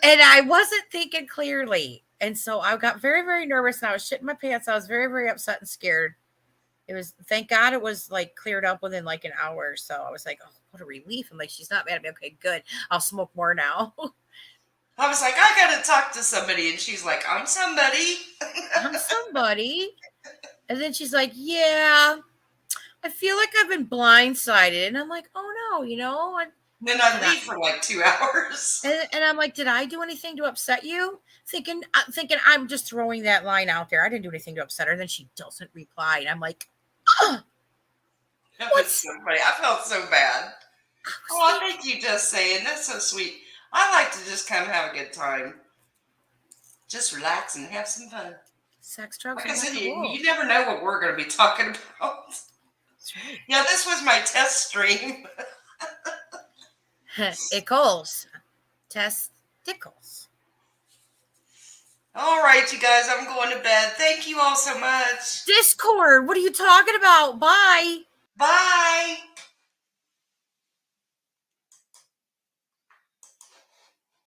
and I wasn't thinking clearly. And so I got very, very nervous and I was shitting my pants. I was very, very upset and scared. Thank God it was like cleared up within like an hour or so. I was like, oh, what a relief. I'm like, she's not mad at me. Okay, good. I'll smoke more now.
I was like, I gotta talk to somebody. And she's like, I'm somebody.
I'm somebody. And then she's like, yeah, I feel like I've been blindsided. And I'm like, oh no, you know.
And then I leave for like 2 hours.
And I'm like, did I do anything to upset you? Thinking I'm just throwing that line out there. I didn't do anything to upset her. Then she doesn't reply. And I'm like, oh,
That was so funny. I felt so bad. Oh, thank you, Just Saying. That's so sweet. I like to just kind of have a good time. Just relax and have some fun.
sex, drugs,
Like I
and
said,
rock and roll.
you never know what we're going to be talking about.
That's right.
Yeah, this was my test stream.
Ickles. Testicles.
All right, you guys, I'm going to bed. Thank you all so much.
Discord. What are you talking about? Bye.
Bye.